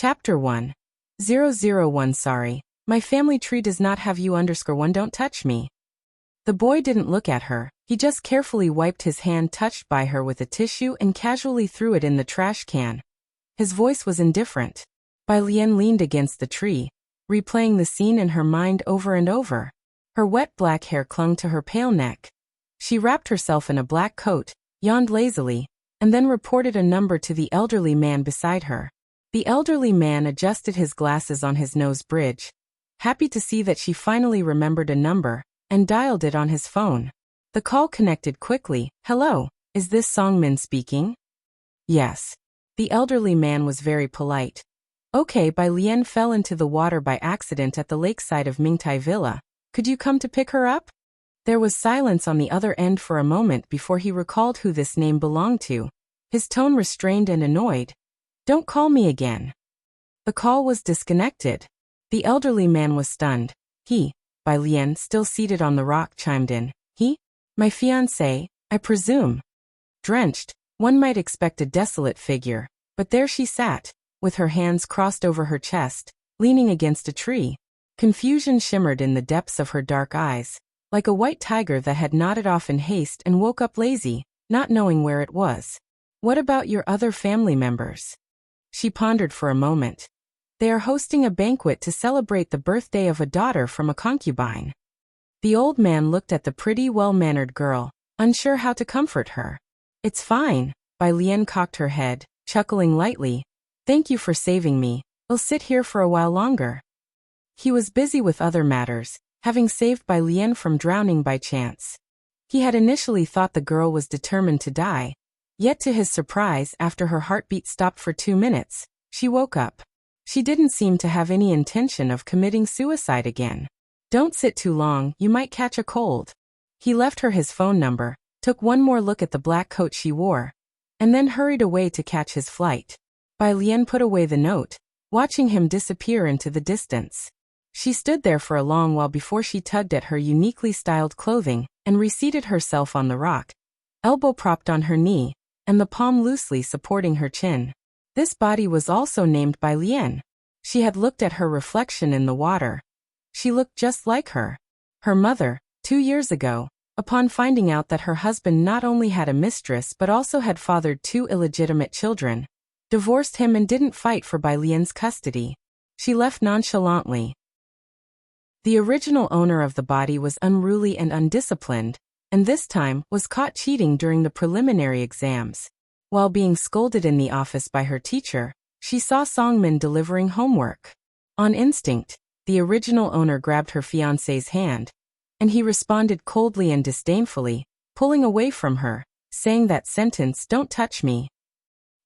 Chapter 1. 001 Sorry, my family tree does not have you_1 don't touch me. The boy didn't look at her, he just carefully wiped his hand touched by her with a tissue and casually threw it in the trash can. His voice was indifferent. Bai Lian leaned against the tree, replaying the scene in her mind over and over. Her wet black hair clung to her pale neck. She wrapped herself in a black coat, yawned lazily, and then reported a number to the elderly man beside her. The elderly man adjusted his glasses on his nose bridge, happy to see that she finally remembered a number, and dialed it on his phone. The call connected quickly. Hello, is this Song Min speaking? Yes. The elderly man was very polite. Okay, Bai Lian fell into the water by accident at the lakeside of Mingtai Villa. Could you come to pick her up? There was silence on the other end for a moment before he recalled who this name belonged to, his tone restrained and annoyed. Don't call me again. The call was disconnected. The elderly man was stunned. He, Bai Lian, still seated on the rock, chimed in. He? My fiancé, I presume. Drenched, one might expect a desolate figure, but there she sat, with her hands crossed over her chest, leaning against a tree. Confusion shimmered in the depths of her dark eyes, like a white tiger that had nodded off in haste and woke up lazy, not knowing where it was. What about your other family members? She pondered for a moment. They are hosting a banquet to celebrate the birthday of a daughter from a concubine. The old man looked at the pretty, well-mannered girl, unsure how to comfort her. It's fine, Bai Lian cocked her head, chuckling lightly. Thank you for saving me, I'll sit here for a while longer. He was busy with other matters, having saved Bai Lian from drowning by chance. He had initially thought the girl was determined to die, yet to his surprise, after her heartbeat stopped for 2 minutes, she woke up. She didn't seem to have any intention of committing suicide again. Don't sit too long, you might catch a cold. He left her his phone number, took one more look at the black coat she wore, and then hurried away to catch his flight. Bai Lian put away the note, watching him disappear into the distance. She stood there for a long while before she tugged at her uniquely styled clothing and reseated herself on the rock, elbow propped on her knee, and the palm loosely supporting her chin. This body was also named Bai Lian. She had looked at her reflection in the water. She looked just like her. Her mother, 2 years ago, upon finding out that her husband not only had a mistress but also had fathered 2 illegitimate children, divorced him and didn't fight for Bai Lian's custody. She left nonchalantly. The original owner of the body was unruly and undisciplined, and this time was caught cheating during the preliminary exams. While being scolded in the office by her teacher, she saw Song Min delivering homework. On instinct, the original owner grabbed her fiancé's hand, and he responded coldly and disdainfully, pulling away from her, saying that sentence, "Don't touch me."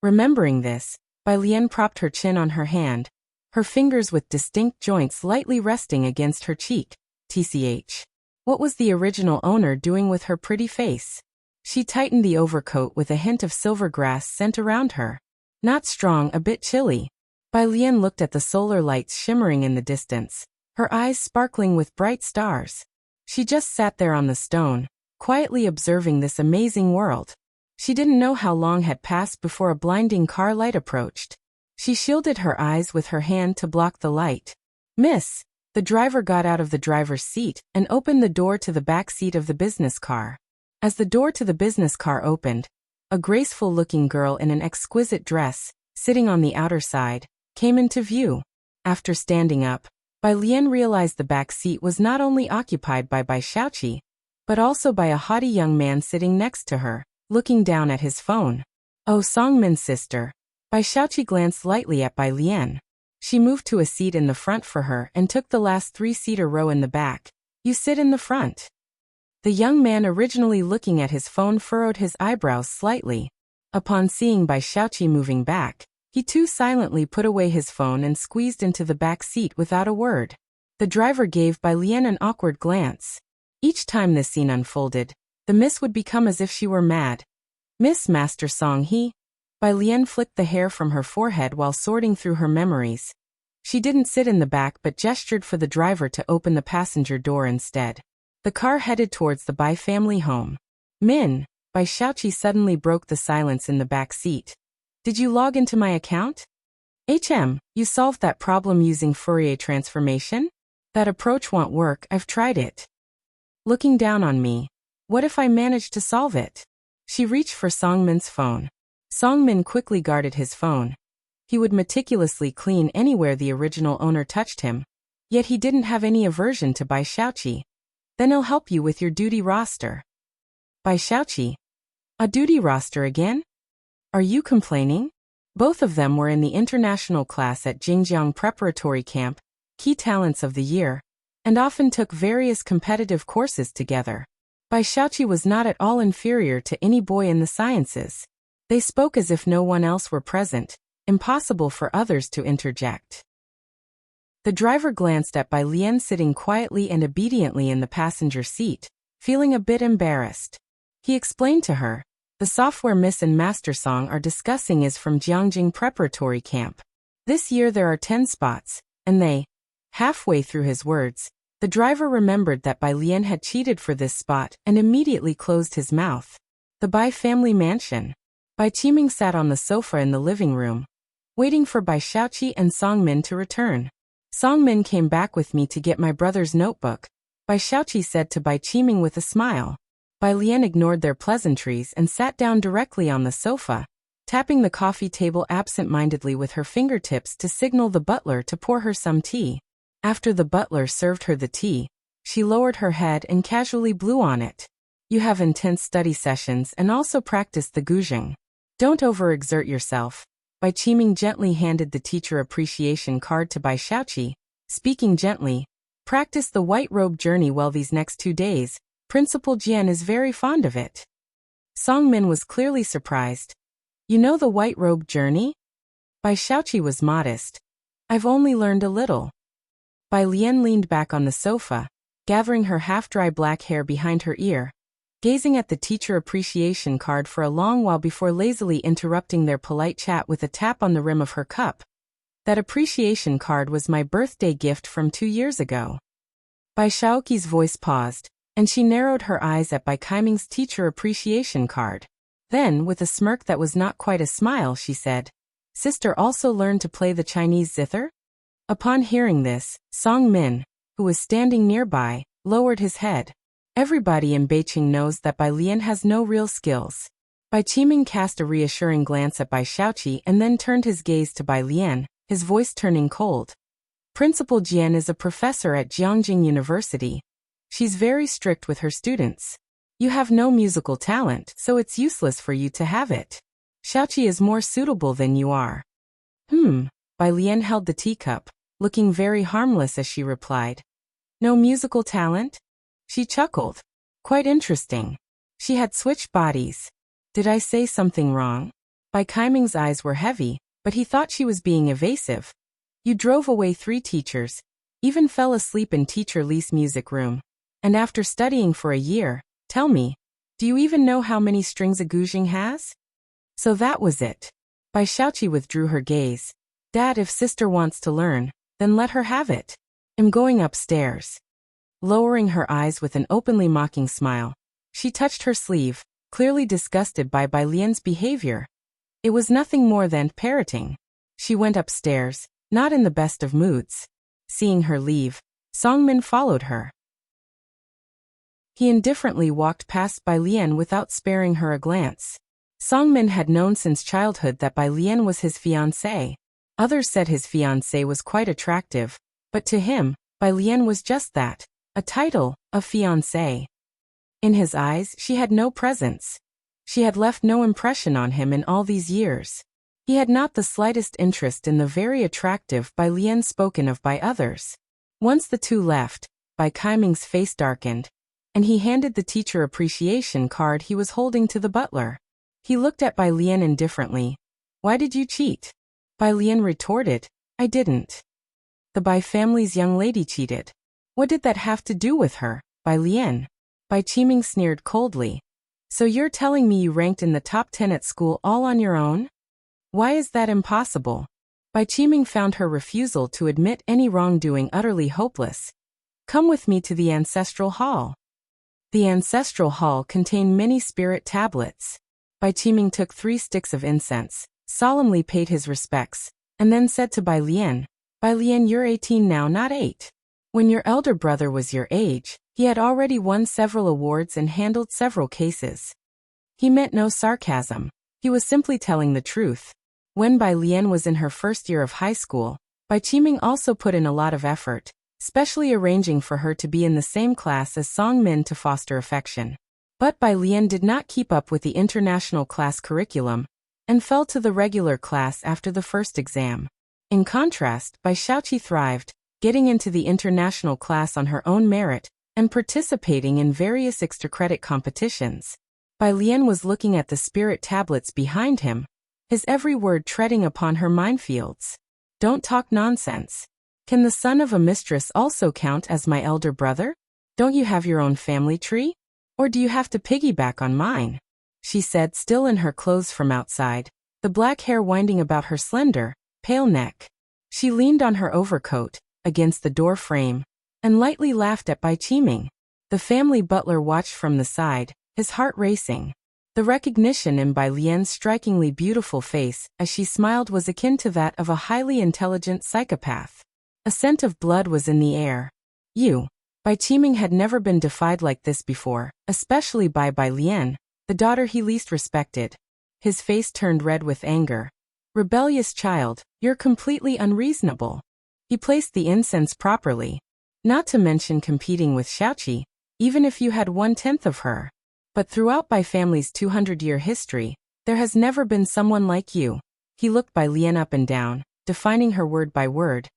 Remembering this, Bai Lian propped her chin on her hand, her fingers with distinct joints lightly resting against her cheek. TCH. What was the original owner doing with her pretty face? She tightened the overcoat with a hint of silver grass scent around her. Not strong, a bit chilly. Bai Lian looked at the solar lights shimmering in the distance, her eyes sparkling with bright stars. She just sat there on the stone, quietly observing this amazing world. She didn't know how long had passed before a blinding car light approached. She shielded her eyes with her hand to block the light. Miss! The driver got out of the driver's seat and opened the door to the back seat of the business car. As the door to the business car opened, a graceful-looking girl in an exquisite dress, sitting on the outer side, came into view. After standing up, Bai Lian realized the back seat was not only occupied by Bai Xiaoqi, but also by a haughty young man sitting next to her, looking down at his phone. Oh, Song Min's sister. Bai Xiaoqi glanced lightly at Bai Lian. She moved to a seat in the front for her and took the last 3-seater row in the back. You sit in the front. The young man, originally looking at his phone, furrowed his eyebrows slightly. Upon seeing Bai Xiaoqi moving back, he too silently put away his phone and squeezed into the back seat without a word. The driver gave Bai Lian an awkward glance. Each time this scene unfolded, the miss would become as if she were mad. Miss Master Song He. Bai Lian flicked the hair from her forehead while sorting through her memories. She didn't sit in the back but gestured for the driver to open the passenger door instead. The car headed towards the Bai family home. Min, Bai Xiaoqi suddenly broke the silence in the back seat. Did you log into my account? You solved that problem using Fourier transformation? That approach won't work, I've tried it. Looking down on me. What if I managed to solve it? She reached for Songmin's phone. Songmin quickly guarded his phone. He would meticulously clean anywhere the original owner touched him. Yet he didn't have any aversion to Bai Xiaoqi. Then I'll help you with your duty roster. Bai Xiaoqi. A duty roster again? Are you complaining? Both of them were in the international class at Jingjiang Preparatory Camp, Key Talents of the Year, and often took various competitive courses together. Bai Xiaoqi was not at all inferior to any boy in the sciences. They spoke as if no one else were present, impossible for others to interject. The driver glanced at Bai Lian sitting quietly and obediently in the passenger seat, feeling a bit embarrassed. He explained to her, the software Miss and Master Song are discussing is from Jiangjing Preparatory Camp. This year there are 10 spots, and they... Halfway through his words, the driver remembered that Bai Lian had cheated for this spot and immediately closed his mouth. The Bai family mansion. Bai Qiming sat on the sofa in the living room, waiting for Bai Xiaoqi and Songmin to return. Songmin came back with me to get my brother's notebook, Bai Xiaoqi said to Bai Qiming with a smile. Bai Lian ignored their pleasantries and sat down directly on the sofa, tapping the coffee table absent-mindedly with her fingertips to signal the butler to pour her some tea. After the butler served her the tea, she lowered her head and casually blew on it. You have intense study sessions and also practice the guzheng. Don't overexert yourself. Bai Qiming gently handed the teacher appreciation card to Bai Xiaoqi, speaking gently. Practice the white robe journey well these next 2 days. Principal Jian is very fond of it. Songmin was clearly surprised. You know the white robe journey? Bai Xiaoqi was modest. I've only learned a little. Bai Lian leaned back on the sofa, gathering her half-dry black hair behind her ear, gazing at the teacher appreciation card for a long while before lazily interrupting their polite chat with a tap on the rim of her cup. That appreciation card was my birthday gift from 2 years ago. Bai Xiaoqi's voice paused, and she narrowed her eyes at Bai Qiming's teacher appreciation card. Then, with a smirk that was not quite a smile, she said, Sister also learned to play the Chinese zither? Upon hearing this, Song Min, who was standing nearby, lowered his head. Everybody in Beijing knows that Bai Lian has no real skills. Bai Qiming cast a reassuring glance at Bai Xiaoqi and then turned his gaze to Bai Lian, his voice turning cold. Principal Jian is a professor at Jiangjing University. She's very strict with her students. You have no musical talent, so it's useless for you to have it. Xiaoqi is more suitable than you are. Bai Lian held the teacup, looking very harmless as she replied. No musical talent? She chuckled. Quite interesting. She had switched bodies. Did I say something wrong? Bai Qiming's eyes were heavy, but he thought she was being evasive. You drove away 3 teachers, even fell asleep in Teacher Li's music room. And after studying for a year, tell me, do you even know how many strings a guzheng has? So that was it. Bai Xiaoqi withdrew her gaze. Dad, if sister wants to learn, then let her have it. I'm going upstairs. Lowering her eyes with an openly mocking smile, she touched her sleeve, clearly disgusted by Bai Lian's behavior. It was nothing more than parroting. She went upstairs, not in the best of moods. Seeing her leave, Songmin followed her. He indifferently walked past Bai Lian without sparing her a glance. Songmin had known since childhood that Bai Lian was his fiancée. Others said his fiancée was quite attractive, but to him, Bai Lian was just that, a title, a fiancée. In his eyes, she had no presence. She had left no impression on him in all these years. He had not the slightest interest in the very attractive Bai Lian spoken of by others. Once the two left, Bai Qiming's face darkened, and he handed the teacher appreciation card he was holding to the butler. He looked at Bai Lian indifferently. Why did you cheat? Bai Lian retorted, I didn't. The Bai family's young lady cheated. What did that have to do with her, Bai Lian? Bai Qiming sneered coldly. So you're telling me you ranked in the top 10 at school all on your own? Why is that impossible? Bai Qiming found her refusal to admit any wrongdoing utterly hopeless. Come with me to the ancestral hall. The ancestral hall contained many spirit tablets. Bai Qiming took 3 sticks of incense, solemnly paid his respects, and then said to Bai Lian, "Bai Lian, you're 18 now, not 8. When your elder brother was your age, he had already won several awards and handled several cases." He meant no sarcasm. He was simply telling the truth. When Bai Lian was in her first year of high school, Bai Qiming also put in a lot of effort, especially arranging for her to be in the same class as Song Min to foster affection. But Bai Lian did not keep up with the international class curriculum and fell to the regular class after the first exam. In contrast, Bai Xiaoqi thrived, getting into the international class on her own merit and participating in various extra-credit competitions. Bai Lian was looking at the spirit tablets behind him, his every word treading upon her minefields. "Don't talk nonsense. Can the son of a mistress also count as my elder brother? Don't you have your own family tree? Or do you have to piggyback on mine?" she said, still in her clothes from outside, the black hair winding about her slender, pale neck. She leaned on her overcoat, against the door frame, and lightly laughed at Bai Qiming. The family butler watched from the side, his heart racing. The recognition in Bai Lian's strikingly beautiful face as she smiled was akin to that of a highly intelligent psychopath. A scent of blood was in the air. Bai Qiming had never been defied like this before, especially by Bai Lian, the daughter he least respected. His face turned red with anger. "Rebellious child, you're completely unreasonable." He placed the incense properly. "Not to mention competing with Xiaoqi, even if you had 1/10 of her. But throughout Bai family's 200-year history, there has never been someone like you." He looked Bai Lian up and down, defining her word by word.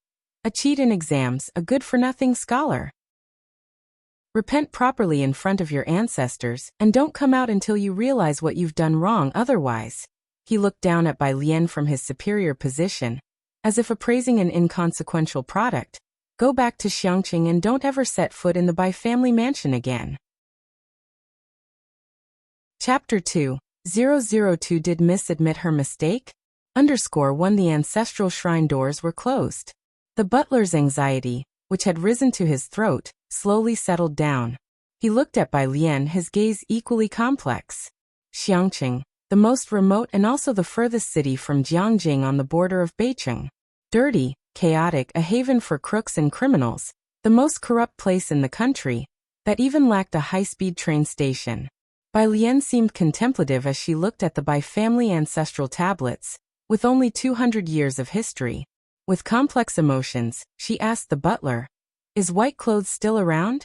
"A cheat in exams, a good-for-nothing scholar. Repent properly in front of your ancestors, and don't come out until you realize what you've done wrong otherwise." He looked down at Bai Lian from his superior position, as if appraising an inconsequential product. "Go back to Xiangqing and don't ever set foot in the Bai family mansion again." Chapter 2, 002 Did Miss admit her mistake? _1 The ancestral shrine doors were closed. The butler's anxiety, which had risen to his throat, slowly settled down. He looked at Bai Lian, his gaze equally complex. Xiangqing, the most remote and also the furthest city from Jiangjing on the border of Beicheng. Dirty, chaotic, a haven for crooks and criminals, the most corrupt place in the country, that even lacked a high-speed train station. Bai Lian seemed contemplative as she looked at the Bai family ancestral tablets, with only 200 years of history. With complex emotions, she asked the butler, "Is White Clothes still around?"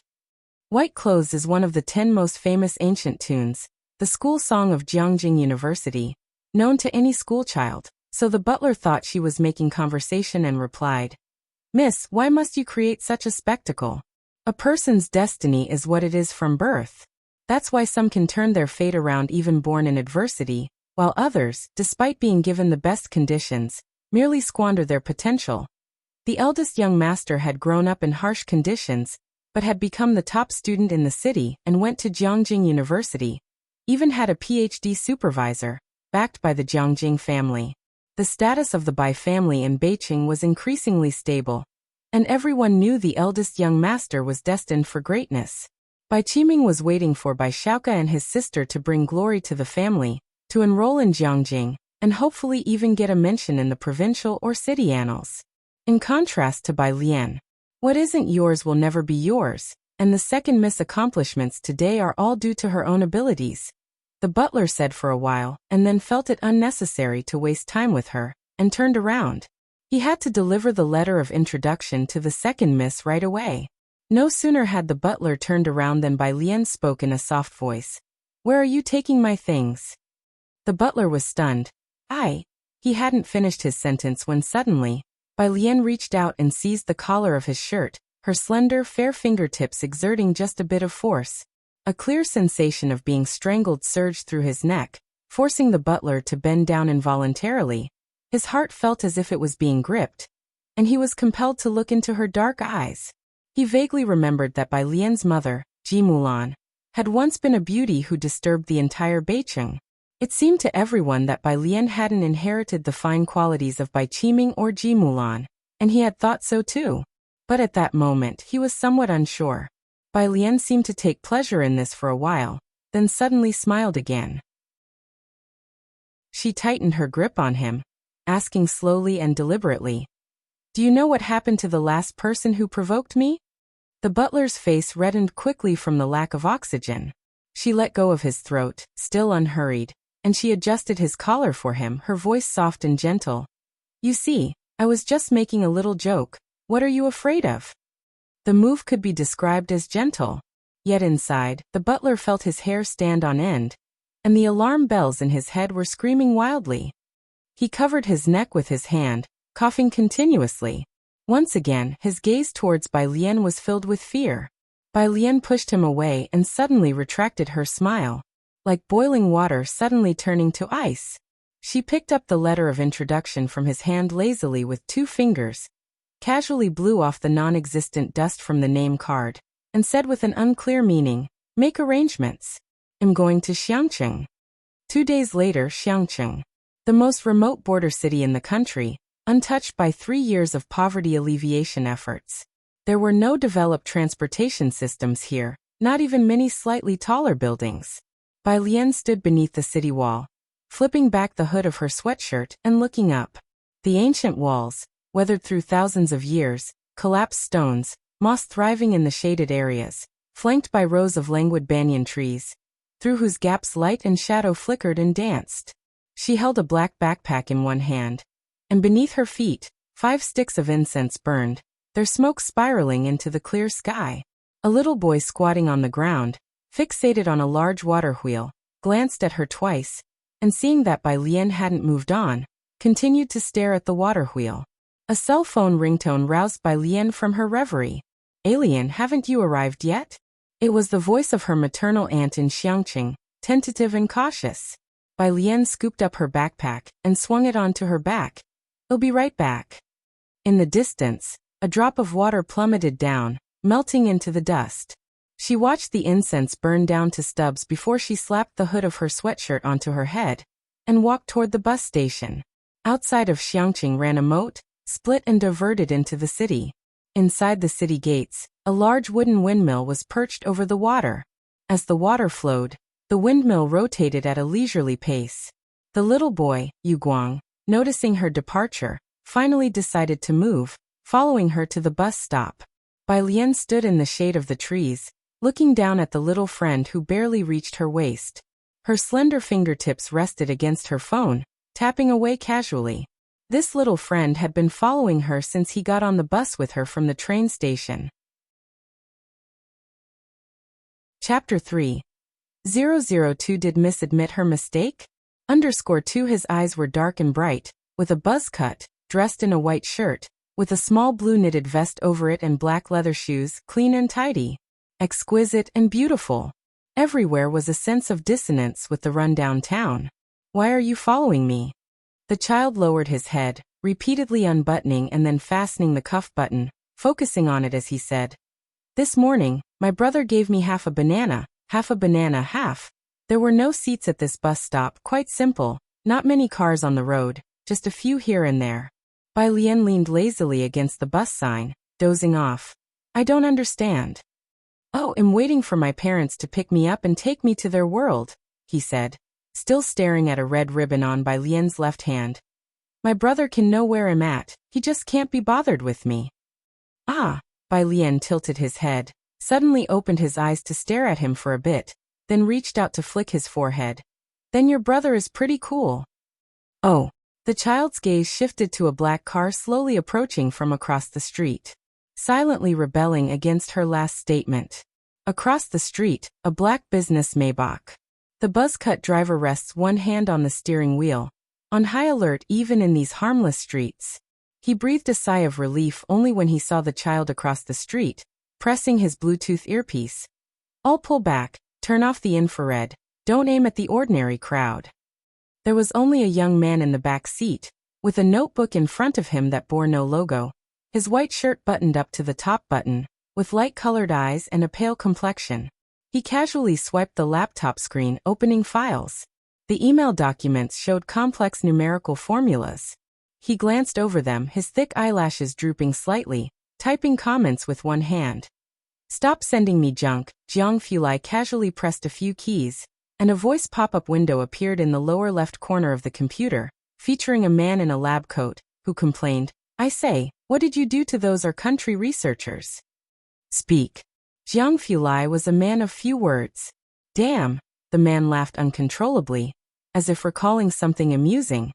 White Clothes is one of the 10 most famous ancient tunes, the school song of Jiangjing University, known to any schoolchild, so the butler thought she was making conversation and replied, "Miss, why must you create such a spectacle? A person's destiny is what it is from birth. That's why some can turn their fate around even born in adversity, while others, despite being given the best conditions, merely squander their potential." The eldest young master had grown up in harsh conditions, but had become the top student in the city and went to Jiangjing University, even had a PhD supervisor, backed by the Jiangjing family. The status of the Bai family in Beicheng was increasingly stable, and everyone knew the eldest young master was destined for greatness. Bai Qiming was waiting for Bai Xiaoka and his sister to bring glory to the family, to enroll in Jiangjing, and hopefully even get a mention in the provincial or city annals. In contrast to Bai Lian, what isn't yours will never be yours, and the second Miss accomplishments today are all due to her own abilities. The butler said for a while, and then felt it unnecessary to waste time with her, and turned around. He had to deliver the letter of introduction to the second Miss right away. No sooner had the butler turned around than Bai Lian spoke in a soft voice. "Where are you taking my things?" The butler was stunned. He hadn't finished his sentence when suddenly, Bai Lian reached out and seized the collar of his shirt, her slender, fair fingertips exerting just a bit of force. A clear sensation of being strangled surged through his neck, forcing the butler to bend down involuntarily. His heart felt as if it was being gripped, and he was compelled to look into her dark eyes. He vaguely remembered that Bai Lian's mother, Ji Mulan, had once been a beauty who disturbed the entire Beicheng. It seemed to everyone that Bai Lian hadn't inherited the fine qualities of Bai Qiming or Ji Mulan, and he had thought so too. But at that moment he was somewhat unsure. Bai Lian seemed to take pleasure in this for a while, then suddenly smiled again. She tightened her grip on him. asking slowly and deliberately, "Do you know what happened to the last person who provoked me?" The butler's face reddened quickly from the lack of oxygen. She let go of his throat, still unhurried, and she adjusted his collar for him, her voice soft and gentle. "You see, I was just making a little joke. What are you afraid of?" The move could be described as gentle. Yet inside, the butler felt his hair stand on end, and the alarm bells in his head were screaming wildly. He covered his neck with his hand, coughing continuously. Once again, his gaze towards Bai Lian was filled with fear. Bai Lian pushed him away and suddenly retracted her smile, like boiling water suddenly turning to ice. She picked up the letter of introduction from his hand lazily with 2 fingers, casually blew off the non-existent dust from the name card, and said with an unclear meaning, "Make arrangements. I'm going to Xiangcheng." 2 days later, Xiangcheng, the most remote border city in the country, untouched by 3 years of poverty alleviation efforts. There were no developed transportation systems here, not even many slightly taller buildings. Bai Lian stood beneath the city wall, flipping back the hood of her sweatshirt and looking up. The ancient walls, weathered through thousands of years, collapsed stones, moss thriving in the shaded areas, flanked by rows of languid banyan trees, through whose gaps light and shadow flickered and danced. She held a black backpack in one hand, and beneath her feet, 5 sticks of incense burned, their smoke spiraling into the clear sky. A little boy squatting on the ground, fixated on a large water wheel, glanced at her twice, and seeing that Bai Lian hadn't moved on, continued to stare at the water wheel. A cell phone ringtone roused Bai Lian from her reverie. "Alien, haven't you arrived yet?" It was the voice of her maternal aunt in Xiangcheng, tentative and cautious. Bai Lian scooped up her backpack and swung it onto her back. "I'll be right back." In the distance, a drop of water plummeted down, melting into the dust. She watched the incense burn down to stubs before she slapped the hood of her sweatshirt onto her head and walked toward the bus station. Outside of Xiangcheng ran a moat, split and diverted into the city. Inside the city gates, a large wooden windmill was perched over the water. As the water flowed, the windmill rotated at a leisurely pace. The little boy, Yu Guang, noticing her departure, finally decided to move, following her to the bus stop. Bai Lian stood in the shade of the trees, looking down at the little friend who barely reached her waist. Her slender fingertips rested against her phone, tapping away casually. This little friend had been following her since he got on the bus with her from the train station. Chapter 3. 002 Did Miss admit her mistake? _2 His eyes were dark and bright, with a buzz cut, dressed in a white shirt, with a small blue knitted vest over it and black leather shoes, clean and tidy. Exquisite and beautiful. Everywhere was a sense of dissonance with the rundown town. "Why are you following me?" The child lowered his head, repeatedly unbuttoning and then fastening the cuff button, focusing on it as he said, "This morning, my brother gave me half a banana, half. There were no seats at this bus stop, quite simple, not many cars on the road, just a few here and there." Bai Lian leaned lazily against the bus sign, dozing off. "I don't understand." "Oh, I'm waiting for my parents to pick me up and take me to their world," he said, still staring at a red ribbon on Bai Lian's left hand. "My brother can know where I'm at, he just can't be bothered with me." "Ah," Bai Lian tilted his head, suddenly opened his eyes to stare at him for a bit, then reached out to flick his forehead. "Then your brother is pretty cool." "Oh." The child's gaze shifted to a black car slowly approaching from across the street, silently rebelling against her last statement. Across the street, a black business Maybach. The buzz-cut driver rests one hand on the steering wheel, on high alert even in these harmless streets. He breathed a sigh of relief only when he saw the child across the street, pressing his Bluetooth earpiece. "I'll pull back, turn off the infrared, don't aim at the ordinary crowd." There was only a young man in the back seat, with a notebook in front of him that bore no logo, his white shirt buttoned up to the top button, with light-colored eyes and a pale complexion. He casually swiped the laptop screen, opening files. The email documents showed complex numerical formulas. He glanced over them, his thick eyelashes drooping slightly, typing comments with one hand. "Stop sending me junk." Jiang Fulai casually pressed a few keys, and a voice pop-up window appeared in the lower left corner of the computer, featuring a man in a lab coat, who complained, "I say, what did you do to those our country researchers?" Speak. Jiang Fulai was a man of few words. Damn, the man laughed uncontrollably, as if recalling something amusing.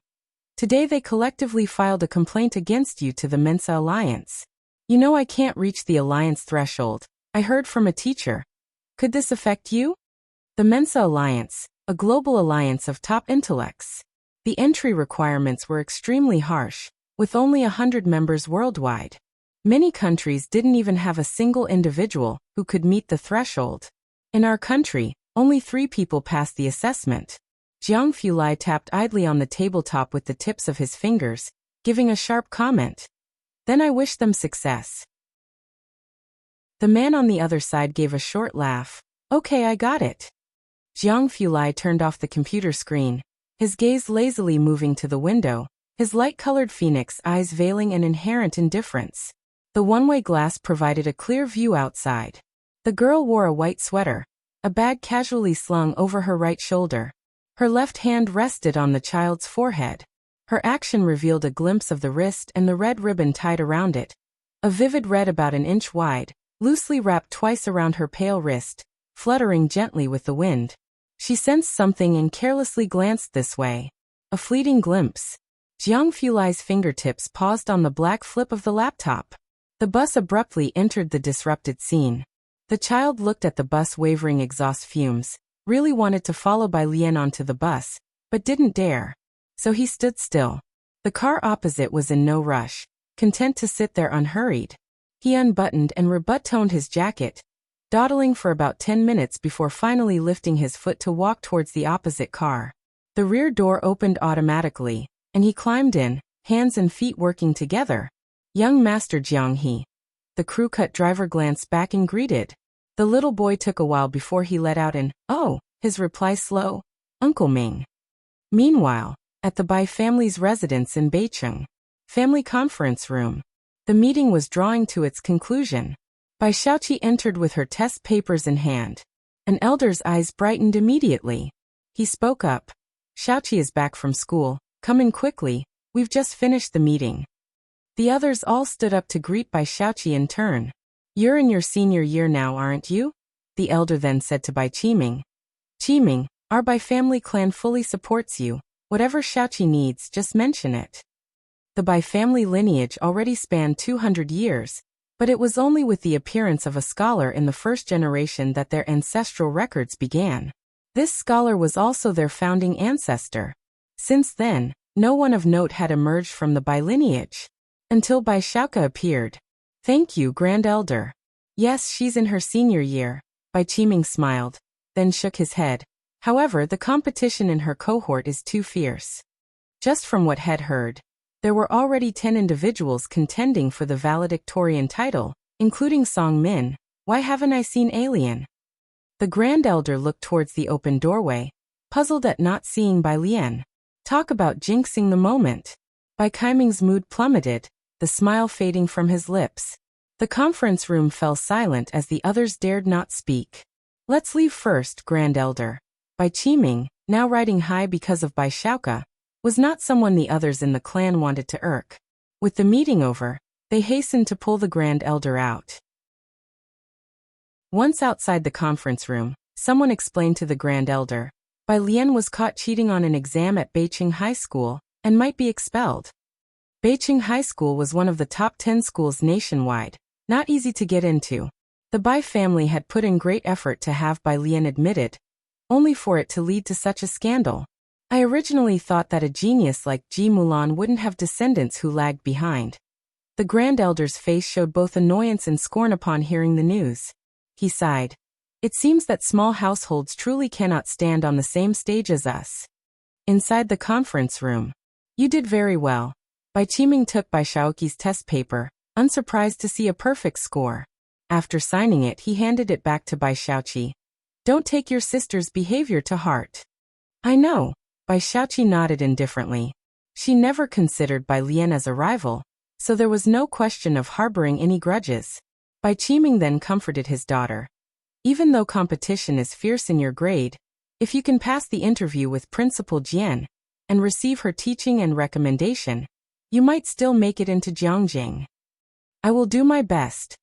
Today they collectively filed a complaint against you to the Mensa Alliance. You know I can't reach the alliance threshold, I heard from a teacher. Could this affect you? The Mensa Alliance, a global alliance of top intellects. The entry requirements were extremely harsh, with only 100 members worldwide. Many countries didn't even have a single individual who could meet the threshold. In our country, only 3 people passed the assessment. Jiang Fulai tapped idly on the tabletop with the tips of his fingers, giving a sharp comment. Then I wish them success. The man on the other side gave a short laugh. Okay, I got it. Jiang Fulai turned off the computer screen, his gaze lazily moving to the window, his light-colored phoenix eyes veiling an inherent indifference. The one-way glass provided a clear view outside. The girl wore a white sweater, a bag casually slung over her right shoulder. Her left hand rested on the child's forehead. Her action revealed a glimpse of the wrist and the red ribbon tied around it. A vivid red about an inch wide, loosely wrapped twice around her pale wrist, fluttering gently with the wind. She sensed something and carelessly glanced this way. A fleeting glimpse. Jiang Fulai's fingertips paused on the black flip of the laptop. The bus abruptly entered the disrupted scene. The child looked at the bus wavering exhaust fumes, really wanted to follow Bai Lian onto the bus, but didn't dare. So he stood still. The car opposite was in no rush, content to sit there unhurried. He unbuttoned and rebuttoned his jacket, dawdling for about 10 minutes before finally lifting his foot to walk towards the opposite car. The rear door opened automatically, and he climbed in, hands and feet working together. Young Master Jiang He. The crew-cut driver glanced back and greeted. The little boy took a while before he let out an, "Oh," his reply slow, "Uncle Ming." Meanwhile, at the Bai family's residence in Beicheng, family conference room, the meeting was drawing to its conclusion. Bai Shaoqi entered with her test papers in hand. An elder's eyes brightened immediately. He spoke up. "Shaoqi is back from school. Come in quickly, we've just finished the meeting." The others all stood up to greet Bai Shaoqi in turn. "You're in your senior year now, aren't you?" The elder then said to Bai Qiming. "Qiming, our Bai family clan fully supports you. Whatever Shaoqi needs, just mention it." The Bai family lineage already spanned 200 years, but it was only with the appearance of a scholar in the first generation that their ancestral records began. This scholar was also their founding ancestor. Since then, no one of note had emerged from the Bai lineage. Until Bai Shaoka appeared. "Thank you, Grand Elder." "Yes, she's in her senior year," Bai Qiming smiled, then shook his head. "However, the competition in her cohort is too fierce." Just from what had heard, there were already 10 individuals contending for the valedictorian title, including Song Min. Why haven't I seen Alien? The Grand Elder looked towards the open doorway, puzzled at not seeing Bai Lian. Talk about jinxing the moment. Bai Qiming's mood plummeted, the smile fading from his lips. The conference room fell silent as the others dared not speak. "Let's leave first, Grand Elder." Bai Qiming, now riding high because of Bai Shaoka, was not someone the others in the clan wanted to irk. With the meeting over, they hastened to pull the Grand Elder out. Once outside the conference room, someone explained to the Grand Elder, Bai Lian was caught cheating on an exam at Beicheng High School, and might be expelled. Beicheng High School was one of the top 10 schools nationwide, not easy to get into. The Bai family had put in great effort to have Bai Lian admitted, only for it to lead to such a scandal. I originally thought that a genius like Ji Mulan wouldn't have descendants who lagged behind. The Grand Elder's face showed both annoyance and scorn upon hearing the news. He sighed. It seems that small households truly cannot stand on the same stage as us. Inside the conference room. You did very well. Bai Qiming took Bai Shaoqi's test paper, unsurprised to see a perfect score. After signing it, he handed it back to Bai Shaoqi. Don't take your sister's behavior to heart. I know. Bai Shaoqi nodded indifferently. She never considered Bai Lian as a rival, so there was no question of harboring any grudges. Bai Qiming then comforted his daughter. Even though competition is fierce in your grade, if you can pass the interview with Principal Jian, and receive her teaching and recommendation, you might still make it into Jiangjing. I will do my best.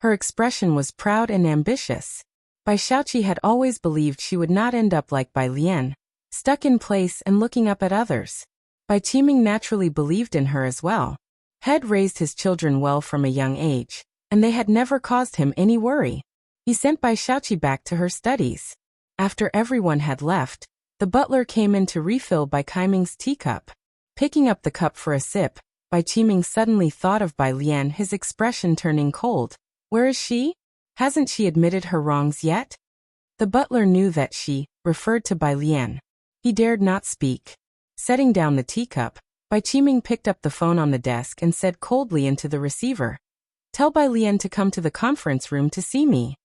Her expression was proud and ambitious. Bai Xiaoqi had always believed she would not end up like Bai Lian, stuck in place and looking up at others. Bai Qiming naturally believed in her as well. Had raised his children well from a young age, and they had never caused him any worry. He sent Bai Xiaoqi back to her studies. After everyone had left, the butler came in to refill Bai Qiming's teacup. Picking up the cup for a sip, Bai Qiming suddenly thought of Bai Lian, his expression turning cold. Where is she? Hasn't she admitted her wrongs yet? The butler knew that she referred to Bai Lian. He dared not speak. Setting down the teacup, Bai Qiming picked up the phone on the desk and said coldly into the receiver, "Tell Bai Lian to come to the conference room to see me."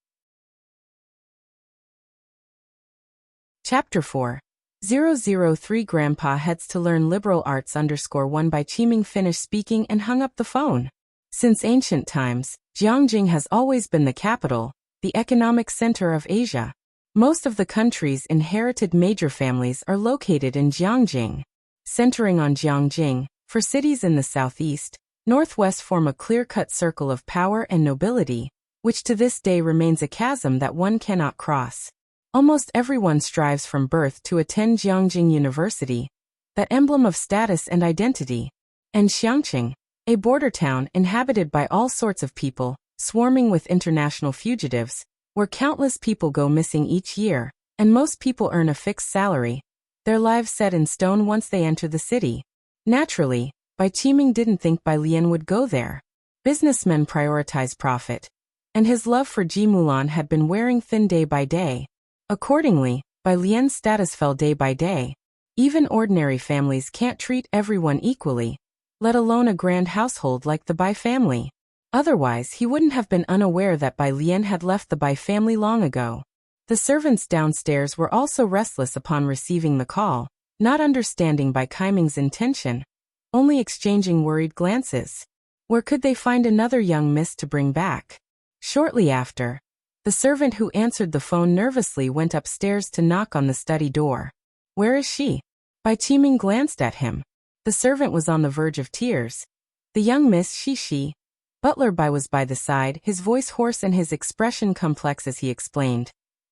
Chapter 4:003 Grandpa heads to learn liberal arts _1 Bai Qiming finished speaking and hung up the phone. Since ancient times, Jiangjing has always been the capital, the economic center of Asia. Most of the country's inherited major families are located in Jiangjing. Centering on Jiangjing, for cities in the southeast, northwest form a clear-cut circle of power and nobility, which to this day remains a chasm that one cannot cross. Almost everyone strives from birth to attend Jiangjing University, that emblem of status and identity. And Xiangqing, a border town inhabited by all sorts of people, swarming with international fugitives, where countless people go missing each year, and most people earn a fixed salary, their lives set in stone once they enter the city. Naturally, Bai Qiming didn't think Bai Lian would go there. Businessmen prioritize profit, and his love for Ji Mulan had been wearing thin day by day. Accordingly, Bai Lian's status fell day by day. Even ordinary families can't treat everyone equally, let alone a grand household like the Bai family. Otherwise he wouldn't have been unaware that Bai Lian had left the Bai family long ago. The servants downstairs were also restless upon receiving the call, not understanding Bai Qiming's intention, only exchanging worried glances. Where could they find another young miss to bring back? Shortly after, the servant who answered the phone nervously went upstairs to knock on the study door. Where is she? Bai Qiming glanced at him. The servant was on the verge of tears. The young miss she. Butler Bai was by the side, his voice hoarse and his expression complex as he explained.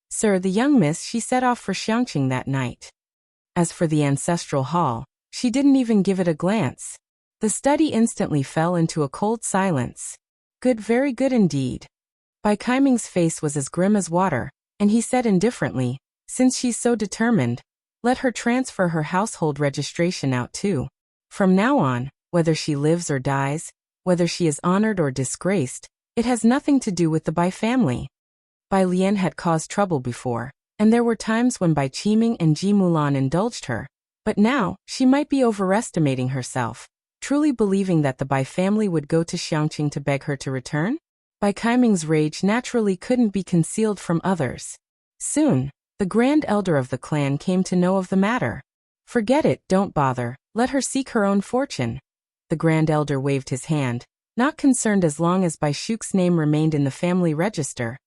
Sir, the young miss she set off for Xiangqing that night. As for the ancestral hall, she didn't even give it a glance. The study instantly fell into a cold silence. Good, very good indeed. Bai Qiming's face was as grim as water, and he said indifferently, since she's so determined, let her transfer her household registration out too. From now on, whether she lives or dies, whether she is honored or disgraced, it has nothing to do with the Bai family. Bai Lian had caused trouble before, and there were times when Bai Qiming and Ji Mulan indulged her, but now, she might be overestimating herself, truly believing that the Bai family would go to Xiangqing to beg her to return? Bai Qiming's rage naturally couldn't be concealed from others. Soon, the grand elder of the clan came to know of the matter. Forget it, don't bother, let her seek her own fortune. The grand elder waved his hand, not concerned as long as Bai Shuk's name remained in the family register.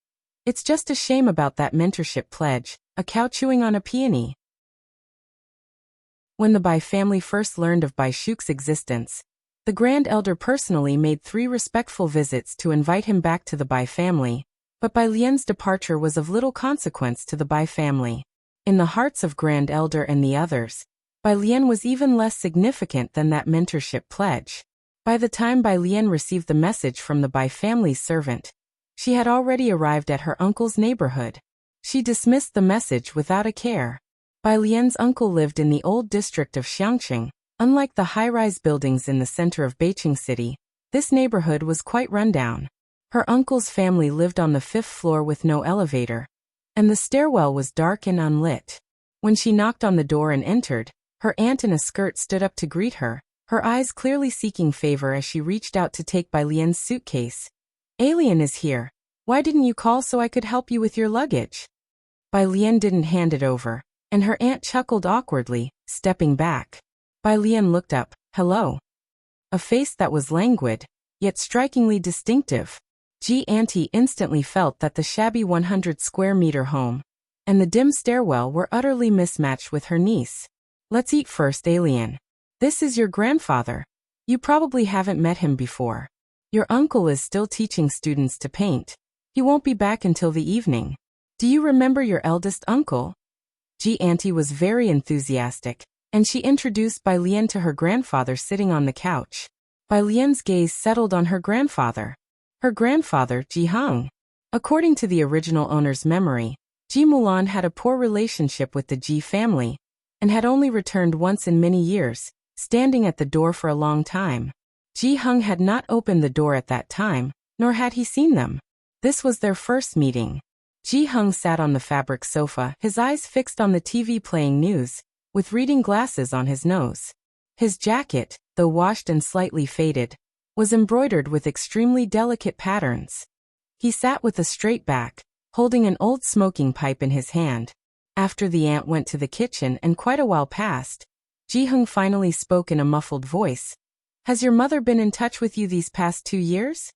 It's just a shame about that mentorship pledge, a cow chewing on a peony. When the Bai family first learned of Bai Shuk's existence, the grand elder personally made 3 respectful visits to invite him back to the Bai family, but Bai Lian's departure was of little consequence to the Bai family. In the hearts of grand elder and the others, Bai Lian was even less significant than that mentorship pledge. By the time Bai Lian received the message from the Bai family's servant, she had already arrived at her uncle's neighborhood. She dismissed the message without a care. Bai Lian's uncle lived in the old district of Xiangqing. Unlike the high-rise buildings in the center of Beijing City, this neighborhood was quite rundown. Her uncle's family lived on the 5th floor with no elevator, and the stairwell was dark and unlit. When she knocked on the door and entered, her aunt in a skirt stood up to greet her, her eyes clearly seeking favor as she reached out to take Bai Lian's suitcase. Alien is here. Why didn't you call so I could help you with your luggage? Bai Lian didn't hand it over, and her aunt chuckled awkwardly, stepping back. Bai Lian looked up. Hello. A face that was languid, yet strikingly distinctive. Ji Auntie instantly felt that the shabby 100 square meter home and the dim stairwell were utterly mismatched with her niece. Let's eat first, alien. This is your grandfather. You probably haven't met him before. Your uncle is still teaching students to paint. He won't be back until the evening. Do you remember your eldest uncle? Ji Auntie was very enthusiastic, and she introduced Bai Lian to her grandfather sitting on the couch. Bai Lian's gaze settled on her grandfather. Her grandfather, Ji Hung. According to the original owner's memory, Ji Mulan had a poor relationship with the Ji family, and had only returned once in many years, standing at the door for a long time. Ji Hung had not opened the door at that time, nor had he seen them. This was their first meeting. Ji Hung sat on the fabric sofa, his eyes fixed on the TV playing news, with reading glasses on his nose. His jacket, though washed and slightly faded, was embroidered with extremely delicate patterns. He sat with a straight back, holding an old smoking pipe in his hand. After the aunt went to the kitchen and quite a while passed, Ji Hung finally spoke in a muffled voice. Has your mother been in touch with you these past 2 years?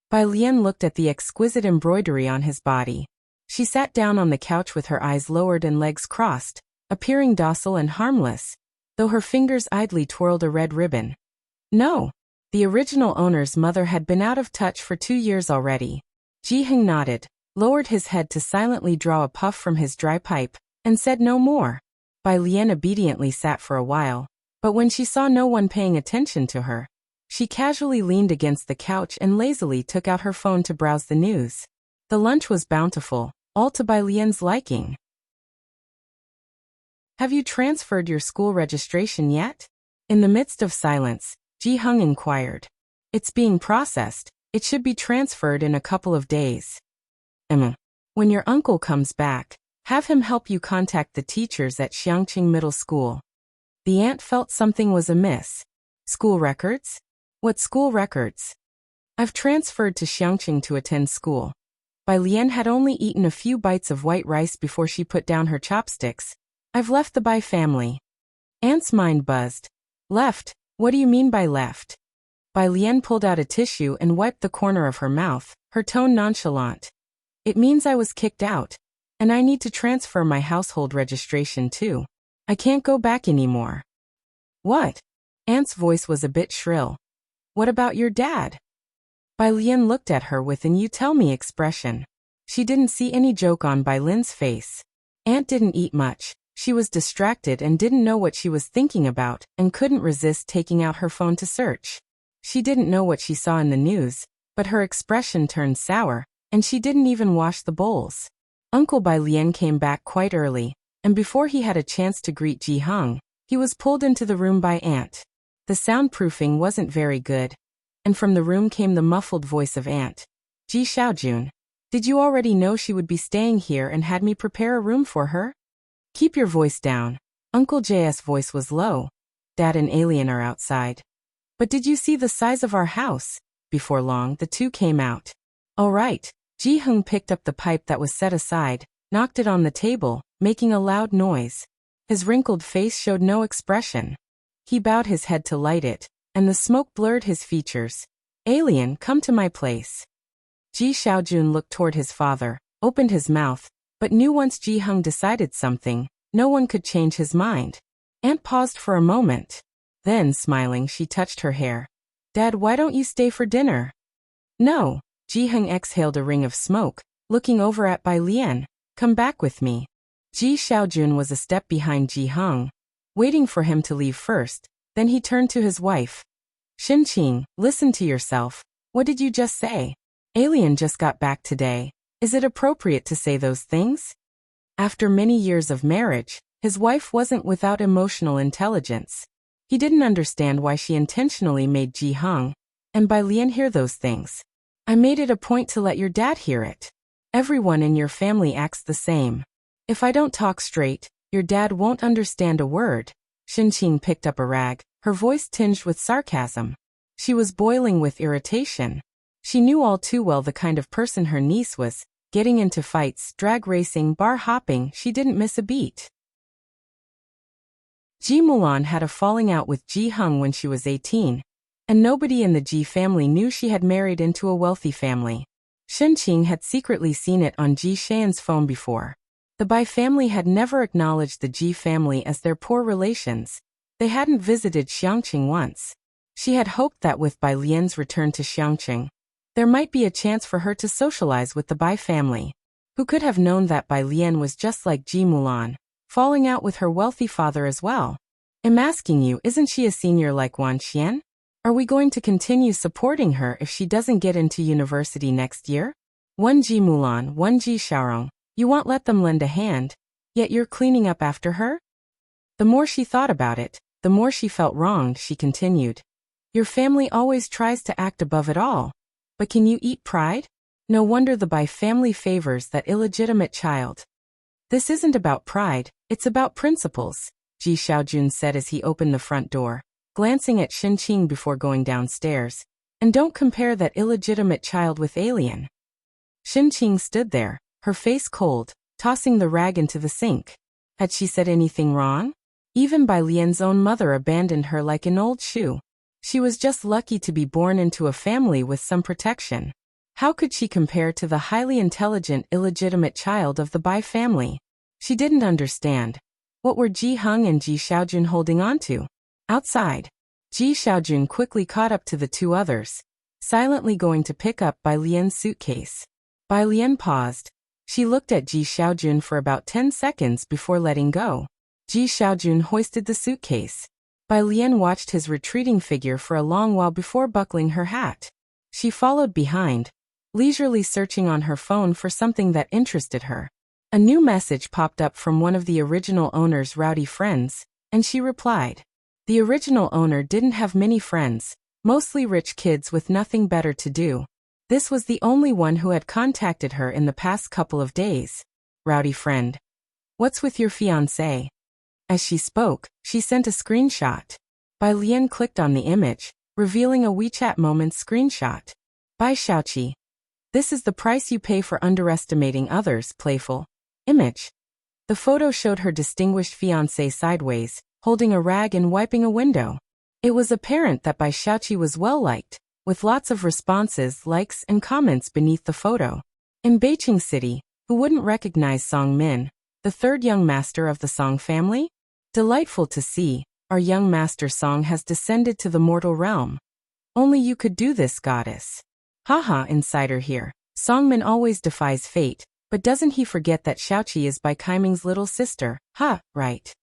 Bai Lian looked at the exquisite embroidery on his body. She sat down on the couch with her eyes lowered and legs crossed, appearing docile and harmless, though her fingers idly twirled a red ribbon. No. The original owner's mother had been out of touch for 2 years already. Ji Hung nodded, lowered his head to silently draw a puff from his dry pipe, and said no more. Bai Lian obediently sat for a while, but when she saw no one paying attention to her, she casually leaned against the couch and lazily took out her phone to browse the news. The lunch was bountiful, all to Bai Lian's liking. Have you transferred your school registration yet? In the midst of silence, Ji Hung inquired. It's being processed. It should be transferred in a couple of days. When your uncle comes back, have him help you contact the teachers at Xiangqing Middle School. The aunt felt something was amiss. School records? What school records? I've transferred to Xiangqing to attend school. Bai Lian had only eaten a few bites of white rice before she put down her chopsticks. I've left the Bai family. Aunt's mind buzzed. Left? What do you mean by left? Bai Lian pulled out a tissue and wiped the corner of her mouth, her tone nonchalant. It means I was kicked out. And I need to transfer my household registration too. I can't go back anymore. What? Aunt's voice was a bit shrill. What about your dad? Bai Lian looked at her with an you tell me expression. She didn't see any joke on Bai Lin's face. Aunt didn't eat much. She was distracted and didn't know what she was thinking about and couldn't resist taking out her phone to search. She didn't know what she saw in the news, but her expression turned sour, and she didn't even wash the bowls. Uncle Bai Lian came back quite early, and before he had a chance to greet Ji Hung, he was pulled into the room by Aunt. The soundproofing wasn't very good, and from the room came the muffled voice of Aunt. Ji Xiaojun, did you already know she would be staying here and had me prepare a room for her? Keep your voice down. Uncle J's voice was low. Dad and Alien are outside. But did you see the size of our house? Before long, the two came out. All right. Ji Hung picked up the pipe that was set aside, knocked it on the table, making a loud noise. His wrinkled face showed no expression. He bowed his head to light it, and the smoke blurred his features. Alien, come to my place. Ji Xiaojun looked toward his father, opened his mouth, but knew once Ji Hung decided something, no one could change his mind. Aunt paused for a moment. Then, smiling, she touched her hair. Dad, why don't you stay for dinner? No. Ji Hung exhaled a ring of smoke, looking over at Bai Lian. Come back with me. Ji Xiaojun was a step behind Ji Hung, waiting for him to leave first. Then he turned to his wife. Xinqing, listen to yourself. What did you just say? Alien just got back today. Is it appropriate to say those things? After many years of marriage, his wife wasn't without emotional intelligence. He didn't understand why she intentionally made Ji Hung and Bai Lian hear those things. I made it a point to let your dad hear it. Everyone in your family acts the same. If I don't talk straight, your dad won't understand a word. Xinqing picked up a rag, her voice tinged with sarcasm. She was boiling with irritation. She knew all too well the kind of person her niece was, getting into fights, drag racing, bar hopping, she didn't miss a beat. Ji Mulan had a falling out with Ji Hung when she was 18, and nobody in the Ji family knew she had married into a wealthy family. Xinqing had secretly seen it on Ji Xian's phone before. The The Bai family had never acknowledged the Ji family as their poor relations. They hadn't visited Xiangqing once. She had hoped that with Bai Lian's return to Xiangqing, there might be a chance for her to socialize with the Bai family. Who could have known that Bai Lian was just like Ji Mulan, falling out with her wealthy father as well? I'm asking you, isn't she a senior like Wan Xian? Are we going to continue supporting her if she doesn't get into university next year? One Ji Mulan, one Ji Xiaorong, you won't let them lend a hand, yet you're cleaning up after her? The more she thought about it, the more she felt wronged. She continued. Your family always tries to act above it all. But can you eat pride? No wonder the Bai family favors that illegitimate child. This isn't about pride, it's about principles, Ji Xiaojun said as he opened the front door, glancing at Xinqing before going downstairs. And don't compare that illegitimate child with alien. Xinqing stood there, her face cold, tossing the rag into the sink. Had she said anything wrong? Even Bai Lian's own mother abandoned her like an old shoe. She was just lucky to be born into a family with some protection. How could she compare to the highly intelligent, illegitimate child of the Bai family? She didn't understand. What were Ji Heng and Ji Xiaojun holding on to? Outside, Ji Xiaojun quickly caught up to the two others, silently going to pick up Bai Lian's suitcase. Bai Lian paused. She looked at Ji Xiaojun for about 10 seconds before letting go. Ji Xiaojun hoisted the suitcase. Bai Lian watched his retreating figure for a long while before buckling her hat. She followed behind, leisurely searching on her phone for something that interested her. A new message popped up from one of the original owner's rowdy friends, and she replied. The original owner didn't have many friends, mostly rich kids with nothing better to do. This was the only one who had contacted her in the past couple of days. Rowdy friend. What's with your fiancé? As she spoke, she sent a screenshot. Bai Lian clicked on the image, revealing a WeChat Moments screenshot. Bai Xiaoqi. This is the price you pay for underestimating others, playful. Image. The photo showed her distinguished fiancé sideways, holding a rag and wiping a window. It was apparent that Bai Xiaoqi was well liked, with lots of responses, likes, and comments beneath the photo. In Beijing City, who wouldn't recognize Song Min, the third young master of the Song family? Delightful to see, our young master Song has descended to the mortal realm. Only you could do this, goddess. Haha, insider here. Song Min always defies fate, but doesn't he forget that Xiaoqi is Bai Kaiming's little sister? Ha, right.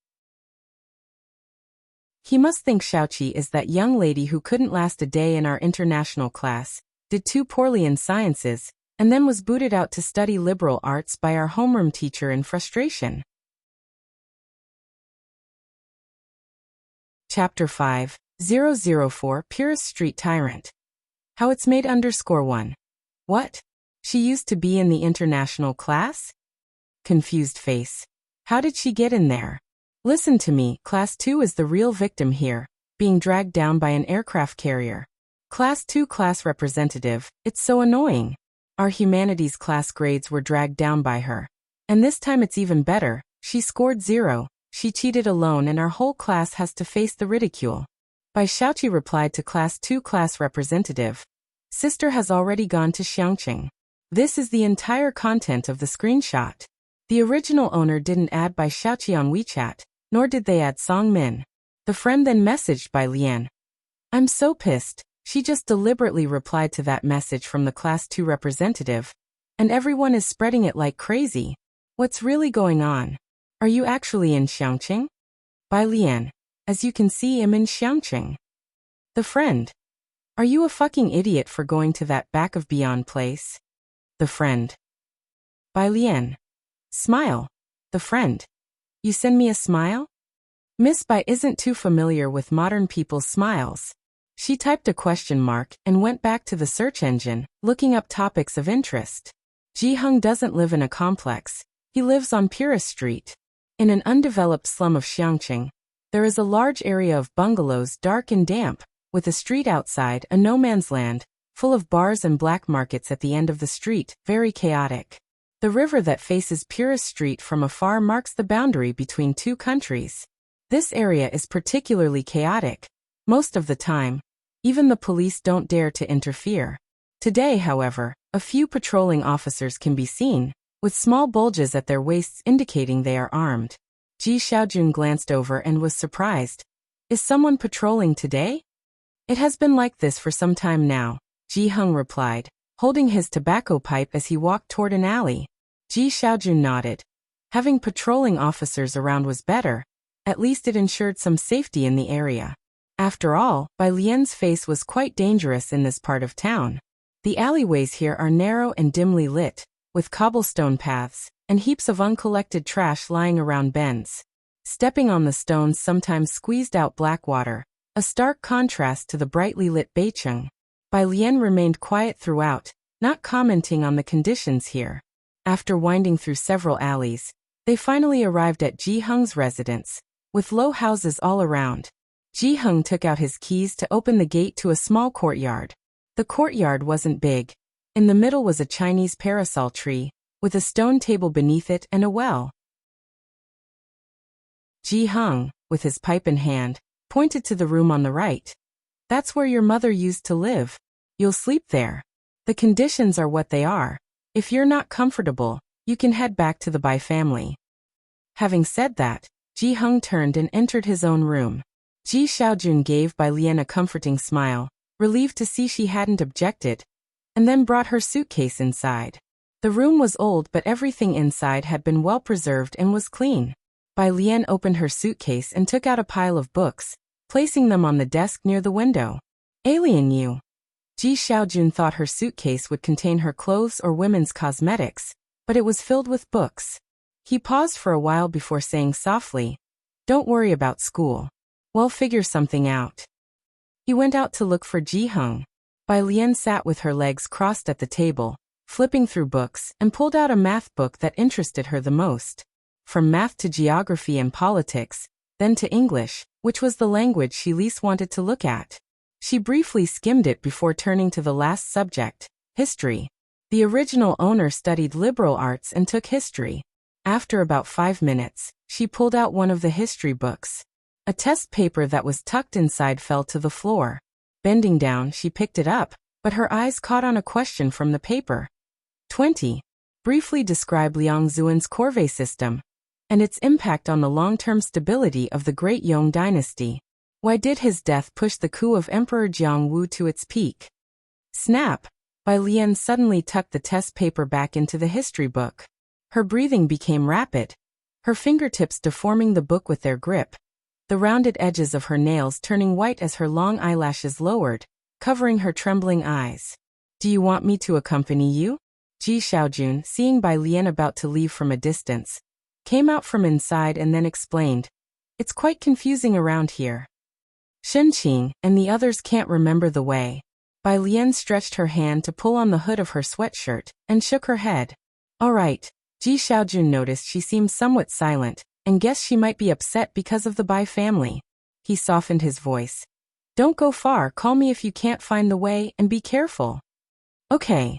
He must think Xiaoqi is that young lady who couldn't last a day in our international class, did too poorly in sciences, and then was booted out to study liberal arts by our homeroom teacher in frustration. Chapter 5, 004 Purist Street Tyrant. How it's made _1. What? She used to be in the international class? Confused face. How did she get in there? Listen to me, Class 2 is the real victim here, being dragged down by an aircraft carrier. Class 2 class representative, it's so annoying. Our humanities class grades were dragged down by her. And this time it's even better, she scored 0. She cheated alone and our whole class has to face the ridicule. Bai Xiaoqi replied to Class 2 class representative. Sister has already gone to Xiangqing. This is the entire content of the screenshot. The original owner didn't add Bai Xiaoqi on WeChat, nor did they add Song Min. The friend then messaged Bai Lian. I'm so pissed. She just deliberately replied to that message from the Class 2 representative. And everyone is spreading it like crazy. What's really going on? Are you actually in Xiangqing? Bai Lian. As you can see, I'm in Xiangqing. The friend. Are you a fucking idiot for going to that back of beyond place? The friend. Bai Lian. Smile. The friend. You send me a smile? Miss Bai isn't too familiar with modern people's smiles. She typed a question mark and went back to the search engine, looking up topics of interest. Ji Heng doesn't live in a complex. He lives on Purist Street. In an undeveloped slum of Xiangqing, there is a large area of bungalows, dark and damp, with a street outside, a no-man's land, full of bars and black markets at the end of the street, very chaotic. The river that faces Purist Street from afar marks the boundary between two countries. This area is particularly chaotic. Most of the time, even the police don't dare to interfere. Today, however, a few patrolling officers can be seen. with small bulges at their waists indicating they are armed. Ji Xiaojun glanced over and was surprised. Is someone patrolling today? It has been like this for some time now, Ji Heng replied, holding his tobacco pipe as he walked toward an alley. Ji Xiaojun nodded. Having patrolling officers around was better. At least it ensured some safety in the area. After all, Bai Lian's face was quite dangerous in this part of town. The alleyways here are narrow and dimly lit, with cobblestone paths, and heaps of uncollected trash lying around bends. Stepping on the stones sometimes squeezed out black water, a stark contrast to the brightly lit Beicheng. Bai Lian remained quiet throughout, not commenting on the conditions here. After winding through several alleys, they finally arrived at Ji Heng's residence, with low houses all around. Ji Heng took out his keys to open the gate to a small courtyard. The courtyard wasn't big. In the middle was a Chinese parasol tree, with a stone table beneath it and a well. Ji Heng, with his pipe in hand, pointed to the room on the right. That's where your mother used to live. You'll sleep there. The conditions are what they are. If you're not comfortable, you can head back to the Bai family. Having said that, Ji Heng turned and entered his own room. Ji Xiaojun gave Bai Lian a comforting smile, relieved to see she hadn't objected, and then brought her suitcase inside. The room was old, but everything inside had been well preserved and was clean. Bai Lian opened her suitcase and took out a pile of books, placing them on the desk near the window. Alien you. Ji Xiaojun thought her suitcase would contain her clothes or women's cosmetics, but it was filled with books. He paused for a while before saying softly, "Don't worry about school. We'll figure something out." He went out to look for Ji Heng. Bai Lian sat with her legs crossed at the table, flipping through books, and pulled out a math book that interested her the most. From math to geography and politics, then to English, which was the language she least wanted to look at. She briefly skimmed it before turning to the last subject, history. The original owner studied liberal arts and took history. After about 5 minutes, she pulled out one of the history books. A test paper that was tucked inside fell to the floor. Bending down, she picked it up, but her eyes caught on a question from the paper. 20. Briefly describe Liang Zuan's corvée system and its impact on the long-term stability of the Great Yong dynasty. Why did his death push the coup of Emperor Jiang Wu to its peak? Snap! Bai Lian suddenly tucked the test paper back into the history book. Her breathing became rapid, her fingertips deforming the book with their grip, the rounded edges of her nails turning white as her long eyelashes lowered, covering her trembling eyes. Do you want me to accompany you? Ji Xiaojun, seeing Bai Lian about to leave from a distance, came out from inside and then explained, "It's quite confusing around here. Shenqing and the others can't remember the way." Bai Lian stretched her hand to pull on the hood of her sweatshirt and shook her head. All right. Ji Xiaojun noticed she seemed somewhat silent and guessed she might be upset because of the Bai family. He softened his voice. Don't go far, call me if you can't find the way and be careful. Okay.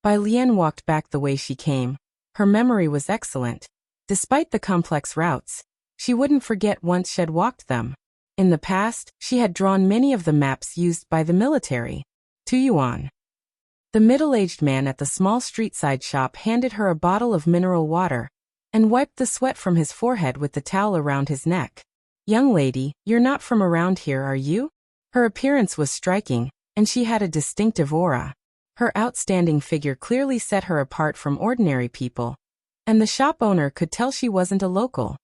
Bai Lian walked back the way she came. Her memory was excellent. Despite the complex routes, she wouldn't forget once she'd walked them. In the past, she had drawn many of the maps used by the military. 2 yuan. The middle-aged man at the small street-side shop handed her a bottle of mineral water and wiped the sweat from his forehead with the towel around his neck. Young lady, you're not from around here, are you? Her appearance was striking, and she had a distinctive aura. Her outstanding figure clearly set her apart from ordinary people, and the shop owner could tell she wasn't a local.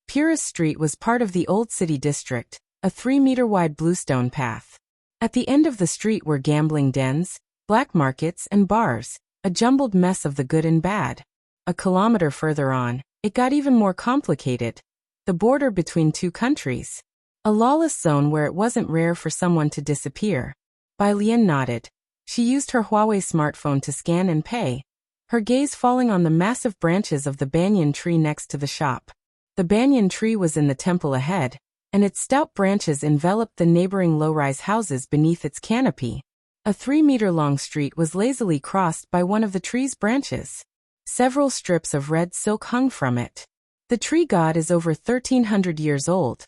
Purist Street was part of the Old City District, a 3-meter-wide bluestone path. At the end of the street were gambling dens, black markets, and bars, a jumbled mess of the good and bad. A kilometer further on, it got even more complicated. The border between 2 countries. A lawless zone where it wasn't rare for someone to disappear. Bai Lian nodded. She used her Huawei smartphone to scan and pay, her gaze falling on the massive branches of the banyan tree next to the shop. The banyan tree was in the temple ahead, and its stout branches enveloped the neighboring low-rise houses beneath its canopy. A 3-meter-long street was lazily crossed by one of the tree's branches. Several strips of red silk hung from it. The tree god is over 1,300 years old.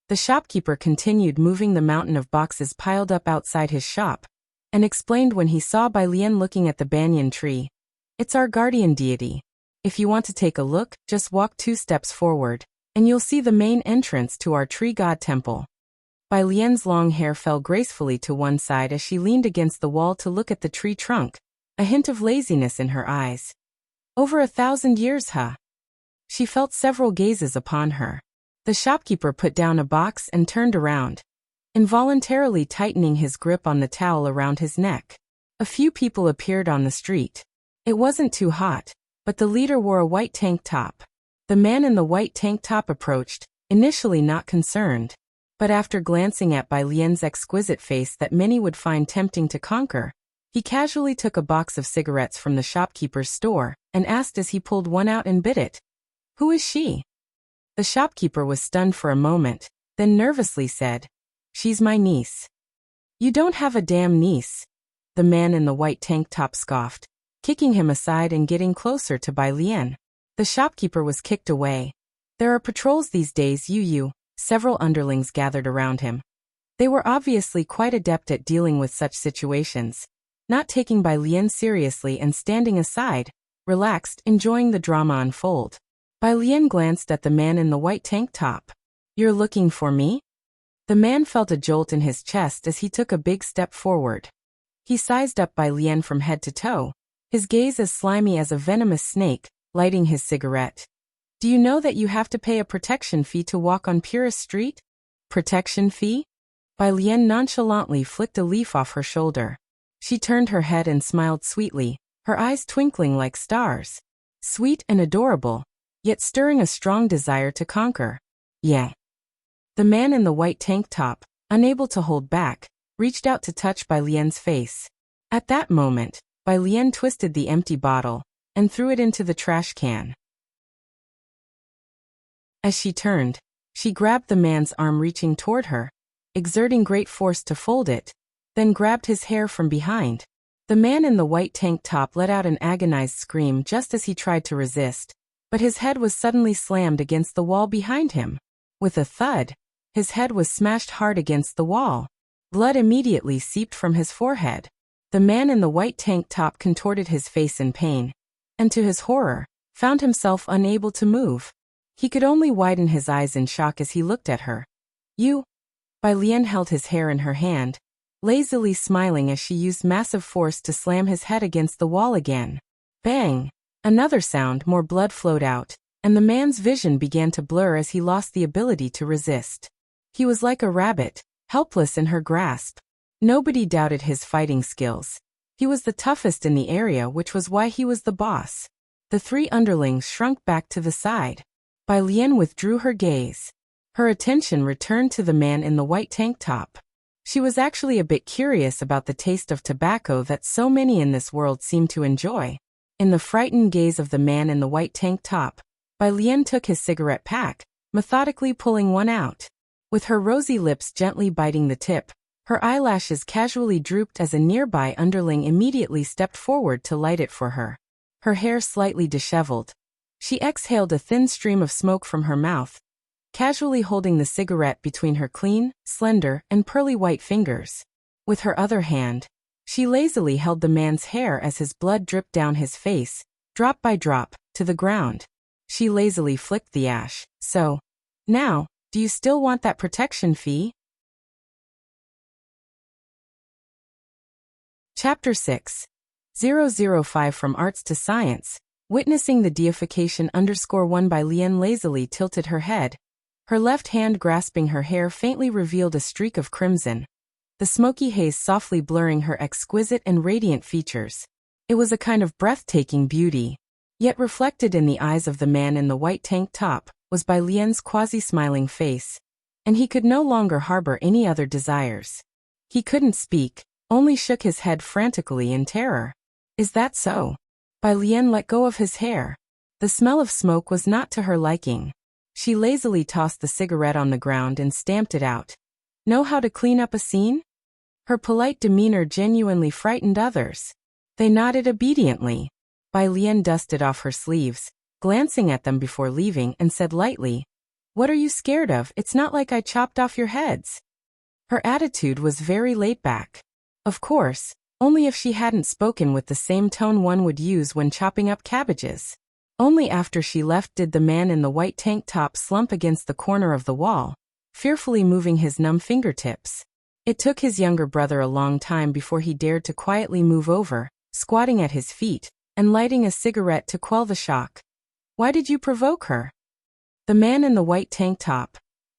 The shopkeeper continued moving the mountain of boxes piled up outside his shop, and explained when he saw Bai Lian looking at the banyan tree, It's our guardian deity. If you want to take a look, just walk 2 steps forward, and you'll see the main entrance to our tree god temple. Bai Lian's long hair fell gracefully to one side as she leaned against the wall to look at the tree trunk, a hint of laziness in her eyes. Over 1,000 years, huh? She felt several gazes upon her. The shopkeeper put down a box and turned around, involuntarily tightening his grip on the towel around his neck. A few people appeared on the street. It wasn't too hot, but the leader wore a white tank top. The man in the white tank top approached, initially not concerned, but after glancing at Bai Lian's exquisite face that many would find tempting to conquer, he casually took a box of cigarettes from the shopkeeper's store and asked as he pulled one out and bit it, "Who is she?" The shopkeeper was stunned for a moment, then nervously said, "She's my niece." "You don't have a damn niece," the man in the white tank top scoffed, kicking him aside and getting closer to Bai Lian. The shopkeeper was kicked away. "There are patrols these days, you." Several underlings gathered around him. They were obviously quite adept at dealing with such situations, not taking Bai Lian seriously and standing aside, relaxed, enjoying the drama unfold. Bai Lian glanced at the man in the white tank top. "You're looking for me?" The man felt a jolt in his chest as he took a big step forward. He sized up Bai Lian from head to toe, his gaze as slimy as a venomous snake, lighting his cigarette. "Do you know that you have to pay a protection fee to walk on Purist Street?" "Protection fee?" Bai Lian nonchalantly flicked a leaf off her shoulder. She turned her head and smiled sweetly, her eyes twinkling like stars. Sweet and adorable, yet stirring a strong desire to conquer. "Yeah." The man in the white tank top, unable to hold back, reached out to touch Bai Lian's face. At that moment, Bai Lian twisted the empty bottle and threw it into the trash can. As she turned, she grabbed the man's arm reaching toward her, exerting great force to fold it, then grabbed his hair from behind. The man in the white tank top let out an agonized scream just as he tried to resist, but his head was suddenly slammed against the wall behind him. With a thud, his head was smashed hard against the wall. Blood immediately seeped from his forehead. The man in the white tank top contorted his face in pain, and to his horror, found himself unable to move. He could only widen his eyes in shock as he looked at her. "You?" Bai Lian held his hair in her hand, lazily smiling as she used massive force to slam his head against the wall again. Bang! Another sound, more blood flowed out, and the man's vision began to blur as he lost the ability to resist. He was like a rabbit, helpless in her grasp. Nobody doubted his fighting skills. He was the toughest in the area, which was why he was the boss. The 3 underlings shrunk back to the side. Bai Lian withdrew her gaze. Her attention returned to the man in the white tank top. She was actually a bit curious about the taste of tobacco that so many in this world seem to enjoy. In the frightened gaze of the man in the white tank top, Bai Lian took his cigarette pack, methodically pulling one out. With her rosy lips gently biting the tip, her eyelashes casually drooped as a nearby underling immediately stepped forward to light it for her. Her hair slightly disheveled. She exhaled a thin stream of smoke from her mouth, casually holding the cigarette between her clean, slender, and pearly white fingers. With her other hand, she lazily held the man's hair as his blood dripped down his face, drop by drop, to the ground. She lazily flicked the ash. "So, now, do you still want that protection fee?" Chapter 6. 005 From Arts to Science. Witnessing the deification _1 Bai Lian lazily tilted her head. Her left hand grasping her hair faintly revealed a streak of crimson, the smoky haze softly blurring her exquisite and radiant features. It was a kind of breathtaking beauty. Yet reflected in the eyes of the man in the white tank top was Bai Lian's quasi-smiling face, and he could no longer harbor any other desires. He couldn't speak, only shook his head frantically in terror. "Is that so?" Bai Lian let go of his hair. The smell of smoke was not to her liking. She lazily tossed the cigarette on the ground and stamped it out. Know how to clean up a scene? Her polite demeanor genuinely frightened others. They nodded obediently. Bai Lian dusted off her sleeves, glancing at them before leaving, and said lightly, "What are you scared of? It's not like I chopped off your heads." Her attitude was very laid back. Of course, Only if she hadn't spoken with the same tone one would use when chopping up cabbages. Only after she left did the man in the white tank top slump against the corner of the wall, fearfully moving his numb fingertips. It took his younger brother a long time before he dared to quietly move over, squatting at his feet, and lighting a cigarette to quell the shock. "Why did you provoke her?" The man in the white tank top.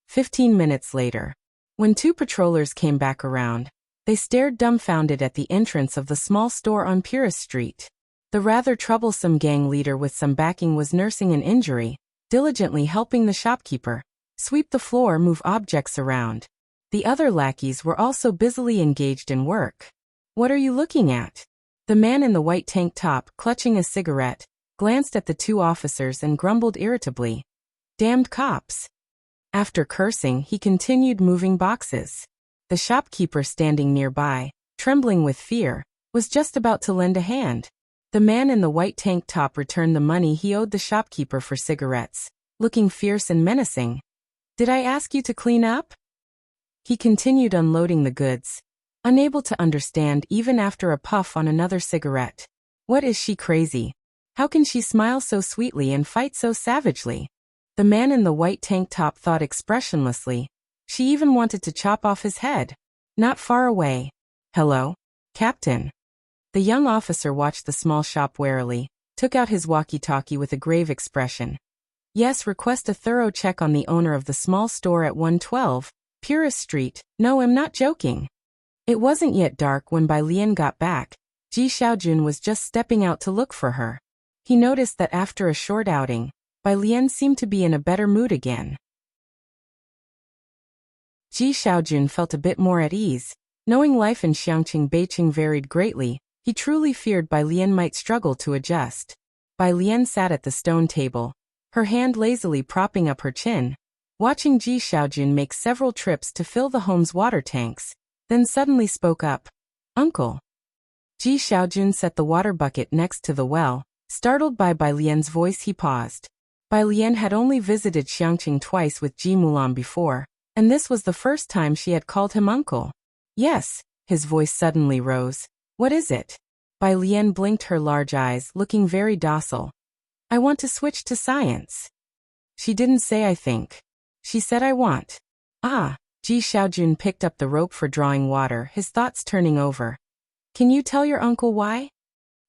15 minutes later. When two patrollers came back around, they stared dumbfounded at the entrance of the small store on Purist Street. The rather troublesome gang leader with some backing was nursing an injury, diligently helping the shopkeeper sweep the floor, move objects around. The other lackeys were also busily engaged in work. "What are you looking at?" The man in the white tank top, clutching a cigarette, glanced at the two officers and grumbled irritably. "Damned cops." After cursing, he continued moving boxes. The shopkeeper, standing nearby, trembling with fear, was just about to lend a hand. The man in the white tank top returned the money he owed the shopkeeper for cigarettes, looking fierce and menacing. "Did I ask you to clean up?" He continued unloading the goods, unable to understand even after a puff on another cigarette. What is she, crazy? How can she smile so sweetly and fight so savagely? The man in the white tank top thought expressionlessly. She even wanted to chop off his head. Not far away. "Hello, Captain." The young officer watched the small shop warily, took out his walkie-talkie with a grave expression. "Yes, request a thorough check on the owner of the small store at 112, Purist Street. No, I'm not joking." It wasn't yet dark when Bai Lian got back. Ji Xiaojun was just stepping out to look for her. He noticed that after a short outing, Bai Lian seemed to be in a better mood again. Ji Xiaojun felt a bit more at ease. Knowing life in Xiangqing Beiqing varied greatly, he truly feared Bai Lian might struggle to adjust. Bai Lian sat at the stone table, her hand lazily propping up her chin, watching Ji Xiaojun make several trips to fill the home's water tanks, then suddenly spoke up. "Uncle." Ji Xiaojun set the water bucket next to the well. Startled by Bai Lian's voice, he paused. Bai Lian had only visited Xiangqing twice with Ji Mulan before, and this was the first time she had called him uncle. "Yes," his voice suddenly rose. "What is it?" Bai Lian blinked her large eyes, looking very docile. "I want to switch to science." "She didn't say I think. She said I want." "Ah." Ji Xiaojun picked up the rope for drawing water, his thoughts turning over. "Can you tell your uncle why?"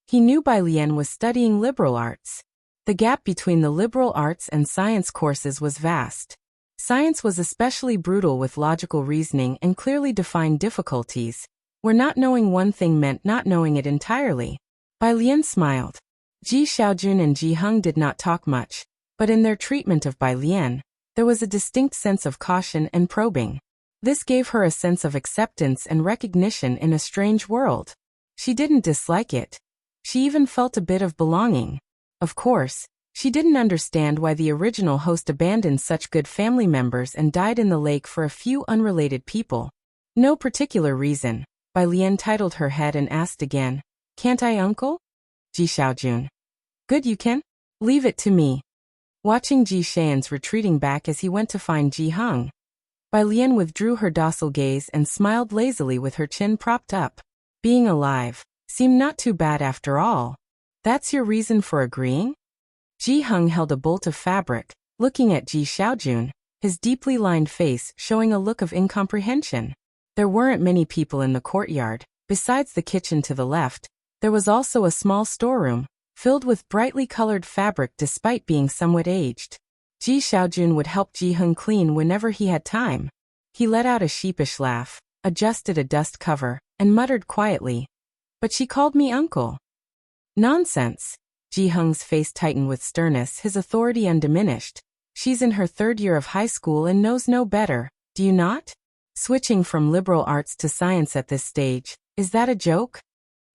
He knew Bai Lian was studying liberal arts. The gap between the liberal arts and science courses was vast. Science was especially brutal with logical reasoning and clearly defined difficulties, where not knowing one thing meant not knowing it entirely. Bai Lian smiled. Ji Xiaojun and Ji Heng did not talk much, but in their treatment of Bai Lian, there was a distinct sense of caution and probing. This gave her a sense of acceptance and recognition in a strange world. She didn't dislike it. She even felt a bit of belonging. Of course, she didn't understand why the original host abandoned such good family members and died in the lake for a few unrelated people. No particular reason. Bai Lian titled her head and asked again, "Can't I, uncle?" Ji Xiaojun. "Good, you can. Leave it to me." Watching Ji Xian's retreating back as he went to find Ji Heng, Bai Lian withdrew her docile gaze and smiled lazily with her chin propped up. Being alive seemed not too bad after all. "That's your reason for agreeing?" Ji Heng held a bolt of fabric, looking at Ji Xiaojun, his deeply lined face showing a look of incomprehension. There weren't many people in the courtyard. Besides the kitchen to the left, there was also a small storeroom, filled with brightly colored fabric despite being somewhat aged. Ji Xiaojun would help Ji Heng clean whenever he had time. He let out a sheepish laugh, adjusted a dust cover, and muttered quietly, "But she called me uncle." "Nonsense." Ji Heng's face tightened with sternness, his authority undiminished. "She's in her 3rd year of high school and knows no better, do you not? Switching from liberal arts to science at this stage, is that a joke?"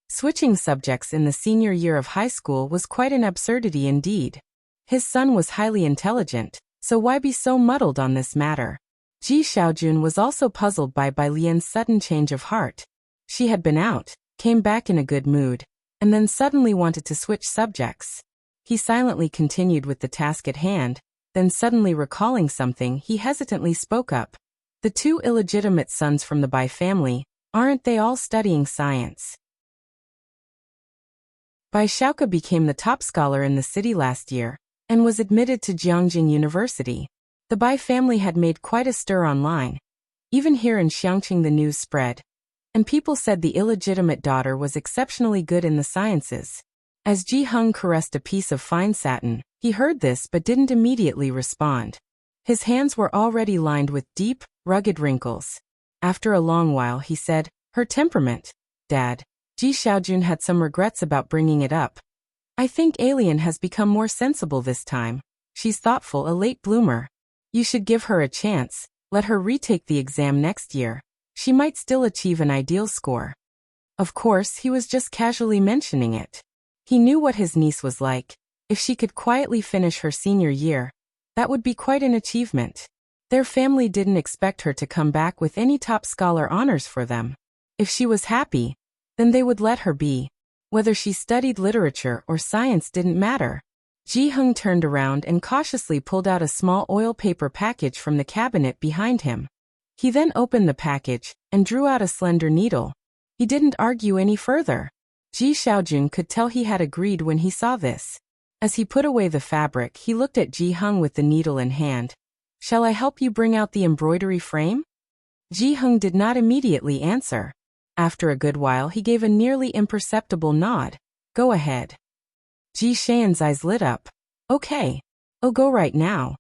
Switching subjects in the senior year of high school was quite an absurdity indeed. His son was highly intelligent, so why be so muddled on this matter? Ji Xiaojun was also puzzled by Bai Lian's sudden change of heart. She had been out, came back in a good mood, and then suddenly wanted to switch subjects. He silently continued with the task at hand, then suddenly recalling something, he hesitantly spoke up. "The 2 illegitimate sons from the Bai family, aren't they all studying science?" Bai Xiaoke became the top scholar in the city last year and was admitted to Jiangjing University. The Bai family had made quite a stir online. Even here in Xiangqing the news spread, and people said the illegitimate daughter was exceptionally good in the sciences. As Ji Hung caressed a piece of fine satin, he heard this but didn't immediately respond. His hands were already lined with deep, rugged wrinkles. After a long while he said, "Her temperament, Dad." Ji Xiaojun had some regrets about bringing it up. "I think Alien has become more sensible this time. She's thoughtful, a late bloomer. You should give her a chance, let her retake the exam next year. She might still achieve an ideal score." Of course, he was just casually mentioning it. He knew what his niece was like. If she could quietly finish her senior year, that would be quite an achievement. Their family didn't expect her to come back with any top scholar honors for them. If she was happy, then they would let her be. Whether she studied literature or science didn't matter. Ji Hung turned around and cautiously pulled out a small oil paper package from the cabinet behind him. He then opened the package and drew out a slender needle. He didn't argue any further. Ji Xiaojun could tell he had agreed when he saw this. As he put away the fabric, he looked at Ji Hung with the needle in hand. "Shall I help you bring out the embroidery frame?" Ji Hung did not immediately answer. After a good while he gave a nearly imperceptible nod. "Go ahead." Ji Xian's eyes lit up. "Okay. I'll go right now."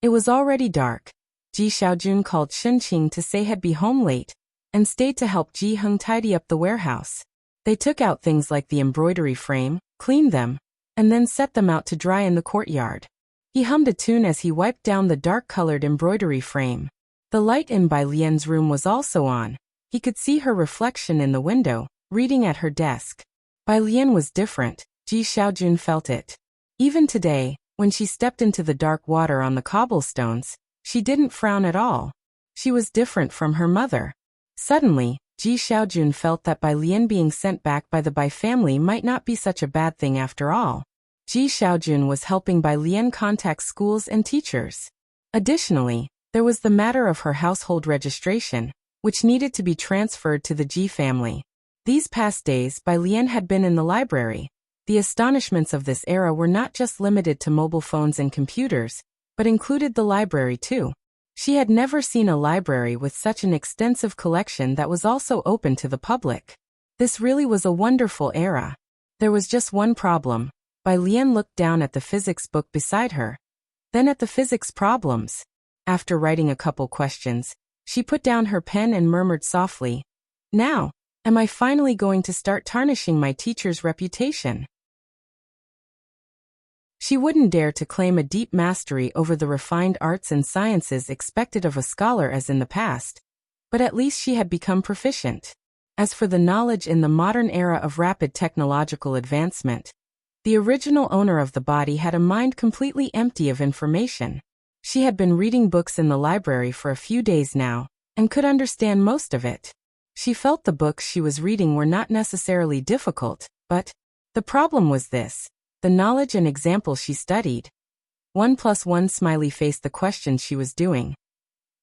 It was already dark. Ji Xiaojun called Shenqing to say he'd be home late, and stayed to help Ji Hung tidy up the warehouse. They took out things like the embroidery frame, cleaned them, and then set them out to dry in the courtyard. He hummed a tune as he wiped down the dark-colored embroidery frame. The light in Bai Lian's room was also on. He could see her reflection in the window, reading at her desk. Bai Lian was different. Ji Xiaojun felt it. Even today, when she stepped into the dark water on the cobblestones, she didn't frown at all. She was different from her mother. Suddenly, Ji Xiaojun felt that Bai Lian being sent back by the Bai family might not be such a bad thing after all. Ji Xiaojun was helping Bai Lian contact schools and teachers. Additionally, there was the matter of her household registration, which needed to be transferred to the Ji family. These past days, Bai Lian had been in the library. The astonishments of this era were not just limited to mobile phones and computers, but included the library too. She had never seen a library with such an extensive collection that was also open to the public. This really was a wonderful era. There was just one problem. Bai Lian looked down at the physics book beside her, then at the physics problems. After writing a couple questions, she put down her pen and murmured softly, "Now, am I finally going to start tarnishing my teacher's reputation?" She wouldn't dare to claim a deep mastery over the refined arts and sciences expected of a scholar as in the past, but at least she had become proficient. As for the knowledge in the modern era of rapid technological advancement, the original owner of the body had a mind completely empty of information. She had been reading books in the library for a few days now, and could understand most of it. She felt the books she was reading were not necessarily difficult, but the problem was this: the knowledge and examples she studied. 1 + 1 smiley faced the questions she was doing.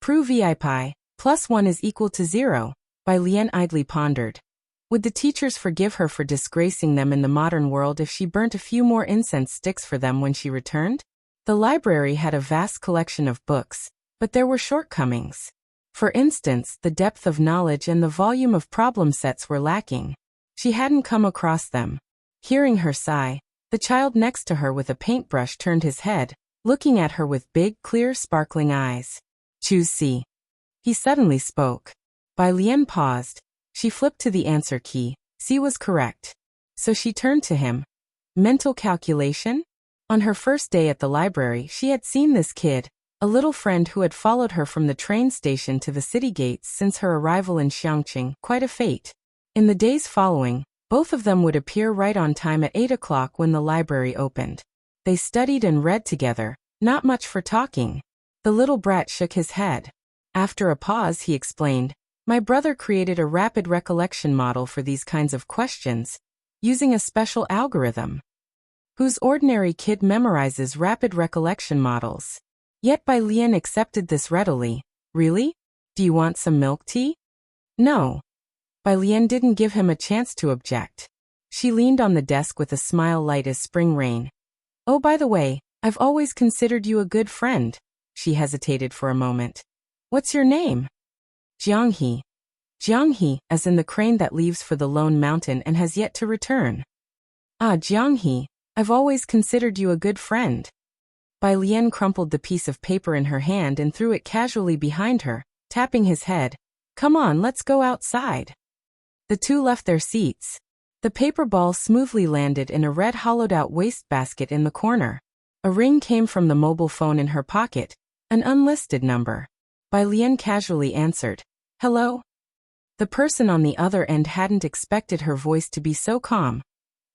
Prove pi plus 1 is equal to 0, Bai Lian idly pondered. Would the teachers forgive her for disgracing them in the modern world if she burnt a few more incense sticks for them when she returned? The library had a vast collection of books, but there were shortcomings. For instance, the depth of knowledge and the volume of problem sets were lacking. She hadn't come across them. Hearing her sigh, the child next to her with a paintbrush turned his head, looking at her with big, clear, sparkling eyes. "Choose C." He suddenly spoke. Bai Lian paused. She flipped to the answer key. C was correct. So she turned to him. Mental calculation? On her first day at the library, she had seen this kid, a little friend who had followed her from the train station to the city gates since her arrival in Xiangqing, quite a fate. In the days following, both of them would appear right on time at 8 o'clock when the library opened. They studied and read together, not much for talking. The little brat shook his head. After a pause, he explained, "My brother created a rapid recollection model for these kinds of questions, using a special algorithm. Whose ordinary kid memorizes rapid recollection models?" Yet Bai Lian accepted this readily. "Really? Do you want some milk tea?" "No." Bai Lian didn't give him a chance to object. She leaned on the desk with a smile light as spring rain. Oh, by the way, I've always considered you a good friend. She hesitated for a moment. What's your name? Jianghe. Jianghe, as in the crane that leaves for the lone mountain and has yet to return. Ah, Jianghe, I've always considered you a good friend. Bai Lian crumpled the piece of paper in her hand and threw it casually behind her, tapping his head. Come on, let's go outside. The two left their seats. The paper ball smoothly landed in a red hollowed-out wastebasket in the corner. A ring came from the mobile phone in her pocket, an unlisted number. Bai Lian casually answered, Hello? The person on the other end hadn't expected her voice to be so calm.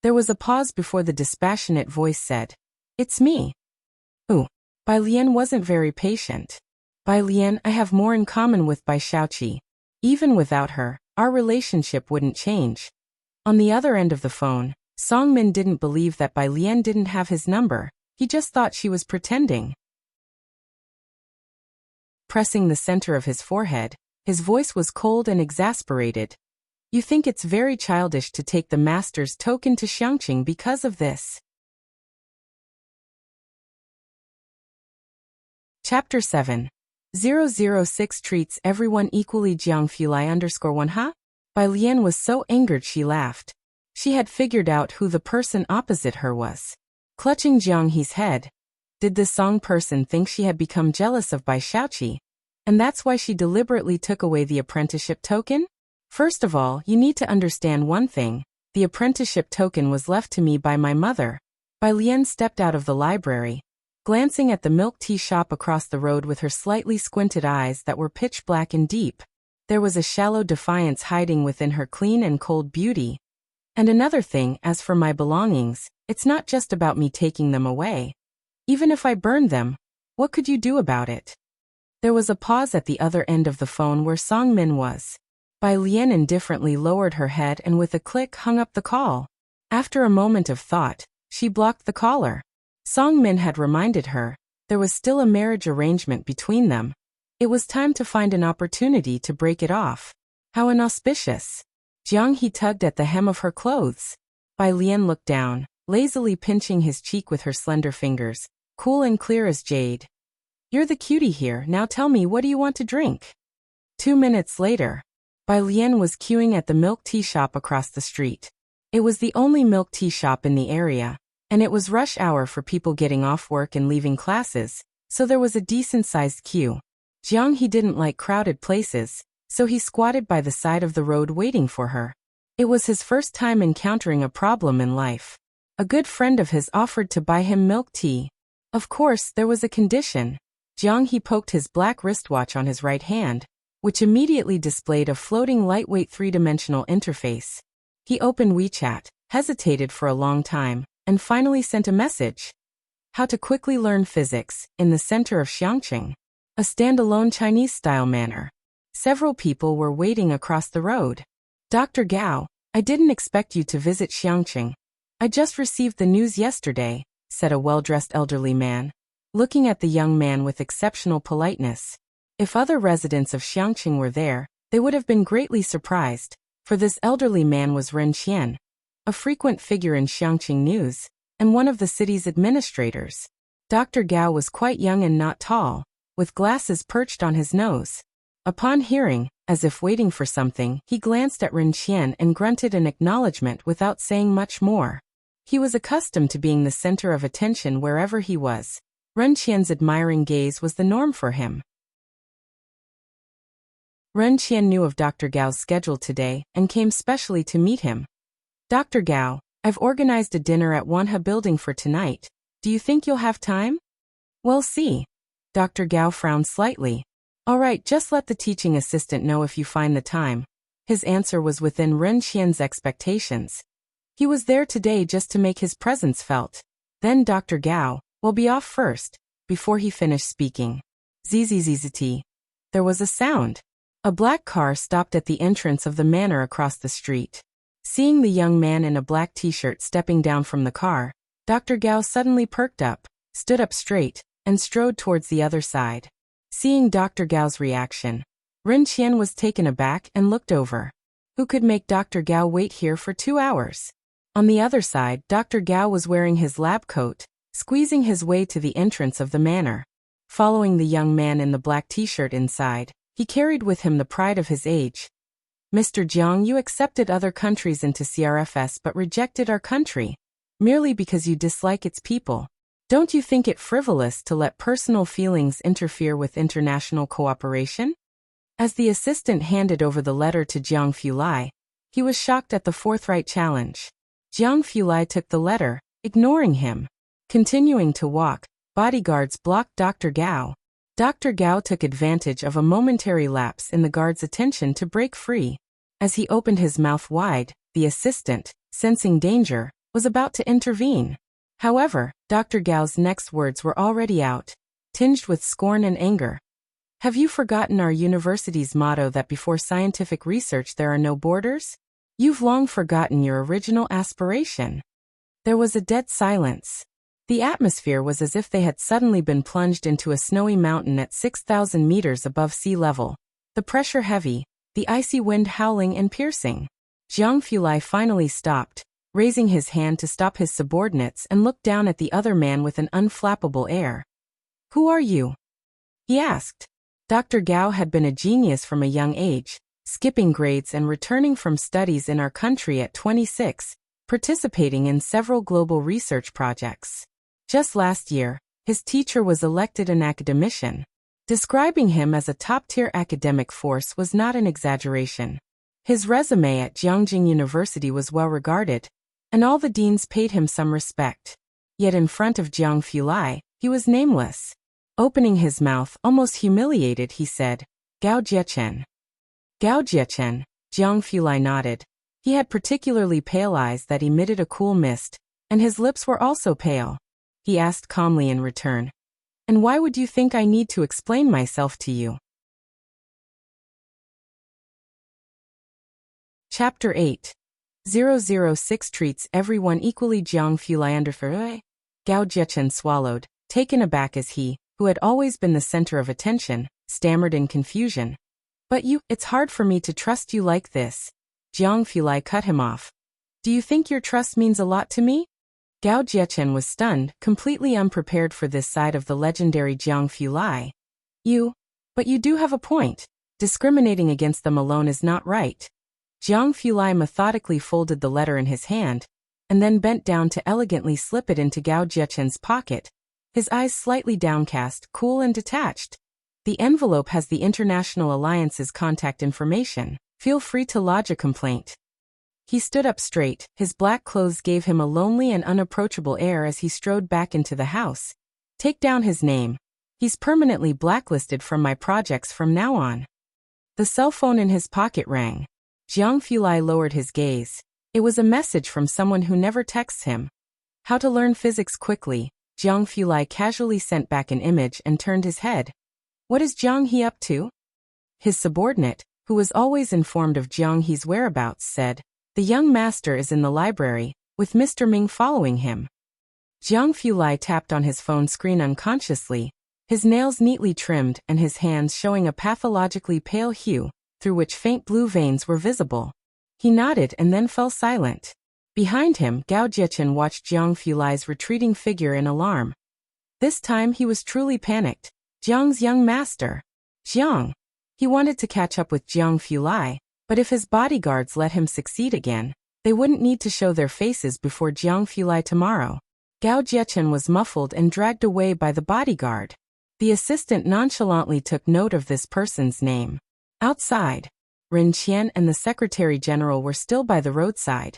There was a pause before the dispassionate voice said, It's me. Ooh. Bai Lian wasn't very patient. Bai Lian, I have more in common with Bai Xiaoqi. Even without her, our relationship wouldn't change. On the other end of the phone, Song Min didn't believe that Bai Lian didn't have his number. He just thought she was pretending. Pressing the center of his forehead, his voice was cold and exasperated. You think it's very childish to take the master's token to Xiangqing because of this? Chapter 7. 006 treats everyone equally. Jiangfulai_1 Ha? Bai Lian was so angered she laughed. She had figured out who the person opposite her was. Clutching Jianghe's head. Did this Song person think she had become jealous of Bai Xiaoqi? And that's why she deliberately took away the apprenticeship token? First of all, you need to understand one thing. The apprenticeship token was left to me by my mother. Bai Lian stepped out of the library, glancing at the milk tea shop across the road with her slightly squinted eyes that were pitch black and deep. There was a shallow defiance hiding within her clean and cold beauty. And another thing, as for my belongings, it's not just about me taking them away. Even if I burned them, what could you do about it? There was a pause at the other end of the phone where Song Min was. Bai Lian indifferently lowered her head and with a click hung up the call. After a moment of thought, she blocked the caller. Song Min had reminded her, there was still a marriage arrangement between them. It was time to find an opportunity to break it off. How inauspicious. Jianghe tugged at the hem of her clothes. Bai Lian looked down, lazily pinching his cheek with her slender fingers, cool and clear as jade. You're the cutie here, now tell me, what do you want to drink? 2 minutes later, Bai Lian was queuing at the milk tea shop across the street. It was the only milk tea shop in the area, and it was rush hour for people getting off work and leaving classes, so there was a decent-sized queue. Jianghe didn't like crowded places, so he squatted by the side of the road waiting for her. It was his first time encountering a problem in life. A good friend of his offered to buy him milk tea. Of course, there was a condition. Jianghe poked his black wristwatch on his right hand, which immediately displayed a floating lightweight three-dimensional interface. He opened WeChat, hesitated for a long time, and finally sent a message. How to quickly learn physics, in the center of Xiangqing. A standalone Chinese-style manner. Several people were waiting across the road. Dr. Gao, I didn't expect you to visit Xiangqing. I just received the news yesterday, said a well-dressed elderly man, looking at the young man with exceptional politeness. If other residents of Xiangqing were there, they would have been greatly surprised, for this elderly man was Ren Qian, a frequent figure in Xiangqing news, and one of the city's administrators. Dr. Gao was quite young and not tall, with glasses perched on his nose. Upon hearing, as if waiting for something, he glanced at Ren Qian and grunted an acknowledgement without saying much more. He was accustomed to being the center of attention wherever he was. Ren Qian's admiring gaze was the norm for him. Ren Qian knew of Dr. Gao's schedule today and came specially to meet him. Dr. Gao, I've organized a dinner at Wanhe Building for tonight. Do you think you'll have time? We'll see. Dr. Gao frowned slightly. All right, just let the teaching assistant know if you find the time. His answer was within Ren Qian's expectations. He was there today just to make his presence felt. Then Dr. Gao, we'll be off first, before he finished speaking. Zzzt. There was a sound. A black car stopped at the entrance of the manor across the street. Seeing the young man in a black t-shirt stepping down from the car, Dr. Gao suddenly perked up, stood up straight, and strode towards the other side. Seeing Dr. Gao's reaction, Ren Qian was taken aback and looked over. Who could make Dr. Gao wait here for 2 hours? On the other side, Dr. Gao was wearing his lab coat, squeezing his way to the entrance of the manor. Following the young man in the black t-shirt inside, he carried with him the pride of his age. Mr. Jiang, you accepted other countries into CRFS but rejected our country, merely because you dislike its people. Don't you think it frivolous to let personal feelings interfere with international cooperation? As the assistant handed over the letter to Jiang Fulai, he was shocked at the forthright challenge. Jiang Fulai took the letter, ignoring him. Continuing to walk, bodyguards blocked Dr. Gao. Dr. Gao took advantage of a momentary lapse in the guard's attention to break free. As he opened his mouth wide, the assistant, sensing danger, was about to intervene. However, Dr. Gao's next words were already out, tinged with scorn and anger. Have you forgotten our university's motto that before scientific research there are no borders? You've long forgotten your original aspiration. There was a dead silence. The atmosphere was as if they had suddenly been plunged into a snowy mountain at 6,000 meters above sea level. The pressure heavy, the icy wind howling and piercing. Jiang Fulai finally stopped, raising his hand to stop his subordinates, and looked down at the other man with an unflappable air. Who are you? He asked. Dr. Gao had been a genius from a young age, skipping grades and returning from studies in our country at 26, participating in several global research projects. Just last year, his teacher was elected an academician. Describing him as a top-tier academic force was not an exaggeration. His resume at Jiangjing University was well regarded, and all the deans paid him some respect. Yet in front of Jiang Fulai, he was nameless. Opening his mouth, almost humiliated, he said, Gao Jiechen. Gao Jiechen, Jiang Fulai nodded. He had particularly pale eyes that emitted a cool mist, and his lips were also pale. He asked calmly in return, and why would you think I need to explain myself to you? Chapter 8. 006 treats everyone equally. Jiang Fulai understood. Gao Jiechen swallowed, taken aback as he, who had always been the center of attention, stammered in confusion. But it's hard for me to trust you like this. Jiang Fulai cut him off. Do you think your trust means a lot to me? Gao Jiechen was stunned, completely unprepared for this side of the legendary Jiang Fulai. But you do have a point. Discriminating against them alone is not right. Jiang Fulai methodically folded the letter in his hand, and then bent down to elegantly slip it into Gao Jiechen's pocket, his eyes slightly downcast, cool and detached. The envelope has the International Alliance's contact information. Feel free to lodge a complaint. He stood up straight, his black clothes gave him a lonely and unapproachable air as he strode back into the house. Take down his name. He's permanently blacklisted from my projects from now on. The cell phone in his pocket rang. Jiang Fulai lowered his gaze. It was a message from someone who never texts him. How to learn physics quickly. Jiang Fulai casually sent back an image and turned his head. What is Jiang He up to? His subordinate, who was always informed of Jiang He's whereabouts, said, the young master is in the library, with Mr. Ming following him. Jiang Fulai tapped on his phone screen unconsciously, his nails neatly trimmed and his hands showing a pathologically pale hue, through which faint blue veins were visible. He nodded and then fell silent. Behind him, Gao Jiechen watched Jiang Fulai's retreating figure in alarm. This time he was truly panicked. Jiang's young master. Jiang. He wanted to catch up with Jiang Fulai, but if his bodyguards let him succeed again, they wouldn't need to show their faces before Jiang Fulai tomorrow. Gao Jiechen was muffled and dragged away by the bodyguard. The assistant nonchalantly took note of this person's name. Outside, Ren Qian and the Secretary General were still by the roadside.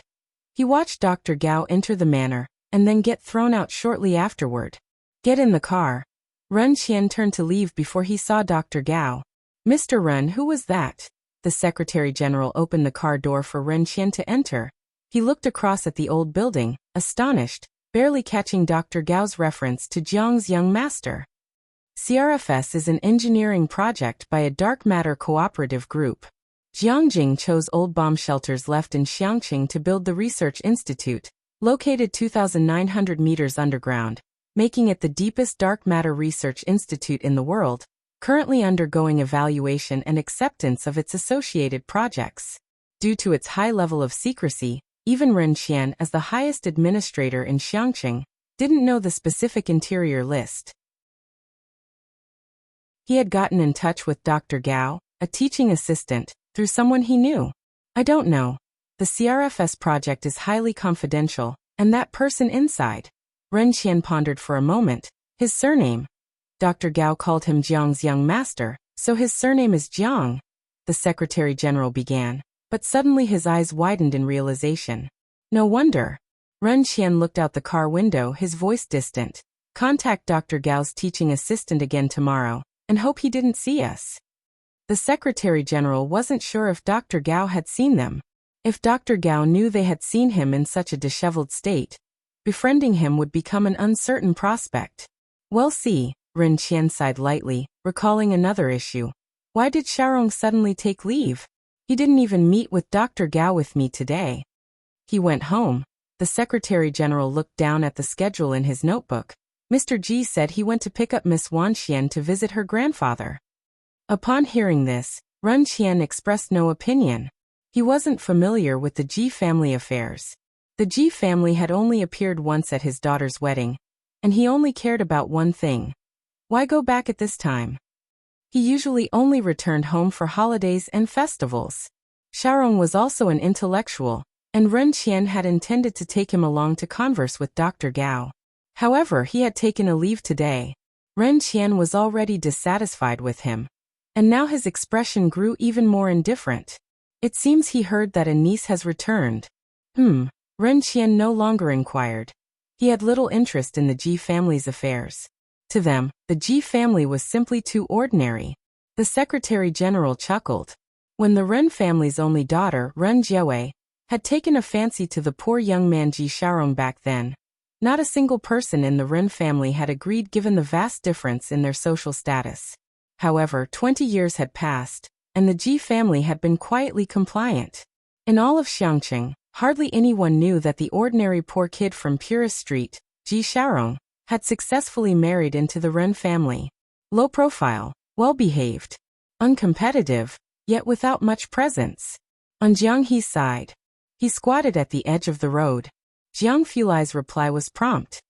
He watched Dr. Gao enter the manor, and then get thrown out shortly afterward. Get in the car. Ren Qian turned to leave before he saw Dr. Gao. Mr. Ren, who was that? The Secretary General opened the car door for Ren Qian to enter. He looked across at the old building, astonished, barely catching Dr. Gao's reference to Jiang's young master. CRFS is an engineering project by a dark matter cooperative group. Jiangjing chose old bomb shelters left in Xiangqing to build the research institute, located 2,900 meters underground, making it the deepest dark matter research institute in the world, currently undergoing evaluation and acceptance of its associated projects. Due to its high level of secrecy, Even Ren Qian, as the highest administrator in Xiangqing, didn't know the specific interior list. He had gotten in touch with Dr. Gao, a teaching assistant, through someone he knew. I don't know. The CRFS project is highly confidential, and that person inside. Ren Qian pondered for a moment. His surname. Dr. Gao called him Jiang's young master, so his surname is Jiang. The Secretary General began, but suddenly his eyes widened in realization. No wonder. Ren Qian looked out the car window, his voice distant. Contact Dr. Gao's teaching assistant again tomorrow, and hope he didn't see us. The Secretary General wasn't sure if Dr. Gao had seen them. If Dr. Gao knew they had seen him in such a disheveled state, befriending him would become an uncertain prospect. We'll see, Ren Qian sighed lightly, recalling another issue. Why did Xiaorong suddenly take leave? He didn't even meet with Dr. Gao with me today. He went home. The Secretary General looked down at the schedule in his notebook. Mr. Ji said he went to pick up Miss Wan Xian to visit her grandfather. Upon hearing this, Ren Qian expressed no opinion. He wasn't familiar with the Ji family affairs. The Ji family had only appeared once at his daughter's wedding, and he only cared about one thing. Why go back at this time? He usually only returned home for holidays and festivals. Xiaorong was also an intellectual, and Ren Qian had intended to take him along to converse with Dr. Gao. However, he had taken a leave today. Ren Qian was already dissatisfied with him, and now his expression grew even more indifferent. It seems he heard that a niece has returned. Ren Qian no longer inquired. He had little interest in the Ji family's affairs. To them, the Ji family was simply too ordinary. The Secretary General chuckled. When the Ren family's only daughter, Ren Jiawei, had taken a fancy to the poor young man Ji Xiaorong back then, not a single person in the Ren family had agreed given the vast difference in their social status. However, 20 years had passed, and the Ji family had been quietly compliant. In all of Xiangqing, hardly anyone knew that the ordinary poor kid from Purist Street, Ji Xiaorong, had successfully married into the Ren family. Low profile, well-behaved, uncompetitive, yet without much presence. On Jiang He's side, he squatted at the edge of the road. Jiang Fulai's reply was prompt.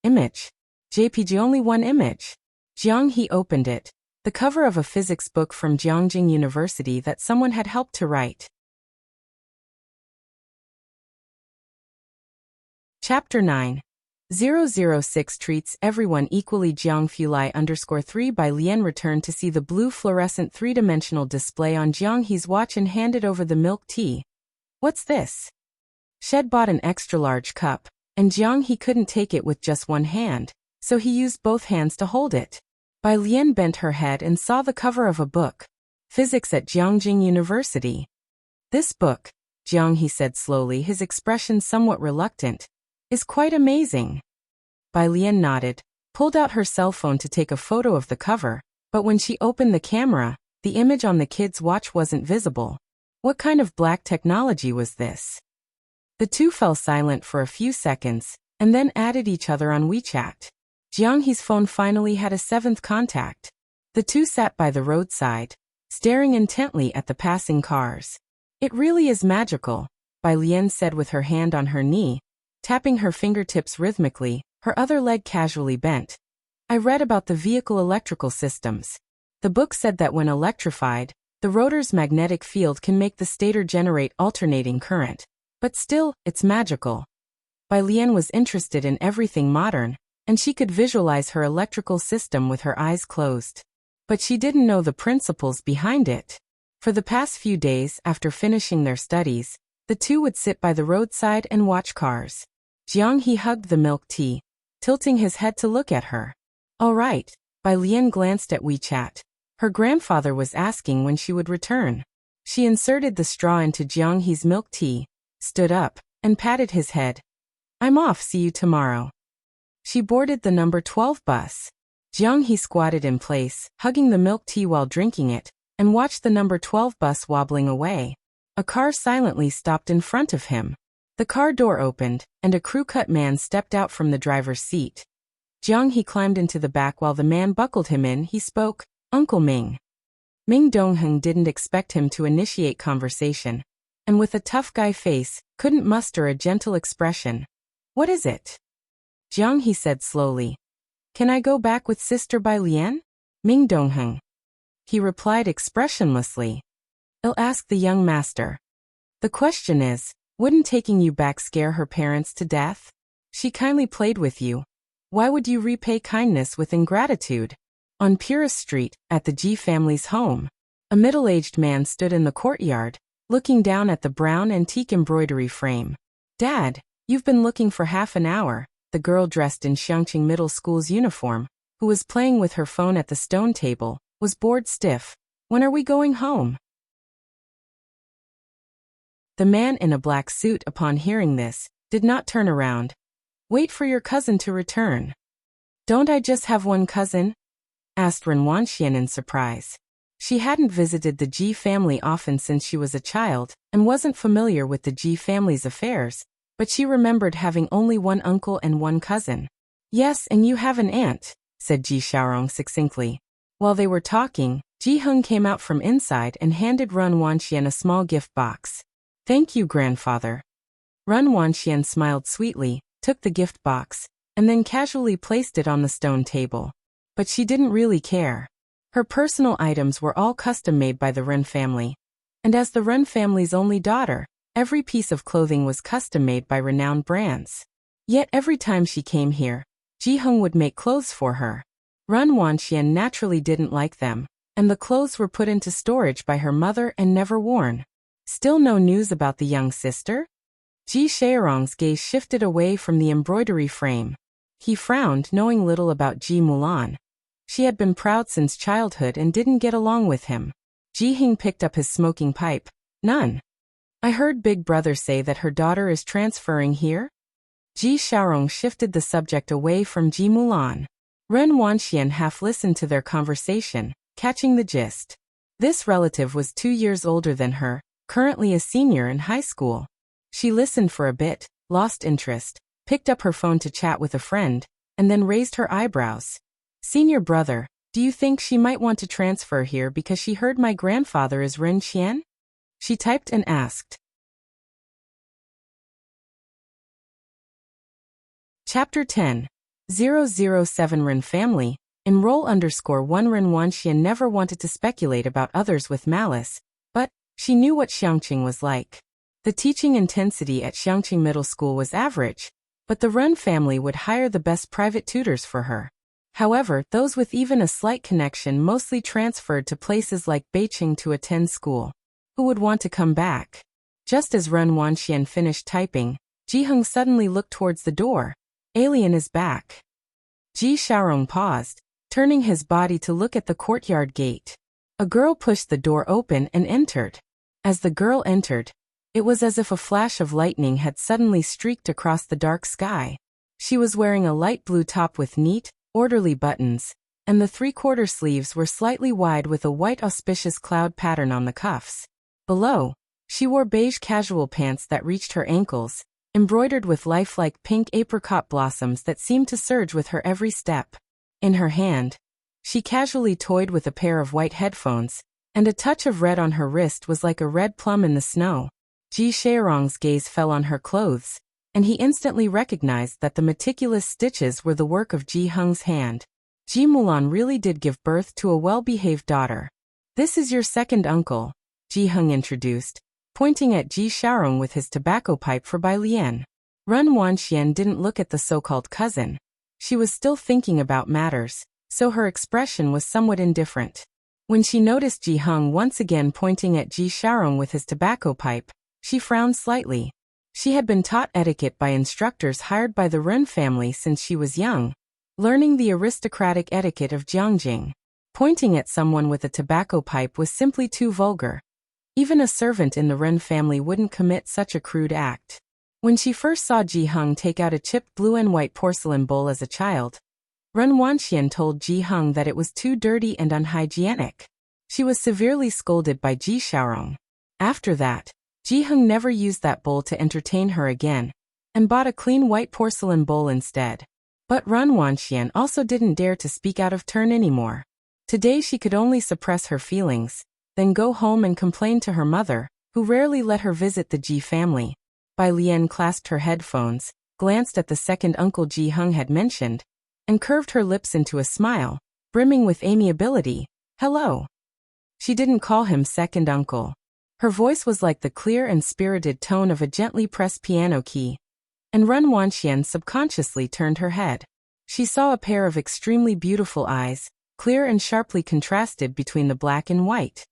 Image. JPG only one image. Jiang He opened it. The cover of a physics book from Jiangjing University that someone had helped to write. Chapter 9. 006 treats everyone equally. Jiang Fulai _3 by Lian returned to see the blue fluorescent three-dimensional display on Jiang He's watch and handed over the milk tea. What's this? Shed bought an extra-large cup, and Jiang He couldn't take it with just one hand, so he used both hands to hold it. Bai Lian bent her head and saw the cover of a book. Physics at Jiangjing University. This book, Jiang He said slowly, his expression somewhat reluctant, is quite amazing. Bai Lian nodded, pulled out her cell phone to take a photo of the cover, but when she opened the camera, the image on the kid's watch wasn't visible. What kind of black technology was this? The two fell silent for a few seconds, and then added each other on WeChat. Jiang He's phone finally had a seventh contact. The two sat by the roadside, staring intently at the passing cars. It really is magical, Bai Lian said with her hand on her knee, tapping her fingertips rhythmically, her other leg casually bent. I read about the vehicle electrical systems. The book said that when electrified, the rotor's magnetic field can make the stator generate alternating current. But still, it's magical. Bai Lian was interested in everything modern, and she could visualize her electrical system with her eyes closed. But she didn't know the principles behind it. For the past few days after finishing their studies, the two would sit by the roadside and watch cars. Jiang He hugged the milk tea, tilting his head to look at her. All right, Bai Lian glanced at WeChat. Her grandfather was asking when she would return. She inserted the straw into Jiang He's milk tea, stood up, and patted his head. I'm off, see you tomorrow. She boarded the number 12 bus. Jiang He squatted in place, hugging the milk tea while drinking it, and watched the number 12 bus wobbling away. A car silently stopped in front of him. The car door opened, and a crew-cut man stepped out from the driver's seat. Jiang He climbed into the back while the man buckled him in. He spoke, Uncle Ming. Ming Dongheng didn't expect him to initiate conversation, and with a tough guy face, couldn't muster a gentle expression. "What is it?" "Jiang," he said slowly. "Can I go back with Sister Bai Lian?" "Ming Dongheng," he replied expressionlessly. "I'll ask the young master. The question is, wouldn't taking you back scare her parents to death? She kindly played with you. Why would you repay kindness with ingratitude?" On Purist Street, at the Ji family's home, a middle-aged man stood in the courtyard, looking down at the brown antique embroidery frame. "Dad, you've been looking for half an hour," the girl dressed in Xiangqing Middle School's uniform, who was playing with her phone at the stone table, was bored stiff. "When are we going home?" The man in a black suit, upon hearing this, did not turn around. "Wait for your cousin to return." "Don't I just have one cousin?" asked Ren Wanxian in surprise. She hadn't visited the Ji family often since she was a child, and wasn't familiar with the Ji family's affairs, but she remembered having only one uncle and one cousin. "Yes, and you have an aunt," said Ji Xiaorong succinctly. While they were talking, Ji Heng came out from inside and handed Ren Wanxian a small gift box. "Thank you, grandfather." Ren Wanxian smiled sweetly, took the gift box, and then casually placed it on the stone table. But she didn't really care. Her personal items were all custom-made by the Ren family. And as the Ren family's only daughter, every piece of clothing was custom-made by renowned brands. Yet every time she came here, Ji Heng would make clothes for her. Ren Wanxian naturally didn't like them, and the clothes were put into storage by her mother and never worn. Still no news about the young sister? Ji Xiaorong's gaze shifted away from the embroidery frame. He frowned, knowing little about Ji Mulan. She had been proud since childhood and didn't get along with him. Ji Heng picked up his smoking pipe. "None. I heard Big Brother say that her daughter is transferring here?" Ji Xiaorong shifted the subject away from Ji Mulan. Ren Wanxian half listened to their conversation, catching the gist. This relative was 2 years older than her, currently a senior in high school. She listened for a bit, lost interest, picked up her phone to chat with a friend, and then raised her eyebrows. "Senior brother, do you think she might want to transfer here because she heard my grandfather is Ren Qian?" She typed and asked. Chapter 10. 007 Ren Family. Enroll _1 Ren Wanxian never wanted to speculate about others with malice, but she knew what Xiangqing was like. The teaching intensity at Xiangqing Middle School was average, but the Ren family would hire the best private tutors for her. However, those with even a slight connection mostly transferred to places like Beijing to attend school. Who would want to come back? Just as Ren Wanxian finished typing, Ji Heng suddenly looked towards the door. "Alien is back." Ji Xiaorong paused, turning his body to look at the courtyard gate. A girl pushed the door open and entered. As the girl entered, it was as if a flash of lightning had suddenly streaked across the dark sky. She was wearing a light blue top with neat, orderly buttons, and the 3/4 sleeves were slightly wide with a white auspicious cloud pattern on the cuffs. Below, she wore beige casual pants that reached her ankles, embroidered with lifelike pink apricot blossoms that seemed to surge with her every step. In her hand, she casually toyed with a pair of white headphones, and a touch of red on her wrist was like a red plum in the snow. Ji Xiaorong's gaze fell on her clothes, and he instantly recognized that the meticulous stitches were the work of Ji Heng's hand. Ji Mulan really did give birth to a well-behaved daughter. "This is your second uncle," Ji Heng introduced, pointing at Ji Xiaorong with his tobacco pipe for Bai Lian. Ren Wanxian didn't look at the so-called cousin. She was still thinking about matters, so her expression was somewhat indifferent. When she noticed Ji Heng once again pointing at Ji Xiaorong with his tobacco pipe, she frowned slightly. She had been taught etiquette by instructors hired by the Ren family since she was young, learning the aristocratic etiquette of Jiangjing. Pointing at someone with a tobacco pipe was simply too vulgar. Even a servant in the Ren family wouldn't commit such a crude act. When she first saw Ji Heng take out a chipped blue and white porcelain bowl as a child, Ren Wanxian told Ji Heng that it was too dirty and unhygienic. She was severely scolded by Ji Xiaorong. After that, Ji Heng never used that bowl to entertain her again, and bought a clean white porcelain bowl instead. But Ren Wanxian also didn't dare to speak out of turn anymore. Today she could only suppress her feelings, then go home and complain to her mother, who rarely let her visit the Ji family. Bai Lian clasped her headphones, glanced at the second uncle Ji Hung had mentioned, and curved her lips into a smile, brimming with amiability. Hello. She didn't call him second uncle. Her voice was like the clear and spirited tone of a gently pressed piano key, and Ren Wanxian subconsciously turned her head. She saw a pair of extremely beautiful eyes, clear and sharply contrasted between the black and white.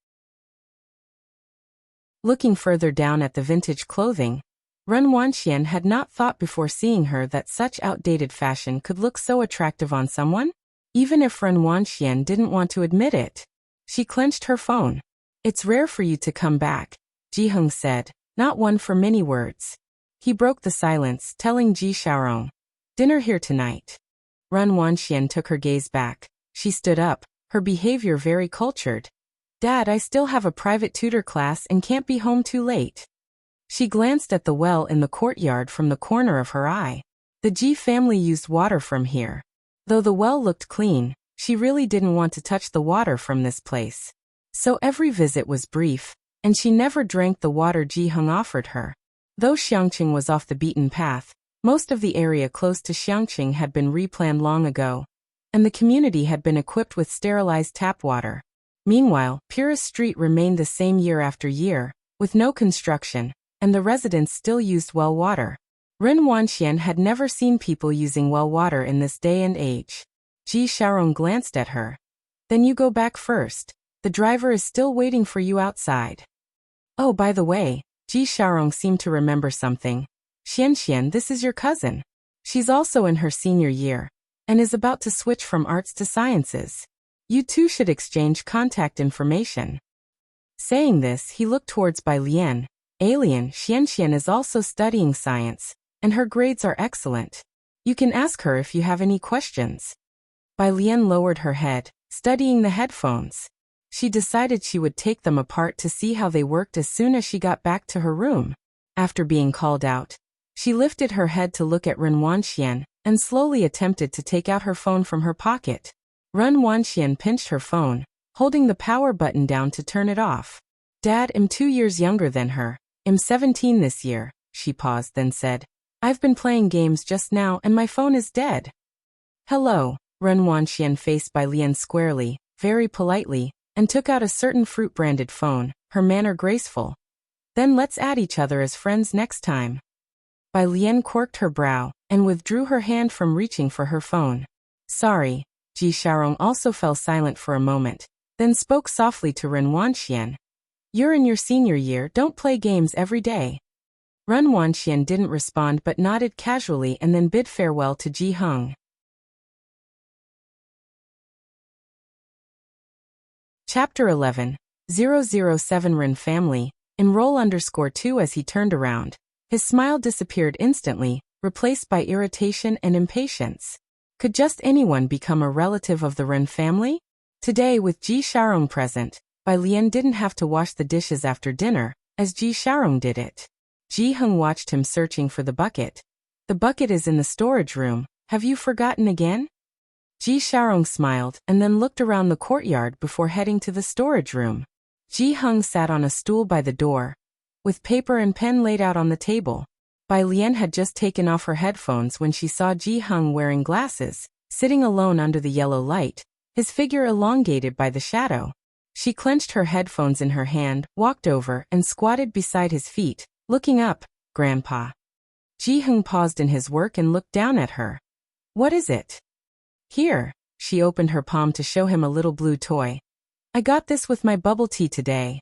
Looking further down at the vintage clothing, Ren Wanxian had not thought before seeing her that such outdated fashion could look so attractive on someone, even if Ren Wanxian didn't want to admit it. She clenched her phone. It's rare for you to come back, Ji Hung said, not one for many words. He broke the silence, telling Ji Xiaorong, dinner here tonight. Ren Wanxian took her gaze back. She stood up, her behavior very cultured. Dad, I still have a private tutor class and can't be home too late. She glanced at the well in the courtyard from the corner of her eye. The Ji family used water from here. Though the well looked clean, she really didn't want to touch the water from this place. So every visit was brief, and she never drank the water Ji Hung offered her. Though Xiangqing was off the beaten path, most of the area close to Xiangqing had been replanned long ago, and the community had been equipped with sterilized tap water. Meanwhile, Purist Street remained the same year after year, with no construction, and the residents still used well water. Ren Wanxian had never seen people using well water in this day and age. Ji Xiaorong glanced at her. Then you go back first. The driver is still waiting for you outside. Oh, by the way, Ji Xiaorong seemed to remember something. Xianxian, this is your cousin. She's also in her senior year, and is about to switch from arts to sciences. You two should exchange contact information. Saying this, he looked towards Bai Lian. Alien, Xianxian is also studying science, and her grades are excellent. You can ask her if you have any questions. Bai Lian lowered her head, studying the headphones. She decided she would take them apart to see how they worked as soon as she got back to her room. After being called out, she lifted her head to look at Ren Wanxian, and slowly attempted to take out her phone from her pocket. Ren Wanxian pinched her phone, holding the power button down to turn it off. Dad, I'm 2 years younger than her. I'm 17 this year. She paused, then said, I've been playing games just now and my phone is dead. Hello. Ren Wanxian faced Bai Lian squarely, very politely, and took out a certain fruit-branded phone, her manner graceful. Then let's add each other as friends next time. Bai Lian quirked her brow, and withdrew her hand from reaching for her phone. Sorry. Ji Xiaorong also fell silent for a moment, then spoke softly to Ren Wanxian. You're in your senior year, don't play games every day. Ren Wanxian didn't respond but nodded casually and then bid farewell to Ji Hung. Chapter 11. 007 Ren family. Enroll_2 As he turned around, his smile disappeared instantly, replaced by irritation and impatience. Could just anyone become a relative of the Ren family? Today, with Ji Xiaorong present, Bai Lian didn't have to wash the dishes after dinner, as Ji Xiaorong did it. Ji Hung watched him searching for the bucket. The bucket is in the storage room. Have you forgotten again? Ji Xiaorong smiled and then looked around the courtyard before heading to the storage room. Ji Hung sat on a stool by the door, with paper and pen laid out on the table. Bai Lian had just taken off her headphones when she saw Ji Hung wearing glasses, sitting alone under the yellow light, his figure elongated by the shadow. She clenched her headphones in her hand, walked over, and squatted beside his feet, looking up. Grandpa. Ji Hung paused in his work and looked down at her. What is it? Here. She opened her palm to show him a little blue toy. I got this with my bubble tea today.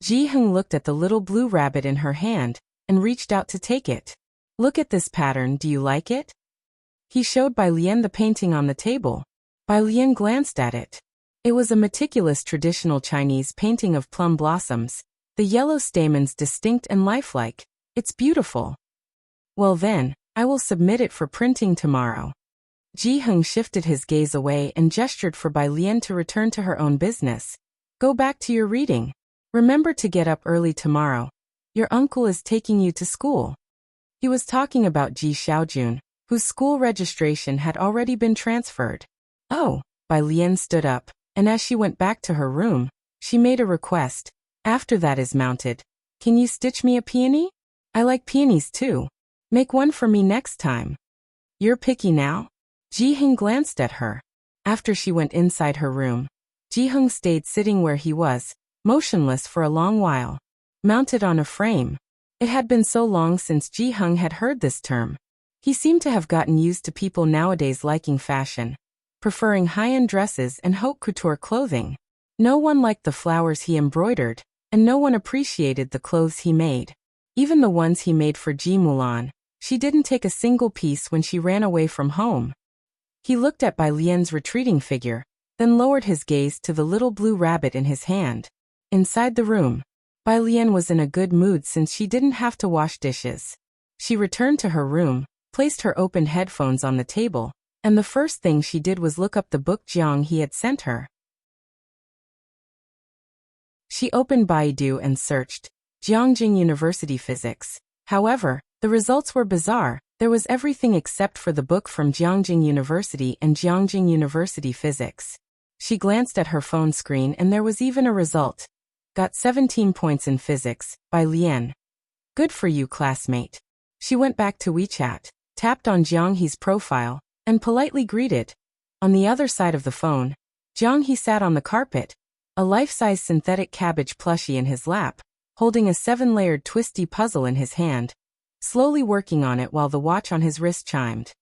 Ji Hung looked at the little blue rabbit in her hand, and reached out to take it. Look at this pattern, do you like it? He showed Bai Lian the painting on the table. Bai Lian glanced at it. It was a meticulous traditional Chinese painting of plum blossoms, the yellow stamens distinct and lifelike. It's beautiful. Well then, I will submit it for printing tomorrow. Ji Hung shifted his gaze away and gestured for Bai Lian to return to her own business. Go back to your reading. Remember to get up early tomorrow. Your uncle is taking you to school. He was talking about Ji Xiaojun, whose school registration had already been transferred. Oh, Bai Lian stood up, and as she went back to her room, she made a request. After that is mounted, Can you stitch me a peony? I like peonies too. Make one for me next time. You're picky now? Ji-hung glanced at her. After she went inside her room, Ji-hung stayed sitting where he was, motionless for a long while, mounted on a frame. It had been so long since Ji-hung had heard this term. He seemed to have gotten used to people nowadays liking fashion, preferring high-end dresses and haute couture clothing. No one liked the flowers he embroidered, and no one appreciated the clothes he made. Even the ones he made for Ji Mulan, she didn't take a single piece when she ran away from home. He looked at Bai Lian's retreating figure, then lowered his gaze to the little blue rabbit in his hand. Inside the room, Bai Lian was in a good mood since she didn't have to wash dishes. She returned to her room, placed her opened headphones on the table, and the first thing she did was look up the book Jiang he had sent her. She opened Baidu and searched Jiangjing University Physics. However, the results were bizarre. There was everything except for the book from Jiangjing University and Jiangjing University Physics. She glanced at her phone screen and there was even a result. Got 17 points in physics, Bai Lian. Good for you, classmate. She went back to WeChat, tapped on Jiang He's profile, and politely greeted. On the other side of the phone, Jiang He sat on the carpet, a life-size synthetic cabbage plushie in his lap, holding a 7-layered twisty puzzle in his hand, slowly working on it while the watch on his wrist chimed.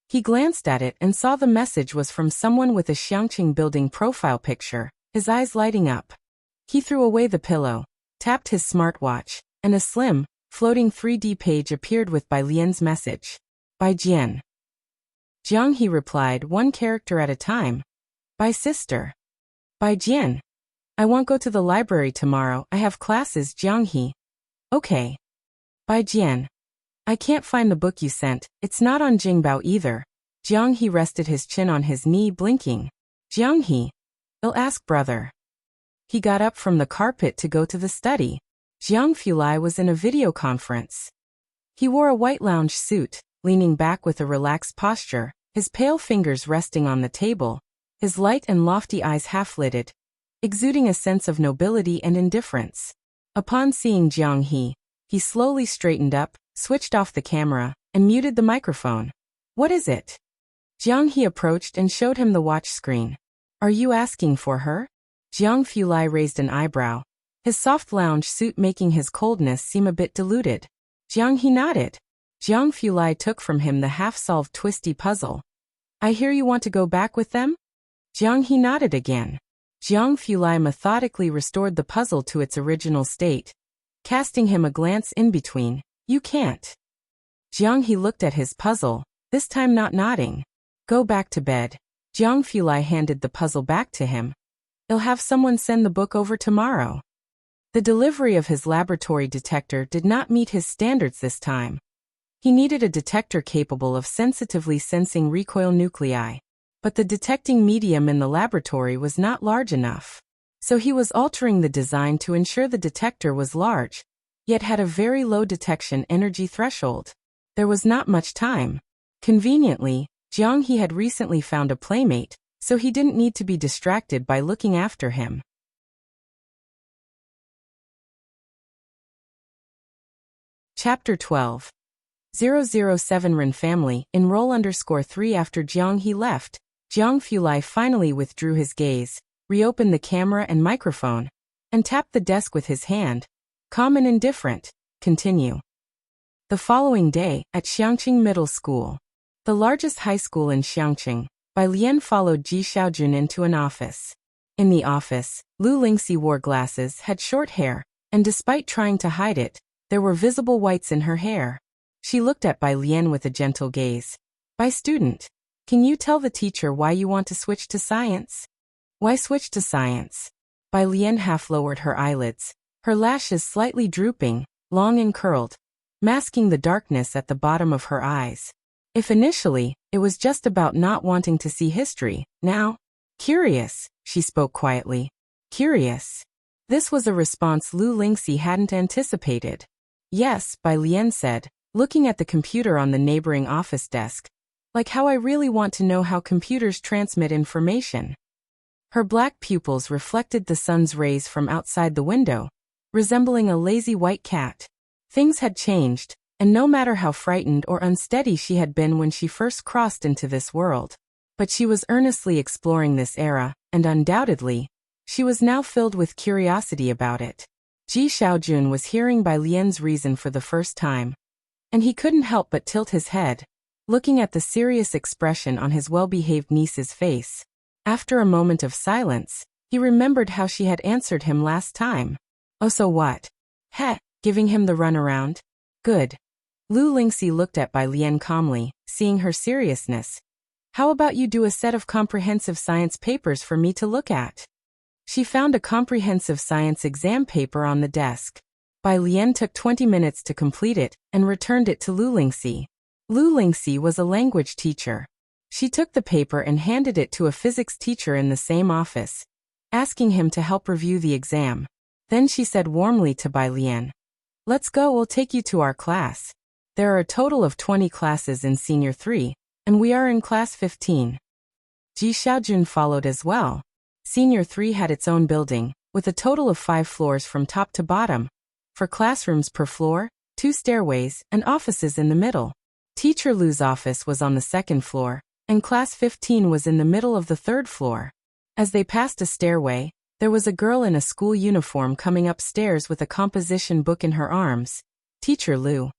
He glanced at it and saw the message was from someone with a Xiangqing building profile picture, his eyes lighting up. He threw away the pillow, tapped his smartwatch, and a slim, floating 3D page appeared with Bai Lian's message. Bai Jian. Jiang He replied one character at a time. Bai sister. Bai Jian. I won't go to the library tomorrow, I have classes, Jiang He. Okay. Bai Jian. I can't find the book you sent, it's not on Jingbao either. Jiang He rested his chin on his knee, blinking. Jiang He. I'll ask brother. He got up from the carpet to go to the study. Jiang Fulai was in a video conference. He wore a white lounge suit, leaning back with a relaxed posture, his pale fingers resting on the table, his light and lofty eyes half-lidded, exuding a sense of nobility and indifference. Upon seeing Jiang he slowly straightened up, switched off the camera, and muted the microphone. What is it? Jiang He approached and showed him the watch screen. Are you asking for her? Jiang Fulai raised an eyebrow, his soft lounge suit making his coldness seem a bit diluted. Jiang He nodded. Jiang Fulai took from him the half-solved twisty puzzle. I hear you want to go back with them? Jiang He nodded again. Jiang Fulai methodically restored the puzzle to its original state, casting him a glance in between. You can't. Jiang He looked at his puzzle, this time not nodding. Go back to bed. Jiang Fulai handed the puzzle back to him. I'll have someone send the book over tomorrow. The delivery of his laboratory detector did not meet his standards this time. He needed a detector capable of sensitively sensing recoil nuclei. But the detecting medium in the laboratory was not large enough. So he was altering the design to ensure the detector was large, yet had a very low detection energy threshold. There was not much time. Conveniently, Jiang He had recently found a playmate, so he didn't need to be distracted by looking after him. Chapter 12. 007 Ren family, enroll _3 After Jiang He left, Jiang Fulai finally withdrew his gaze, reopened the camera and microphone, and tapped the desk with his hand. Calm and indifferent. Continue. The following day, at Xiangqing Middle School, the largest high school in Xiangqing, Bai Lian followed Ji Xiaojun into an office. In the office, Lu Lingxi wore glasses, had short hair, and despite trying to hide it, there were visible whites in her hair. She looked at Bai Lian with a gentle gaze. Bai student, can you tell the teacher why you want to switch to science? Why switch to science? Bai Lian half lowered her eyelids, her lashes slightly drooping, long and curled, masking the darkness at the bottom of her eyes. If initially, it was just about not wanting to see history, now, curious, she spoke quietly. Curious. This was a response Lu Lingxi hadn't anticipated. Yes, Bai Lian said, looking at the computer on the neighboring office desk. Like how I really want to know how computers transmit information. Her black pupils reflected the sun's rays from outside the window, resembling a lazy white cat. Things had changed, and no matter how frightened or unsteady she had been when she first crossed into this world. But she was earnestly exploring this era, and undoubtedly, she was now filled with curiosity about it. Ji Xiaojun was hearing Bai Lian's reason for the first time, and he couldn't help but tilt his head, looking at the serious expression on his well-behaved niece's face. After a moment of silence, he remembered how she had answered him last time. Oh, so what? Heh, giving him the runaround? Good. Lu Lingxi looked at Bai Lian calmly, seeing her seriousness. How about you do a set of comprehensive science papers for me to look at? She found a comprehensive science exam paper on the desk. Bai Lian took 20 minutes to complete it and returned it to Lu Lingxi. Lu Lingxi was a language teacher. She took the paper and handed it to a physics teacher in the same office, asking him to help review the exam. Then she said warmly to Bai Lian, "Let's go, we'll take you to our class. There are a total of 20 classes in Senior 3, and we are in Class 15. Ji Xiaojun followed as well. Senior 3 had its own building, with a total of 5 floors from top to bottom, for classrooms per floor, 2 stairways, and offices in the middle. Teacher Lu's office was on the 2nd floor, and Class 15 was in the middle of the 3rd floor. As they passed a stairway, there was a girl in a school uniform coming upstairs with a composition book in her arms. Teacher Lu.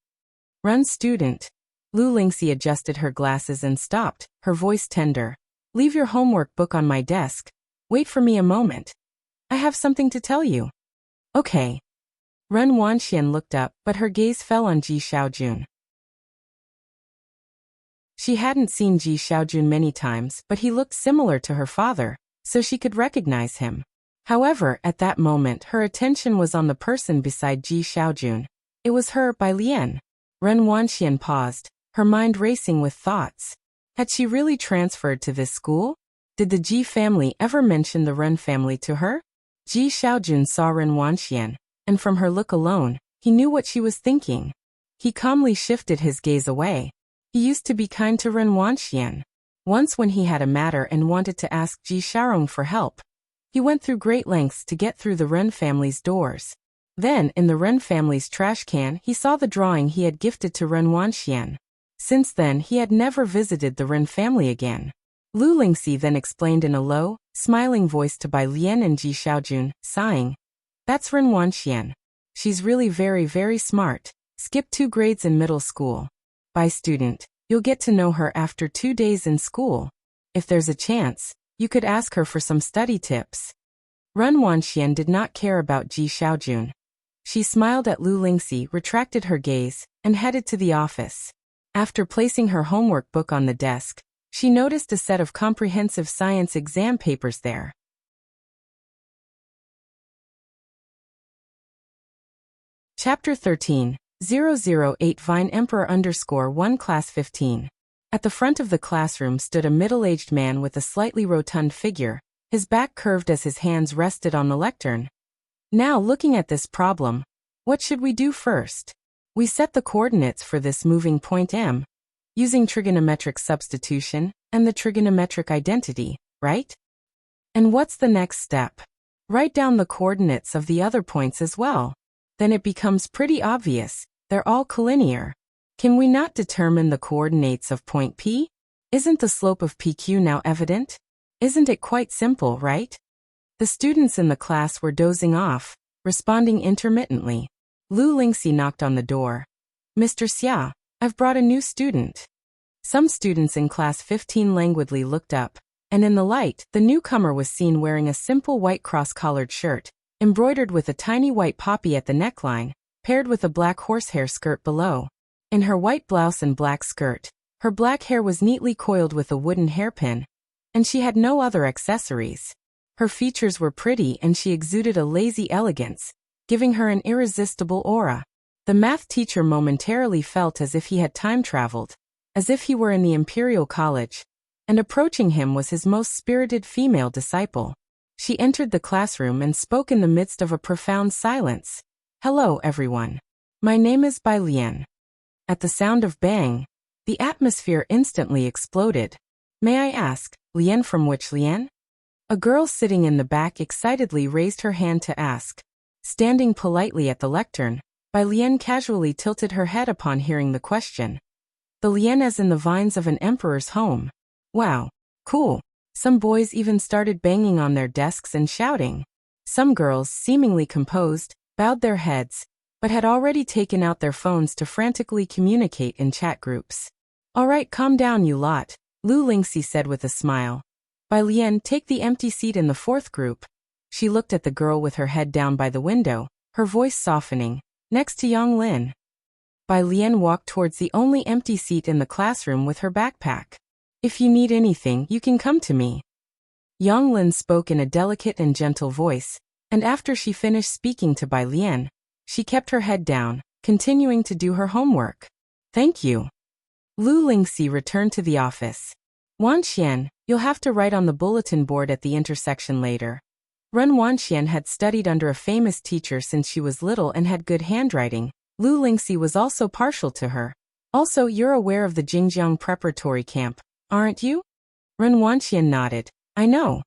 Run, student. Lu Lingxi adjusted her glasses and stopped, her voice tender. Leave your homework book on my desk. Wait for me a moment. I have something to tell you. Okay. Ren Wanxian looked up, but her gaze fell on Ji Xiaojun. She hadn't seen Ji Xiaojun many times, but he looked similar to her father, so she could recognize him. However, at that moment her attention was on the person beside Ji Xiaojun. It was her, Bai Lian. Ren Wanxian paused, her mind racing with thoughts. Had she really transferred to this school? Did the Ji family ever mention the Ren family to her? Ji Xiaojun saw Ren Wanxian, and from her look alone, he knew what she was thinking. He calmly shifted his gaze away. He used to be kind to Ren Wanxian. Once when he had a matter and wanted to ask Ji Xiaorong for help, he went through great lengths to get through the Ren family's doors. Then, in the Ren family's trash can, he saw the drawing he had gifted to Ren Wanxian. Since then, he had never visited the Ren family again. Lu Lingxi then explained in a low, smiling voice to Bai Lian and Ji Xiaojun, sighing. That's Ren Wanxian. She's really very, very smart. Skipped 2 grades in middle school. Bai student, you'll get to know her after 2 days in school. If there's a chance, you could ask her for some study tips. Ren Wanxian did not care about Ji Xiaojun. She smiled at Lu Lingxi, retracted her gaze, and headed to the office. After placing her homework book on the desk, she noticed a set of comprehensive science exam papers there. Chapter 13, 008 Vine Emperor _1 Class 15. At the front of the classroom stood a middle-aged man with a slightly rotund figure, his back curved as his hands rested on the lectern. Now looking at this problem, what should we do first? We set the coordinates for this moving point M, using trigonometric substitution and the trigonometric identity, right? And what's the next step? Write down the coordinates of the other points as well. Then it becomes pretty obvious, they're all collinear. Can we not determine the coordinates of point P? Isn't the slope of PQ now evident? Isn't it quite simple, right? The students in the class were dozing off, responding intermittently. Lu Lingxi knocked on the door. Mr. Xia, I've brought a new student. Some students in class 15 languidly looked up, and in the light, the newcomer was seen wearing a simple white cross-collared shirt, embroidered with a tiny white poppy at the neckline, paired with a black horsehair skirt below. In her white blouse and black skirt, her black hair was neatly coiled with a wooden hairpin, and she had no other accessories. Her features were pretty and she exuded a lazy elegance, giving her an irresistible aura. The math teacher momentarily felt as if he had time traveled, as if he were in the Imperial College, and approaching him was his most spirited female disciple. She entered the classroom and spoke in the midst of a profound silence. Hello, everyone. My name is Bai Lian. At the sound of bang, the atmosphere instantly exploded. May I ask, Lian from which Lian? A girl sitting in the back excitedly raised her hand to ask. Standing politely at the lectern, Bai Lian casually tilted her head upon hearing the question. The lian as in the vines of an emperor's home. Wow. Cool. Some boys even started banging on their desks and shouting. Some girls, seemingly composed, bowed their heads, but had already taken out their phones to frantically communicate in chat groups. All right, calm down you lot, Lu Lingxi said with a smile. Bai Lian, take the empty seat in the fourth group. She looked at the girl with her head down by the window, her voice softening, next to Yang Lin. Bai Lian walked towards the only empty seat in the classroom with her backpack. If you need anything, you can come to me. Yang Lin spoke in a delicate and gentle voice, and after she finished speaking to Bai Lian, she kept her head down, continuing to do her homework. Thank you. Lu Lingxi returned to the office. Wanxian, you'll have to write on the bulletin board at the intersection later. Ren Wanxian had studied under a famous teacher since she was little and had good handwriting. Lu Lingxi was also partial to her. Also, you're aware of the Jingjiang preparatory camp, aren't you? Ren Wanxian nodded. I know.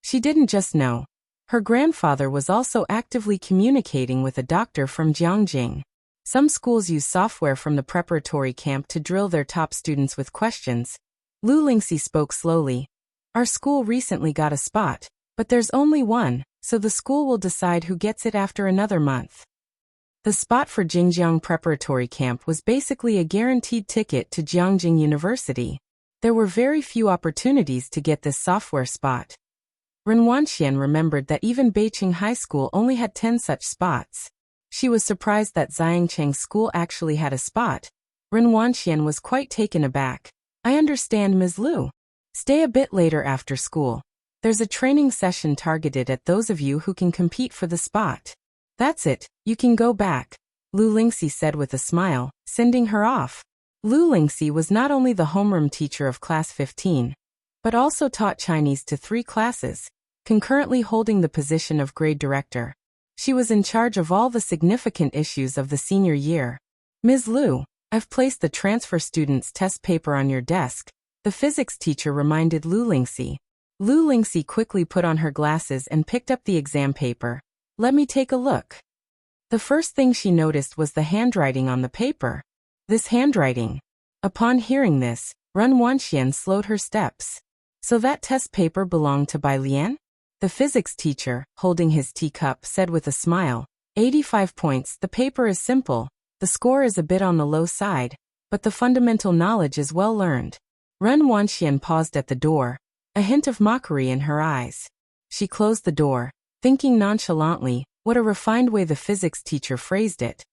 She didn't just know. Her grandfather was also actively communicating with a doctor from Jiangjing. Some schools use software from the preparatory camp to drill their top students with questions. Lu Lingxi spoke slowly. Our school recently got a spot, but there's only one, so the school will decide who gets it after another month. The spot for Jingjiang preparatory camp was basically a guaranteed ticket to Jiangjing University. There were very few opportunities to get this software spot. Ren Wanxian remembered that even Beijing High School only had 10 such spots. She was surprised that Xiangcheng School actually had a spot. Ren Wanxian was quite taken aback. I understand, Ms. Lu. Stay a bit later after school. There's a training session targeted at those of you who can compete for the spot. That's it, you can go back, Lu Lingxi said with a smile, sending her off. Lu Lingxi was not only the homeroom teacher of class 15, but also taught Chinese to 3 classes, concurrently holding the position of grade director. She was in charge of all the significant issues of the senior year. Ms. Lu, I've placed the transfer student's test paper on your desk, the physics teacher reminded Lu Lingxi. Lu Lingxi quickly put on her glasses and picked up the exam paper. Let me take a look. The first thing she noticed was the handwriting on the paper. This handwriting. Upon hearing this, Ren Wanxian slowed her steps. So that test paper belonged to Bai Lian? The physics teacher, holding his teacup, said with a smile. 85 points, the paper is simple, the score is a bit on the low side, but the fundamental knowledge is well learned. Ren Wanxian paused at the door, a hint of mockery in her eyes. She closed the door, thinking nonchalantly, what a refined way the physics teacher phrased it.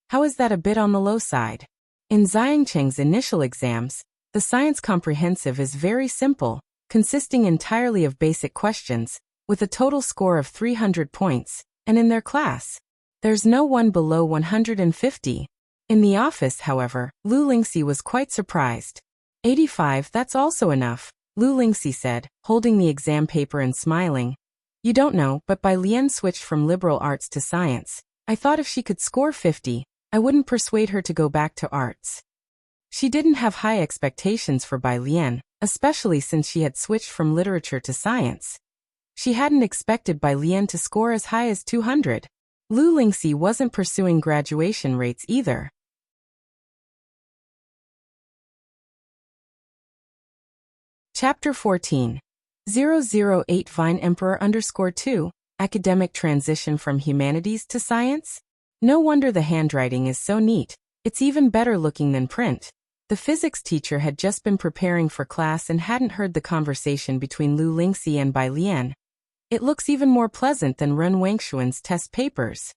How is that a bit on the low side? In Xiangcheng's initial exams, the science comprehensive is very simple, consisting entirely of basic questions, with a total score of 300 points, and in their class, there's no one below 150. In the office, however, Lu Lingxi was quite surprised. 85, that's also enough, Lu Lingxi said, holding the exam paper and smiling. You don't know, but Bai Lian switched from liberal arts to science. I thought if she could score 50, I wouldn't persuade her to go back to arts. She didn't have high expectations for Bai Lian, especially since she had switched from literature to science. She hadn't expected Bai Lian to score as high as 200. Lu Lingxi wasn't pursuing graduation rates either. Chapter 14. 008 Vine Emperor _2, Academic Transition from Humanities to Science? No wonder the handwriting is so neat, it's even better looking than print. The physics teacher had just been preparing for class and hadn't heard the conversation between Lu Lingxi and Bai Lian. It looks even more pleasant than Ren Wangshuan's test papers.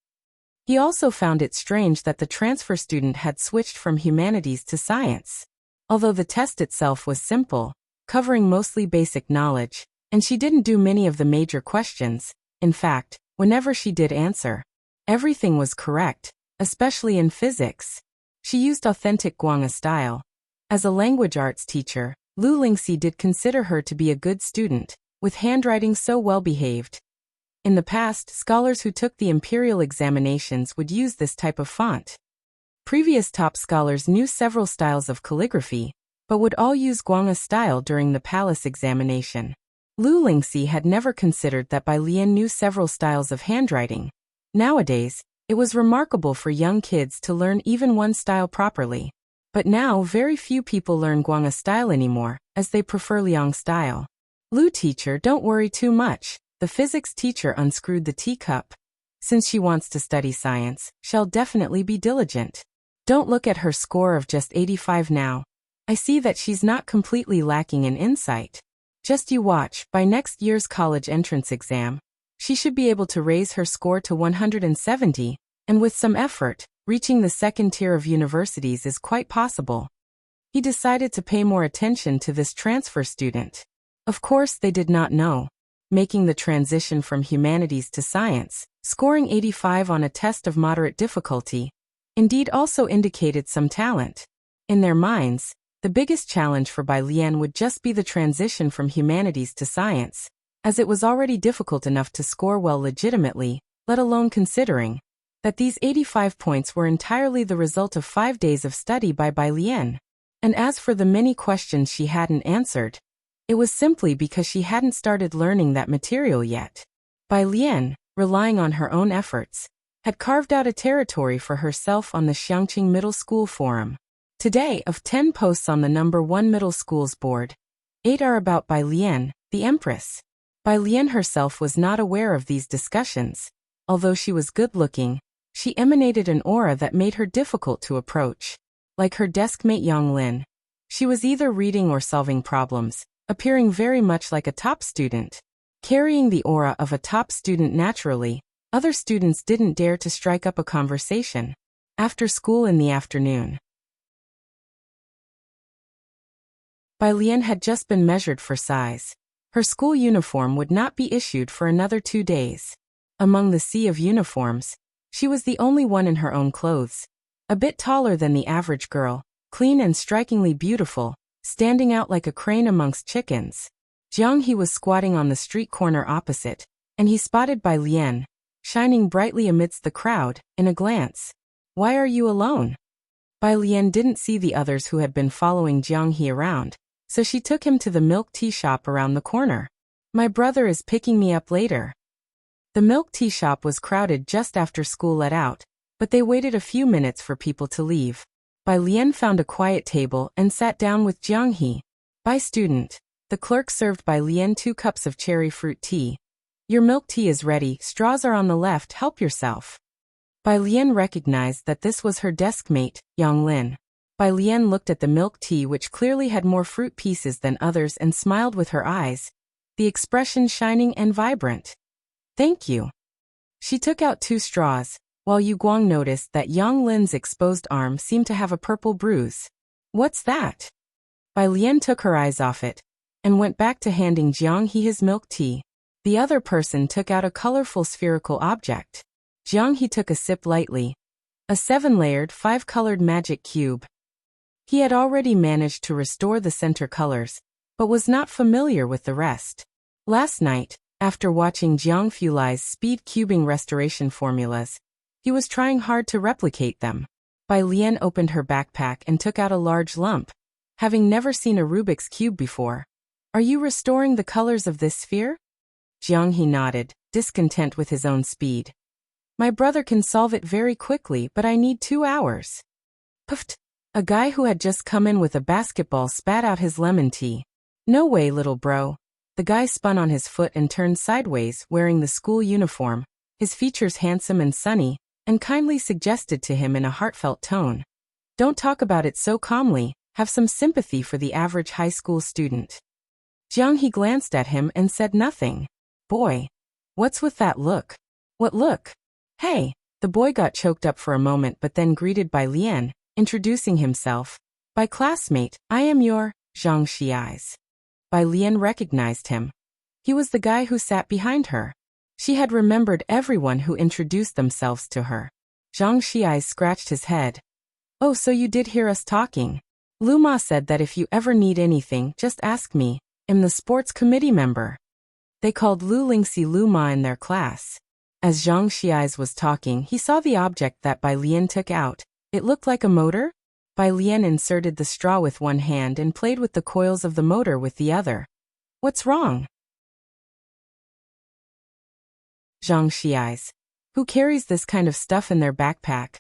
He also found it strange that the transfer student had switched from humanities to science. Although the test itself was simple, covering mostly basic knowledge, and she didn't do many of the major questions. In fact, whenever she did answer, everything was correct, especially in physics. She used authentic Guanga style. As a language arts teacher, Lu Lingxi did consider her to be a good student, with handwriting so well behaved. In the past, scholars who took the imperial examinations would use this type of font. Previous top scholars knew several styles of calligraphy, but would all use Guanga style during the palace examination. Lu Lingxi had never considered that Bai Lian knew several styles of handwriting. Nowadays, it was remarkable for young kids to learn even one style properly. But now very few people learn Guanga style anymore, as they prefer Liang style. Lu teacher, don't worry too much. The physics teacher unscrewed the teacup. Since she wants to study science, she'll definitely be diligent. Don't look at her score of just 85 now. I see that she's not completely lacking in insight. Just you watch, by next year's college entrance exam, she should be able to raise her score to 170, and with some effort, reaching the second tier of universities is quite possible. He decided to pay more attention to this transfer student. Of course they did not know. Making the transition from humanities to science, scoring 85 on a test of moderate difficulty, indeed also indicated some talent. In their minds, the biggest challenge for Bai Lian would just be the transition from humanities to science, as it was already difficult enough to score well legitimately, let alone considering that these 85 points were entirely the result of 5 days of study by Bai Lian. And as for the many questions she hadn't answered, it was simply because she hadn't started learning that material yet. Bai Lian, relying on her own efforts, had carved out a territory for herself on the Xiangqing Middle School forum. Today, of 10 posts on the number 1 middle school's board, 8 are about Bai Lian, the Empress. Bai Lian herself was not aware of these discussions. Although she was good-looking, she emanated an aura that made her difficult to approach. Like her deskmate Yang Lin, she was either reading or solving problems, appearing very much like a top student. Carrying the aura of a top student naturally, other students didn't dare to strike up a conversation. After school in the afternoon, Bai Lian had just been measured for size. Her school uniform would not be issued for another 2 days. Among the sea of uniforms, she was the only one in her own clothes. A bit taller than the average girl, clean and strikingly beautiful, standing out like a crane amongst chickens. Jiang He was squatting on the street corner opposite, and he spotted Bai Lian, shining brightly amidst the crowd, in a glance. "Why are you alone?" Bai Lian didn't see the others who had been following Jiang He around, so she took him to the milk tea shop around the corner. "My brother is picking me up later." The milk tea shop was crowded just after school let out, but they waited a few minutes for people to leave. Bai Lian found a quiet table and sat down with Jiang He. "Bai student." The clerk served Bai Lian 2 cups of cherry fruit tea. "Your milk tea is ready, straws are on the left, help yourself." Bai Lian recognized that this was her deskmate, Yang Lin. Bai Lian looked at the milk tea, which clearly had more fruit pieces than others, and smiled with her eyes, the expression shining and vibrant. "Thank you." She took out 2 straws, while Yu Guang noticed that Yang Lin's exposed arm seemed to have a purple bruise. "What's that?" Bai Lian took her eyes off it, and went back to handing Jiang He his milk tea. The other person took out a colorful spherical object. Jiang He took a sip lightly. A 7-layered, 5-colored magic cube. He had already managed to restore the center colors, but was not familiar with the rest. Last night, after watching Jiang Fulai's speed cubing restoration formulas, he was trying hard to replicate them. Bai Lian opened her backpack and took out a large lump, having never seen a Rubik's Cube before. "Are you restoring the colors of this sphere?" Jiang He nodded, discontent with his own speed. "My brother can solve it very quickly, but I need 2 hours. Puffed. A guy who had just come in with a basketball spat out his lemon tea. "No way, little bro." The guy spun on his foot and turned sideways, wearing the school uniform, his features handsome and sunny, and kindly suggested to him in a heartfelt tone, "Don't talk about it so calmly, have some sympathy for the average high school student." Jiang He glanced at him and said nothing. "Boy, what's with that look?" "What look?" "Hey." The boy got choked up for a moment, but then greeted Bai Lian, introducing himself. "By classmate, I am your Zhang Xiai's." Bai Lian recognized him. He was the guy who sat behind her. She had remembered everyone who introduced themselves to her. Zhang Xiai scratched his head. "Oh, so you did hear us talking. Lu Ma said that if you ever need anything, just ask me. I'm the sports committee member." They called Lu Lingxi Lu Ma in their class. As Zhang Xiai was talking, he saw the object that Bai Lian took out. It looked like a motor. Bai Lian inserted the straw with one hand and played with the coils of the motor with the other. "What's wrong?" Zhang Xi's. Who carries this kind of stuff in their backpack?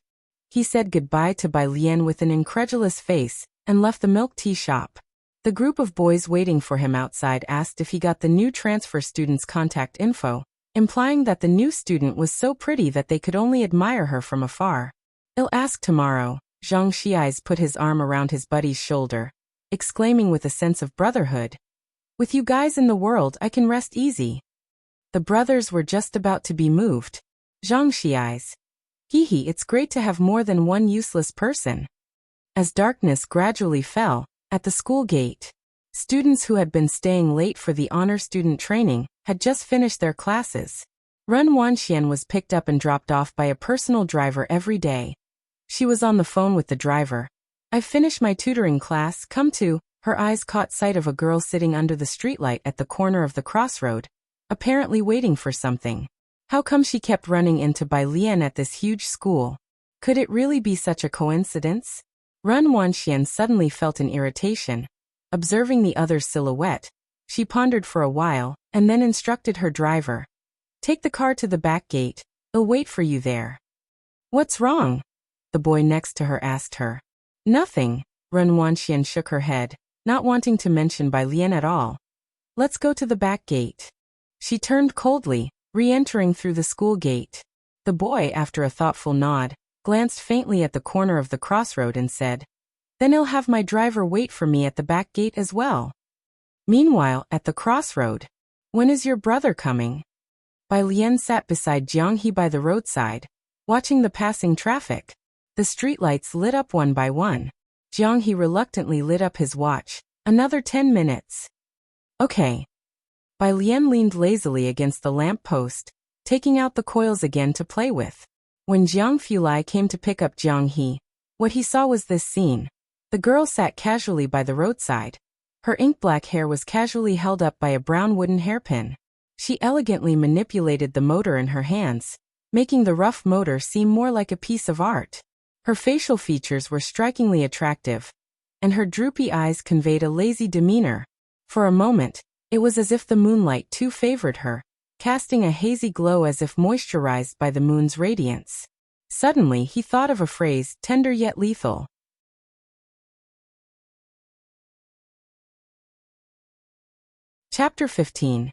He said goodbye to Bai Lian with an incredulous face and left the milk tea shop. The group of boys waiting for him outside asked if he got the new transfer student's contact info, implying that the new student was so pretty that they could only admire her from afar. "I'll ask tomorrow." Zhang Xi's put his arm around his buddy's shoulder, exclaiming with a sense of brotherhood. "With you guys in the world, I can rest easy." The brothers were just about to be moved. Zhang Xi's. Hee, it's great to have more than one useless person. As darkness gradually fell, at the school gate, students who had been staying late for the honor student training had just finished their classes. Ren Wanxian was picked up and dropped off by a personal driver every day. She was on the phone with the driver. "I've finished my tutoring class, come to." Her eyes caught sight of a girl sitting under the streetlight at the corner of the crossroad, apparently waiting for something. How come she kept running into Bai Lian at this huge school? Could it really be such a coincidence? Ren Wanxian suddenly felt an irritation. Observing the other's silhouette, she pondered for a while, and then instructed her driver. "Take the car to the back gate. I'll wait for you there." "What's wrong?" the boy next to her asked her. "Nothing." Ren Wanxian shook her head, not wanting to mention Bai Lian at all. "Let's go to the back gate." She turned coldly, re-entering through the school gate. The boy, after a thoughtful nod, glanced faintly at the corner of the crossroad and said, "Then I'll have my driver wait for me at the back gate as well." Meanwhile, at the crossroad, "When is your brother coming?" Bai Lian sat beside Jiang He by the roadside, watching the passing traffic. The streetlights lit up one by one. Jiang He reluctantly lit up his watch. "Another 10 minutes. Okay." Bai Lian leaned lazily against the lamp post, taking out the coils again to play with. When Jiang Fulai came to pick up Jiang He, what he saw was this scene. The girl sat casually by the roadside. Her ink-black hair was casually held up by a brown wooden hairpin. She elegantly manipulated the motor in her hands, making the rough motor seem more like a piece of art. Her facial features were strikingly attractive, and her droopy eyes conveyed a lazy demeanor. For a moment, it was as if the moonlight too favored her, casting a hazy glow as if moisturized by the moon's radiance. Suddenly he thought of a phrase, tender yet lethal. Chapter 15.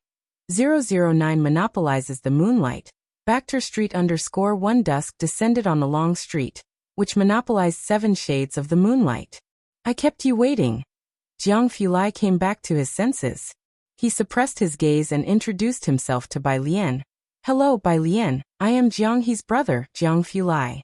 009 monopolizes the moonlight. Bacter Street _1 dusk descended on a long street, which monopolized 7 shades of the moonlight. "I kept you waiting." Jiang Fulai came back to his senses. He suppressed his gaze and introduced himself to Bai Lian. "Hello, Bai Lian, I am Jiang He's brother, Jiang Fulai."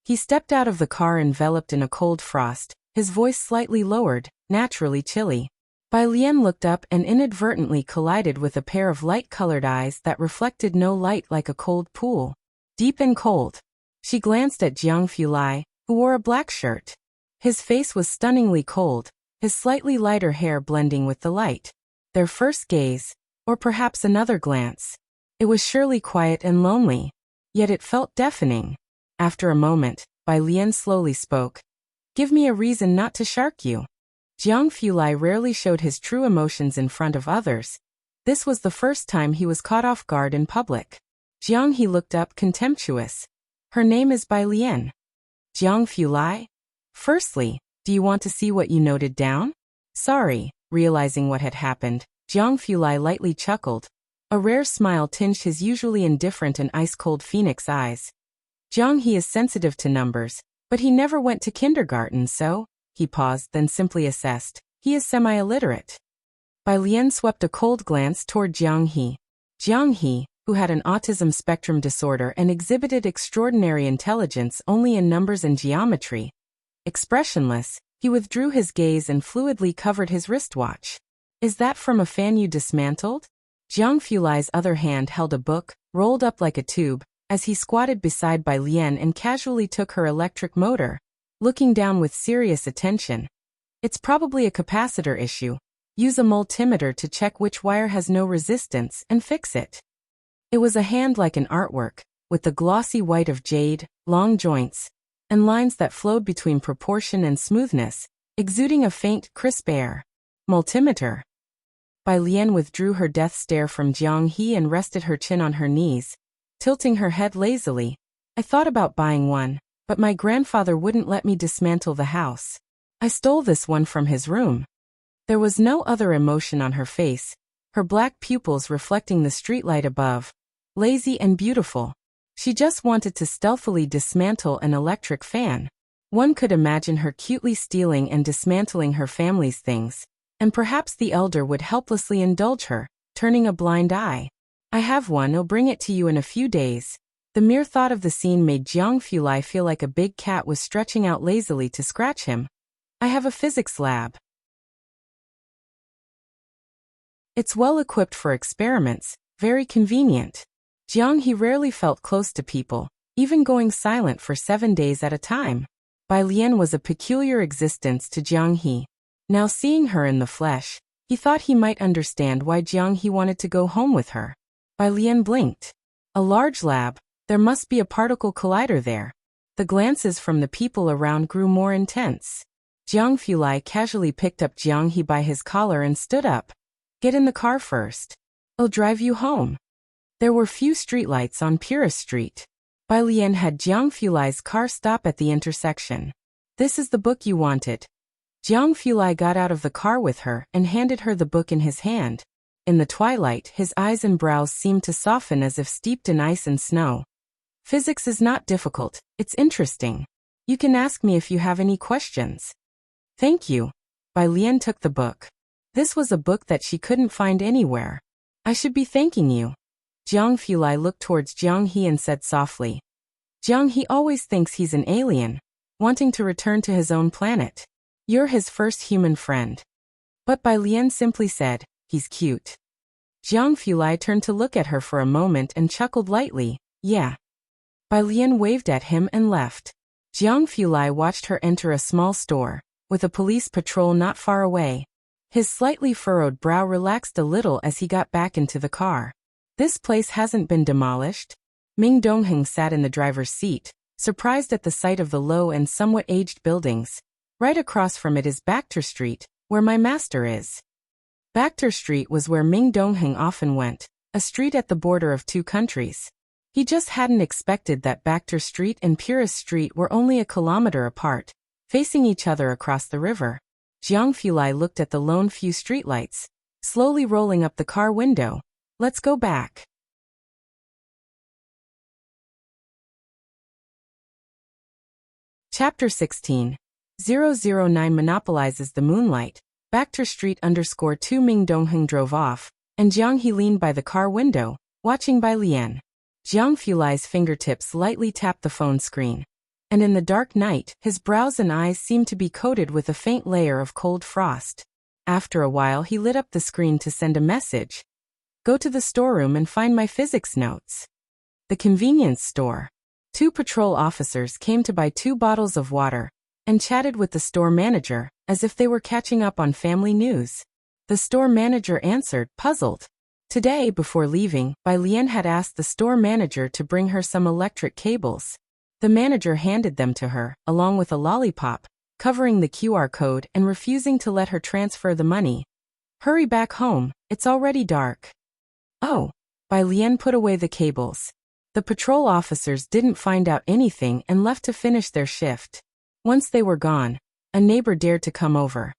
He stepped out of the car enveloped in a cold frost, his voice slightly lowered, naturally chilly. Bai Lian looked up and inadvertently collided with a pair of light-colored eyes that reflected no light like a cold pool. Deep and cold. She glanced at Jiang Fulai, who wore a black shirt. His face was stunningly cold, his slightly lighter hair blending with the light. Their first gaze, or perhaps another glance. It was surely quiet and lonely, yet it felt deafening. After a moment, Bai Lian slowly spoke. "Give me a reason not to shark you." Jiang Fulai rarely showed his true emotions in front of others. This was the first time he was caught off guard in public. Jiang He looked up contemptuous. "Her name is Bai Lian." "Jiang Fulai? Firstly, do you want to see what you noted down?" "Sorry." Realizing what had happened, Jiang Fulai lightly chuckled. A rare smile tinged his usually indifferent and ice-cold phoenix eyes. Jiang He is sensitive to numbers, but he never went to kindergarten, so... He paused, then simply assessed. He is semi-illiterate. Bai Lian swept a cold glance toward Jiang He. Jiang He, who had an autism spectrum disorder and exhibited extraordinary intelligence only in numbers and geometry. Expressionless, he withdrew his gaze and fluidly covered his wristwatch. "Is that from a fan you dismantled?" Jiang Fulai's other hand held a book, rolled up like a tube, as he squatted beside Bai Lian and casually took her electric motor, looking down with serious attention. "It's probably a capacitor issue. Use a multimeter to check which wire has no resistance and fix it." It was a hand like an artwork, with the glossy white of jade, long joints, and lines that flowed between proportion and smoothness, exuding a faint, crisp air. "Multimeter." Bai Lian withdrew her death stare from Jiang He and rested her chin on her knees, tilting her head lazily. I thought about buying one, but my grandfather wouldn't let me dismantle the house. I stole this one from his room. There was no other emotion on her face, her black pupils reflecting the streetlight above, lazy and beautiful. She just wanted to stealthily dismantle an electric fan. One could imagine her cutely stealing and dismantling her family's things, and perhaps the elder would helplessly indulge her, turning a blind eye. I have one, I'll bring it to you in a few days. The mere thought of the scene made Jiang Fulai feel like a big cat was stretching out lazily to scratch him. I have a physics lab. It's well equipped for experiments, very convenient. Jiang He rarely felt close to people, even going silent for 7 days at a time. Bai Lian was a peculiar existence to Jiang He. Now seeing her in the flesh, he thought he might understand why Jiang He wanted to go home with her. Bai Lian blinked. A large lab, there must be a particle collider there. The glances from the people around grew more intense. Jiang Fulai casually picked up Jiang He by his collar and stood up. Get in the car first. I'll drive you home. There were few streetlights on Purist Street. Bai Lian had Jiang Fulai's car stop at the intersection. This is the book you wanted. Jiang Fulai got out of the car with her and handed her the book in his hand. In the twilight, his eyes and brows seemed to soften as if steeped in ice and snow. Physics is not difficult, it's interesting. You can ask me if you have any questions. Thank you. Bai Lian took the book. This was a book that she couldn't find anywhere. I should be thanking you. Jiang Fulai looked towards Jiang He and said softly. Jiang He always thinks he's an alien, wanting to return to his own planet. You're his first human friend. But Bai Lian simply said, he's cute. Jiang Fulai turned to look at her for a moment and chuckled lightly, yeah. Bai Lian waved at him and left. Jiang Fulai watched her enter a small store, with a police patrol not far away. His slightly furrowed brow relaxed a little as he got back into the car. This place hasn't been demolished. Ming Dongheng sat in the driver's seat, surprised at the sight of the low and somewhat aged buildings. Right across from it is Bacter Street, where my master is. Bacter Street was where Ming Dongheng often went, a street at the border of two countries. He just hadn't expected that Bacter Street and Purist Street were only a kilometer apart, facing each other across the river. Jiang Fulai looked at the lone few streetlights, slowly rolling up the car window. Let's go back. Chapter 16. 009 monopolizes the moonlight. Bacter Street _2 Ming Dongheng drove off, and Jiang He leaned by the car window, watching Bai Lian. Jiang Fulai's fingertips lightly tapped the phone screen. And in the dark night, his brows and eyes seemed to be coated with a faint layer of cold frost. After a while he lit up the screen to send a message. Go to the storeroom and find my physics notes. The convenience store. 2 patrol officers came to buy 2 bottles of water, and chatted with the store manager, as if they were catching up on family news. The store manager answered, puzzled. Today, before leaving, Bai Lian had asked the store manager to bring her some electric cables. The manager handed them to her, along with a lollipop, covering the QR code and refusing to let her transfer the money. Hurry back home, it's already dark. Oh. Bai Lian put away the cables. The patrol officers didn't find out anything and left to finish their shift. Once they were gone, a neighbor dared to come over.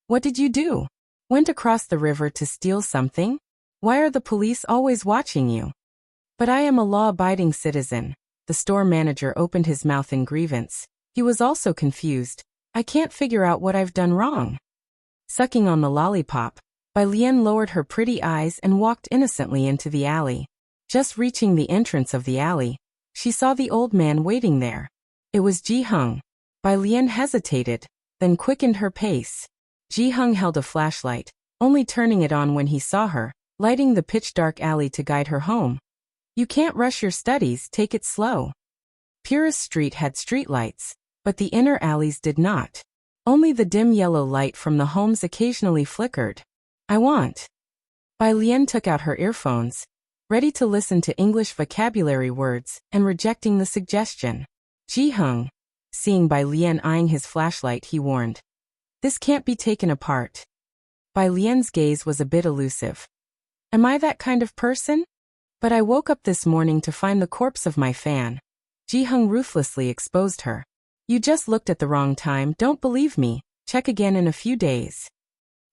What did you do? Went across the river to steal something? Why are the police always watching you? But I am a law-abiding citizen. The store manager opened his mouth in grievance. He was also confused. I can't figure out what I've done wrong. Sucking on the lollipop, Bai Lian lowered her pretty eyes and walked innocently into the alley. Just reaching the entrance of the alley, she saw the old man waiting there. It was Ji Hung. Bai Lian hesitated, then quickened her pace. Ji Hung held a flashlight, only turning it on when he saw her, lighting the pitch-dark alley to guide her home. You can't rush your studies, take it slow. Purist Street had streetlights, but the inner alleys did not. Only the dim yellow light from the homes occasionally flickered. I want. Bai Lian took out her earphones, ready to listen to English vocabulary words, and rejecting the suggestion. Ji Hung. Seeing Bai Lian eyeing his flashlight, he warned. This can't be taken apart. Bai Lian's gaze was a bit elusive. Am I that kind of person? But I woke up this morning to find the corpse of my fan. Ji Heng ruthlessly exposed her. You just looked at the wrong time, don't believe me, check again in a few days.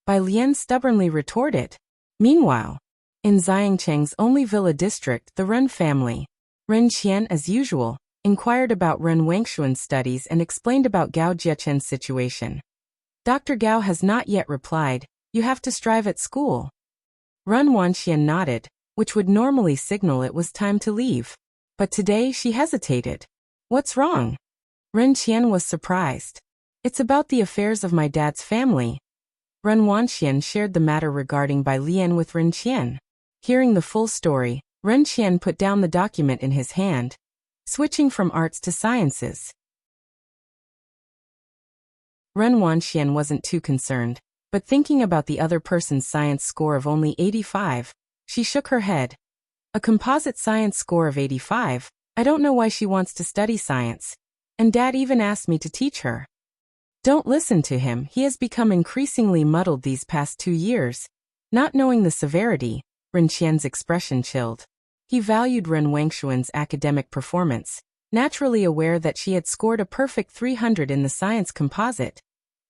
Bai Lian stubbornly retorted. Meanwhile, in Xiangcheng's only villa district, the Ren family, Ren Qian, as usual, inquired about Ren Wangshuan's studies and explained about Gao Jiechen's situation. Dr. Gao has not yet replied, you have to strive at school. Ren Wanxian nodded, which would normally signal it was time to leave. But today she hesitated. What's wrong? Ren Qian was surprised. It's about the affairs of my dad's family. Ren Wanxian shared the matter regarding Bai Lian with Ren Qian. Hearing the full story, Ren Qian put down the document in his hand, switching from arts to sciences. Ren Wanxian wasn't too concerned, but thinking about the other person's science score of only 85, she shook her head. A composite science score of 85? I don't know why she wants to study science. And Dad even asked me to teach her. Don't listen to him, he has become increasingly muddled these past 2 years. Not knowing the severity, Ren Qian's expression chilled. He valued Ren Wangshuan's academic performance, naturally aware that she had scored a perfect 300 in the science composite.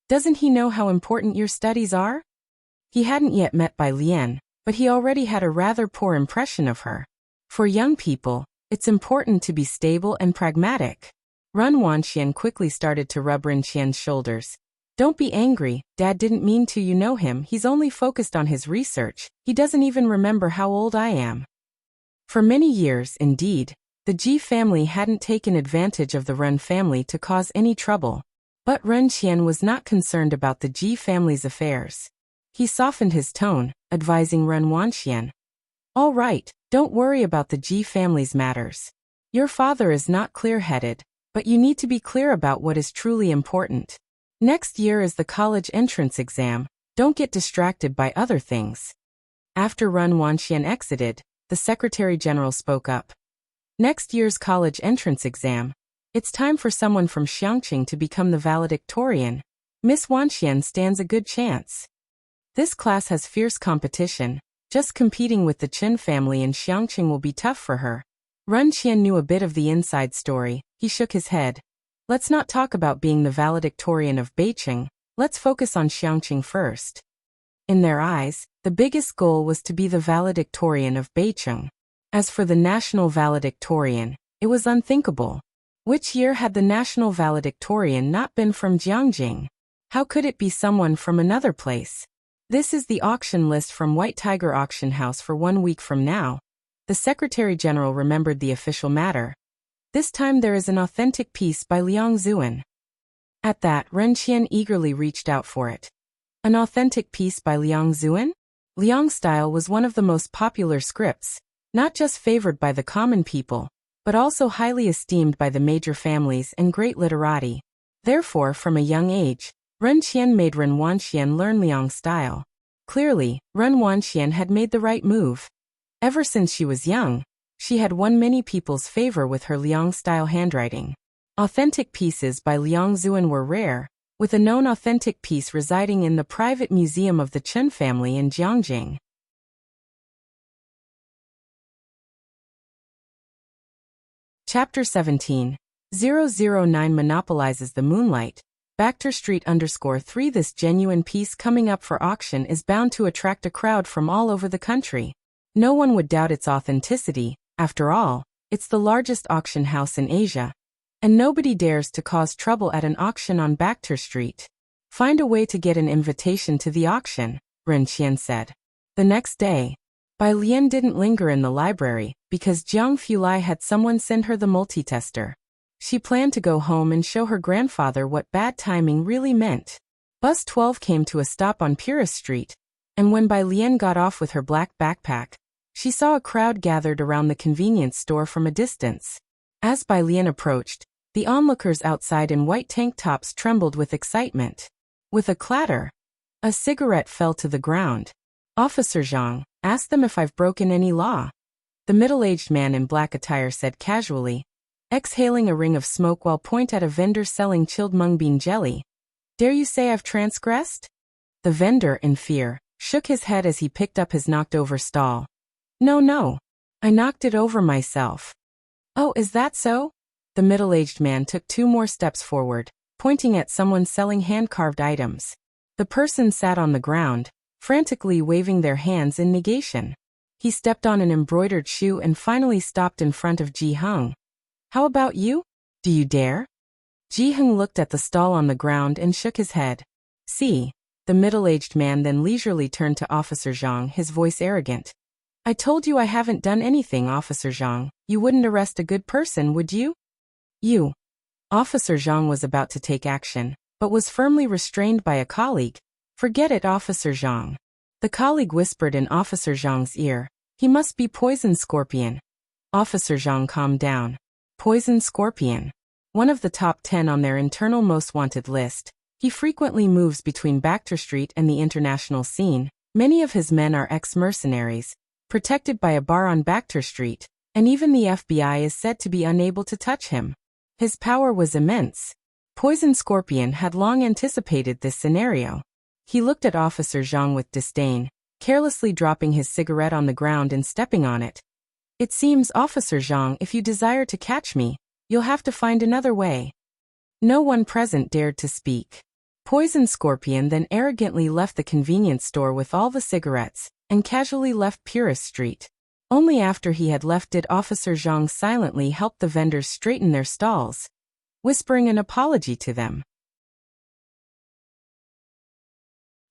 Doesn't he know how important your studies are? He hadn't yet met Bai Lian, but he already had a rather poor impression of her. For young people, it's important to be stable and pragmatic. Ren Wanxian quickly started to rub Ren Qian's shoulders. Don't be angry, Dad didn't mean to, you know him, he's only focused on his research, he doesn't even remember how old I am. For many years, indeed, the Ji family hadn't taken advantage of the Ren family to cause any trouble. But Ren Qian was not concerned about the Ji family's affairs. He softened his tone, advising Ren Wanxian. All right, don't worry about the Ji family's matters. Your father is not clear-headed, but you need to be clear about what is truly important. Next year is the college entrance exam, don't get distracted by other things. After Ren Wanxian exited, the Secretary General spoke up. Next year's college entrance exam. It's time for someone from Xiangqing to become the valedictorian. Miss Wanxian stands a good chance. This class has fierce competition. Just competing with the Chen family in Xiangqing will be tough for her. Ren Qian knew a bit of the inside story. He shook his head. Let's not talk about being the valedictorian of Beiqing. Let's focus on Xiangqing first. In their eyes, the biggest goal was to be the valedictorian of Beiqing. As for the national valedictorian, it was unthinkable. Which year had the national valedictorian not been from Jiangjing? How could it be someone from another place? This is the auction list from White Tiger Auction House for 1 week from now. The Secretary General remembered the official matter. This time there is an authentic piece by Liang Zuan. At that, Ren Qian eagerly reached out for it. An authentic piece by Liang Zuan? Liang's style was one of the most popular scripts, not just favored by the common people, but also highly esteemed by the major families and great literati. Therefore, from a young age, Ren Qian made Ren Wanxian learn Liang's style. Clearly, Ren Wanxian had made the right move. Ever since she was young, she had won many people's favor with her Liang-style handwriting. Authentic pieces by Liang Zuan were rare, with a known authentic piece residing in the private museum of the Chen family in Jiangjing. Chapter 17. 009 monopolizes the moonlight. Baxter Street _3 This genuine piece coming up for auction is bound to attract a crowd from all over the country. No one would doubt its authenticity. After all, it's the largest auction house in Asia. And nobody dares to cause trouble at an auction on Baxter Street. Find a way to get an invitation to the auction, Ren Qian said. The next day, Bai Lian didn't linger in the library, because Jiang Fulai had someone send her the multitester. She planned to go home and show her grandfather what bad timing really meant. Bus 12 came to a stop on Purist Street, and when Bai Lian got off with her black backpack, she saw a crowd gathered around the convenience store from a distance. As Bai Lian approached, the onlookers outside in white tank tops trembled with excitement. With a clatter, a cigarette fell to the ground. Officer Zhang, ask them if I've broken any law. The middle-aged man in black attire said casually, exhaling a ring of smoke while pointing at a vendor selling chilled mung bean jelly. Dare you say I've transgressed? The vendor, in fear, shook his head as he picked up his knocked-over stall. No. I knocked it over myself. Oh, is that so? The middle-aged man took 2 more steps forward, pointing at someone selling hand-carved items. The person sat on the ground, frantically waving their hands in negation. He stepped on an embroidered shoe and finally stopped in front of Ji-hung. How about you? Do you dare? Ji-hung looked at the stall on the ground and shook his head. See. The middle-aged man then leisurely turned to Officer Zhang, his voice arrogant. I told you I haven't done anything, Officer Zhang. You wouldn't arrest a good person, would you? You. Officer Zhang was about to take action, but was firmly restrained by a colleague. Forget it, Officer Zhang. The colleague whispered in Officer Zhang's ear. He must be Poison Scorpion. Officer Zhang calmed down. Poison Scorpion. One of the top 10 on their internal most wanted list. He frequently moves between Bachter Street and the international scene. Many of his men are ex-mercenaries, protected by a bar on Bachter Street, and even the FBI is said to be unable to touch him. His power was immense. Poison Scorpion had long anticipated this scenario. He looked at Officer Zhang with disdain, carelessly dropping his cigarette on the ground and stepping on it. It seems, Officer Zhang, if you desire to catch me, you'll have to find another way. No one present dared to speak. Poison Scorpion then arrogantly left the convenience store with all the cigarettes, and casually left Purist Street. Only after he had left did Officer Zhang silently help the vendors straighten their stalls, whispering an apology to them.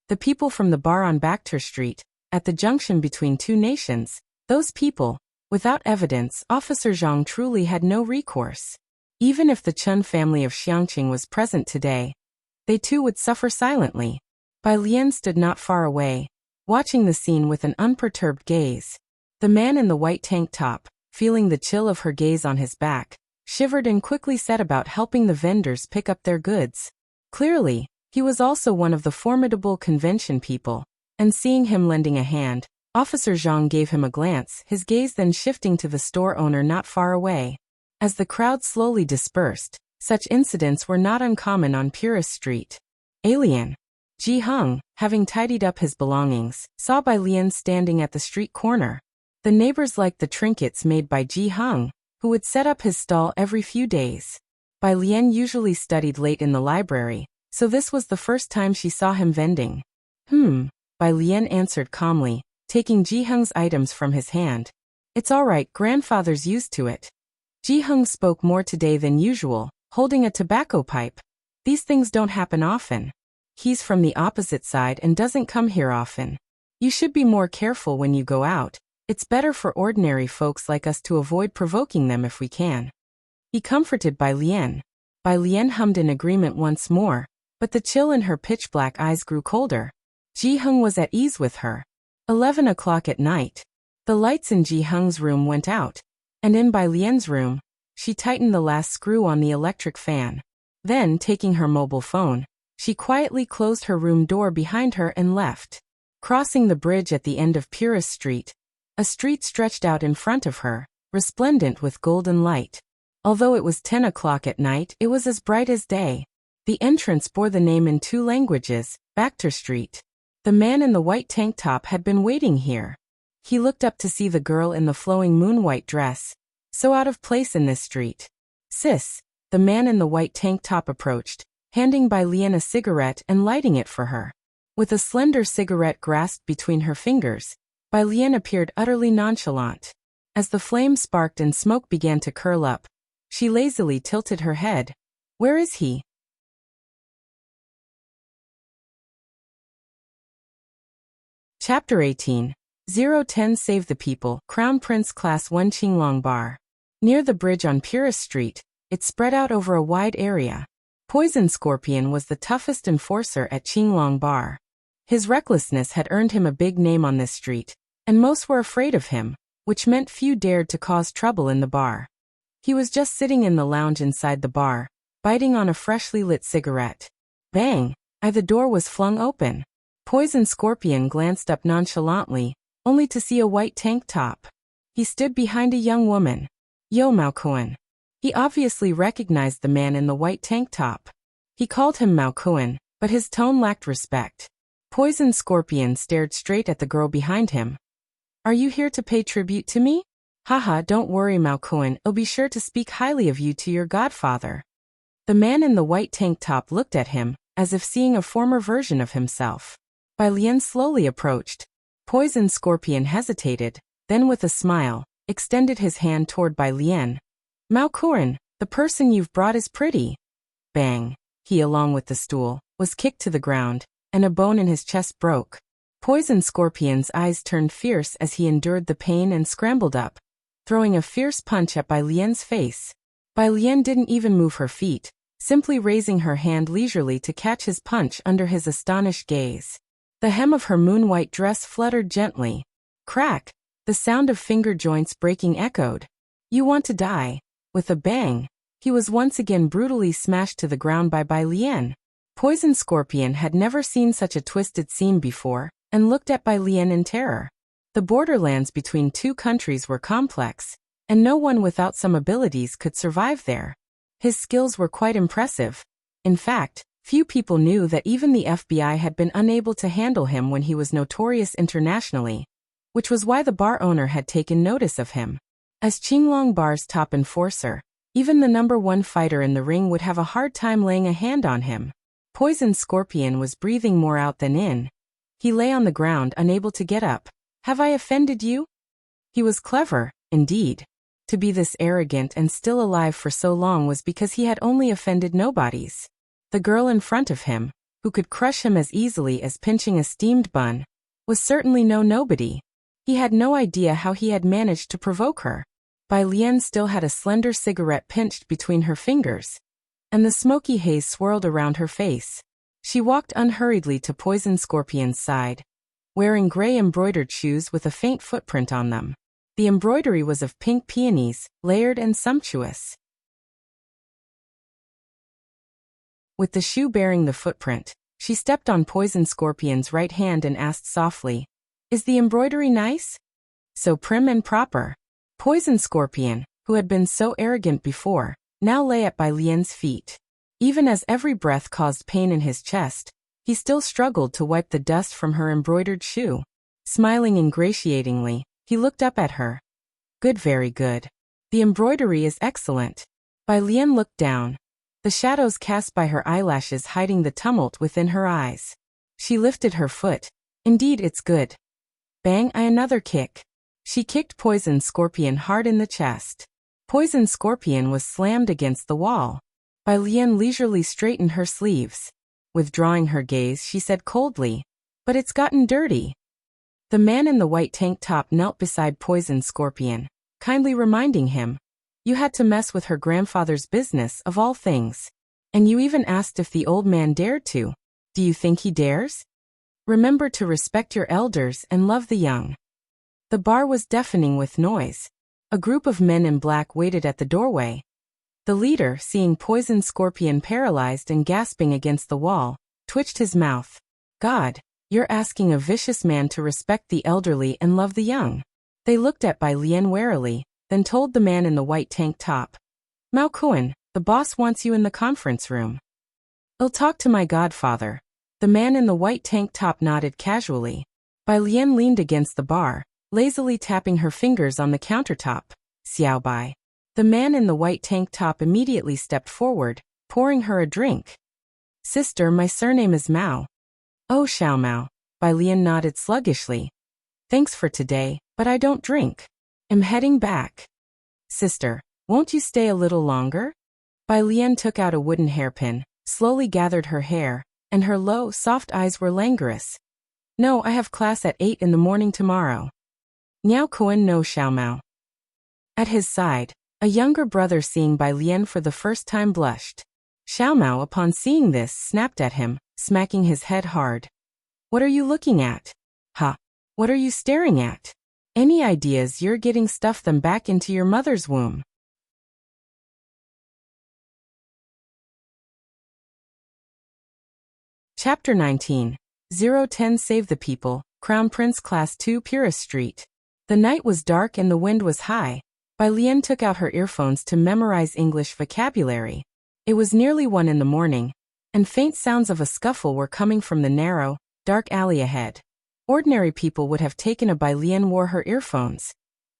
The people from the bar on Bachter Street, at the junction between 2 nations, those people, without evidence, Officer Zhang truly had no recourse. Even if the Chun family of Xiangqing was present today, they too would suffer silently. Bai Lian stood not far away, watching the scene with an unperturbed gaze. The man in the white tank top, feeling the chill of her gaze on his back, shivered and quickly set about helping the vendors pick up their goods. Clearly, he was also one of the formidable convention people, and seeing him lending a hand, Officer Zhang gave him a glance, his gaze then shifting to the store owner not far away. As the crowd slowly dispersed, such incidents were not uncommon on Purist Street. Alien. Ji-hung, having tidied up his belongings, saw Bai Lian standing at the street corner. The neighbors liked the trinkets made by Ji-hung, who would set up his stall every few days. Bai Lian usually studied late in the library, so this was the first time she saw him vending. Bai Lian answered calmly, taking Ji-hung's items from his hand. It's all right, grandfather's used to it. Ji-hung spoke more today than usual, holding a tobacco pipe. These things don't happen often. He's from the opposite side and doesn't come here often. You should be more careful when you go out. It's better for ordinary folks like us to avoid provoking them if we can. He comforted Bai Lian. Bai Lian hummed in agreement once more, but the chill in her pitch-black eyes grew colder. Ji-hung was at ease with her. 11 o'clock at night. The lights in Ji-hung's room went out, and in Bai Lian's room, she tightened the last screw on the electric fan. Then, taking her mobile phone, she quietly closed her room door behind her and left. Crossing the bridge at the end of Purist Street, a street stretched out in front of her, resplendent with golden light. Although it was 10 o'clock at night, it was as bright as day. The entrance bore the name in 2 languages, Bachter Street. The man in the white tank top had been waiting here. He looked up to see the girl in the flowing moon-white dress, so out of place in this street. Sis, the man in the white tank top approached, handing Bai Lian a cigarette and lighting it for her. With a slender cigarette grasped between her fingers, Bai Lian appeared utterly nonchalant. As the flame sparked and smoke began to curl up, she lazily tilted her head. Where is he? Chapter 18. 010 Save the People, Crown Prince Class 1 Qinglong Bar. Near the bridge on Purist Street, it spread out over a wide area. Poison Scorpion was the toughest enforcer at Qinglong Bar. His recklessness had earned him a big name on this street, and most were afraid of him, which meant few dared to cause trouble in the bar. He was just sitting in the lounge inside the bar, biting on a freshly lit cigarette. Bang! The door was flung open. Poison Scorpion glanced up nonchalantly, only to see a white tank top. He stood behind a young woman. Yo Mao Kuan. He obviously recognized the man in the white tank top. He called him Mao Kuan, but his tone lacked respect. Poison Scorpion stared straight at the girl behind him. Are you here to pay tribute to me? Haha, don't worry, Mao Kuan, I'll be sure to speak highly of you to your godfather. The man in the white tank top looked at him, as if seeing a former version of himself. Bai Lian slowly approached. Poison Scorpion hesitated, then with a smile, extended his hand toward Bai Lian. Mao Kuan, the person you've brought is pretty. Bang. He, along with the stool, was kicked to the ground, and a bone in his chest broke. Poison Scorpion's eyes turned fierce as he endured the pain and scrambled up, throwing a fierce punch at Bai Lian's face. Bai Lian didn't even move her feet, simply raising her hand leisurely to catch his punch under his astonished gaze. The hem of her moon-white dress fluttered gently. Crack! The sound of finger joints breaking echoed. You want to die? With a bang, he was once again brutally smashed to the ground by Bai Lian. Poison Scorpion had never seen such a twisted scene before, and looked at Bai Lian in terror. The borderlands between two countries were complex, and no one without some abilities could survive there. His skills were quite impressive. In fact, few people knew that even the FBI had been unable to handle him when he was notorious internationally, which was why the bar owner had taken notice of him. As Qinglong Bar's top enforcer, even the #1 fighter in the ring would have a hard time laying a hand on him. Poison Scorpion was breathing more out than in. He lay on the ground, unable to get up. Have I offended you? He was clever, indeed. To be this arrogant and still alive for so long was because he had only offended nobodies. The girl in front of him, who could crush him as easily as pinching a steamed bun, was certainly no nobody. He had no idea how he had managed to provoke her. Bai Lian still had a slender cigarette pinched between her fingers, and the smoky haze swirled around her face. She walked unhurriedly to Poison Scorpion's side, wearing gray embroidered shoes with a faint footprint on them. The embroidery was of pink peonies, layered and sumptuous. With the shoe bearing the footprint, she stepped on Poison Scorpion's right hand and asked softly, Is the embroidery nice? So prim and proper. Poison Scorpion, who had been so arrogant before, now lay at Bai Lian's feet. Even as every breath caused pain in his chest, he still struggled to wipe the dust from her embroidered shoe. Smiling ingratiatingly, he looked up at her. Good, very good. The embroidery is excellent. Bai Lian looked down, the shadows cast by her eyelashes hiding the tumult within her eyes. She lifted her foot. Indeed, it's good. Bang, another kick. She kicked Poison Scorpion hard in the chest. Poison Scorpion was slammed against the wall. Bai Lian leisurely straightened her sleeves. Withdrawing her gaze, she said coldly, But it's gotten dirty. The man in the white tank top knelt beside Poison Scorpion, kindly reminding him, You had to mess with her grandfather's business of all things. And you even asked if the old man dared to. Do you think he dares? Remember to respect your elders and love the young. The bar was deafening with noise. A group of men in black waited at the doorway. The leader, seeing Poison Scorpion paralyzed and gasping against the wall, twitched his mouth. God, you're asking a vicious man to respect the elderly and love the young. They looked at Bai Lian warily, then told the man in the white tank top. Mao Kuan, the boss wants you in the conference room. I'll talk to my godfather. The man in the white tank top nodded casually. Bai Lian leaned against the bar, lazily tapping her fingers on the countertop. Xiao Bai. The man in the white tank top immediately stepped forward, pouring her a drink. Sister, my surname is Mao. Oh, Xiao Mao. Bai Lian nodded sluggishly. Thanks for today, but I don't drink. I'm heading back. Sister, won't you stay a little longer? Bai Lian took out a wooden hairpin, slowly gathered her hair, and her low, soft eyes were languorous. No, I have class at 8 in the morning tomorrow. Niao Kuan no, Xiao Mao. At his side, a younger brother seeing Bai Lian for the first time blushed. Xiao Mao upon seeing this snapped at him, smacking his head hard. What are you looking at? Ha! What are you staring at? Any ideas you're getting stuff them back into your mother's womb. Chapter 19. 010 Save the People, Crown Prince Class 2 Purist Street. The night was dark and the wind was high. Bai Lian took out her earphones to memorize English vocabulary. It was nearly 1 in the morning, and faint sounds of a scuffle were coming from the narrow, dark alley ahead. Ordinary people would have taken a Bai Lian wore her earphones.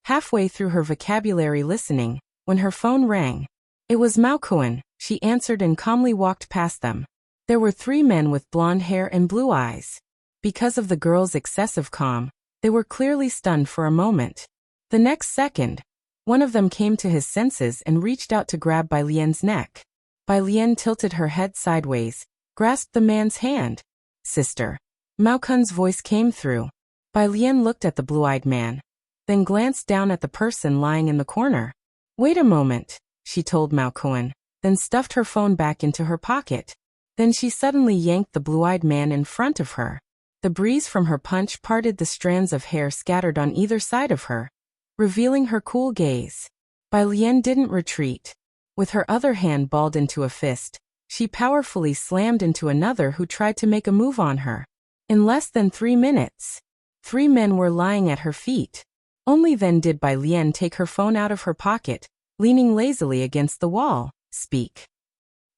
Halfway through her vocabulary listening, when her phone rang. It was Mao Kuan, she answered and calmly walked past them. There were 3 men with blonde hair and blue eyes. Because of the girl's excessive calm, they were clearly stunned for a moment. The next second, one of them came to his senses and reached out to grab Bai Lian's neck. Bai Lian tilted her head sideways, grasped the man's hand. Sister. Mao Kun's voice came through. Bai Lian looked at the blue-eyed man, then glanced down at the person lying in the corner. Wait a moment, she told Mao Kun, then stuffed her phone back into her pocket. Then she suddenly yanked the blue-eyed man in front of her. The breeze from her punch parted the strands of hair scattered on either side of her, revealing her cool gaze. Bai Lian didn't retreat. With her other hand balled into a fist, she powerfully slammed into another who tried to make a move on her. In less than 3 minutes, 3 men were lying at her feet. Only then did Bai Lian take her phone out of her pocket, leaning lazily against the wall. Speak.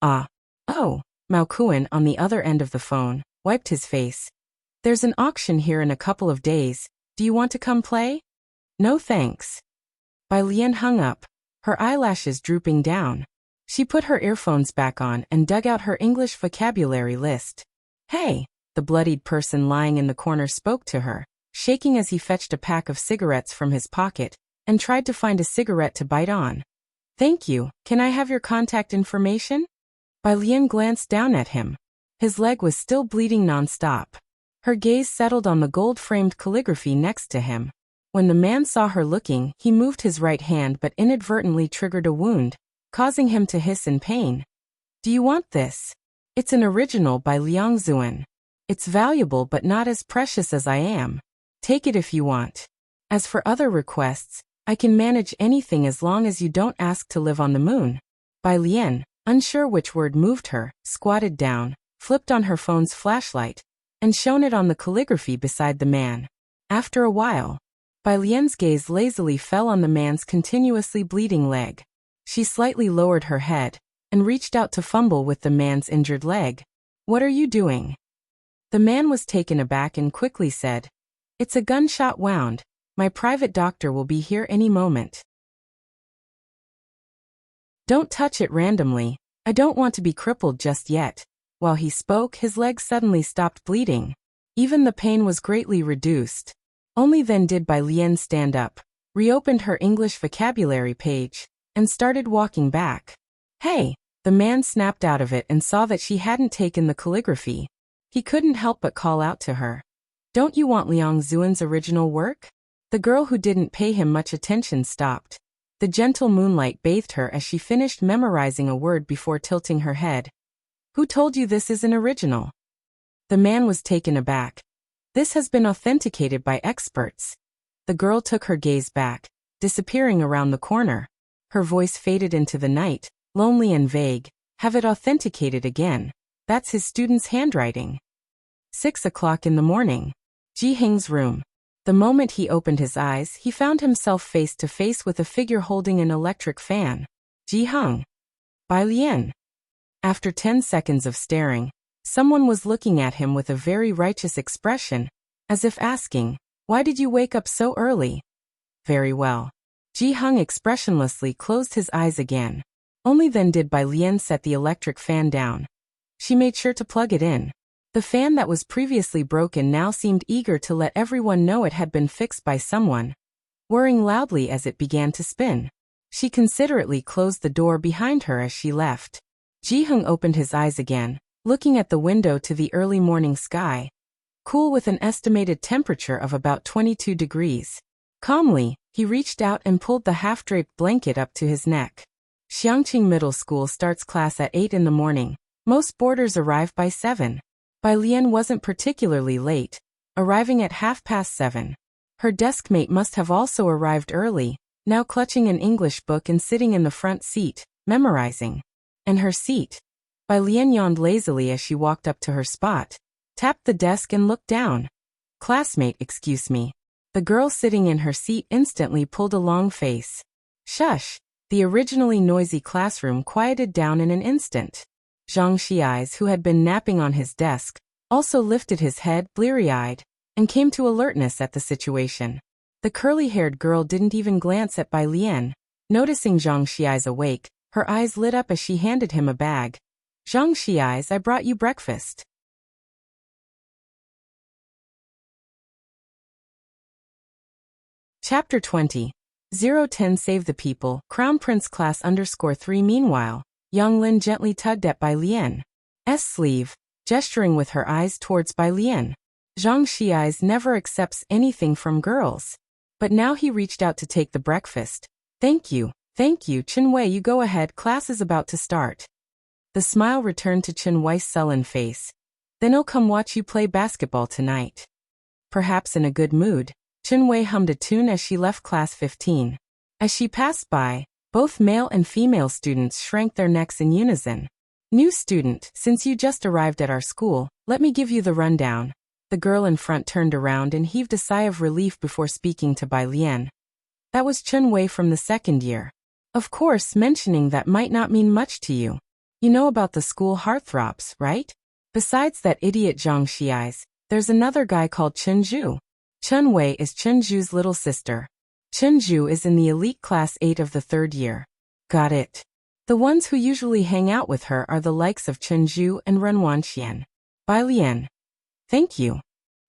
Ah. Oh. Mao Kun, on the other end of the phone, wiped his face. There's an auction here in a couple of days. Do you want to come play? No thanks. Bai Lian hung up, her eyelashes drooping down. She put her earphones back on and dug out her English vocabulary list. Hey, the bloodied person lying in the corner spoke to her, shaking as he fetched a pack of cigarettes from his pocket and tried to find a cigarette to bite on. Thank you, can I have your contact information? Bai Lian glanced down at him. His leg was still bleeding non-stop. Her gaze settled on the gold-framed calligraphy next to him. When the man saw her looking, he moved his right hand but inadvertently triggered a wound, causing him to hiss in pain. Do you want this? It's an original by Liang Zuan. It's valuable but not as precious as I am. Take it if you want. As for other requests, I can manage anything as long as you don't ask to live on the moon. Bai Lian, unsure which word moved her, squatted down, flipped on her phone's flashlight, and shone it on the calligraphy beside the man. After a while, Bai Lian's gaze lazily fell on the man's continuously bleeding leg. She slightly lowered her head and reached out to fumble with the man's injured leg. What are you doing? The man was taken aback and quickly said, It's a gunshot wound. My private doctor will be here any moment. Don't touch it randomly. I don't want to be crippled just yet. While he spoke, his leg suddenly stopped bleeding. Even the pain was greatly reduced. Only then did Bai Lian stand up, reopened her English vocabulary page, and started walking back. Hey! The man snapped out of it and saw that she hadn't taken the calligraphy. He couldn't help but call out to her. Don't you want Liang Zuan's original work? The girl who didn't pay him much attention stopped. The gentle moonlight bathed her as she finished memorizing a word before tilting her head. Who told you this is an original? The man was taken aback. This has been authenticated by experts. The girl took her gaze back, disappearing around the corner. Her voice faded into the night, lonely and vague. Have it authenticated again. That's his student's handwriting. 6 o'clock in the morning. Ji Heng's room. The moment he opened his eyes, he found himself face to face with a figure holding an electric fan. Ji Heng. Bai Lian. After 10 seconds of staring, someone was looking at him with a very righteous expression, as if asking, Why did you wake up so early? Very well. Ji Heng expressionlessly closed his eyes again. Only then did Bai Lian set the electric fan down. She made sure to plug it in. The fan that was previously broken now seemed eager to let everyone know it had been fixed by someone, whirring loudly as it began to spin. She considerately closed the door behind her as she left. Ji Heng opened his eyes again, looking at the window to the early morning sky, cool with an estimated temperature of about 22 degrees. Calmly, he reached out and pulled the half-draped blanket up to his neck. Xiangqing Middle School starts class at 8 in the morning. Most boarders arrive by 7. Bai Lian wasn't particularly late, arriving at 7:30. Her deskmate must have also arrived early, now clutching an English book and sitting in the front seat, memorizing. And her seat. Bai Lian yawned lazily as she walked up to her spot, tapped the desk and looked down. Classmate, excuse me. The girl sitting in her seat instantly pulled a long face. Shush. The originally noisy classroom quieted down in an instant. Zhang Xiai's, who had been napping on his desk, also lifted his head, bleary-eyed, and came to alertness at the situation. The curly-haired girl didn't even glance at Bai Lian. Noticing Zhang Xiai's awake, her eyes lit up as she handed him a bag. Zhang Xiais, I brought you breakfast. Chapter 20. 010 Save the People, Crown Prince Class _3. Meanwhile, Yang Lin gently tugged at Bai Lian's sleeve, gesturing with her eyes towards Bai Lian. Zhang Xiais never accepts anything from girls. But now he reached out to take the breakfast. Thank you, Chen Wei, you go ahead, class is about to start. The smile returned to Chen Wei's sullen face. Then I'll come watch you play basketball tonight. Perhaps in a good mood, Chen Wei hummed a tune as she left class 15. As she passed by, both male and female students shrank their necks in unison. New student, since you just arrived at our school, let me give you the rundown. The girl in front turned around and heaved a sigh of relief before speaking to Bai Lian. That was Chen Wei from the second year. Of course, mentioning that might not mean much to you. You know about the school heartthrobs, right? Besides that idiot Zhang Xiais, there's another guy called Chen Zhu. Chen Wei is Chen Zhu's little sister. Chen Zhu is in the elite class 8 of the third year. Got it. The ones who usually hang out with her are the likes of Chen Zhu and Ren Wanxian. Bai Lian. Thank you.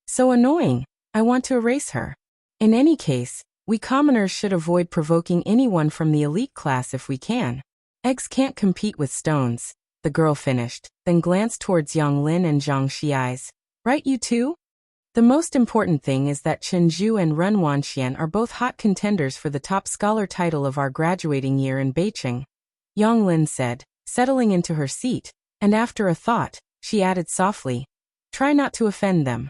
So annoying. I want to erase her. In any case, we commoners should avoid provoking anyone from the elite class if we can. Eggs can't compete with stones, the girl finished, then glanced towards Yang Lin and Zhang Xiais. Right, you two? The most important thing is that Chen Zhu and Ren Wanxian are both hot contenders for the top scholar title of our graduating year in Beijing. Yang Lin said, settling into her seat, and after a thought, she added softly, try not to offend them.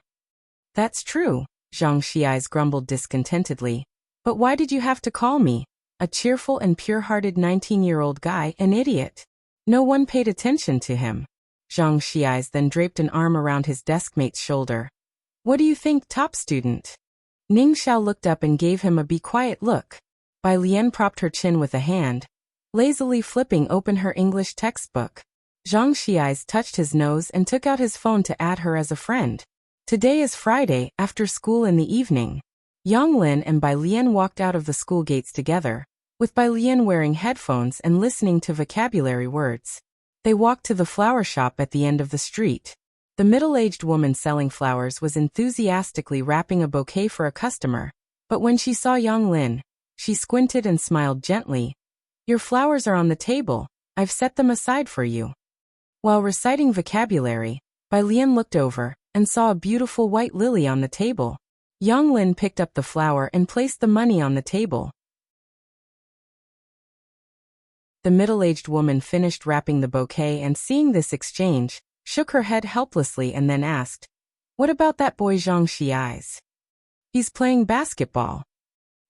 That's true, Zhang Xiais grumbled discontentedly. But why did you have to call me, a cheerful and pure-hearted 19-year-old guy, an idiot? No one paid attention to him. Zhang Xiais then draped an arm around his deskmate's shoulder. What do you think, top student? Ning Xiao looked up and gave him a be quiet look. Bai Lian propped her chin with a hand, lazily flipping open her English textbook. Zhang Xiais touched his nose and took out his phone to add her as a friend. Today is Friday, after school in the evening. Yang Lin and Bai Lian walked out of the school gates together, with Bai Lian wearing headphones and listening to vocabulary words. They walked to the flower shop at the end of the street. The middle-aged woman selling flowers was enthusiastically wrapping a bouquet for a customer, but when she saw Yang Lin, she squinted and smiled gently. Your flowers are on the table, I've set them aside for you. While reciting vocabulary, Bai Lian looked over and saw a beautiful white lily on the table. Yang Lin picked up the flower and placed the money on the table. The middle-aged woman finished wrapping the bouquet and seeing this exchange, shook her head helplessly and then asked, what about that boy Zhang Xiais? He's playing basketball.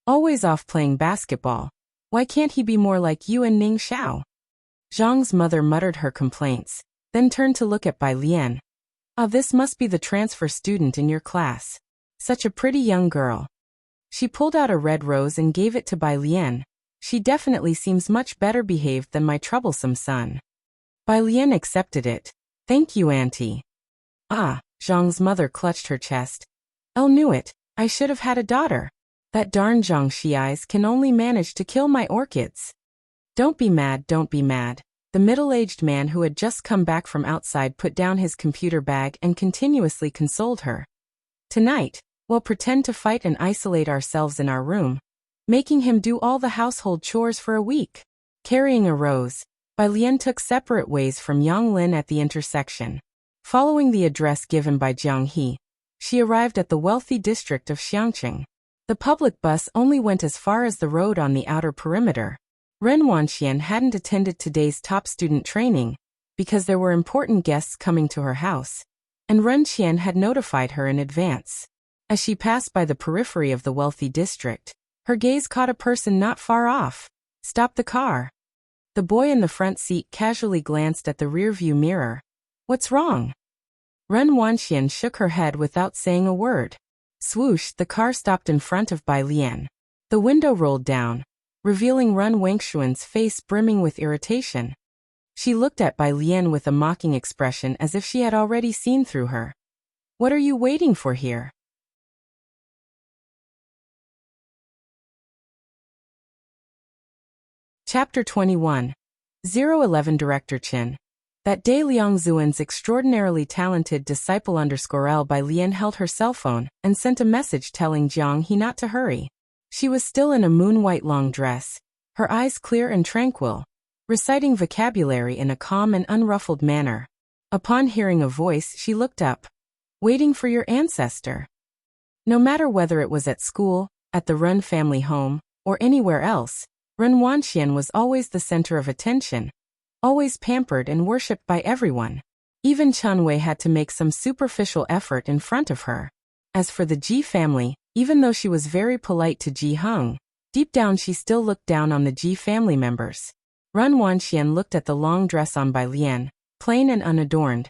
Always off playing basketball. Why can't he be more like you and Ning Xiao? Zhang's mother muttered her complaints, then turned to look at Bai Lian. Ah, this must be the transfer student in your class. Such a pretty young girl. She pulled out a red rose and gave it to Bai Lian. She definitely seems much better behaved than my troublesome son. Bai Lian accepted it. Thank you, Auntie. Ah, Zhang's mother clutched her chest. I knew it, I should have had a daughter. That darn Zhang Xiais can only manage to kill my orchids. Don't be mad, don't be mad. The middle-aged man who had just come back from outside put down his computer bag and continuously consoled her. Tonight, we'll pretend to fight and isolate ourselves in our room, making him do all the household chores for a week. Carrying a rose, Bai Lian took separate ways from Yang Lin at the intersection. Following the address given by Jiang He, she arrived at the wealthy district of Xiangqing. The public bus only went as far as the road on the outer perimeter. Ren Wanxian hadn't attended today's top student training, because there were important guests coming to her house, and Ren Qian had notified her in advance. As she passed by the periphery of the wealthy district, her gaze caught a person not far off. Stop the car. The boy in the front seat casually glanced at the rearview mirror. What's wrong? Ren Wanxian shook her head without saying a word. Swoosh, the car stopped in front of Bai Lian. The window rolled down, revealing Ren Wangshuan's face brimming with irritation. She looked at Bai Lian with a mocking expression as if she had already seen through her. What are you waiting for here? Chapter 21. 011 Director Chin. That day Liang Zuan's extraordinarily talented disciple L by Lian held her cell phone and sent a message telling Jiang he not to hurry. She was still in a moon-white long dress, her eyes clear and tranquil, reciting vocabulary in a calm and unruffled manner. Upon hearing a voice, she looked up. Waiting for your ancestor. No matter whether it was at school, at the Run family home, or anywhere else, Ren Wanxian was always the center of attention, always pampered and worshipped by everyone. Even Chen Wei had to make some superficial effort in front of her. As for the Ji family, even though she was very polite to Ji Heng, deep down she still looked down on the Ji family members. Ren Wanxian looked at the long dress on by Lian, plain and unadorned,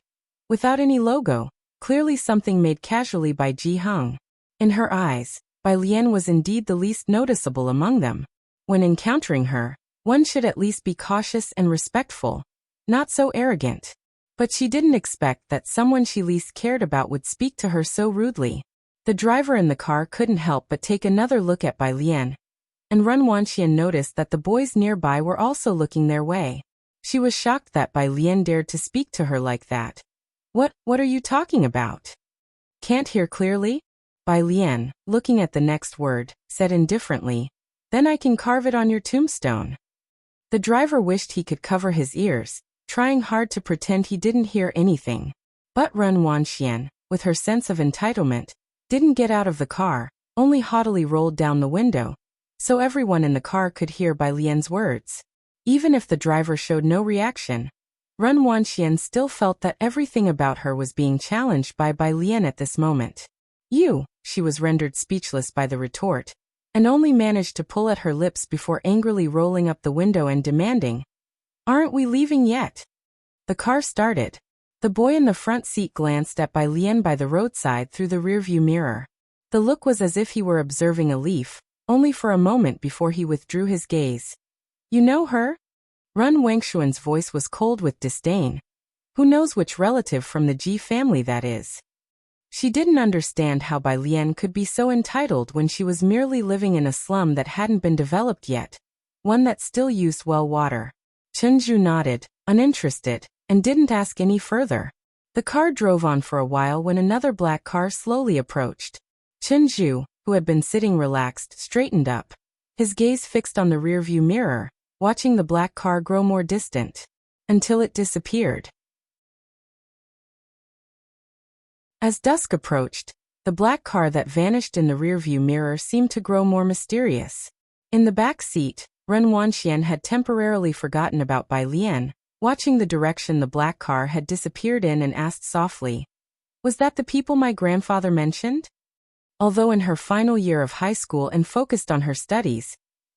without any logo, clearly something made casually by Ji Heng. In her eyes, Bai Lian was indeed the least noticeable among them. When encountering her, one should at least be cautious and respectful, not so arrogant. But she didn't expect that someone she least cared about would speak to her so rudely. The driver in the car couldn't help but take another look at Bai Lian, and Ren Wanxian noticed that the boys nearby were also looking their way. She was shocked that Bai Lian dared to speak to her like that. What are you talking about? Can't hear clearly? Bai Lian, looking at the next word, said indifferently, then I can carve it on your tombstone. The driver wished he could cover his ears, trying hard to pretend he didn't hear anything. But Ren Wanxian, with her sense of entitlement, didn't get out of the car, only haughtily rolled down the window, so everyone in the car could hear Bai Lian's words. Even if the driver showed no reaction, Ren Wanxian still felt that everything about her was being challenged by Bai Lian at this moment. She was rendered speechless by the retort, and only managed to pull at her lips before angrily rolling up the window and demanding, "Aren't we leaving yet?" The car started. The boy in the front seat glanced at Bai Lian by the roadside through the rearview mirror. The look was as if he were observing a leaf, only for a moment before he withdrew his gaze. You know her? Ren Wangshuan's voice was cold with disdain. Who knows which relative from the Ji family that is? She didn't understand how Bai Lian could be so entitled when she was merely living in a slum that hadn't been developed yet, one that still used well water. Chen Zhu nodded, uninterested, and didn't ask any further. The car drove on for a while when another black car slowly approached. Chen Zhu, who had been sitting relaxed, straightened up, his gaze fixed on the rearview mirror, watching the black car grow more distant, until it disappeared. As dusk approached, the black car that vanished in the rearview mirror seemed to grow more mysterious. In the back seat, Ren Wanxian had temporarily forgotten about Bai Lian, watching the direction the black car had disappeared in, and asked softly, "Was that the people my grandfather mentioned?" Although in her final year of high school and focused on her studies,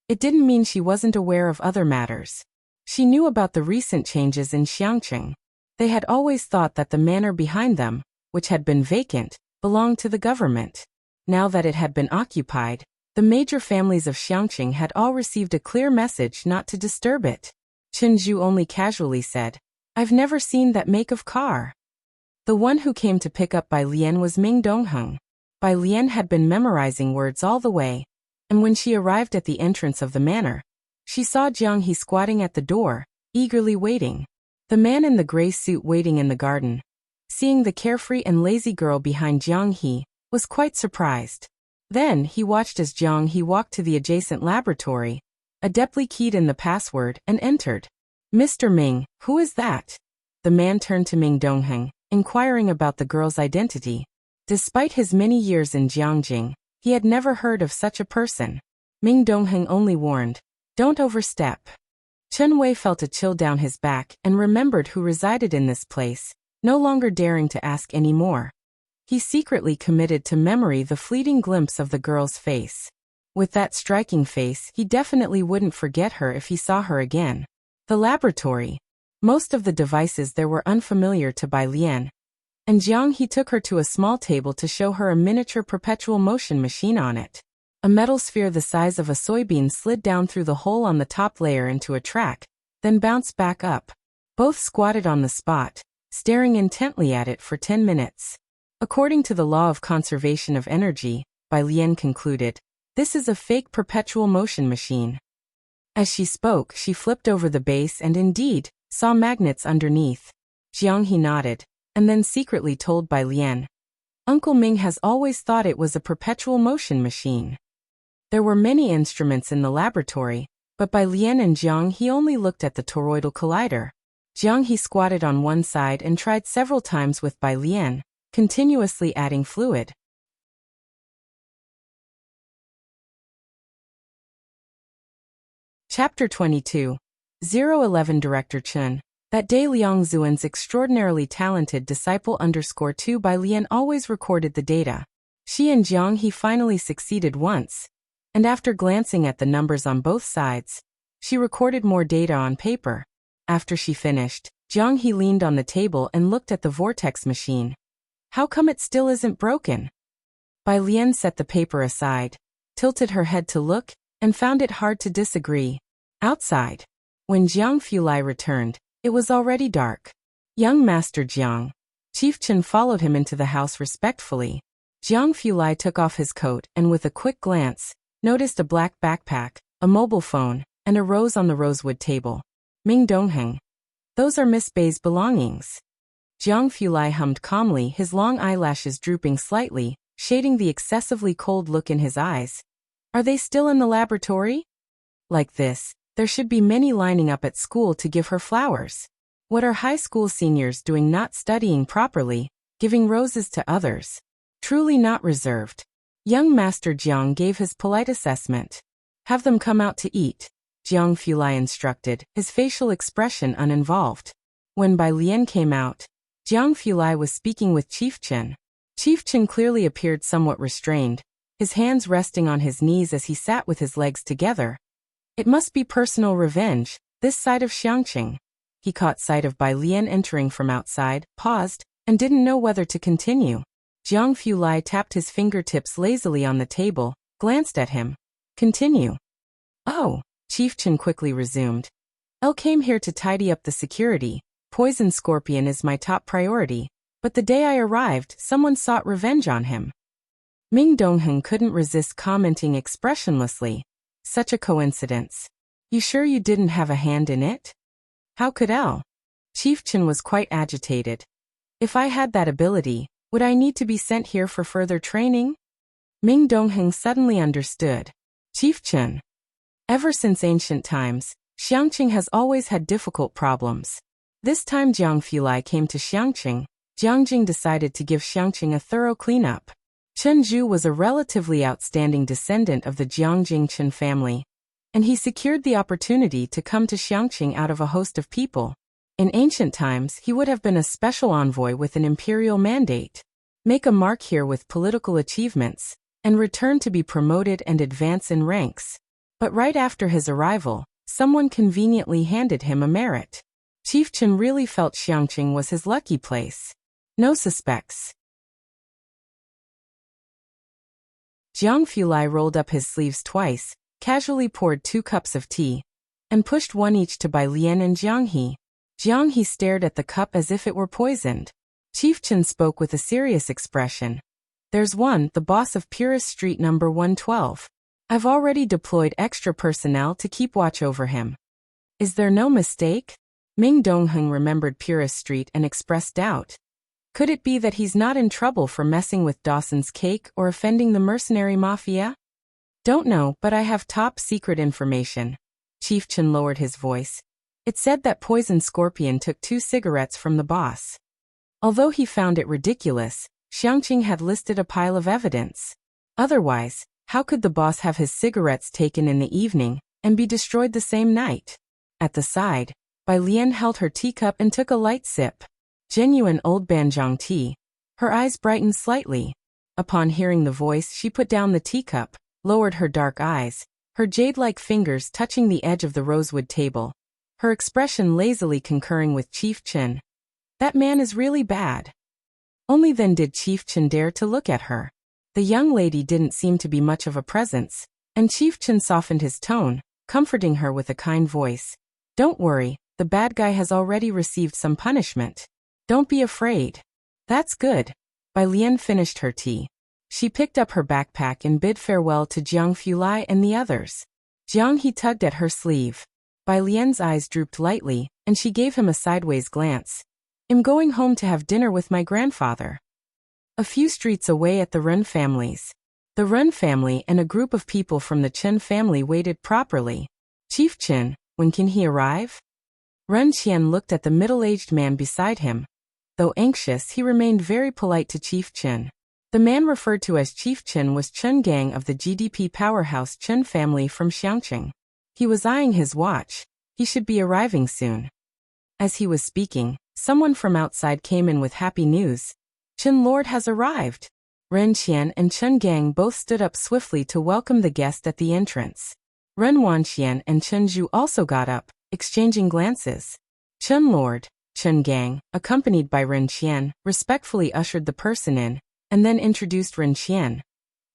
it didn't mean she wasn't aware of other matters. She knew about the recent changes in Xiangqing. They had always thought that the manor behind them, which had been vacant, belonged to the government. Now that it had been occupied, the major families of Xiangqing had all received a clear message not to disturb it. Chen Zhu only casually said, "I've never seen that make of car." The one who came to pick up Bai Lian was Ming Dongheng. Bai Lian had been memorizing words all the way, and when she arrived at the entrance of the manor, she saw Jiang He squatting at the door, eagerly waiting. The man in the gray suit waiting in the garden, seeing the carefree and lazy girl behind Jiang He, was quite surprised. Then he watched as Jiang He walked to the adjacent laboratory, adeptly keyed in the password, and entered. "Mr. Ming, who is that?" The man turned to Ming Dongheng, inquiring about the girl's identity. Despite his many years in Jiangjing, he had never heard of such a person. Ming Dongheng only warned, "Don't overstep." Chen Wei felt a chill down his back and remembered who resided in this place, no longer daring to ask any more. He secretly committed to memory the fleeting glimpse of the girl's face. With that striking face, he definitely wouldn't forget her if he saw her again. The laboratory. Most of the devices there were unfamiliar to Bai Lian, and Jiang He took her to a small table to show her a miniature perpetual motion machine on it. A metal sphere the size of a soybean slid down through the hole on the top layer into a track, then bounced back up. Both squatted on the spot, staring intently at it for 10 minutes. According to the law of conservation of energy, Bai Lian concluded, this is a fake perpetual motion machine. As she spoke, she flipped over the base and indeed, saw magnets underneath. Jiang He nodded, and then secretly told Bai Lian, Uncle Ming has always thought it was a perpetual motion machine. There were many instruments in the laboratory, but Bai Lian and Jiang He only looked at the toroidal collider. Jiang He squatted on one side and tried several times with Bai Lian, continuously adding fluid. Chapter 22. 011 Director Chen. That day Liang Zuan's extraordinarily talented disciple _2 Bai Lian always recorded the data. She and Jiang He finally succeeded once, and after glancing at the numbers on both sides, she recorded more data on paper. After she finished, Jiang He leaned on the table and looked at the vortex machine. How come it still isn't broken? Bai Lian set the paper aside, tilted her head to look, and found it hard to disagree. Outside, when Jiang Fulai returned, it was already dark. Young Master Jiang. Chief Chen followed him into the house respectfully. Jiang Fulai took off his coat and with a quick glance, noticed a black backpack, a mobile phone, and a rose on the rosewood table. Ming Dongheng. Those are Miss Bei's belongings. Jiang Fulai hummed calmly, his long eyelashes drooping slightly, shading the excessively cold look in his eyes. Are they still in the laboratory? Like this, there should be many lining up at school to give her flowers. What are high school seniors doing not studying properly, giving roses to others? Truly not reserved. Young Master Jiang gave his polite assessment. Have them come out to eat, Jiang Fulai instructed, his facial expression uninvolved. When Bai Lian came out, Jiang Fulai was speaking with Chief Chen. Chief Chen clearly appeared somewhat restrained, his hands resting on his knees as he sat with his legs together. It must be personal revenge, this side of Xiangqing. He caught sight of Bai Lian entering from outside, paused, and didn't know whether to continue. Jiang Fulai tapped his fingertips lazily on the table, glanced at him. Continue. Oh, Chief Chen quickly resumed. I came here to tidy up the security. Poison Scorpion is my top priority, but the day I arrived, someone sought revenge on him. Ming Dongheng couldn't resist commenting expressionlessly. Such a coincidence. You sure you didn't have a hand in it? How could L? Chief Chen was quite agitated. If I had that ability, would I need to be sent here for further training? Ming Dongheng suddenly understood. Chief Chen. Ever since ancient times, Xiangqing has always had difficult problems. This time Jiang Fulai came to Xiangqing, Jiangjing decided to give Xiangqing a thorough cleanup. Chen Zhu was a relatively outstanding descendant of the Jiangjing Chen family, and he secured the opportunity to come to Xiangqing out of a host of people. In ancient times, he would have been a special envoy with an imperial mandate. Make a mark here with political achievements, and return to be promoted and advance in ranks. But right after his arrival, someone conveniently handed him a merit. Chief Chen really felt Xiangqing was his lucky place. No suspects. Jiang Fulai rolled up his sleeves twice, casually poured 2 cups of tea, and pushed one each to Bai Lian and Jiang He. Jiang He stared at the cup as if it were poisoned. Chief Chen spoke with a serious expression. There's one, the boss of Purist Street number 112. I've already deployed extra personnel to keep watch over him. Is there no mistake? Ming Dongheng remembered Purist Street and expressed doubt. Could it be that he's not in trouble for messing with Dawson's Cake or offending the mercenary mafia? Don't know, but I have top secret information. Chief Chen lowered his voice. It said that Poison Scorpion took 2 cigarettes from the boss. Although he found it ridiculous, Xiangqing had listed a pile of evidence. Otherwise, how could the boss have his cigarettes taken in the evening and be destroyed the same night? At the side, Bai Lian held her teacup and took a light sip. Genuine old Banjiang tea. Her eyes brightened slightly. Upon hearing the voice, she put down the teacup, lowered her dark eyes, her jade-like fingers touching the edge of the rosewood table, her expression lazily concurring with Chief Chen. That man is really bad. Only then did Chief Chen dare to look at her. The young lady didn't seem to be much of a presence, and Chief Chen softened his tone, comforting her with a kind voice. Don't worry, the bad guy has already received some punishment. Don't be afraid. That's good. Bai Bai Lian finished her tea. She picked up her backpack and bid farewell to Jiang Fulai and the others. Jiang He tugged at her sleeve. Bai Lian's eyes drooped lightly, and she gave him a sideways glance. I'm going home to have dinner with my grandfather. A few streets away at the Ren families. The Ren family and a group of people from the Chen family waited properly. Chief Chen, when can he arrive? Ren Qian looked at the middle-aged man beside him. Though anxious, he remained very polite to Chief Chen. The man referred to as Chief Chen was Chen Gang of the GDP powerhouse Chen family from Xiangqing. He was eyeing his watch. He should be arriving soon. As he was speaking, someone from outside came in with happy news. Chen Lord has arrived. Ren Qian and Chen Gang both stood up swiftly to welcome the guest at the entrance. Ren Wanqian and Chen Zhu also got up, exchanging glances. Chen Lord, Chen Gang, accompanied by Ren Qian, respectfully ushered the person in, and then introduced Ren Qian.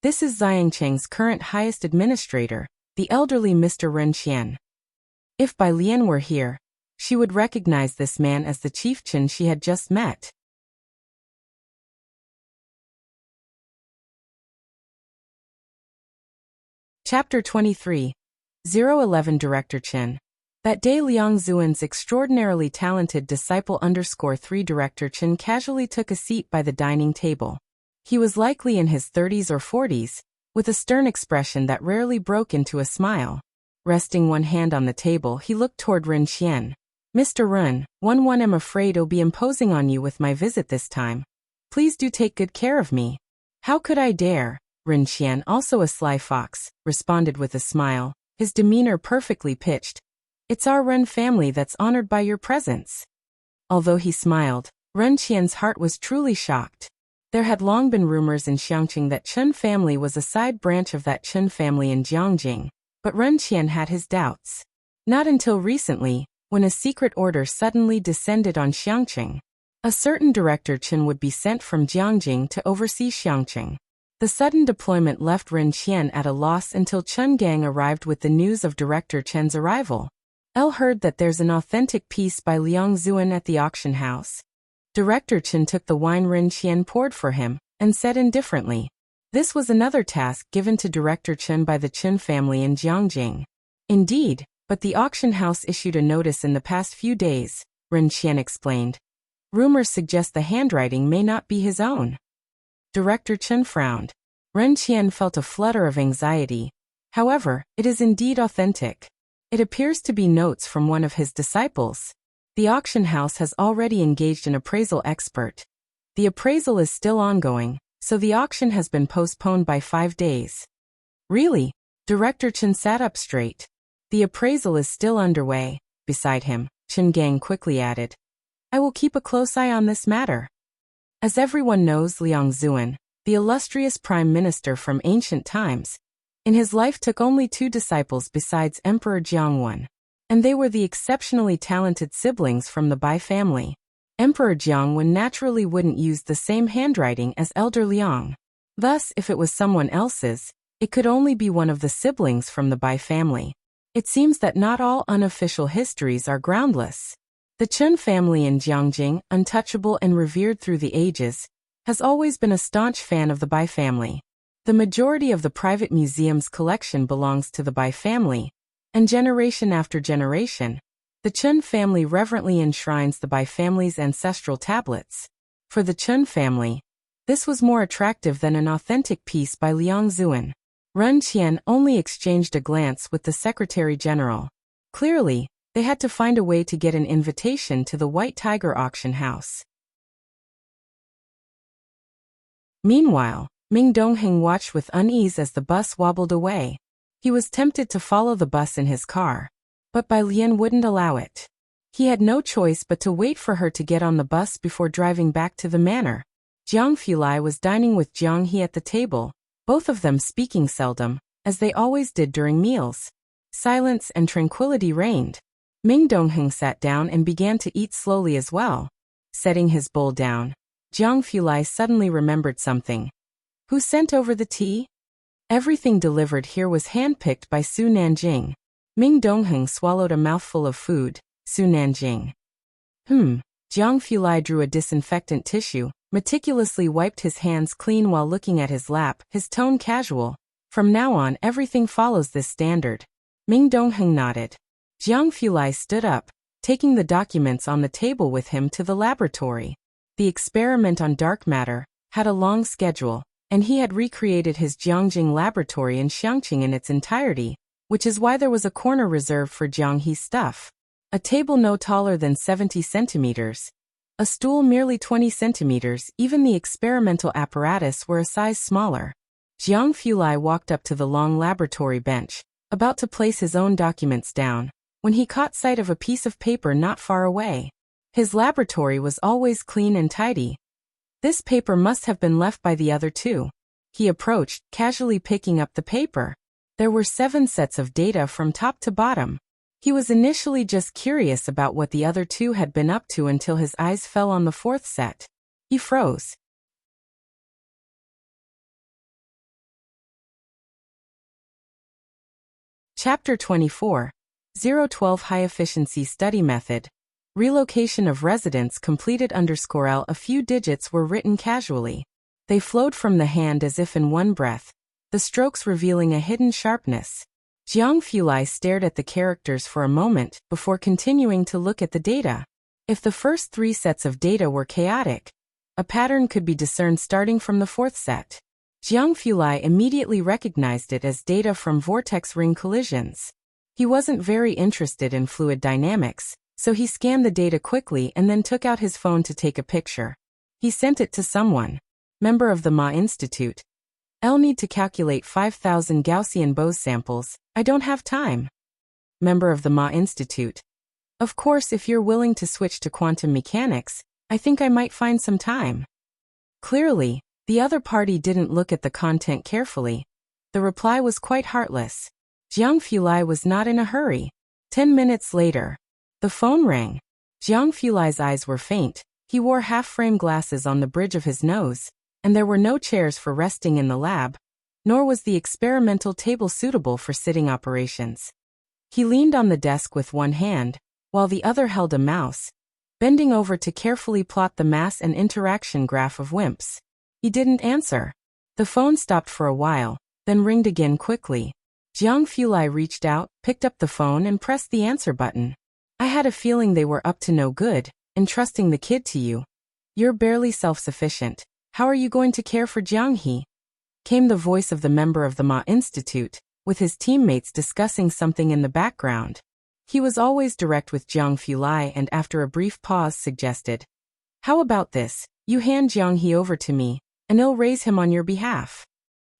This is Xiangcheng's current highest administrator, the elderly Mr. Ren Qian. If Bai Lian were here, she would recognize this man as the Chief Chen she had just met. Chapter 23. 011 Director Chen. That day Liang Zuan's extraordinarily talented disciple _3 Director Chen casually took a seat by the dining table. He was likely in his 30s or 40s, with a stern expression that rarely broke into a smile. Resting one hand on the table, he looked toward Ren Qian. Mr. Ren, I'm afraid I'll be imposing on you with my visit this time. Please do take good care of me. How could I dare? Ren Qian, also a sly fox, responded with a smile, his demeanor perfectly pitched. It's our Ren family that's honored by your presence. Although he smiled, Ren Qian's heart was truly shocked. There had long been rumors in Xiangqing that Chen family was a side branch of that Chen family in Jiangjing, but Ren Qian had his doubts. Not until recently, when a secret order suddenly descended on Xiangqing. A certain Director Chen would be sent from Jiangjing to oversee Xiangqing. The sudden deployment left Ren Qian at a loss until Chen Gang arrived with the news of Director Chen's arrival. Elle heard that there's an authentic piece by Liang Zuan at the auction house. Director Chen took the wine Ren Qian poured for him, and said indifferently. This was another task given to Director Chen by the Chen family in Jiangjing. Indeed, but the auction house issued a notice in the past few days, Ren Qian explained. Rumors suggest the handwriting may not be his own. Director Chen frowned. Ren Qian felt a flutter of anxiety. However, it is indeed authentic. It appears to be notes from one of his disciples. The auction house has already engaged an appraisal expert. The appraisal is still ongoing, so the auction has been postponed by 5 days. Really? Director Chen sat up straight. The appraisal is still underway. Beside him, Chen Gang quickly added. I will keep a close eye on this matter. As everyone knows, Liang Zuan, the illustrious prime minister from ancient times, in his life took only 2 disciples besides Emperor Jiangwen, and they were the exceptionally talented siblings from the Bai family. Emperor Jiangwen naturally wouldn't use the same handwriting as Elder Liang. Thus, if it was someone else's, it could only be one of the siblings from the Bai family. It seems that not all unofficial histories are groundless. The Chen family in Jiangjing, untouchable and revered through the ages, has always been a staunch fan of the Bai family. The majority of the private museum's collection belongs to the Bai family, and generation after generation, the Chen family reverently enshrines the Bai family's ancestral tablets. For the Chen family, this was more attractive than an authentic piece by Liang Zuan. Ren Qian only exchanged a glance with the Secretary General. Clearly, they had to find a way to get an invitation to the White Tiger auction house. Meanwhile, Ming Dongheng watched with unease as the bus wobbled away. He was tempted to follow the bus in his car, but Bai Lian wouldn't allow it. He had no choice but to wait for her to get on the bus before driving back to the manor. Jiang Fulai was dining with Jiang He at the table, both of them speaking seldom, as they always did during meals. Silence and tranquility reigned. Ming Dongheng sat down and began to eat slowly as well. Setting his bowl down, Jiang Fulai suddenly remembered something. Who sent over the tea? Everything delivered here was handpicked by Su Nanjing. Ming Dongheng swallowed a mouthful of food. Su Nanjing. Jiang Fulai drew a disinfectant tissue, meticulously wiped his hands clean while looking at his lap, his tone casual. From now on, everything follows this standard. Ming Dongheng nodded. Jiang Fulai stood up, taking the documents on the table with him to the laboratory. The experiment on dark matter had a long schedule, and he had recreated his Jiangjing laboratory in Xiangqing in its entirety, which is why there was a corner reserved for Jiang He's stuff. A table no taller than 70 centimeters. A stool merely 20 centimeters, even the experimental apparatus were a size smaller. Jiang Fulai walked up to the long laboratory bench, about to place his own documents down, when he caught sight of a piece of paper not far away. His laboratory was always clean and tidy. This paper must have been left by the other two. He approached, casually picking up the paper. There were 7 sets of data from top to bottom. He was initially just curious about what the other two had been up to until his eyes fell on the 4th set. He froze. Chapter 24. 012 High Efficiency Study Method. Relocation of residents completed _L. A few digits were written casually. They flowed from the hand as if in one breath, the strokes revealing a hidden sharpness. Jiang Fulai stared at the characters for a moment before continuing to look at the data. If the first 3 sets of data were chaotic, a pattern could be discerned starting from the 4th set. Jiang Fulai immediately recognized it as data from vortex ring collisions. He wasn't very interested in fluid dynamics, so he scanned the data quickly and then took out his phone to take a picture. He sent it to someone. Member of the Ma Institute. I'll need to calculate 5,000 Gaussian Bose samples. I don't have time. Member of the Ma Institute. Of course, if you're willing to switch to quantum mechanics, I think I might find some time. Clearly, the other party didn't look at the content carefully. The reply was quite heartless. Jiang Fulai was not in a hurry. 10 minutes later, the phone rang. Jiang Fulai's eyes were faint. He wore half-frame glasses on the bridge of his nose, and there were no chairs for resting in the lab, nor was the experimental table suitable for sitting operations. He leaned on the desk with one hand, while the other held a mouse, bending over to carefully plot the mass and interaction graph of WIMPs. He didn't answer. The phone stopped for a while, then ringed again quickly. Jiang Fulai reached out, picked up the phone and pressed the answer button. I had a feeling they were up to no good, entrusting the kid to you. You're barely self-sufficient. How are you going to care for Jiang He? Came the voice of the member of the Ma Institute, with his teammates discussing something in the background. He was always direct with Jiang Fulai and after a brief pause suggested, "How about this? You hand Jiang He over to me, and I'll raise him on your behalf."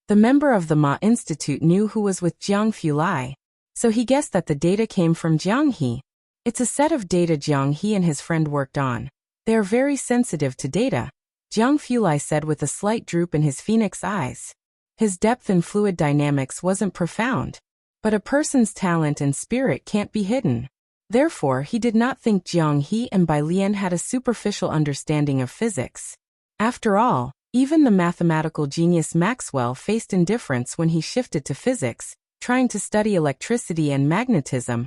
The member of the Ma Institute knew who was with Jiang Fulai, so he guessed that the data came from Jiang He. It's a set of data Jiang He and his friend worked on. They are very sensitive to data, Jiang Fulai said with a slight droop in his phoenix eyes. His depth in fluid dynamics wasn't profound, but a person's talent and spirit can't be hidden. Therefore, he did not think Jiang He and Bai Lian had a superficial understanding of physics. After all, even the mathematical genius Maxwell faced indifference when he shifted to physics, trying to study electricity and magnetism.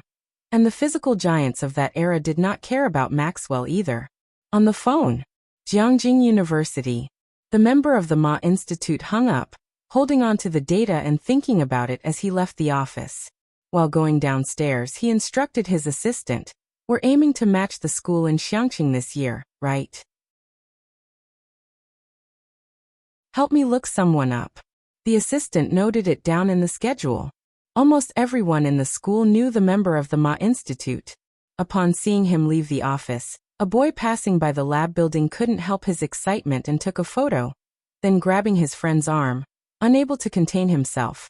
And the physical giants of that era did not care about Maxwell either. On the phone, Jiangjing University. The member of the Ma Institute hung up, holding on to the data and thinking about it as he left the office. While going downstairs, he instructed his assistant, "We're aiming to match the school in Xiangqing this year, right? Help me look someone up." The assistant noted it down in the schedule. Almost everyone in the school knew the member of the Ma Institute. Upon seeing him leave the office, a boy passing by the lab building couldn't help his excitement and took a photo. Then grabbing his friend's arm, unable to contain himself.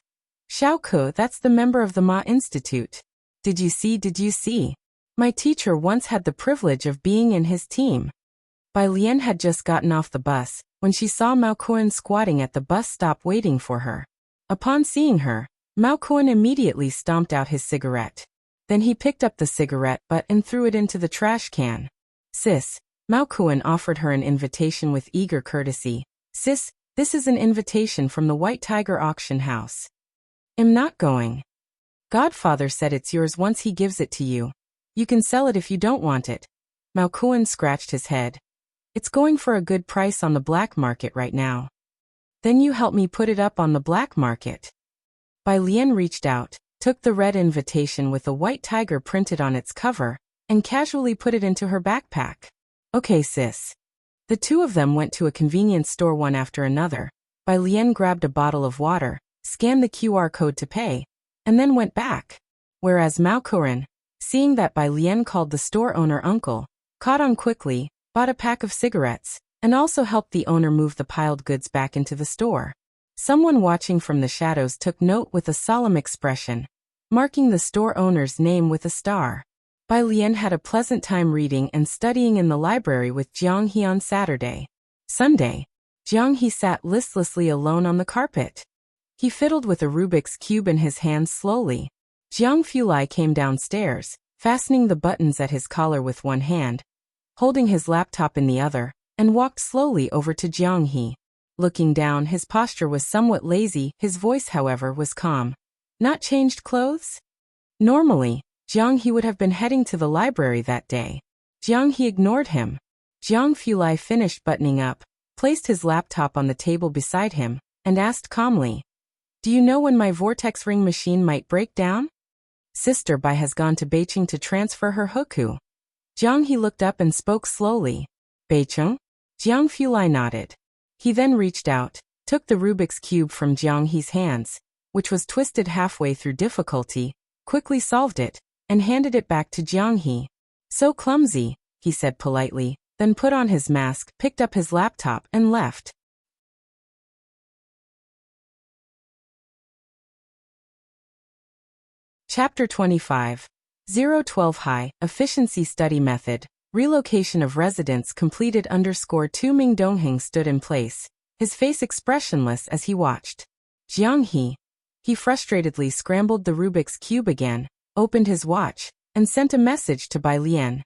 "Xiao Ke, that's the member of the Ma Institute. Did you see? My teacher once had the privilege of being in his team." Bai Lian had just gotten off the bus, when she saw Mao Kuan squatting at the bus stop waiting for her. Upon seeing her, Mao Kuan immediately stomped out his cigarette. Then he picked up the cigarette butt and threw it into the trash can. "Sis," Mao Kuan offered her an invitation with eager courtesy. "Sis, this is an invitation from the White Tiger Auction House. I'm not going. Godfather said it's yours once he gives it to you. You can sell it if you don't want it." Mao Kuan scratched his head. It's going for a good price on the black market right now. Then you help me put it up on the black market. Bai Lian reached out, took the red invitation with a white tiger printed on its cover, and casually put it into her backpack. Okay, sis. The two of them went to a convenience store one after another. Bai Lian grabbed a bottle of water, scanned the QR code to pay, and then went back. Whereas Mao Koren, seeing that Bai Lian called the store owner uncle, caught on quickly, bought a pack of cigarettes, and also helped the owner move the piled goods back into the store. Someone watching from the shadows took note with a solemn expression, marking the store owner's name with a star. Bai Lian had a pleasant time reading and studying in the library with Jiang He on Saturday. Sunday, Jiang He sat listlessly alone on the carpet. He fiddled with a Rubik's Cube in his hands slowly. Jiang Fulai came downstairs, fastening the buttons at his collar with one hand, holding his laptop in the other, and walked slowly over to Jiang He. Looking down, his posture was somewhat lazy, his voice, however, was calm. Not changed clothes? Normally, Jiang He would have been heading to the library that day. Jiang He ignored him. Jiang Fulai finished buttoning up, placed his laptop on the table beside him, and asked calmly, "Do you know when my vortex ring machine might break down?" "Sister Bai has gone to Beijing to transfer her huku." Jiang He looked up and spoke slowly. "Beijing?" Jiang Fulai nodded. He then reached out, took the Rubik's Cube from Jiang He's hands, which was twisted halfway through difficulty, quickly solved it, and handed it back to Jiang He. "So clumsy," he said politely, then put on his mask, picked up his laptop, and left. Chapter 25. 012 High, Efficiency Study Method. Relocation of residents completed. 2 Ming Dongheng stood in place, his face expressionless as he watched. Jiang He. He frustratedly scrambled the Rubik's Cube again, opened his watch, and sent a message to Bai Lian.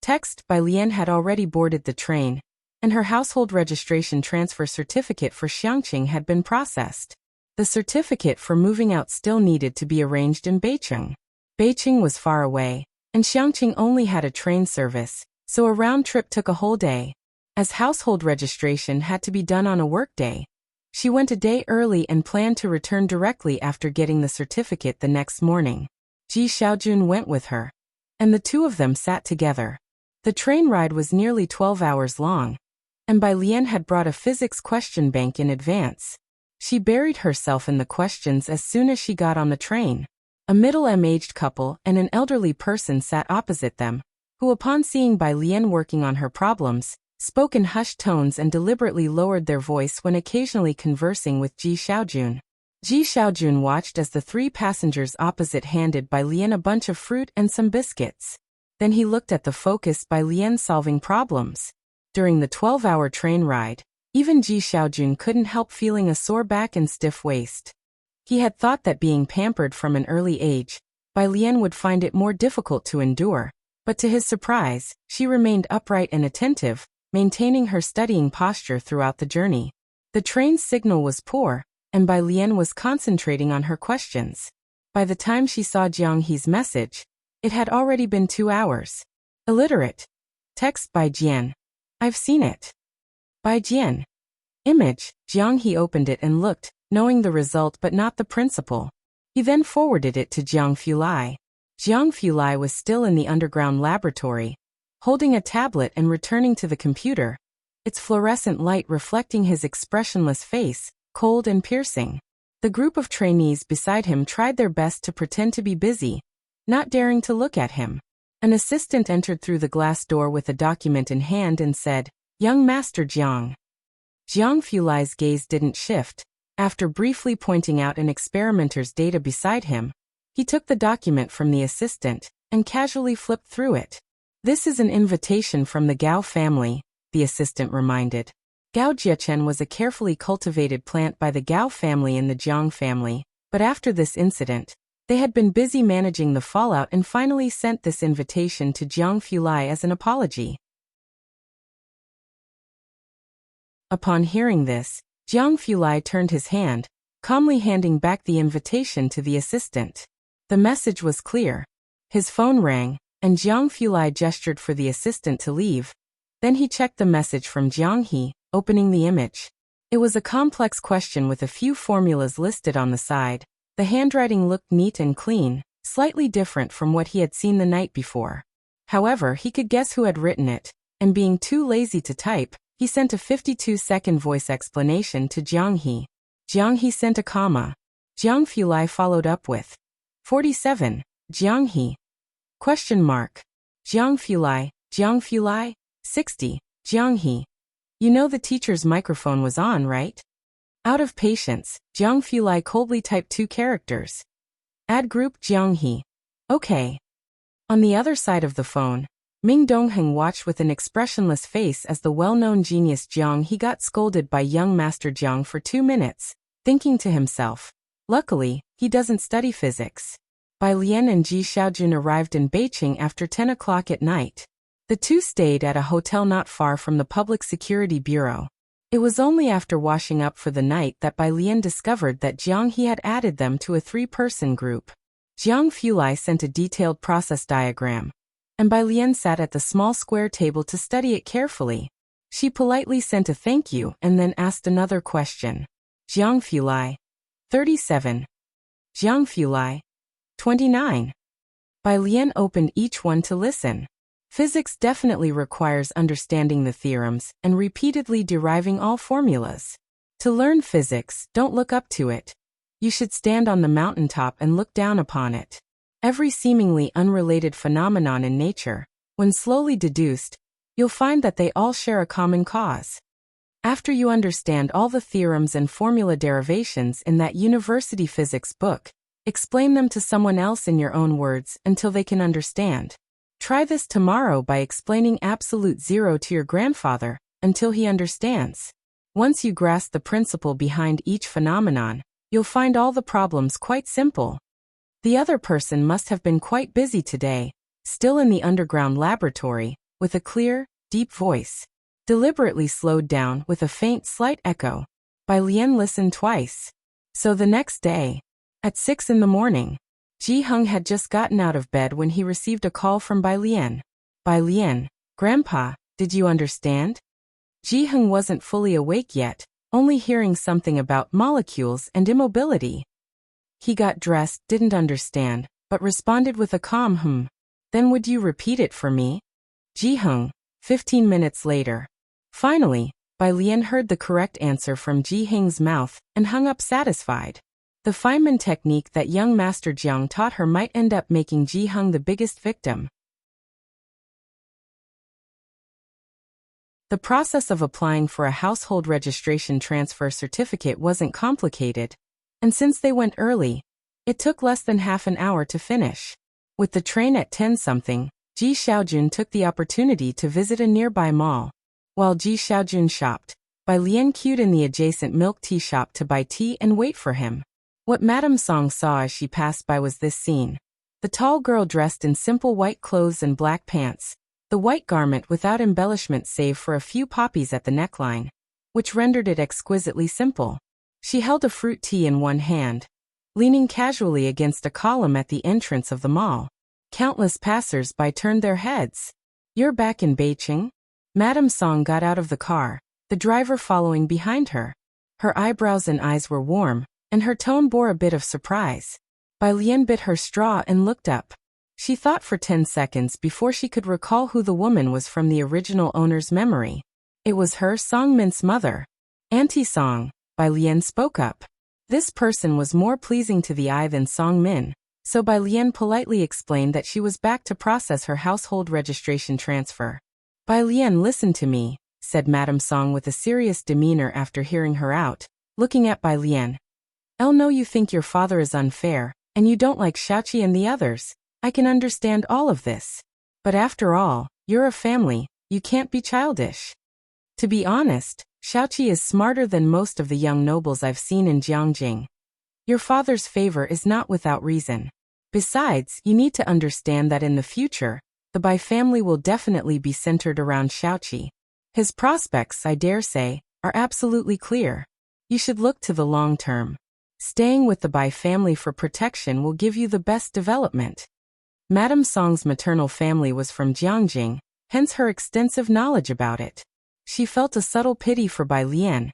Text: Bai Lian had already boarded the train, and her household registration transfer certificate for Xiangqing had been processed. The certificate for moving out still needed to be arranged in Beijing. Beijing was far away, and Xiangqing only had a train service, so a round trip took a whole day. As household registration had to be done on a workday, she went a day early and planned to return directly after getting the certificate the next morning. Ji Xiaojun went with her, and the two of them sat together. The train ride was nearly 12 hours long, and Bai Lian had brought a physics question bank in advance. She buried herself in the questions as soon as she got on the train. A middle-aged couple and an elderly person sat opposite them, who upon seeing Bai Lian working on her problems, spoke in hushed tones and deliberately lowered their voice when occasionally conversing with Ji Xiaojun. Ji Xiaojun watched as the three passengers opposite handed Bai Lian a bunch of fruit and some biscuits. Then he looked at the focused Bai Lian solving problems. During the 12-hour train ride, even Ji Xiaojun couldn't help feeling a sore back and stiff waist. He had thought that being pampered from an early age, Bai Lian would find it more difficult to endure, but to his surprise, she remained upright and attentive, maintaining her studying posture throughout the journey. The train's signal was poor, and Bai Lian was concentrating on her questions. By the time she saw Jiang He's message, it had already been 2 hours. Illiterate. Text by Jian. I've seen it. By Jian. Image. Jiang He opened it and looked, knowing the result but not the principle. He then forwarded it to Jiang Fulai. Jiang Fulai was still in the underground laboratory, holding a tablet and returning to the computer, its fluorescent light reflecting his expressionless face, cold and piercing. The group of trainees beside him tried their best to pretend to be busy, not daring to look at him. An assistant entered through the glass door with a document in hand and said, "Young Master Jiang." Jiang Fulai's gaze didn't shift. After briefly pointing out an experimenter's data beside him, he took the document from the assistant and casually flipped through it. "This is an invitation from the Gao family," the assistant reminded. Gao Jiechen was a carefully cultivated plant by the Gao family and the Jiang family, but after this incident, they had been busy managing the fallout and finally sent this invitation to Jiang Fulai as an apology. Upon hearing this, Jiang Fulai turned his hand, calmly handing back the invitation to the assistant. The message was clear. His phone rang, and Jiang Fulai gestured for the assistant to leave. Then he checked the message from Jiang He, opening the image. It was a complex question with a few formulas listed on the side. The handwriting looked neat and clean, slightly different from what he had seen the night before. However, he could guess who had written it, and being too lazy to type, he sent a 52-second voice explanation to Jiang He. Jiang He sent a comma. Jiang Fulai followed up with 47, Jiang He. Question mark. Jiang Fulai, 60, Jiang He. You know the teacher's microphone was on, right? Out of patience, Jiang Fulai coldly typed 2 characters. Add group Jiang He. Okay. On the other side of the phone, Ming Dongheng watched with an expressionless face as the well-known genius Jiang He got scolded by young Master Jiang for 2 minutes, thinking to himself, luckily, he doesn't study physics. Bai Lian and Ji Xiaojun arrived in Beijing after 10 o'clock at night. The two stayed at a hotel not far from the Public Security Bureau. It was only after washing up for the night that Bai Lian discovered that Jiang He had added them to a 3-person group. Jiang Fulai sent a detailed process diagram, and Bai Lian sat at the small square table to study it carefully. She politely sent a thank you and then asked another question. Jiang Fulai, 37. Jiang Fulai, 29. Bai Lian opened each one to listen. Physics definitely requires understanding the theorems and repeatedly deriving all formulas. To learn physics, don't look up to it. You should stand on the mountaintop and look down upon it. Every seemingly unrelated phenomenon in nature, when slowly deduced, you'll find that they all share a common cause. After you understand all the theorems and formula derivations in that university physics book, explain them to someone else in your own words until they can understand. Try this tomorrow by explaining absolute zero to your grandfather until he understands. Once you grasp the principle behind each phenomenon, you'll find all the problems quite simple. The other person must have been quite busy today, still in the underground laboratory, with a clear, deep voice. Deliberately slowed down with a faint slight echo. Bai Lian listened twice. So the next day, at 6 in the morning, Ji Heng had just gotten out of bed when he received a call from Bai Lian. Bai Lian, Grandpa, did you understand? Ji Heng wasn't fully awake yet, only hearing something about molecules and immobility. He got dressed, didn't understand, but responded with a calm Then would you repeat it for me? Ji Heng, 15 minutes later. Finally, Bai Lian heard the correct answer from Ji Heng's mouth and hung up satisfied. The Feynman technique that young Master Jiang taught her might end up making Ji Heng the biggest victim. The process of applying for a household registration transfer certificate wasn't complicated, and since they went early, it took less than half an hour to finish. With the train at 10-something, Ji Xiaojun took the opportunity to visit a nearby mall. While Ji Xiaojun shopped, Bai Lian queued in the adjacent milk tea shop to buy tea and wait for him. What Madame Song saw as she passed by was this scene. The tall girl dressed in simple white clothes and black pants, the white garment without embellishment save for a few poppies at the neckline, which rendered it exquisitely simple. She held a fruit tea in one hand, leaning casually against a column at the entrance of the mall. Countless passers-by turned their heads. You're back in Beijing? Madame Song got out of the car, the driver following behind her. Her eyebrows and eyes were warm, and her tone bore a bit of surprise. Bai Lian bit her straw and looked up. She thought for 10 seconds before she could recall who the woman was from the original owner's memory. It was her, Song Min's mother. Auntie Song, Bai Lian spoke up. This person was more pleasing to the eye than Song Min, so Bai Lian politely explained that she was back to process her household registration transfer. Bai Lian, listen to me, said Madame Song with a serious demeanor after hearing her out, looking at Bai Lian. I know you think your father is unfair, and you don't like Xiaoqi and the others. I can understand all of this. But after all, you're a family, you can't be childish. To be honest, Xiaoqi is smarter than most of the young nobles I've seen in Jiangjing. Your father's favor is not without reason. Besides, you need to understand that in the future, the Bai family will definitely be centered around Xiaoqi. His prospects, I dare say, are absolutely clear. You should look to the long term. Staying with the Bai family for protection will give you the best development. Madame Song's maternal family was from Jiangjing, hence her extensive knowledge about it. She felt a subtle pity for Bai Lian,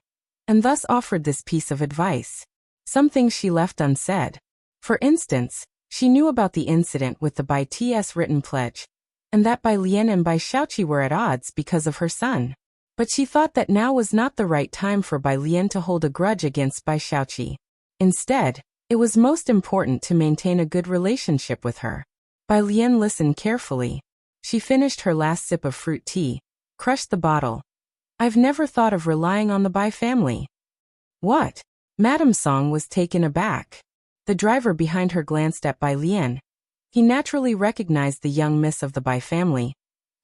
and thus offered this piece of advice. Some things she left unsaid. For instance, she knew about the incident with the Bai T's written pledge, and that Bai Lian and Bai Xiaoqi were at odds because of her son. But she thought that now was not the right time for Bai Lian to hold a grudge against Bai Xiaoqi. Instead, it was most important to maintain a good relationship with her. Bai Lian listened carefully. She finished her last sip of fruit tea, crushed the bottle. I've never thought of relying on the Bai family. What? Madame Song was taken aback. The driver behind her glanced at Bai Lian. He naturally recognized the young miss of the Bai family,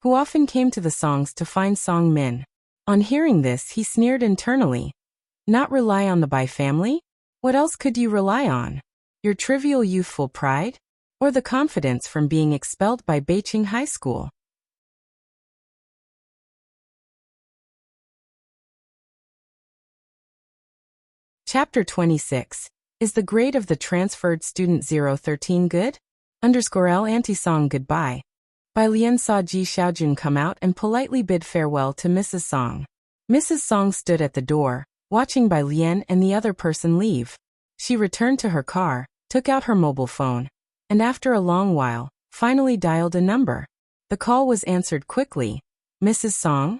who often came to the Songs to find Song Min. On hearing this, he sneered internally. Not rely on the Bai family? What else could you rely on? Your trivial youthful pride? Or the confidence from being expelled by Beijing High School? Chapter 26. Is the grade of the transferred student 013 good? L anti-Song goodbye. Bai Lian saw Ji Xiaojun come out and politely bid farewell to Mrs. Song. Mrs. Song stood at the door, watching Bai Lian and the other person leave. She returned to her car, took out her mobile phone, and after a long while, finally dialed a number. The call was answered quickly. Mrs. Song?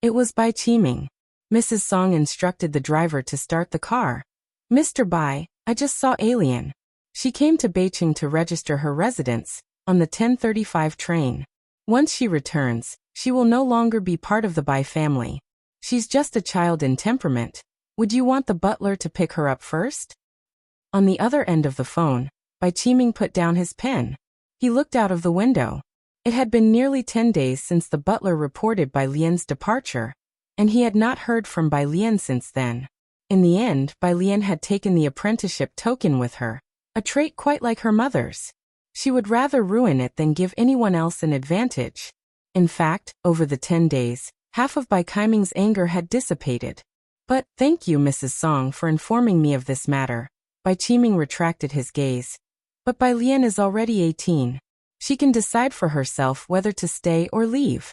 It was Bai Qiming. Mrs. Song instructed the driver to start the car. Mr. Bai, I just saw Alien. She came to Beijing to register her residence, on the 10:35 train. Once she returns, she will no longer be part of the Bai family. She's just a child in temperament. Would you want the butler to pick her up first? On the other end of the phone, Bai Qiming put down his pen. He looked out of the window. It had been nearly 10 days since the butler reported Bai Lian's departure, and he had not heard from Bai Lian since then. In the end, Bai Lian had taken the apprenticeship token with her, a trait quite like her mother's. She would rather ruin it than give anyone else an advantage. In fact, over the 10 days, half of Bai Qiming's anger had dissipated. But, thank you Mrs. Song for informing me of this matter. Bai Qiming retracted his gaze. But Bai Lian is already 18. She can decide for herself whether to stay or leave.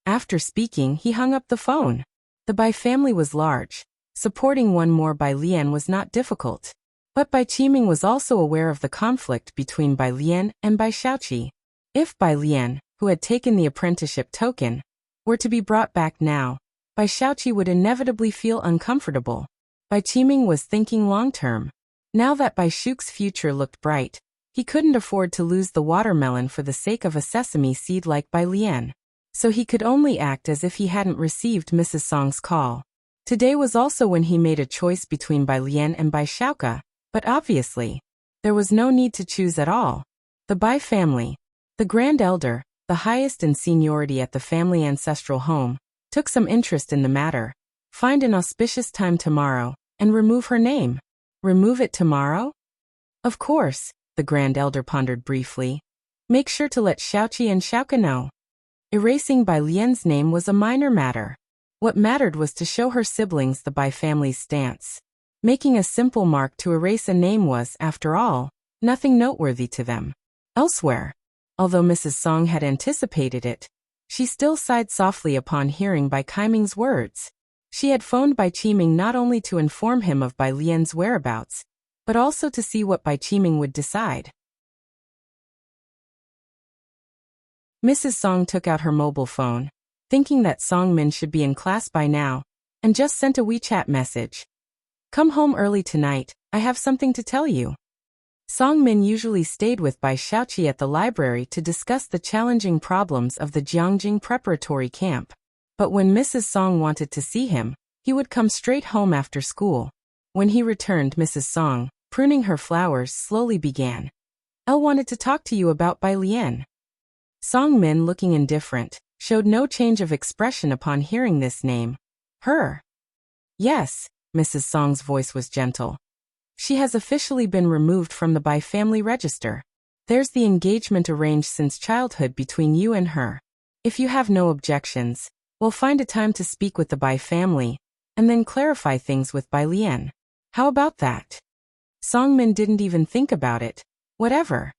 After speaking, he hung up the phone. The Bai family was large. Supporting one more Bai Lian was not difficult. But Bai Qiming was also aware of the conflict between Bai Lian and Bai Xiaoqi. If Bai Lian, who had taken the apprenticeship token, were to be brought back now, Bai Xiaoqi would inevitably feel uncomfortable. Bai Qiming was thinking long-term. Now that Bai Shu's future looked bright, he couldn't afford to lose the watermelon for the sake of a sesame seed like Bai Lian. So he could only act as if he hadn't received Mrs. Song's call. Today was also when he made a choice between Bai Lian and Bai Xiaoqi, but obviously, there was no need to choose at all. The Bai family, the grand elder, the highest in seniority at the family ancestral home, took some interest in the matter. Find an auspicious time tomorrow, and remove her name. Remove it tomorrow? Of course, the grand elder pondered briefly. Make sure to let Xiaoqi and Xiaoqi know. Erasing Bai Lian's name was a minor matter. What mattered was to show her siblings the Bai family's stance. Making a simple mark to erase a name was, after all, nothing noteworthy to them. Elsewhere, although Mrs. Song had anticipated it, she still sighed softly upon hearing Bai Qiming's words. She had phoned Bai Qiming not only to inform him of Bai Lian's whereabouts, but also to see what Bai Qiming would decide. Mrs. Song took out her mobile phone, thinking that Song Min should be in class by now, and just sent a WeChat message. Come home early tonight, I have something to tell you. Song Min usually stayed with Bai Xiaoqi at the library to discuss the challenging problems of the Jiangjing preparatory camp. But when Mrs. Song wanted to see him, he would come straight home after school. When he returned, Mrs. Song, pruning her flowers, slowly began. Elle wanted to talk to you about Bai Lian. Song Min, looking indifferent, showed no change of expression upon hearing this name. Her? Yes, Mrs. Song's voice was gentle. She has officially been removed from the Bai family register. There's the engagement arranged since childhood between you and her. If you have no objections, we'll find a time to speak with the Bai family, and then clarify things with Bai Lian. How about that? Song Min didn't even think about it. Whatever.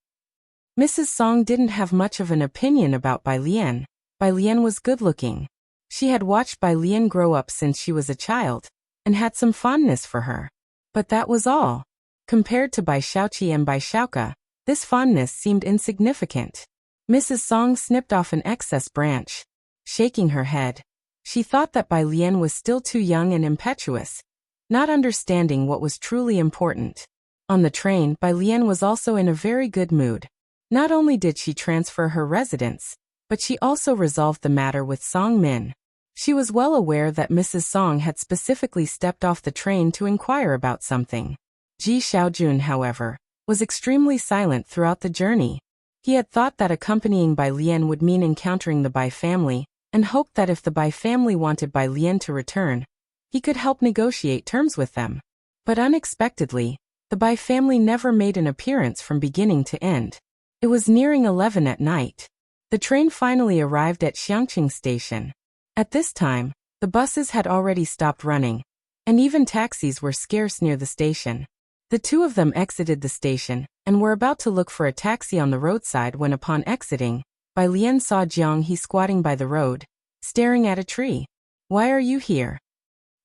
Mrs. Song didn't have much of an opinion about Bai Lian, Bai Lian was good-looking. She had watched Bai Lian grow up since she was a child, and had some fondness for her. But that was all. Compared to Bai Xiaoqi and Bai Xiaoka, this fondness seemed insignificant. Mrs. Song snipped off an excess branch. Shaking her head, she thought that Bai Lian was still too young and impetuous, not understanding what was truly important. On the train, Bai Lian was also in a very good mood. Not only did she transfer her residence, but she also resolved the matter with Song Min. She was well aware that Mrs. Song had specifically stepped off the train to inquire about something. Ji Xiaojun, however, was extremely silent throughout the journey. He had thought that accompanying Bai Lian would mean encountering the Bai family, and hoped that if the Bai family wanted Bai Lian to return, he could help negotiate terms with them. But unexpectedly, the Bai family never made an appearance from beginning to end. It was nearing 11 at night. The train finally arrived at Xiangqing Station. At this time, the buses had already stopped running, and even taxis were scarce near the station. The two of them exited the station, and were about to look for a taxi on the roadside when upon exiting, Bai Lian saw Jiang He squatting by the road, staring at a tree. "Why are you here?"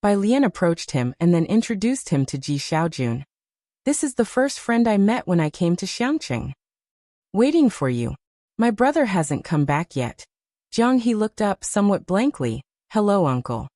Bai Lian approached him and then introduced him to Ji Xiaojun. "This is the first friend I met when I came to Xiangqing. Waiting for you. My brother hasn't come back yet." Jiang He looked up somewhat blankly. "Hello, uncle."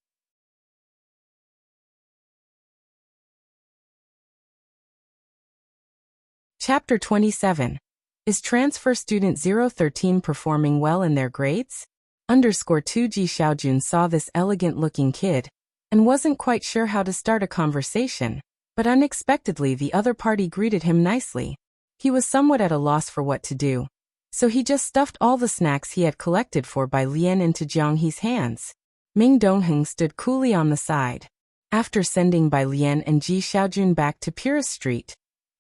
Chapter 27. Is transfer student 013 performing well in their grades? _2 Ji Xiaojun saw this elegant-looking kid, and wasn't quite sure how to start a conversation, but unexpectedly the other party greeted him nicely. He was somewhat at a loss for what to do, so he just stuffed all the snacks he had collected for Bai Lian into Jiang He's hands. Ming Dongheng stood coolly on the side. After sending Bai Lian and Ji Xiaojun back to Purist Street,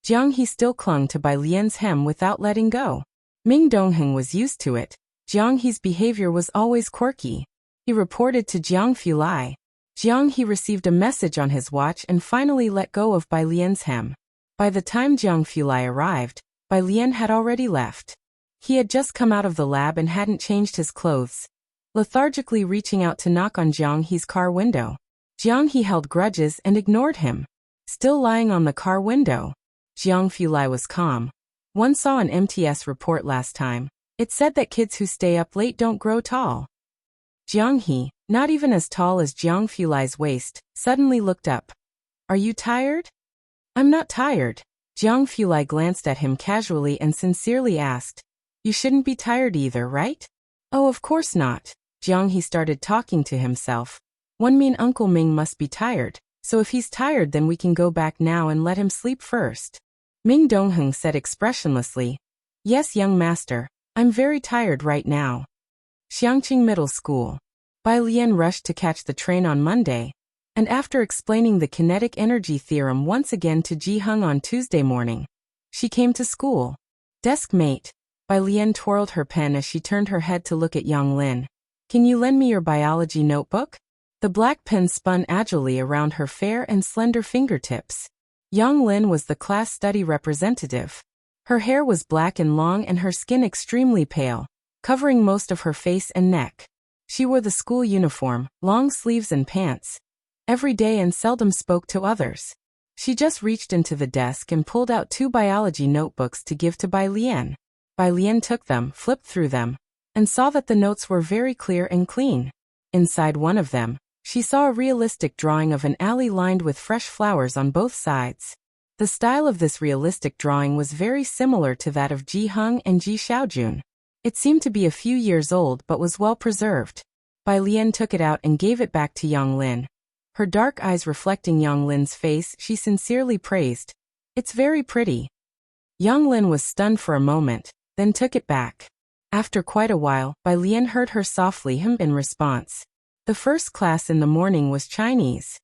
Jiang He still clung to Bai Lian's hem without letting go. Ming Dongheng was used to it. Jiang He's behavior was always quirky. He reported to Jiang Fulai. Jiang He received a message on his watch and finally let go of Bai Lian's hem. By the time Jiang Fulai arrived, Bai Lian had already left. He had just come out of the lab and hadn't changed his clothes, lethargically reaching out to knock on Jiang He's car window. Jiang He held grudges and ignored him. Still lying on the car window, Jiang Fulai was calm. One saw an MTS report last time. It said that kids who stay up late don't grow tall. Jiang He, not even as tall as Jiang Fulai's waist, suddenly looked up. "Are you tired?" "I'm not tired." Jiang Fulai glanced at him casually and sincerely asked. "You shouldn't be tired either, right?" "Oh, of course not." Jiang He started talking to himself. "One mean Uncle Ming must be tired, so if he's tired then we can go back now and let him sleep first." Ming Dongheng said expressionlessly. "Yes, young master, I'm very tired right now." Xiangqing Middle School. Bai Lian rushed to catch the train on Monday, and after explaining the kinetic energy theorem once again to Ji Hung on Tuesday morning, she came to school. "Desk mate." Bai Lian twirled her pen as she turned her head to look at Yang Lin. "Can you lend me your biology notebook?" The black pen spun agilely around her fair and slender fingertips. Yang Lin was the class study representative. Her hair was black and long and her skin extremely pale, covering most of her face and neck. She wore the school uniform, long sleeves and pants, every day and seldom spoke to others. She just reached into the desk and pulled out 2 biology notebooks to give to Bai Lian. Bai Lian took them, flipped through them, and saw that the notes were very clear and clean. Inside one of them, she saw a realistic drawing of an alley lined with fresh flowers on both sides. The style of this realistic drawing was very similar to that of Ji Hung and Ji Xiaojun. It seemed to be a few years old but was well preserved. Bai Lian took it out and gave it back to Yang Lin. Her dark eyes reflecting Yang Lin's face, she sincerely praised. "It's very pretty." Yang Lin was stunned for a moment, then took it back. After quite a while, Bai Lian heard her softly hum in response. The first class in the morning was Chinese.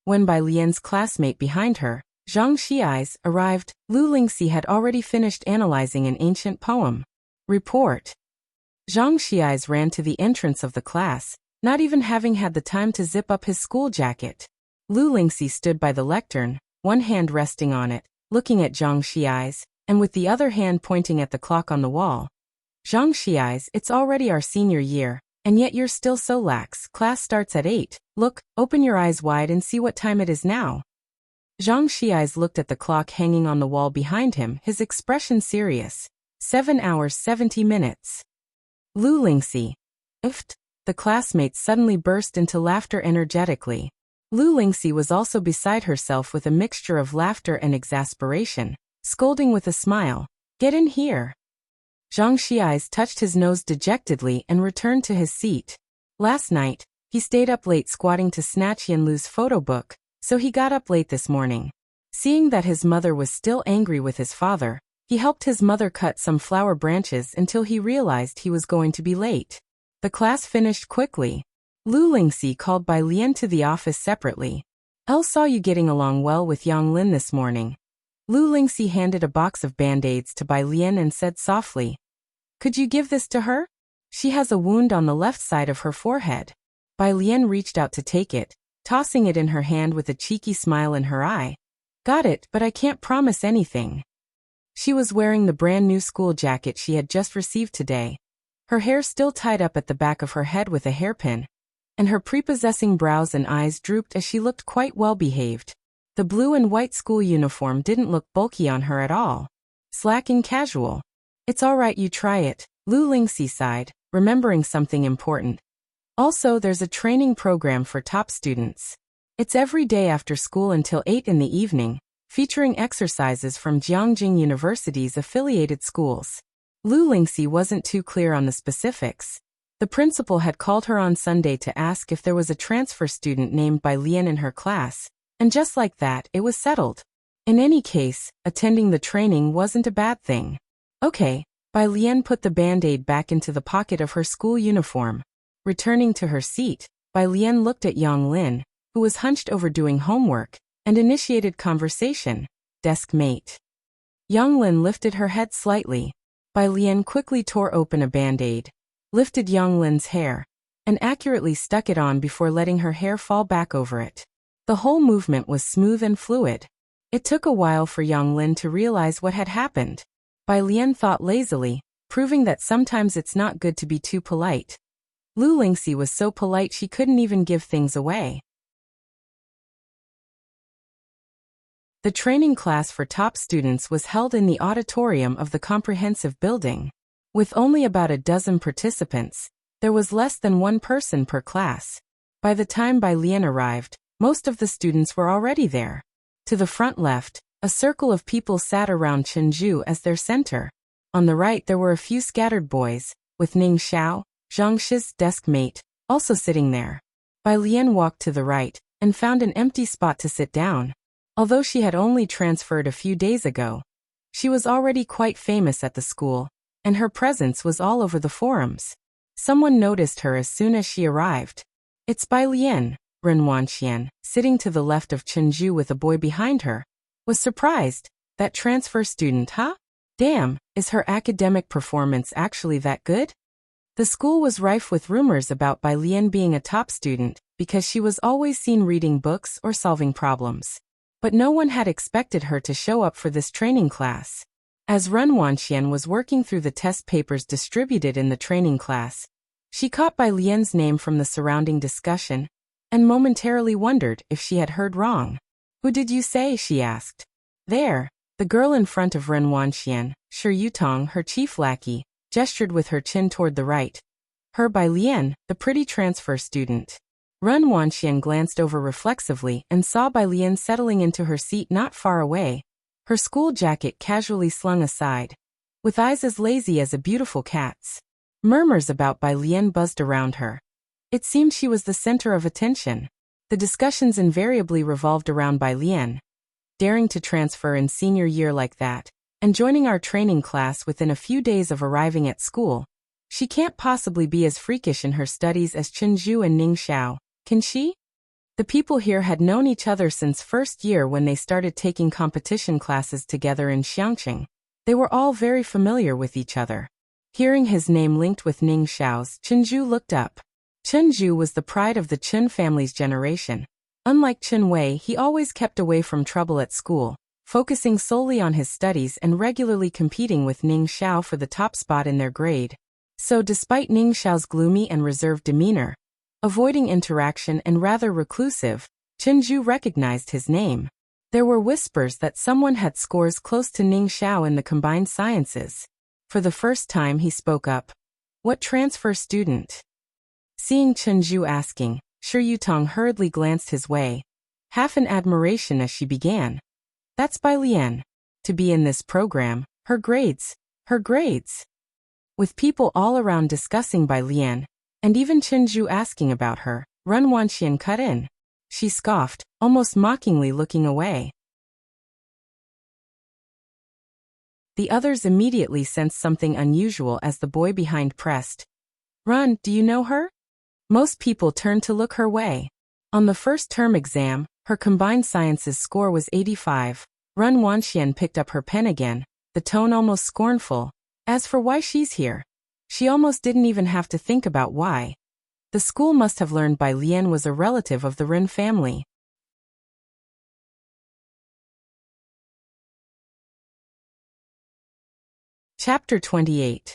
When Bai Lian's classmate behind her, Zhang Xiai's, arrived, Lu Lingxi had already finished analyzing an ancient poem. Report. Zhang Xiai's ran to the entrance of the class, not even having had the time to zip up his school jacket. Lu Lingxi stood by the lectern, one hand resting on it, looking at Zhang Xiai's. and with the other hand pointing at the clock on the wall. Zhang Xiais, it's already our senior year, and yet you're still so lax. Class starts at 8. Look, open your eyes wide and see what time it is now. Zhang Xiais looked at the clock hanging on the wall behind him, his expression serious. 7 hours 70 minutes. Lu Lingxi. Ift. The classmates suddenly burst into laughter energetically. Lu Lingxi was also beside herself with a mixture of laughter and exasperation, scolding with a smile. Get in here. Zhang Xiais touched his nose dejectedly and returned to his seat. Last night, he stayed up late squatting to snatch Yanlu's photo book, so he got up late this morning. Seeing that his mother was still angry with his father, he helped his mother cut some flower branches until he realized he was going to be late. The class finished quickly. Lu Lingxi called Bai Lian to the office separately. Elle saw you getting along well with Yang Lin this morning. Lu Lingxi handed a box of band-aids to Bai Lian and said softly, "Could you give this to her? She has a wound on the left side of her forehead." Bai Lian reached out to take it, tossing it in her hand with a cheeky smile in her eye. "Got it, but I can't promise anything." She was wearing the brand new school jacket she had just received today. Her hair still tied up at the back of her head with a hairpin, and her prepossessing brows and eyes drooped as she looked quite well behaved. The blue and white school uniform didn't look bulky on her at all. Slack and casual. "It's all right, you try it," Lu Lingxi sighed, remembering something important. "Also, there's a training program for top students. It's every day after school until 8 in the evening, featuring exercises from Jiangjing University's affiliated schools." Lu Lingxi wasn't too clear on the specifics. The principal had called her on Sunday to ask if there was a transfer student named Bai Lian in her class, and just like that, it was settled. In any case, attending the training wasn't a bad thing. Okay, Bai Lian put the band-aid back into the pocket of her school uniform. Returning to her seat, Bai Lian looked at Yang Lin, who was hunched over doing homework, and initiated conversation. "Desk mate." Yang Lin lifted her head slightly. Bai Lian quickly tore open a band-aid, lifted Yang Lin's hair, and accurately stuck it on before letting her hair fall back over it. The whole movement was smooth and fluid. It took a while for Yang Lin to realize what had happened. Bai Lian thought lazily, proving that sometimes it's not good to be too polite. Lu Lingxi was so polite she couldn't even give things away. The training class for top students was held in the auditorium of the comprehensive building. With only about a dozen participants, there was less than one person per class. By the time Bai Lian arrived, most of the students were already there. To the front left, a circle of people sat around Chen Zhu as their center. On the right there were a few scattered boys, with Ning Xiao, Zhang Shi's desk mate, also sitting there. Bai Lian walked to the right, and found an empty spot to sit down. Although she had only transferred a few days ago, she was already quite famous at the school, and her presence was all over the forums. Someone noticed her as soon as she arrived. "It's Bai Lian," Ren Wanxian, sitting to the left of Chen Zhu with a boy behind her, was surprised. "That transfer student, huh? Damn, is her academic performance actually that good?" The school was rife with rumors about Bai Lian being a top student, because she was always seen reading books or solving problems. But no one had expected her to show up for this training class. As Ren Wanxian was working through the test papers distributed in the training class, she caught Bai Lian's name from the surrounding discussion, and momentarily wondered if she had heard wrong. "Who did you say?" she asked. "There." The girl in front of Ren Wanxian, Shi Yutong, her chief lackey, gestured with her chin toward the right. "Her Bai Lian, the pretty transfer student." Ren Wanxian glanced over reflexively and saw Bai Lian settling into her seat not far away, her school jacket casually slung aside, with eyes as lazy as a beautiful cat's. Murmurs about Bai Lian buzzed around her. It seemed she was the center of attention. The discussions invariably revolved around Bai Lian. Daring to transfer in senior year like that, and joining our training class within a few days of arriving at school. She can't possibly be as freakish in her studies as Chen Zhu and Ning Xiao, can she? The people here had known each other since first year when they started taking competition classes together in Xiangqing. They were all very familiar with each other. Hearing his name linked with Ning Xiao's, Chen Zhu looked up. Chen Zhu was the pride of the Chen family's generation. Unlike Chen Wei, he always kept away from trouble at school, focusing solely on his studies and regularly competing with Ning Xiao for the top spot in their grade. So despite Ning Xiao's gloomy and reserved demeanor, avoiding interaction and rather reclusive, Chen Zhu recognized his name. There were whispers that someone had scores close to Ning Xiao in the combined sciences. For the first time he spoke up. What transfer student? Seeing Chen Zhu asking, Shi Yutong hurriedly glanced his way, half in admiration as she began. That's Bai Lian. To be in this program, her grades. With people all around discussing Bai Lian, and even Chen Zhu asking about her, Ren Wanxian cut in. She scoffed, almost mockingly looking away. The others immediately sensed something unusual as the boy behind pressed. Run, do you know her? Most people turned to look her way. On the first term exam, her combined sciences score was 85. Ren Wanxian picked up her pen again, the tone almost scornful. As for why she's here, she almost didn't even have to think about why. The school must have learned Bai Lian was a relative of the Ren family. Chapter 28.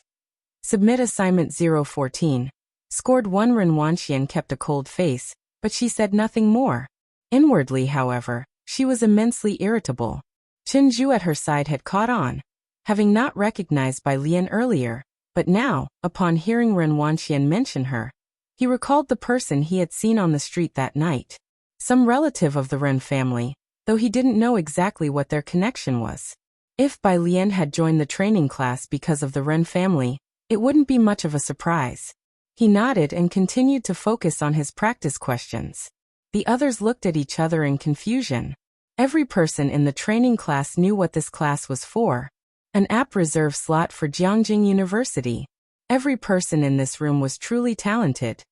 Submit Assignment 014. Scored 1. Ren Wanxian kept a cold face, but she said nothing more. Inwardly, however, she was immensely irritable. Chen Zhu at her side had caught on, having not recognized Bai Lian earlier, but now, upon hearing Ren Wanxian mention her, he recalled the person he had seen on the street that night. Some relative of the Ren family, though he didn't know exactly what their connection was. If Bai Lian had joined the training class because of the Ren family, it wouldn't be much of a surprise. He nodded and continued to focus on his practice questions. The others looked at each other in confusion. Every person in the training class knew what this class was for. An app reserve slot for Jiangjing University. Every person in this room was truly talented.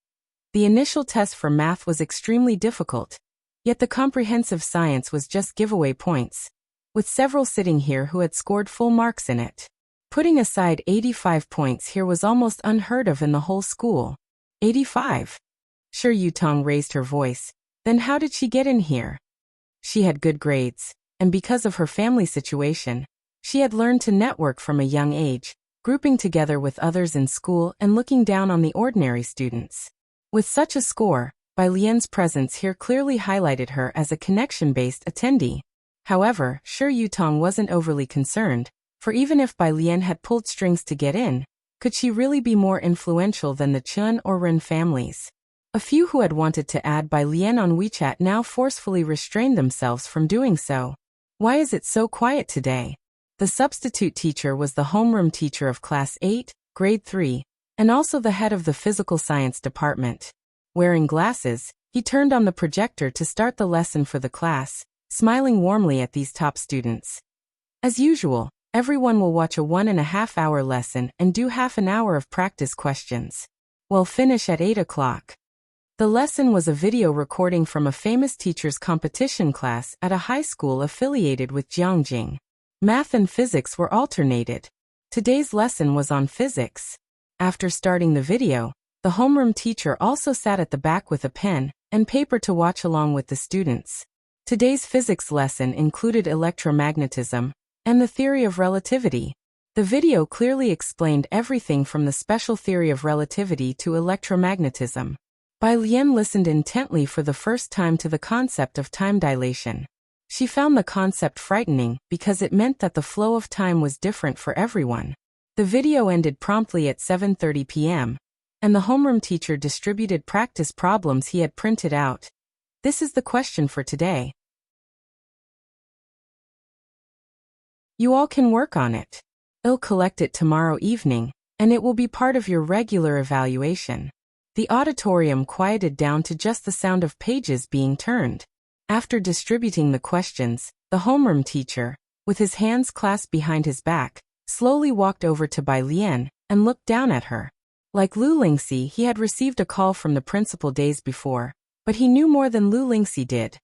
The initial test for math was extremely difficult, yet the comprehensive science was just giveaway points, with several sitting here who had scored full marks in it. Putting aside 85 points here was almost unheard of in the whole school. 85? Shi Yutong raised her voice. Then how did she get in here? She had good grades, and because of her family situation, she had learned to network from a young age, grouping together with others in school and looking down on the ordinary students. With such a score, Bai Lian's presence here clearly highlighted her as a connection-based attendee. However, Shi Yutong wasn't overly concerned, for even if Bai Lian had pulled strings to get in, could she really be more influential than the Chun or Ren families? A few who had wanted to add Bai Lian on WeChat now forcefully restrained themselves from doing so. Why is it so quiet today? The substitute teacher was the homeroom teacher of Class 8, Grade 3, and also the head of the Physical Science Department. Wearing glasses, he turned on the projector to start the lesson for the class, smiling warmly at these top students. As usual, everyone will watch a 1.5-hour lesson and do half an hour of practice questions. We'll finish at 8 o'clock. The lesson was a video recording from a famous teacher's competition class at a high school affiliated with Jiangjing. Math and physics were alternated. Today's lesson was on physics. After starting the video, the homeroom teacher also sat at the back with a pen and paper to watch along with the students. Today's physics lesson included electromagnetism and the theory of relativity. The video clearly explained everything from the special theory of relativity to electromagnetism. Bai Lian listened intently for the first time to the concept of time dilation. She found the concept frightening because it meant that the flow of time was different for everyone. The video ended promptly at 7:30 p.m., and the homeroom teacher distributed practice problems he had printed out. This is the question for today. You all can work on it. I'll collect it tomorrow evening, and it will be part of your regular evaluation. The auditorium quieted down to just the sound of pages being turned. After distributing the questions, the homeroom teacher, with his hands clasped behind his back, slowly walked over to Bai Lian and looked down at her. Like Lu Lingxi, he had received a call from the principal days before, but he knew more than Lu Lingxi did.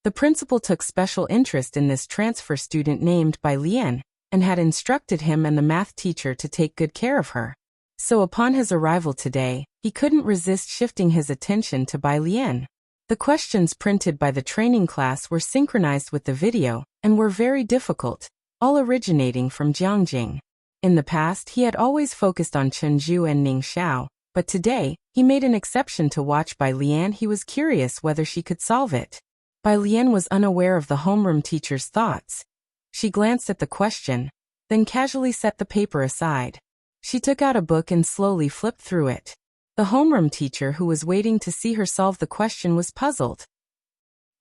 The principal took special interest in this transfer student named Bai Lian and had instructed him and the math teacher to take good care of her. So upon his arrival today, he couldn't resist shifting his attention to Bai Lian. The questions printed by the training class were synchronized with the video, and were very difficult, all originating from Jiangjing. In the past, he had always focused on Chenju and Ningxiao, but today, he made an exception to watch Bai Lian. He was curious whether she could solve it. Bai Lian was unaware of the homeroom teacher's thoughts. She glanced at the question, then casually set the paper aside. She took out a book and slowly flipped through it. The homeroom teacher, who was waiting to see her solve the question, was puzzled.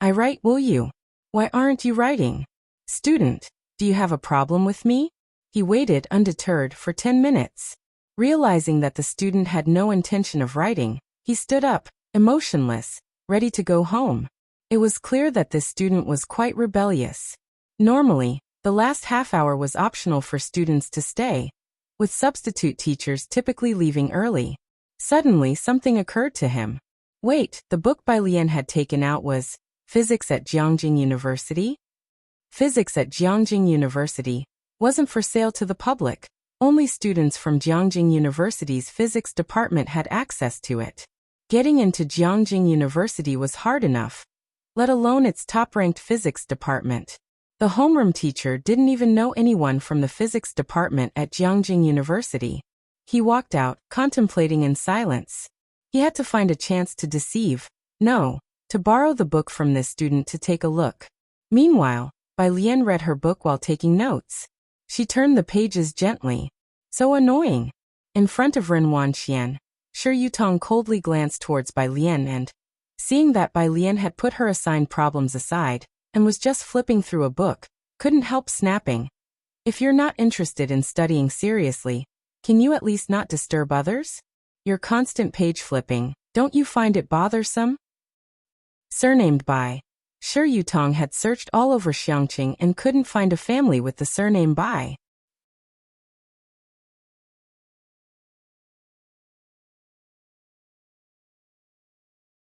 "I write, will you? Why aren't you writing? Student, do you have a problem with me?" He waited undeterred for 10 minutes. Realizing that the student had no intention of writing, he stood up, emotionless, ready to go home. It was clear that this student was quite rebellious. Normally, the last half hour was optional for students to stay, with substitute teachers typically leaving early. Suddenly, something occurred to him. Wait, the book Bai Lian had taken out was Physics at Jiangjing University? Physics at Jiangjing University wasn't for sale to the public. Only students from Jiangjing University's physics department had access to it. Getting into Jiangjing University was hard enough, let alone its top-ranked physics department. The homeroom teacher didn't even know anyone from the physics department at Jiangjing University. He walked out, contemplating in silence. He had to find a chance to deceive, no, to borrow the book from this student to take a look. Meanwhile, Bai Lian read her book while taking notes. She turned the pages gently. So annoying. In front of Ren Wanxian, Shi Yutong coldly glanced towards Bai Lian and, seeing that Bai Lian had put her assigned problems aside and was just flipping through a book, couldn't help snapping. "If you're not interested in studying seriously, can you at least not disturb others? Your constant page flipping, don't you find it bothersome?" Surnamed Bai. Shi Yutong had searched all over Xiangqing and couldn't find a family with the surname Bai.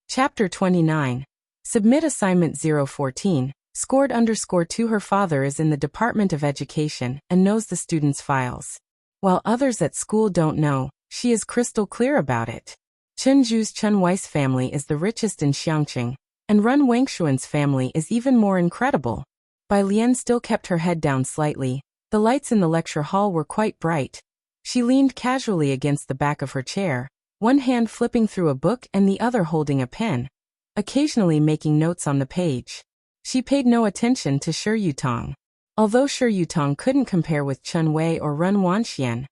Chapter 29. Submit Assignment 014, scored _2. Her father is in the Department of Education and knows the students' files. While others at school don't know, she is crystal clear about it. Chenju's Chen Wei's family is the richest in Xiangqing, and Ren Wangshuan's family is even more incredible. Bai Lian still kept her head down slightly. The lights in the lecture hall were quite bright. She leaned casually against the back of her chair, one hand flipping through a book and the other holding a pen, occasionally making notes on the page. She paid no attention to Shi Yutong. Although Shi Yutong couldn't compare with Chen Wei or Ren Wanxian,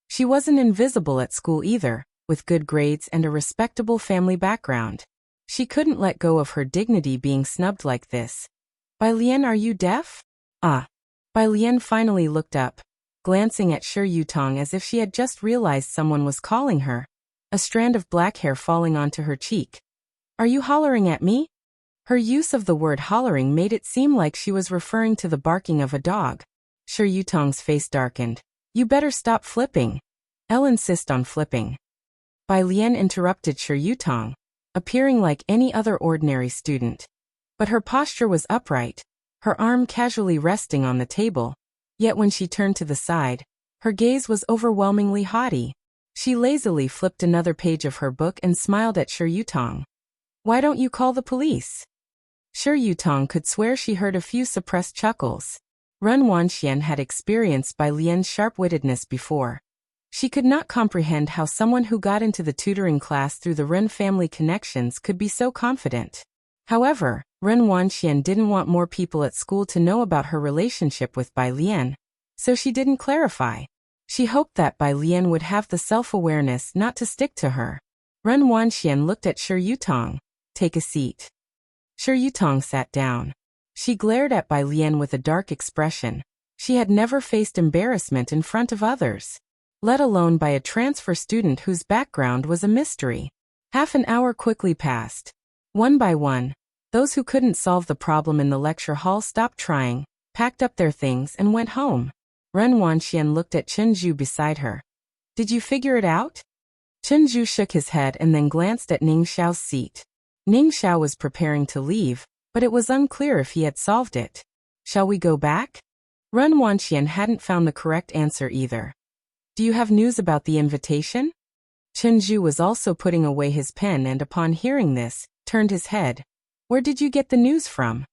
she wasn't invisible at school either, with good grades and a respectable family background. She couldn't let go of her dignity being snubbed like this. "Bai Lian, are you deaf?" "Ah." Bai Lian finally looked up, glancing at Shi Yutong as if she had just realized someone was calling her, a strand of black hair falling onto her cheek. "Are you hollering at me?" Her use of the word hollering made it seem like she was referring to the barking of a dog. Shi Yutong's face darkened. "You better stop flipping. I'll insist on flipping." Bai Lian interrupted Shi Yutong, appearing like any other ordinary student. But her posture was upright, her arm casually resting on the table. Yet when she turned to the side, her gaze was overwhelmingly haughty. She lazily flipped another page of her book and smiled at Shi Yutong. "Why don't you call the police?" Shi Yutong could swear she heard a few suppressed chuckles. Ren Wanxian had experienced Bai Lian's sharp-wittedness before. She could not comprehend how someone who got into the tutoring class through the Ren family connections could be so confident. However, Ren Wanxian didn't want more people at school to know about her relationship with Bai Lian, so she didn't clarify. She hoped that Bai Lian would have the self-awareness not to stick to her. Ren Wanxian looked at Shi Yutong. "Take a seat." Shi Yutong sat down. She glared at Bai Lian with a dark expression. She had never faced embarrassment in front of others, let alone by a transfer student whose background was a mystery. Half an hour quickly passed. One by one, those who couldn't solve the problem in the lecture hall stopped trying, packed up their things and went home. Ren Wanxian looked at Chenju beside her. "Did you figure it out?" Chenju shook his head and then glanced at Ningxiao's seat. Ningxiao was preparing to leave, but it was unclear if he had solved it. "Shall we go back?" Ren Wanxian hadn't found the correct answer either. "Do you have news about the invitation?" Chenju was also putting away his pen and upon hearing this, turned his head. "Where did you get the news from?"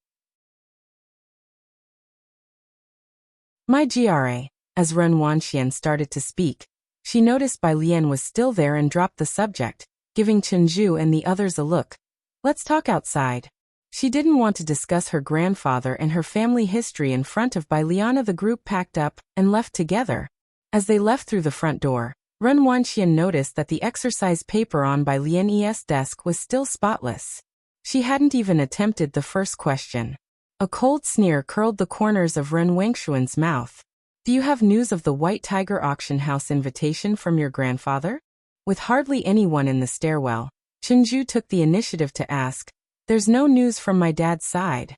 My GRA. As Ren Wanxian started to speak, she noticed Bai Lian was still there and dropped the subject, giving Chenju and the others a look. Let's talk outside. She didn't want to discuss her grandfather and her family history in front of Bai Liana. The group packed up and left together. As they left through the front door, Ren Wanxian noticed that the exercise paper on Bai Lian's desk was still spotless. She hadn't even attempted the first question. A cold sneer curled the corners of Ren Wangshuan's mouth. Do you have news of the White Tiger auction house invitation from your grandfather? With hardly anyone in the stairwell, Chenju took the initiative to ask, There's no news from my dad's side.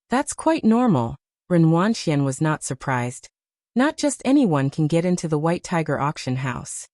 That's quite normal. Ren Wanxian was not surprised. Not just anyone can get into the White Tiger auction house.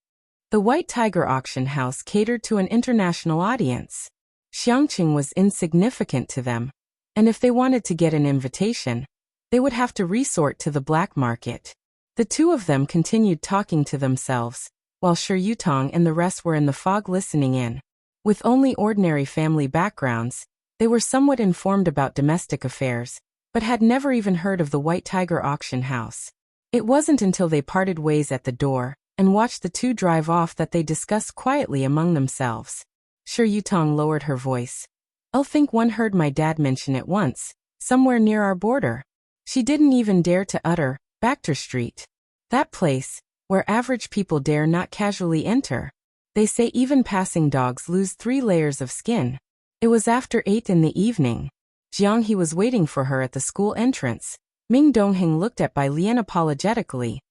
The White Tiger auction house catered to an international audience. Xiangqing was insignificant to them, and if they wanted to get an invitation, they would have to resort to the black market. The two of them continued talking to themselves, while Shi Yutong and the rest were in the fog listening in. With only ordinary family backgrounds, they were somewhat informed about domestic affairs, but had never even heard of the White Tiger auction house. It wasn't until they parted ways at the door and watched the two drive off that they discussed quietly among themselves. Shi Yutong lowered her voice. I think one heard my dad mention it once, somewhere near our border. She didn't even dare to utter, Bacter Street. That place, where average people dare not casually enter. They say even passing dogs lose 3 layers of skin. It was after 8 in the evening. Jiang He was waiting for her at the school entrance. Ming Dongheng looked at Bai Lian apologetically,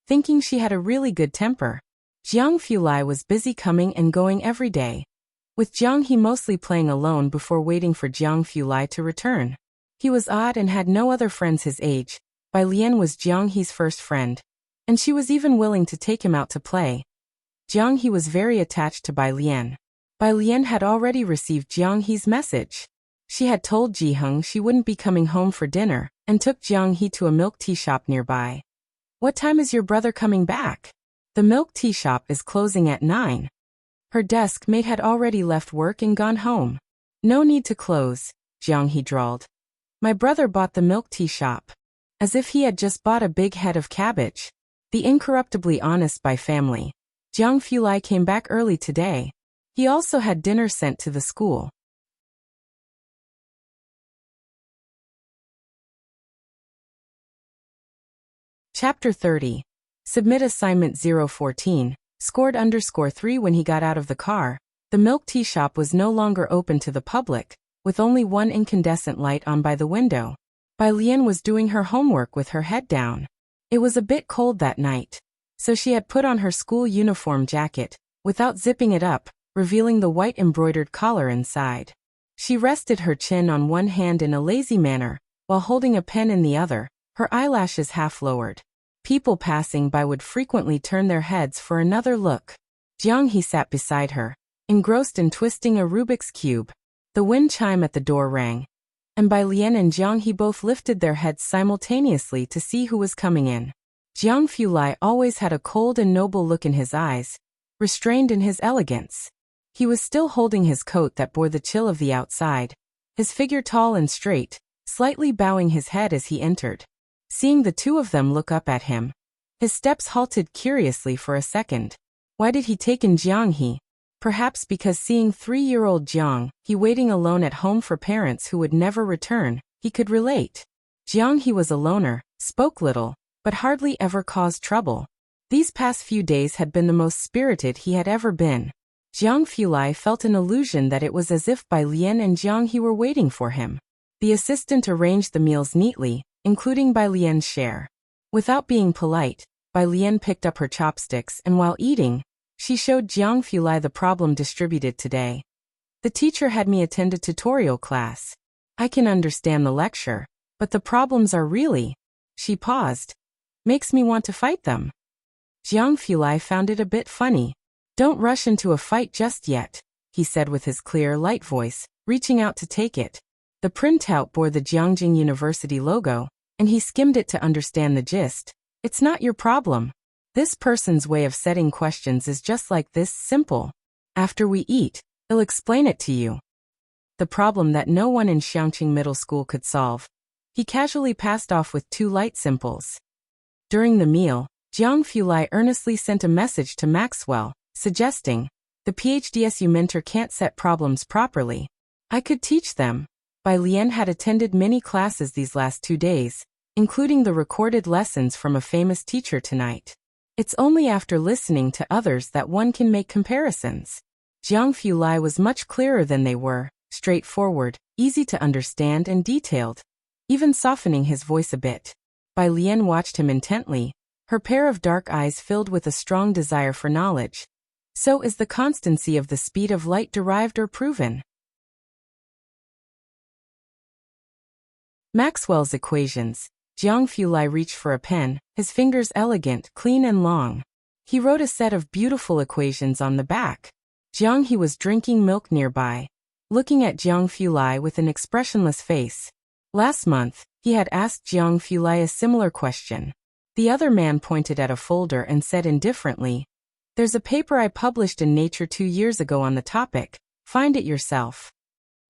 thinking she had a really good temper. Jiang Fulai was busy coming and going every day, with Jiang He mostly playing alone before waiting for Jiang Fulai to return. He was odd and had no other friends his age. Bai Lian was Jiang He's first friend, and she was even willing to take him out to play. Jiang He was very attached to Bai Lian. Bai Lian had already received Jiang He's message. She had told Ji Heng she wouldn't be coming home for dinner, and took Jiang He to a milk tea shop nearby. What time is your brother coming back? The milk tea shop is closing at 9. Her desk mate had already left work and gone home. No need to close, Jiang He drawled. My brother bought the milk tea shop. As if he had just bought a big head of cabbage. The incorruptibly honest Bai family. Jiang Fulai came back early today. He also had dinner sent to the school. Chapter 30. Submit Assignment 014. Scored _3 When he got out of the car, the milk tea shop was no longer open to the public, with only one incandescent light on by the window. Bai Lian was doing her homework with her head down. It was a bit cold that night, so she had put on her school uniform jacket, without zipping it up, revealing the white embroidered collar inside. She rested her chin on one hand in a lazy manner, while holding a pen in the other, her eyelashes half lowered. People passing by would frequently turn their heads for another look. Jiang He sat beside her, engrossed in twisting a Rubik's Cube. The wind chime at the door rang, and Bai Lian and Jiang He both lifted their heads simultaneously to see who was coming in. Jiang Fulai always had a cold and noble look in his eyes, restrained in his elegance. He was still holding his coat that bore the chill of the outside, his figure tall and straight, slightly bowing his head as he entered. Seeing the two of them look up at him, his steps halted curiously for a second. Why did he take in Jiang He? Perhaps because seeing 3-year-old Jiang He waiting alone at home for parents who would never return, he could relate. Jiang He was a loner, spoke little, but hardly ever caused trouble. These past few days had been the most spirited he had ever been. Jiang Fulai felt an illusion that it was as if Bai Lian and Jiang He were waiting for him. The assistant arranged the meals neatly, including Bai Lian's share. Without being polite, Bai Lian picked up her chopsticks and while eating, she showed Jiang Fulai the problem distributed today. The teacher had me attend a tutorial class. I can understand the lecture, but the problems are really, she paused, makes me want to fight them. Jiang Fulai found it a bit funny. Don't rush into a fight just yet, he said with his clear, light voice, reaching out to take it. The printout bore the Jiangjing University logo, and he skimmed it to understand the gist. It's not your problem. This person's way of setting questions is just like this, simple. After we eat, he'll explain it to you. The problem that no one in Xiangqing Middle School could solve. He casually passed off with 2 light simples. During the meal, Jiang Fulai earnestly sent a message to Maxwell, suggesting, "The PhDSU mentor can't set problems properly. I could teach them." Bai Lian had attended many classes these last 2 days, including the recorded lessons from a famous teacher tonight. It's only after listening to others that one can make comparisons. Jiang Fulai was much clearer than they were, straightforward, easy to understand and detailed, even softening his voice a bit. Bai Lian watched him intently, her pair of dark eyes filled with a strong desire for knowledge. So is the constancy of the speed of light derived or proven? Maxwell's equations. Jiang Fulai reached for a pen, his fingers elegant, clean and long. He wrote a set of beautiful equations on the back. Jiang He was drinking milk nearby, looking at Jiang Fulai with an expressionless face. Last month, he had asked Jiang Fulai a similar question. The other man pointed at a folder and said indifferently, "There's a paper I published in Nature 2 years ago on the topic. Find it yourself."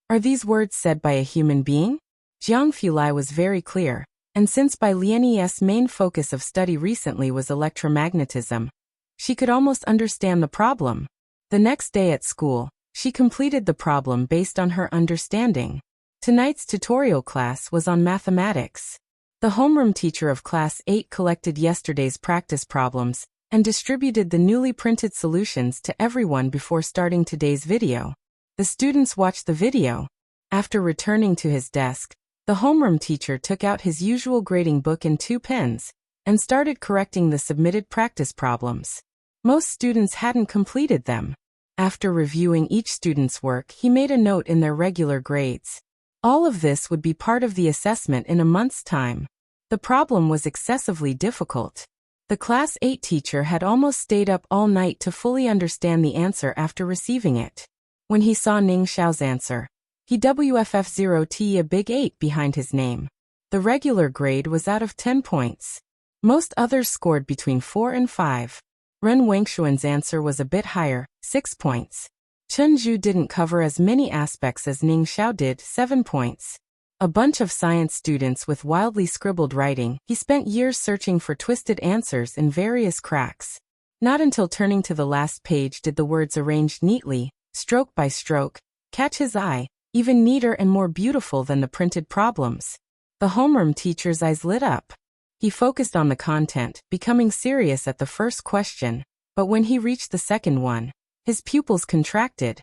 Are these words said by a human being? Jiang Fulai was very clear, and since Bai Lian's main focus of study recently was electromagnetism, she could almost understand the problem. The next day at school, she completed the problem based on her understanding. Tonight's tutorial class was on mathematics. The homeroom teacher of Class 8 collected yesterday's practice problems and distributed the newly printed solutions to everyone before starting today's video. The students watched the video. After returning to his desk, the homeroom teacher took out his usual grading book and 2 pens and started correcting the submitted practice problems. Most students hadn't completed them. After reviewing each student's work, he made a note in their regular grades. All of this would be part of the assessment in a month's time. The problem was excessively difficult. The Class 8 teacher had almost stayed up all night to fully understand the answer after receiving it. When he saw Ning Xiao's answer, he WFF0T a big 8 behind his name. The regular grade was out of 10 points. Most others scored between 4 and 5. Ren Wangshuan's answer was a bit higher, 6 points. Chen Zhu didn't cover as many aspects as Ning Xiao did, 7 points. A bunch of science students with wildly scribbled writing, he spent years searching for twisted answers in various cracks. Not until turning to the last page did the words arranged neatly, stroke by stroke, catch his eye, even neater and more beautiful than the printed problems. The homeroom teacher's eyes lit up. He focused on the content, becoming serious at the first question, but when he reached the second one, his pupils contracted.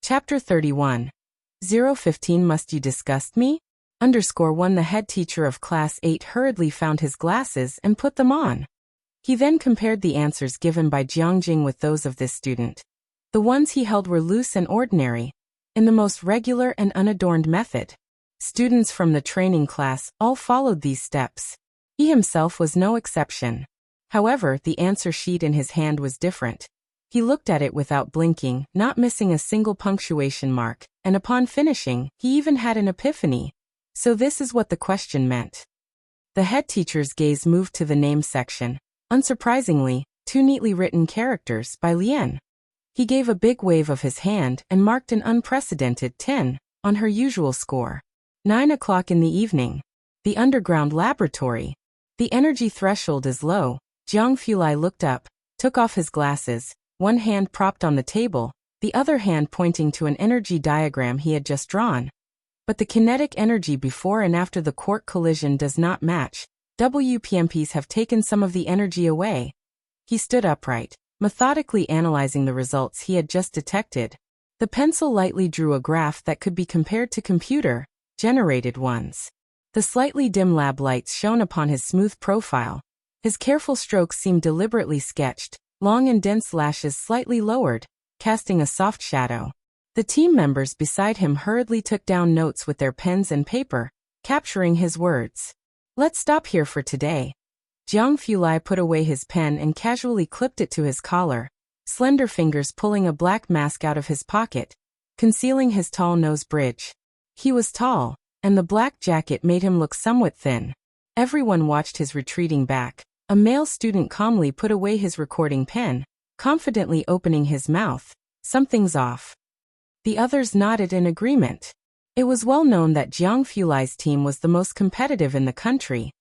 Chapter 31. 015 Must you disgust me? _1 The head teacher of Class 8 hurriedly found his glasses and put them on. He then compared the answers given by Jiangjing with those of this student. The ones he held were loose and ordinary, in the most regular and unadorned method. Students from the training class all followed these steps. He himself was no exception. However, the answer sheet in his hand was different. He looked at it without blinking, not missing a single punctuation mark, and upon finishing, he even had an epiphany. So this is what the question meant. The head teacher's gaze moved to the name section. Unsurprisingly, 2 neatly written characters by Lian. He gave a big wave of his hand and marked an unprecedented 10 on her usual score. 9 o'clock in the evening. The underground laboratory. The energy threshold is low. Jiang Fulai looked up, took off his glasses, one hand propped on the table, the other hand pointing to an energy diagram he had just drawn. But the kinetic energy before and after the quark collision does not match. WPMPs have taken some of the energy away. He stood upright, methodically analyzing the results he had just detected. The pencil lightly drew a graph that could be compared to computer-generated ones. The slightly dim lab lights shone upon his smooth profile. His careful strokes seemed deliberately sketched, long and dense lashes slightly lowered, casting a soft shadow. The team members beside him hurriedly took down notes with their pens and paper, capturing his words. Let's stop here for today. Jiang Fulai put away his pen and casually clipped it to his collar, slender fingers pulling a black mask out of his pocket, concealing his tall nose bridge. He was tall, and the black jacket made him look somewhat thin. Everyone watched his retreating back. A male student calmly put away his recording pen, confidently opening his mouth. Something's off. The others nodded in agreement. It was well known that Jiang Fulai's team was the most competitive in the country.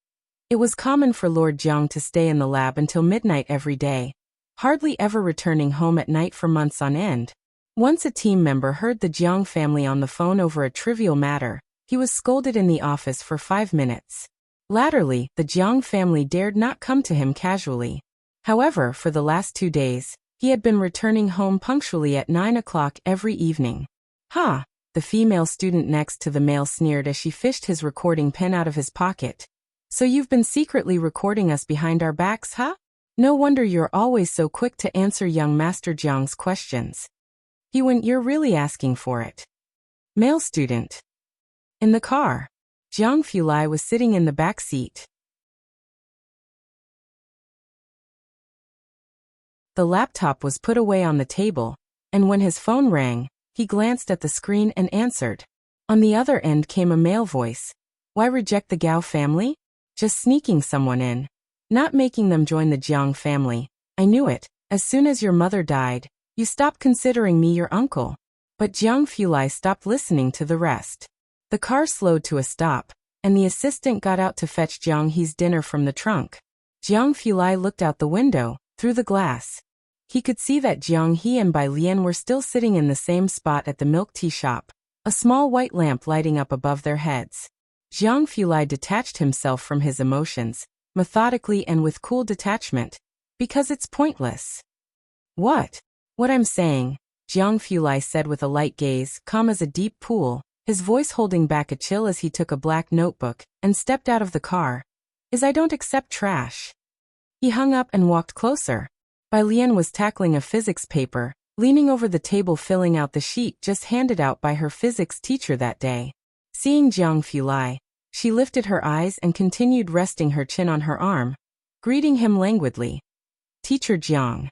It was common for Lord Jiang to stay in the lab until midnight every day, hardly ever returning home at night for months on end. Once a team member heard the Jiang family on the phone over a trivial matter. He was scolded in the office for 5 minutes. Latterly, the Jiang family dared not come to him casually. However, for the last 2 days, he had been returning home punctually at 9 o'clock every evening. Ha! The female student next to the male sneered as she fished his recording pen out of his pocket. So you've been secretly recording us behind our backs, huh? No wonder you're always so quick to answer young Master Jiang's questions. He went, you're really asking for it. Male student. In the car. Jiang Fulai was sitting in the back seat. The laptop was put away on the table, and when his phone rang, he glanced at the screen and answered. On the other end came a male voice. Why reject the Gao family? Just sneaking someone in. Not making them join the Jiang family. I knew it. As soon as your mother died, you stopped considering me your uncle. But Jiang Fulai stopped listening to the rest. The car slowed to a stop, and the assistant got out to fetch Jiang He's dinner from the trunk. Jiang Fulai looked out the window, through the glass. He could see that Jiang He and Bai Lian were still sitting in the same spot at the milk tea shop, a small white lamp lighting up above their heads. Jiang Fulai detached himself from his emotions, methodically and with cool detachment, because it's pointless. What I'm saying, Jiang Fulai said with a light gaze, calm as a deep pool, his voice holding back a chill as he took a black notebook and stepped out of the car, is I don't accept trash. He hung up and walked closer. Bai Lian was tackling a physics paper, leaning over the table filling out the sheet just handed out by her physics teacher that day. Seeing Jiang Fulai, she lifted her eyes and continued resting her chin on her arm, greeting him languidly. Teacher Jiang.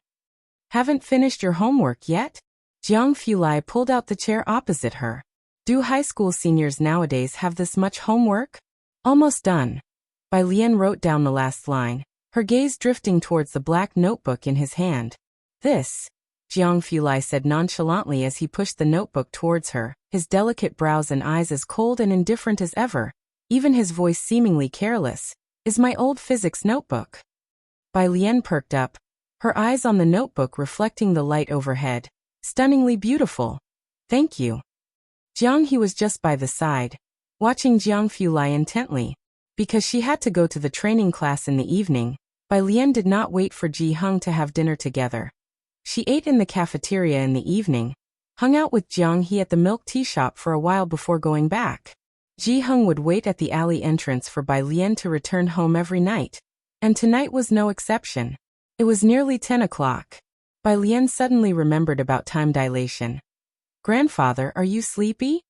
Haven't finished your homework yet? Jiang Fulai pulled out the chair opposite her. Do high school seniors nowadays have this much homework? Almost done. Bai Lian wrote down the last line, her gaze drifting towards the black notebook in his hand. This, Jiang Fulai said nonchalantly as he pushed the notebook towards her, his delicate brows and eyes as cold and indifferent as ever, even his voice seemingly careless, is my old physics notebook. Bai Lian perked up, her eyes on the notebook reflecting the light overhead. Stunningly beautiful. Thank you. Jiang He was just by the side, watching Jiang Fulai intently. Because she had to go to the training class in the evening, Bai Lian did not wait for Ji Hung to have dinner together. She ate in the cafeteria in the evening, hung out with Jiang He at the milk tea shop for a while before going back. Ji Hung would wait at the alley entrance for Bai Lian to return home every night, and tonight was no exception. It was nearly 10 o'clock. Bai Lian suddenly remembered about time dilation. Grandfather, are you sleepy?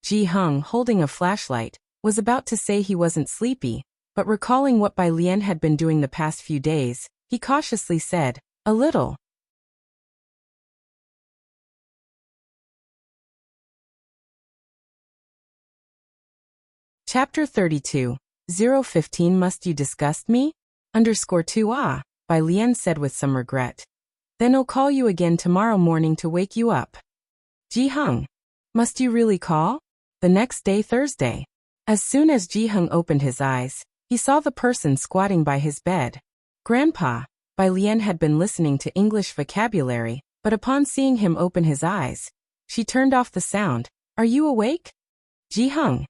Ji Hung, holding a flashlight, was about to say he wasn't sleepy, but recalling what Bai Lian had been doing the past few days, he cautiously said, a little. Chapter 32. 015 Must you disgust me? _2 Bai Lian said with some regret. Then I'll call you again tomorrow morning to wake you up. Ji Hung. Must you really call? The next day, Thursday. As soon as Ji Hung opened his eyes, he saw the person squatting by his bed. Grandpa. Bai Lian had been listening to English vocabulary, but upon seeing him open his eyes, she turned off the sound. Are you awake? Ji Hung.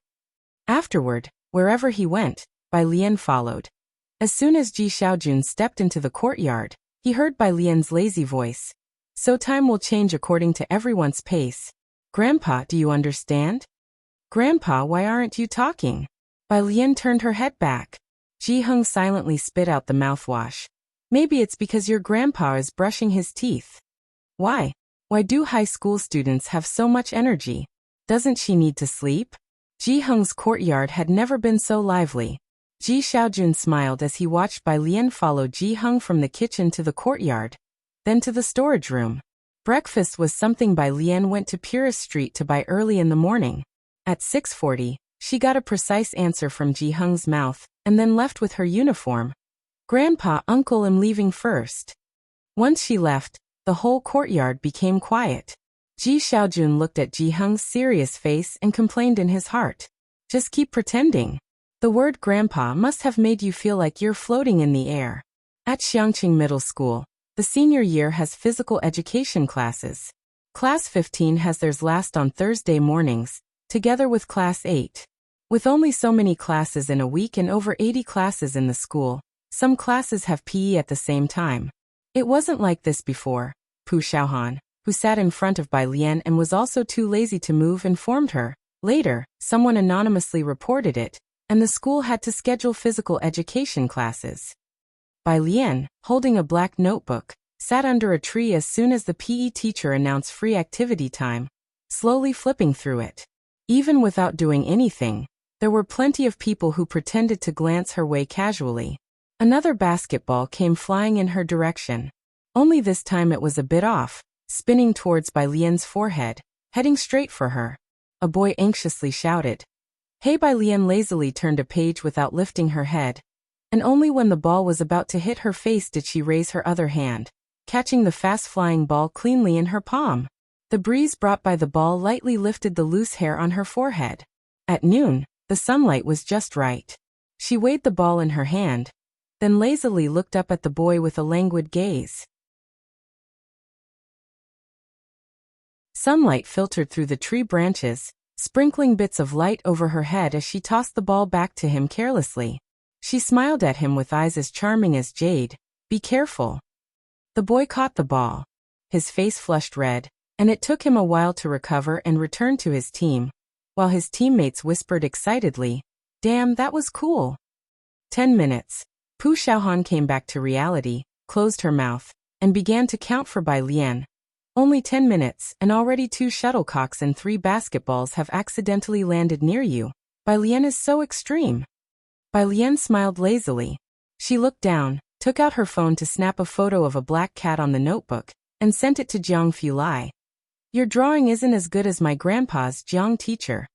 Afterward, wherever he went, Bai Lian followed. As soon as Ji Xiaojun stepped into the courtyard, he heard Bai Lian's lazy voice. So time will change according to everyone's pace. Grandpa, do you understand? Grandpa, why aren't you talking? Bai Lian turned her head back. Ji Hung silently spit out the mouthwash. Maybe it's because your grandpa is brushing his teeth. Why? Why do high school students have so much energy? Doesn't she need to sleep? Ji Hung's courtyard had never been so lively. Ji Xiaojun smiled as he watched Bai Lian follow Ji Hung from the kitchen to the courtyard, then to the storage room. Breakfast was something Bai Lian went to Purist Street to buy early in the morning. At 6:40, she got a precise answer from Ji Hung's mouth, and then left with her uniform. Grandpa, uncle, I'm leaving first. Once she left, the whole courtyard became quiet. Ji Xiaojun looked at Ji Hung's serious face and complained in his heart. Just keep pretending. The word grandpa must have made you feel like you're floating in the air. At Xiangqing Middle School, the senior year has physical education classes. Class 15 has theirs last on Thursday mornings, together with Class 8. With only so many classes in a week and over 80 classes in the school, some classes have PE at the same time. It wasn't like this before. Pu Xiaohan, who sat in front of Bai Lian and was also too lazy to move, informed her. Later, someone anonymously reported it, and the school had to schedule physical education classes. Bai Lian, holding a black notebook, sat under a tree as soon as the PE teacher announced free activity time, slowly flipping through it. Even without doing anything, there were plenty of people who pretended to glance her way casually. Another basketball came flying in her direction. Only this time it was a bit off, spinning towards Bai Lian's forehead, heading straight for her. A boy anxiously shouted. Hey! Bai Lian lazily turned a page without lifting her head, and only when the ball was about to hit her face did she raise her other hand, catching the fast-flying ball cleanly in her palm. The breeze brought by the ball lightly lifted the loose hair on her forehead. At noon, the sunlight was just right. She weighed the ball in her hand, then lazily looked up at the boy with a languid gaze. Sunlight filtered through the tree branches, sprinkling bits of light over her head as she tossed the ball back to him carelessly. She smiled at him with eyes as charming as jade. Be careful. The boy caught the ball. His face flushed red, and it took him a while to recover and return to his team, while his teammates whispered excitedly, Damn, that was cool. 10 minutes. Pu Xiaohan came back to reality, closed her mouth, and began to count for Bai Lian. Only 10 minutes, and already 2 shuttlecocks and 3 basketballs have accidentally landed near you. Bai Lian is so extreme. Bai Lian smiled lazily. She looked down, took out her phone to snap a photo of a black cat on the notebook, and sent it to Jiang Fulai. Your drawing isn't as good as my grandpa's, Jiang teacher.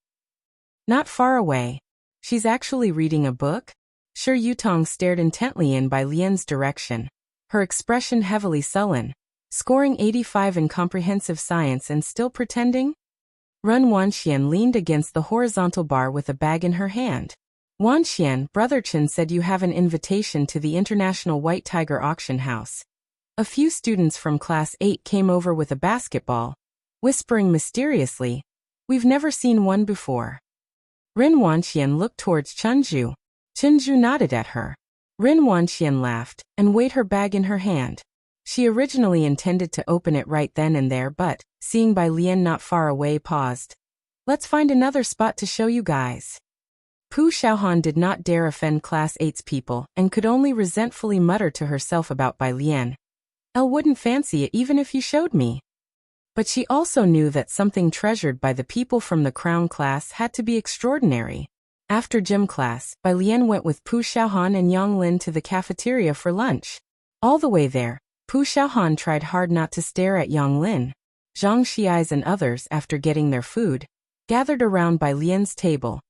Not far away. She's actually reading a book? Sure. Yutong stared intently in Bai Lian's direction, her expression heavily sullen. Scoring 85 in comprehensive science and still pretending? Ren Wanxian leaned against the horizontal bar with a bag in her hand. Wanxian, Brother Chen said you have an invitation to the International White Tiger Auction House. A few students from Class 8 came over with a basketball, whispering mysteriously, We've never seen one before. Ren Wanxian looked towards Chunju. Chunju nodded at her. Ren Wanxian laughed and weighed her bag in her hand. She originally intended to open it right then and there, but, seeing Bai Lian not far away, paused. Let's find another spot to show you guys. Pu Xiaohan did not dare offend Class 8's people and could only resentfully mutter to herself about Bai Lian. I wouldn't fancy it even if you showed me. But she also knew that something treasured by the people from the crown class had to be extraordinary. After gym class, Bai Lian went with Pu Xiaohan and Yang Lin to the cafeteria for lunch. All the way there, Pu Xiaohan tried hard not to stare at Yang Lin. Zhang Xiais and others, after getting their food, gathered around Bai Lian's table.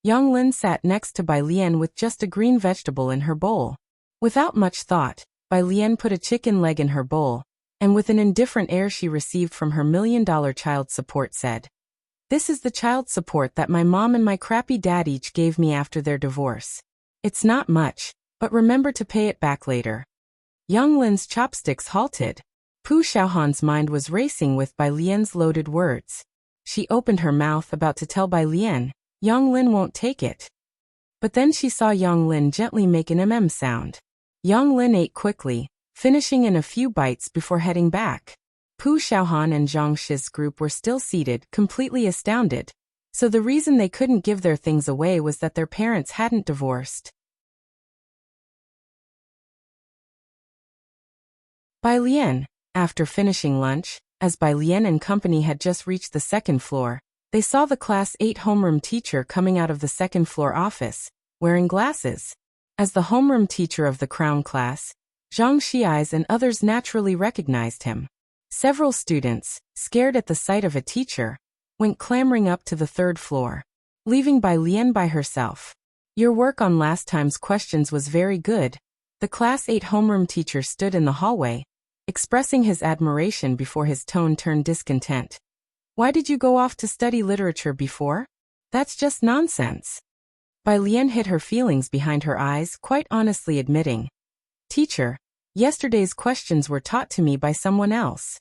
Yang Lin sat next to Bai Lian with just a green vegetable in her bowl. Without much thought, Bai Lian put a chicken leg in her bowl, and with an indifferent air she received from her $1 million child support said, This is the child support that my mom and my crappy dad each gave me after their divorce. It's not much, but remember to pay it back later. Yang Lin's chopsticks halted. Pu Xiaohan's mind was racing with Bai Lian's loaded words. She opened her mouth about to tell Bai Lian, Yang Lin won't take it. But then she saw Yang Lin gently make an sound. Yang Lin ate quickly, finishing in a few bites before heading back. Pu Xiaohan and Zhang Shi's group were still seated, completely astounded. So the reason they couldn't give their things away was that their parents hadn't divorced. Bai Lian, after finishing lunch, as Bai Lian and company had just reached the second floor, they saw the Class 8 homeroom teacher coming out of the second floor office, wearing glasses. As the homeroom teacher of the crown class, Zhang Xiais and others naturally recognized him. Several students, scared at the sight of a teacher, went clambering up to the third floor, leaving Bai Lian by herself. Your work on last time's questions was very good. The Class 8 homeroom teacher stood in the hallway, expressing his admiration before his tone turned discontent. Why did you go off to study literature before? That's just nonsense. Bai Lian hid her feelings behind her eyes, quite honestly admitting, Teacher, yesterday's questions were taught to me by someone else.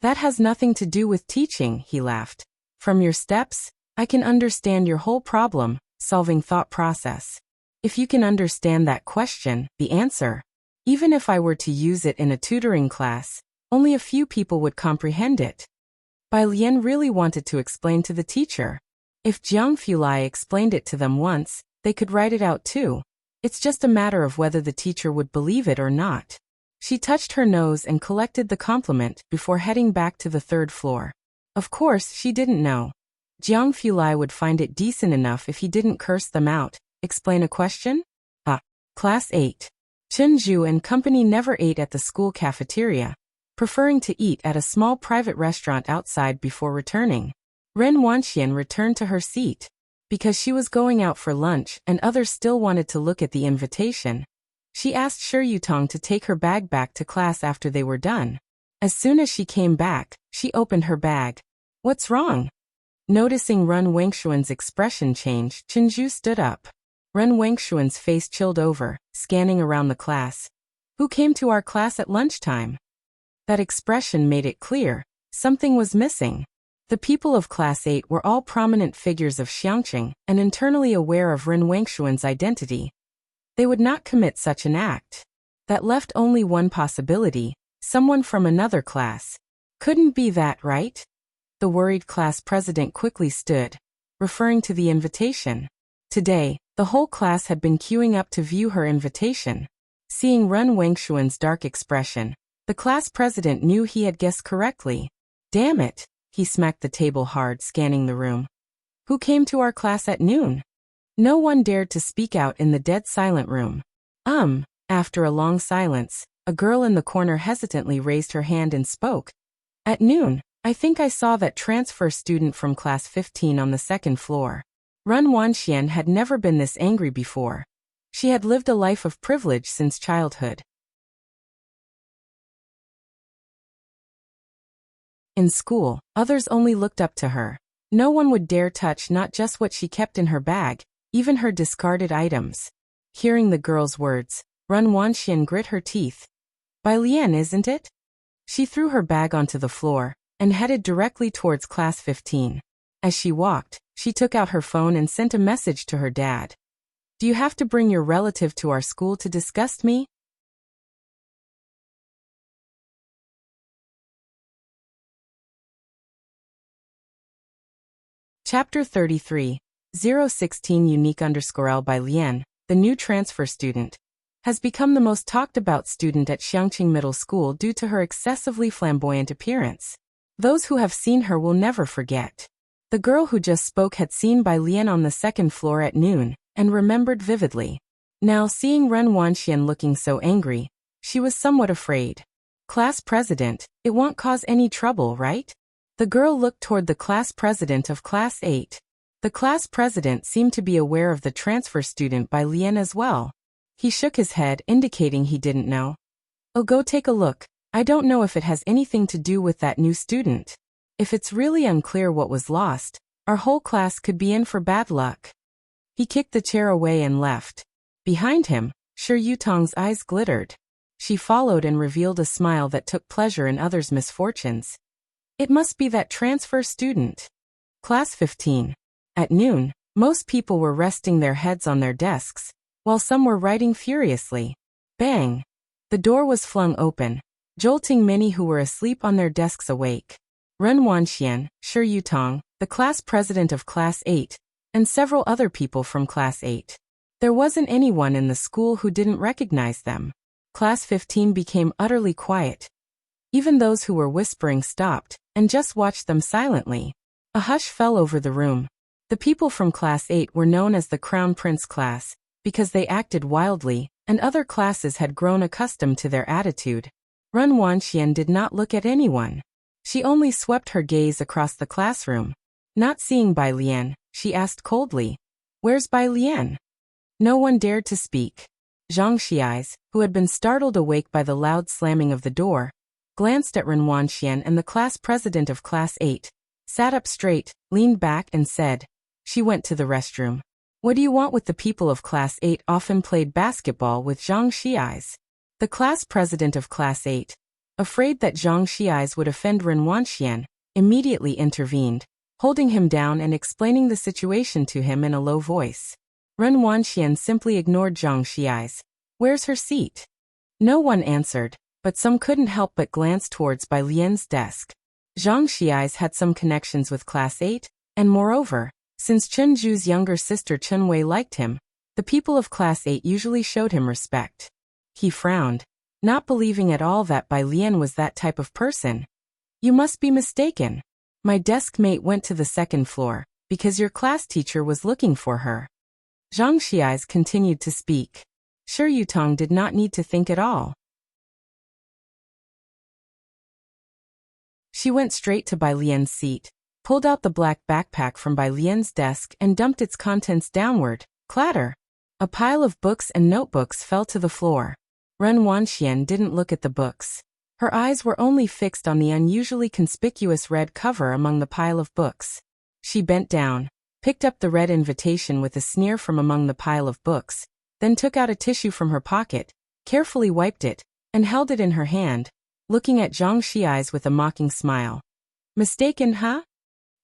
That has nothing to do with teaching, he laughed. From your steps, I can understand your whole problem-solving thought process. If you can understand that question, the answer, even if I were to use it in a tutoring class, only a few people would comprehend it. Bai Lian really wanted to explain to the teacher. If Jiang Fulai explained it to them once, they could write it out too. It's just a matter of whether the teacher would believe it or not. She touched her nose and collected the compliment before heading back to the 3rd floor. Of course, she didn't know. Jiang Fulai would find it decent enough if he didn't curse them out. Explain a question? Class 8. Chen Zhu and company never ate at the school cafeteria, preferring to eat at a small private restaurant outside before returning. Ren Wanxian returned to her seat. Because she was going out for lunch and others still wanted to look at the invitation, she asked Shi Yutong to take her bag back to class after they were done. As soon as she came back, she opened her bag. What's wrong? Noticing Ren Wengshuan's expression change, Chen Zhu stood up. Ren Wengshuan's face chilled over, scanning around the class. Who came to our class at lunchtime? That expression made it clear. Something was missing. The people of Class 8 were all prominent figures of Xiangqing and internally aware of Ren Wengshuan's identity. They would not commit such an act. That left only one possibility, someone from another class. Couldn't be that, right? The worried class president quickly stood, referring to the invitation. Today, the whole class had been queuing up to view her invitation. Seeing Ren Wengshuan's dark expression, the class president knew he had guessed correctly. Damn it! He smacked the table hard, scanning the room. Who came to our class at noon? No one dared to speak out in the dead silent room. After a long silence, a girl in the corner hesitantly raised her hand and spoke. At noon, I think I saw that transfer student from class 15 on the 2nd floor. Ren Wanxian had never been this angry before. She had lived a life of privilege since childhood. In school, others only looked up to her. No one would dare touch not just what she kept in her bag, even her discarded items. Hearing the girl's words, Ren Wanxian grit her teeth. Bai Lian, isn't it? She threw her bag onto the floor and headed directly towards class 15. As she walked, she took out her phone and sent a message to her dad. Do you have to bring your relative to our school to disgust me? Chapter 33, 016 Unique_L Bai Lian, the new transfer student, has become the most talked about student at Xiangqing Middle School due to her excessively flamboyant appearance. Those who have seen her will never forget. The girl who just spoke had seen Bai Lian on the 2nd floor at noon, and remembered vividly. Now seeing Ren Wanxian looking so angry, she was somewhat afraid. Class president, it won't cause any trouble, right? The girl looked toward the class president of Class 8. The class president seemed to be aware of the transfer student Bai Lian as well. He shook his head, indicating he didn't know. Oh, go take a look. I don't know if it has anything to do with that new student. If it's really unclear what was lost, our whole class could be in for bad luck. He kicked the chair away and left. Behind him, Shi Yutong's eyes glittered. She followed and revealed a smile that took pleasure in others' misfortunes. It must be that transfer student. Class 15. At noon, most people were resting their heads on their desks, while some were writing furiously. Bang! The door was flung open, jolting many who were asleep on their desks awake. Ren Wanxian, Shi Yutong, the class president of Class 8, and several other people from Class 8. There wasn't anyone in the school who didn't recognize them. Class 15 became utterly quiet. Even those who were whispering stopped, and just watched them silently. A hush fell over the room. The people from Class 8 were known as the Crown Prince class, because they acted wildly, and other classes had grown accustomed to their attitude. Ren Wanxian did not look at anyone. She only swept her gaze across the classroom. Not seeing Bai Lian, she asked coldly, "Where's Bai Lian?" No one dared to speak. Zhang Xiais, who had been startled awake by the loud slamming of the door, glanced at Ren Wanxian and the class president of Class 8, sat up straight, leaned back and said, she went to the restroom. What do you want with the people of Class 8? Often played basketball with Zhang Xiais. The class president of Class 8, afraid that Zhang Xiais would offend Ren Wanxian, immediately intervened, holding him down and explaining the situation to him in a low voice. Ren Wanxian simply ignored Zhang Xiais. Where's her seat? No one answered, but some couldn't help but glance towards Bai Lian's desk. Zhang Xiais had some connections with Class 8, and moreover, since Chen Zhu's younger sister Chen Wei liked him, the people of Class 8 usually showed him respect. He frowned, not believing at all that Bai Lian was that type of person. You must be mistaken. My desk mate went to the second floor, because your class teacher was looking for her. Zhang Xiais continued to speak. Shi Yutong did not need to think at all. She went straight to Bai Lian's seat, pulled out the black backpack from Bai Lian's desk and dumped its contents downward. Clatter! A pile of books and notebooks fell to the floor. Ren Wanxian didn't look at the books. Her eyes were only fixed on the unusually conspicuous red cover among the pile of books. She bent down, picked up the red invitation with a sneer from among the pile of books, then took out a tissue from her pocket, carefully wiped it, and held it in her hand, looking at Zhang Xiais with a mocking smile. Mistaken, huh?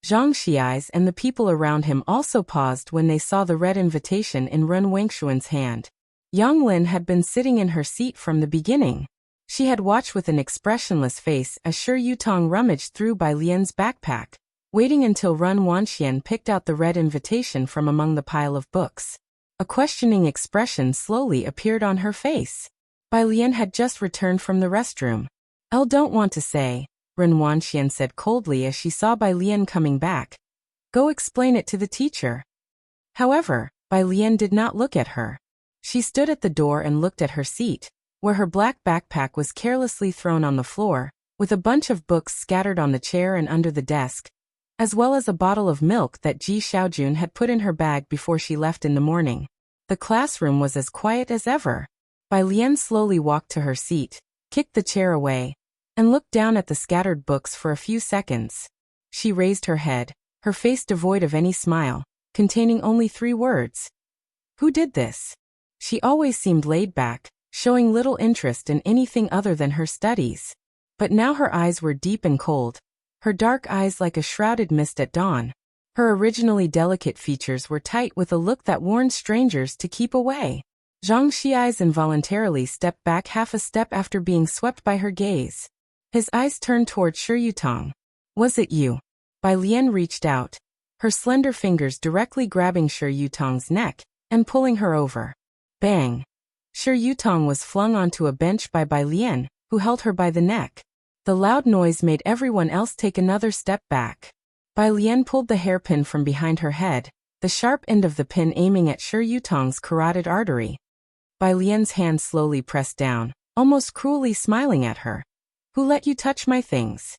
Zhang Xiais and the people around him also paused when they saw the red invitation in Ren Wangshuan's hand. Yang Lin had been sitting in her seat from the beginning. She had watched with an expressionless face as Shi Yutong rummaged through Bai Lian's backpack, waiting until Ren Wanxian picked out the red invitation from among the pile of books. A questioning expression slowly appeared on her face. Bai Lian had just returned from the restroom. Don't want to say, Ren Wanxian said coldly as she saw Bai Lian coming back. Go explain it to the teacher. However, Bai Lian did not look at her. She stood at the door and looked at her seat, where her black backpack was carelessly thrown on the floor, with a bunch of books scattered on the chair and under the desk, as well as a bottle of milk that Ji Xiaojun had put in her bag before she left in the morning. The classroom was as quiet as ever. Bai Lian slowly walked to her seat, kicked the chair away, and looked down at the scattered books for a few seconds. She raised her head, her face devoid of any smile, containing only 3 words. Who did this? She always seemed laid back, showing little interest in anything other than her studies. But now her eyes were deep and cold, her dark eyes like a shrouded mist at dawn. Her originally delicate features were tight with a look that warned strangers to keep away. Zhang Xiais involuntarily stepped back half a step after being swept by her gaze. His eyes turned toward Shi Yutong. Was it you? Bai Lian reached out, her slender fingers directly grabbing Shi Yutong's neck and pulling her over. Bang! Shi Yutong was flung onto a bench by Bai Lian, who held her by the neck. The loud noise made everyone else take another step back. Bai Lian pulled the hairpin from behind her head, the sharp end of the pin aiming at Shi Yutong's carotid artery. Bai Lian's hand slowly pressed down, almost cruelly smiling at her. Who let you touch my things?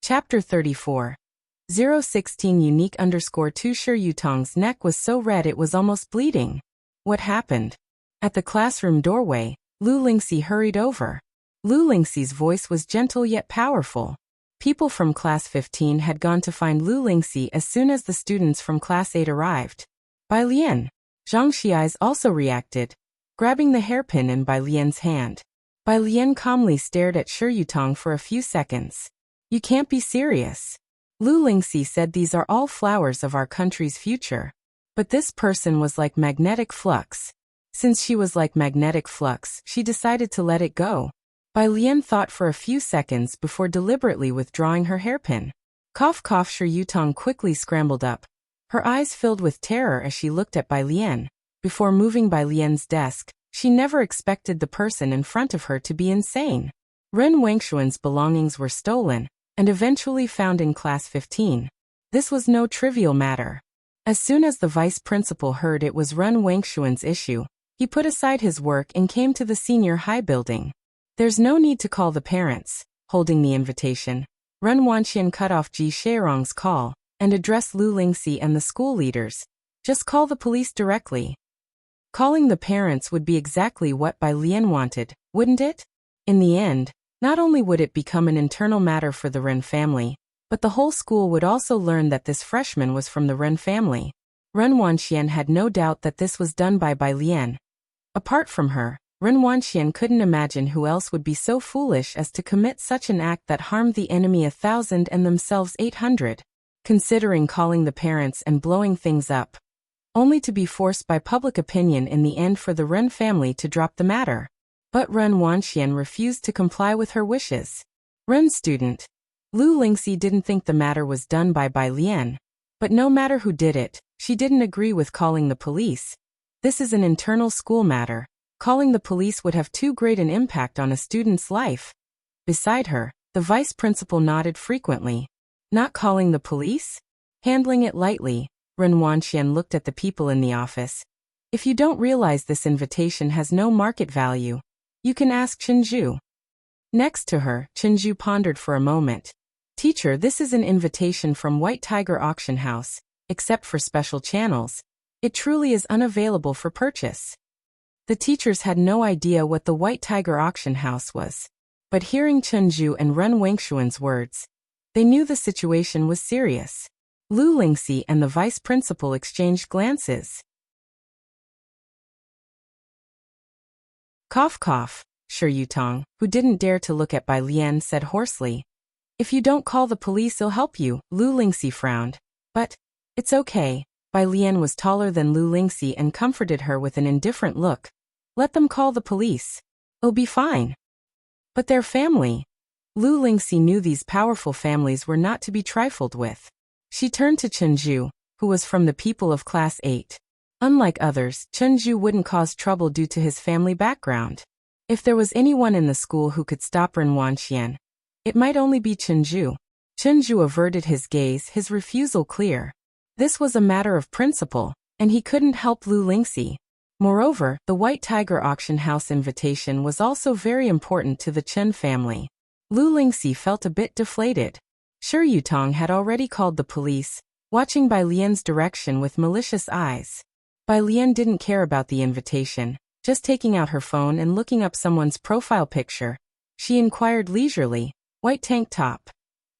Chapter 34. 016 unique_2 Shi Yutong's neck was so red it was almost bleeding. What happened? At the classroom doorway, Lu Lingxi hurried over. Lu Lingxi's voice was gentle yet powerful. People from Class 15 had gone to find Lu Lingxi as soon as the students from Class 8 arrived. Bai Lian. Zhang Xiais also reacted, grabbing the hairpin in Bai Lian's hand. Bai Lian calmly stared at Shi Yutong for a few seconds. You can't be serious. Lu Lingxi said these are all flowers of our country's future. But this person was like magnetic flux. Since she was like magnetic flux, she decided to let it go. Bai Lian thought for a few seconds before deliberately withdrawing her hairpin. Cough cough. Shi Yutong quickly scrambled up. Her eyes filled with terror as she looked at Bai Lian. Before moving Bai Lian's desk, she never expected the person in front of her to be insane. Ren Wangshuan's belongings were stolen, and eventually found in Class 15. This was no trivial matter. As soon as the vice principal heard it was Ren Wangshuan's issue, he put aside his work and came to the senior high building. There's no need to call the parents. Holding the invitation, Ren Wanxian cut off Ji Sheirong's call and addressed Lu Lingxi and the school leaders. Just call the police directly. Calling the parents would be exactly what Bai Lian wanted, wouldn't it? In the end, not only would it become an internal matter for the Ren family, but the whole school would also learn that this freshman was from the Ren family. Ren Wanxian had no doubt that this was done by Bai Lian. Apart from her, Ren Wanxian couldn't imagine who else would be so foolish as to commit such an act that harmed the enemy 1,000 and themselves 800, considering calling the parents and blowing things up, only to be forced by public opinion in the end for the Ren family to drop the matter. But Ren Wanxian refused to comply with her wishes. Ren student. Lu Lingxi didn't think the matter was done by Bai Lian. But no matter who did it, she didn't agree with calling the police. This is an internal school matter. Calling the police would have too great an impact on a student's life. Beside her, the vice principal nodded frequently. Not calling the police? Handling it lightly, Ren Wanxian looked at the people in the office. If you don't realize this invitation has no market value, you can ask Chenju. Next to her, Chenju pondered for a moment. Teacher, this is an invitation from White Tiger Auction House, except for special channels. It truly is unavailable for purchase. The teachers had no idea what the White Tiger Auction House was. But hearing Chenju and Ren Wengshuan's words, they knew the situation was serious. Lu Lingxi and the vice principal exchanged glances. Cough cough, Shi Yutong, who didn't dare to look at Bai Lian, said hoarsely. If you don't call the police, they'll help you. Lu Lingxi frowned. But it's okay. Bai Lian was taller than Lu Lingxi and comforted her with an indifferent look. Let them call the police. It'll be fine. But their family. Lu Lingxi knew these powerful families were not to be trifled with. She turned to Chenju, who was from the people of Class 8. Unlike others, Chenju wouldn't cause trouble due to his family background. If there was anyone in the school who could stop Ren Wanxian, it might only be Chenju. Chenju averted his gaze, his refusal clear. This was a matter of principle, and he couldn't help Lu Lingxi. Moreover, the White Tiger Auction House invitation was also very important to the Chen family. Lu Lingxi felt a bit deflated. Shi Yutong had already called the police, watching Bai Lian's direction with malicious eyes. Bai Lian didn't care about the invitation, just taking out her phone and looking up someone's profile picture. She inquired leisurely, white tank top.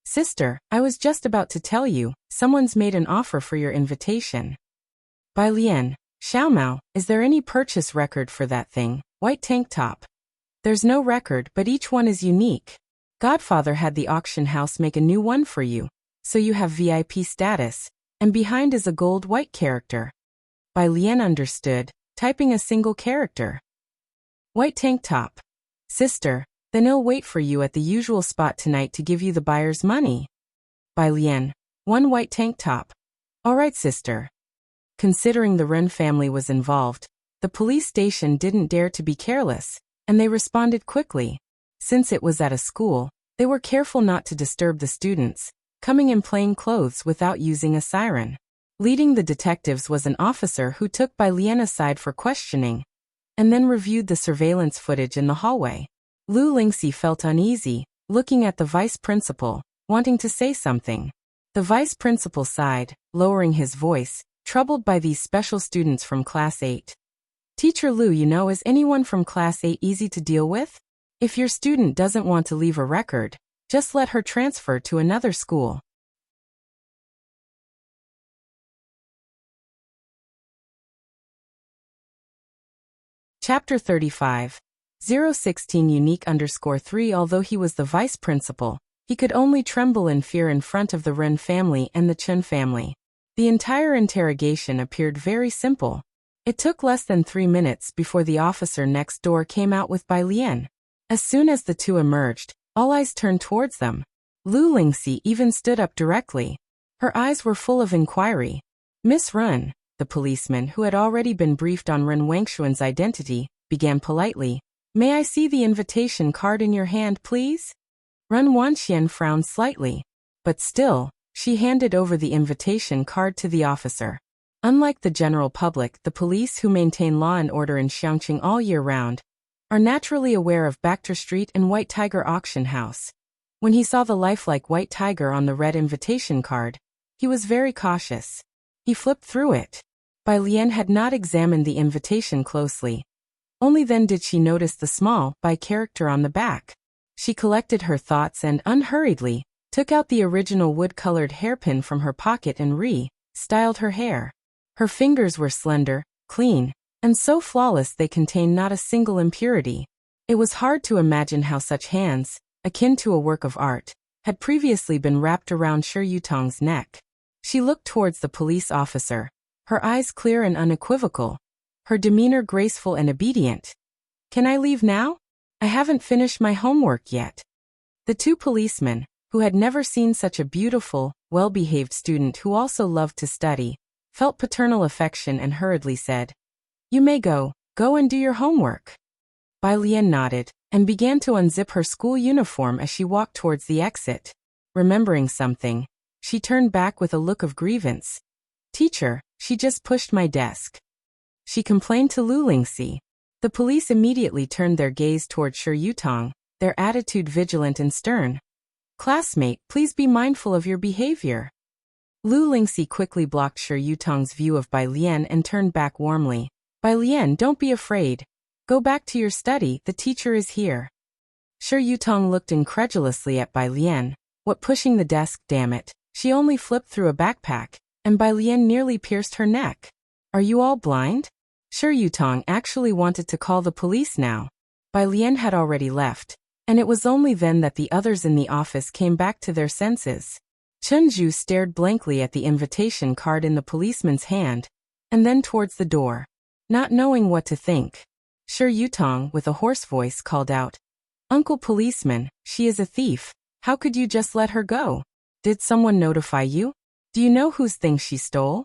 Sister, I was just about to tell you, someone's made an offer for your invitation. Bai Lian, Xiaomao, is there any purchase record for that thing, white tank top? There's no record, but each one is unique. Godfather had the auction house make a new one for you, so you have VIP status, and behind is a gold white character. Bai Lian understood, typing a single character. White tank top. Sister, then he'll wait for you at the usual spot tonight to give you the buyer's money. Bai Lian, one white tank top. Alright sister. Considering the Ren family was involved, the police station didn't dare to be careless, and they responded quickly. Since it was at a school, they were careful not to disturb the students, coming in plain clothes without using a siren. Leading the detectives was an officer who took Bai Lian aside for questioning, and then reviewed the surveillance footage in the hallway. Lu Lingxi felt uneasy, looking at the vice principal, wanting to say something. The vice principal sighed, lowering his voice, troubled by these special students from Class 8. Teacher Lu, is anyone from Class 8 easy to deal with? If your student doesn't want to leave a record, just let her transfer to another school. Chapter 35. 016 unique_3 Although he was the vice principal, he could only tremble in fear in front of the Ren family and the Chen family. The entire interrogation appeared very simple. It took less than 3 minutes before the officer next door came out with Bai Lian. As soon as the two emerged, all eyes turned towards them. Lu Lingxi even stood up directly. Her eyes were full of inquiry. Miss Ren, the policeman who had already been briefed on Ren Wengshuan's identity, began politely. May I see the invitation card in your hand, please? Ren Wanxian frowned slightly. But still, she handed over the invitation card to the officer. Unlike the general public, the police who maintain law and order in Xiangqing all year round are naturally aware of Bachter Street and White Tiger Auction House. When he saw the lifelike White Tiger on the red invitation card, he was very cautious. He flipped through it. Bai Lian had not examined the invitation closely. Only then did she notice the small Bai character on the back. She collected her thoughts and, unhurriedly, took out the original wood-colored hairpin from her pocket and styled her hair. Her fingers were slender, clean, and so flawless they contained not a single impurity. It was hard to imagine how such hands, akin to a work of art, had previously been wrapped around Shi Yutong's neck. She looked towards the police officer, her eyes clear and unequivocal, her demeanor graceful and obedient. "Can I leave now? I haven't finished my homework yet." The two policemen, who had never seen such a beautiful, well-behaved student who also loved to study, felt paternal affection and hurriedly said, "You may go and do your homework." Bai Lian nodded, and began to unzip her school uniform as she walked towards the exit. Remembering something, she turned back with a look of grievance. "Teacher, she just pushed my desk," she complained to Lu Lingxi. The police immediately turned their gaze toward Shi Yutong, their attitude vigilant and stern. "Classmate, please be mindful of your behavior." Lu Lingxi quickly blocked Shi Yutong's view of Bai Lian and turned back warmly. "Bai Lian, don't be afraid. Go back to your study, the teacher is here." Shi Yutong looked incredulously at Bai Lian. "What, pushing the desk, damn it. She only flipped through a backpack, and Bai Lian nearly pierced her neck. Are you all blind?" Shi Yutong actually wanted to call the police now. Bai Lian had already left, and it was only then that the others in the office came back to their senses. Chen Zhu stared blankly at the invitation card in the policeman's hand, and then towards the door. Not knowing what to think, Shi Yutong, with a hoarse voice, called out, "Uncle Policeman, she is a thief. How could you just let her go? Did someone notify you? Do you know whose things she stole?"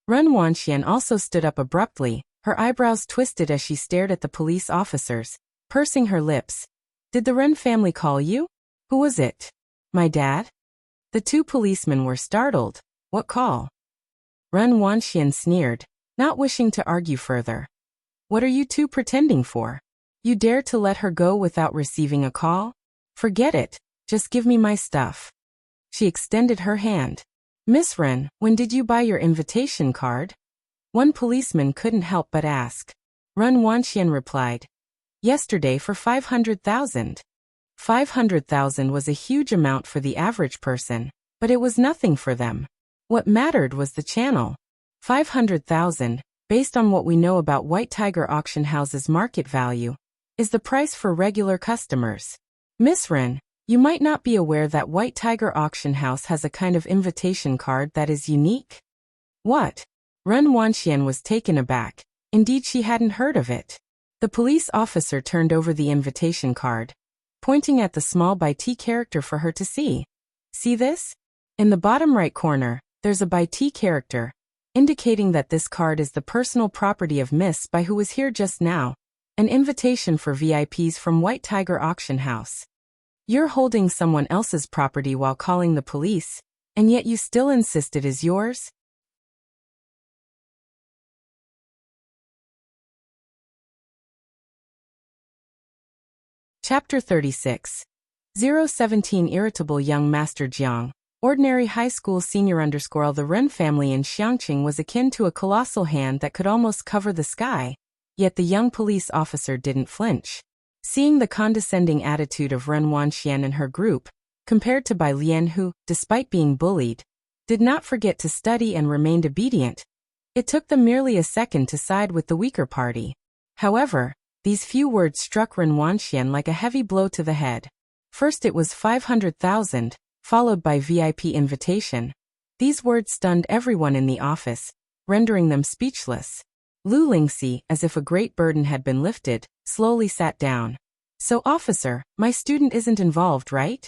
Ren Wanxian also stood up abruptly, her eyebrows twisted as she stared at the police officers, pursing her lips. "Did the Ren family call you? Who was it? My dad?" The two policemen were startled. "What call?" Ren Wanxian sneered, not wishing to argue further. "What are you two pretending for? You dare to let her go without receiving a call? Forget it, just give me my stuff." She extended her hand. "Miss Ren, when did you buy your invitation card?" One policeman couldn't help but ask. Ren Wanxian replied, "Yesterday for 500,000. 500,000 was a huge amount for the average person, but it was nothing for them. What mattered was the channel. 500,000, based on what we know about White Tiger Auction House's market value, is the price for regular customers. Miss Ren, you might not be aware that White Tiger Auction House has a kind of invitation card that is unique." "What?" Ren Wanxian was taken aback. Indeed, she hadn't heard of it. The police officer turned over the invitation card, pointing at the small Bai T character for her to see. "See this? In the bottom right corner, there's a Bai T character, indicating that this card is the personal property of Miss Bai, who was here just now. An invitation for VIPs from White Tiger Auction House. You're holding someone else's property while calling the police, and yet you still insist it is yours?" Chapter 36. 017 Irritable Young Master Jiang. Ordinary high school senior _ The Ren family in Xiangqing was akin to a colossal hand that could almost cover the sky, yet the young police officer didn't flinch. Seeing the condescending attitude of Ren Wanxian and her group, compared to Bai Lian who, despite being bullied, did not forget to study and remained obedient, it took them merely a second to side with the weaker party. However, these few words struck Ren Wanxian like a heavy blow to the head. First it was 500,000, followed by VIP invitation. These words stunned everyone in the office, rendering them speechless. Lu Lingxi, as if a great burden had been lifted, slowly sat down. "So officer, my student isn't involved, right?"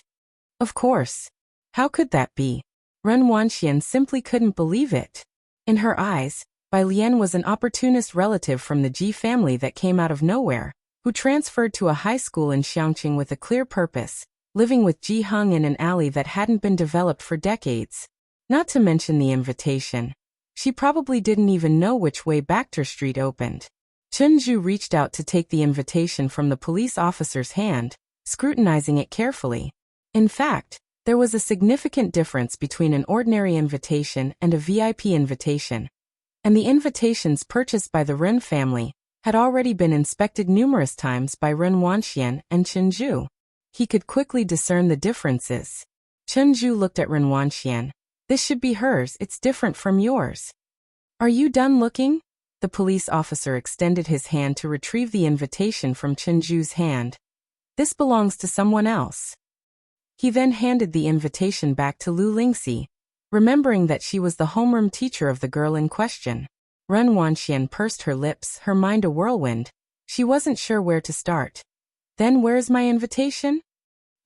"Of course. How could that be?" Ren Wanxian simply couldn't believe it. In her eyes, Bai Lian was an opportunist relative from the Ji family that came out of nowhere, who transferred to a high school in Xiangqing with a clear purpose, living with Ji Heng in an alley that hadn't been developed for decades. Not to mention the invitation. She probably didn't even know which way Bacter Street opened. Chen Zhu reached out to take the invitation from the police officer's hand, scrutinizing it carefully. In fact, There was a significant difference between an ordinary invitation and a VIP invitation, and the invitations purchased by the Ren family had already been inspected numerous times by Ren Wanxian and Chen Zhu. He could quickly discern the differences. Chen Zhu looked at Ren Wanxian. This should be hers, it's different from yours. Are you done looking? The police officer extended his hand to retrieve the invitation from Chen Zhu's hand. This belongs to someone else. He then handed the invitation back to Lu Lingxi, remembering that she was the homeroom teacher of the girl in question. Ren Wanxian pursed her lips, her mind a whirlwind. She wasn't sure where to start. Then where's my invitation?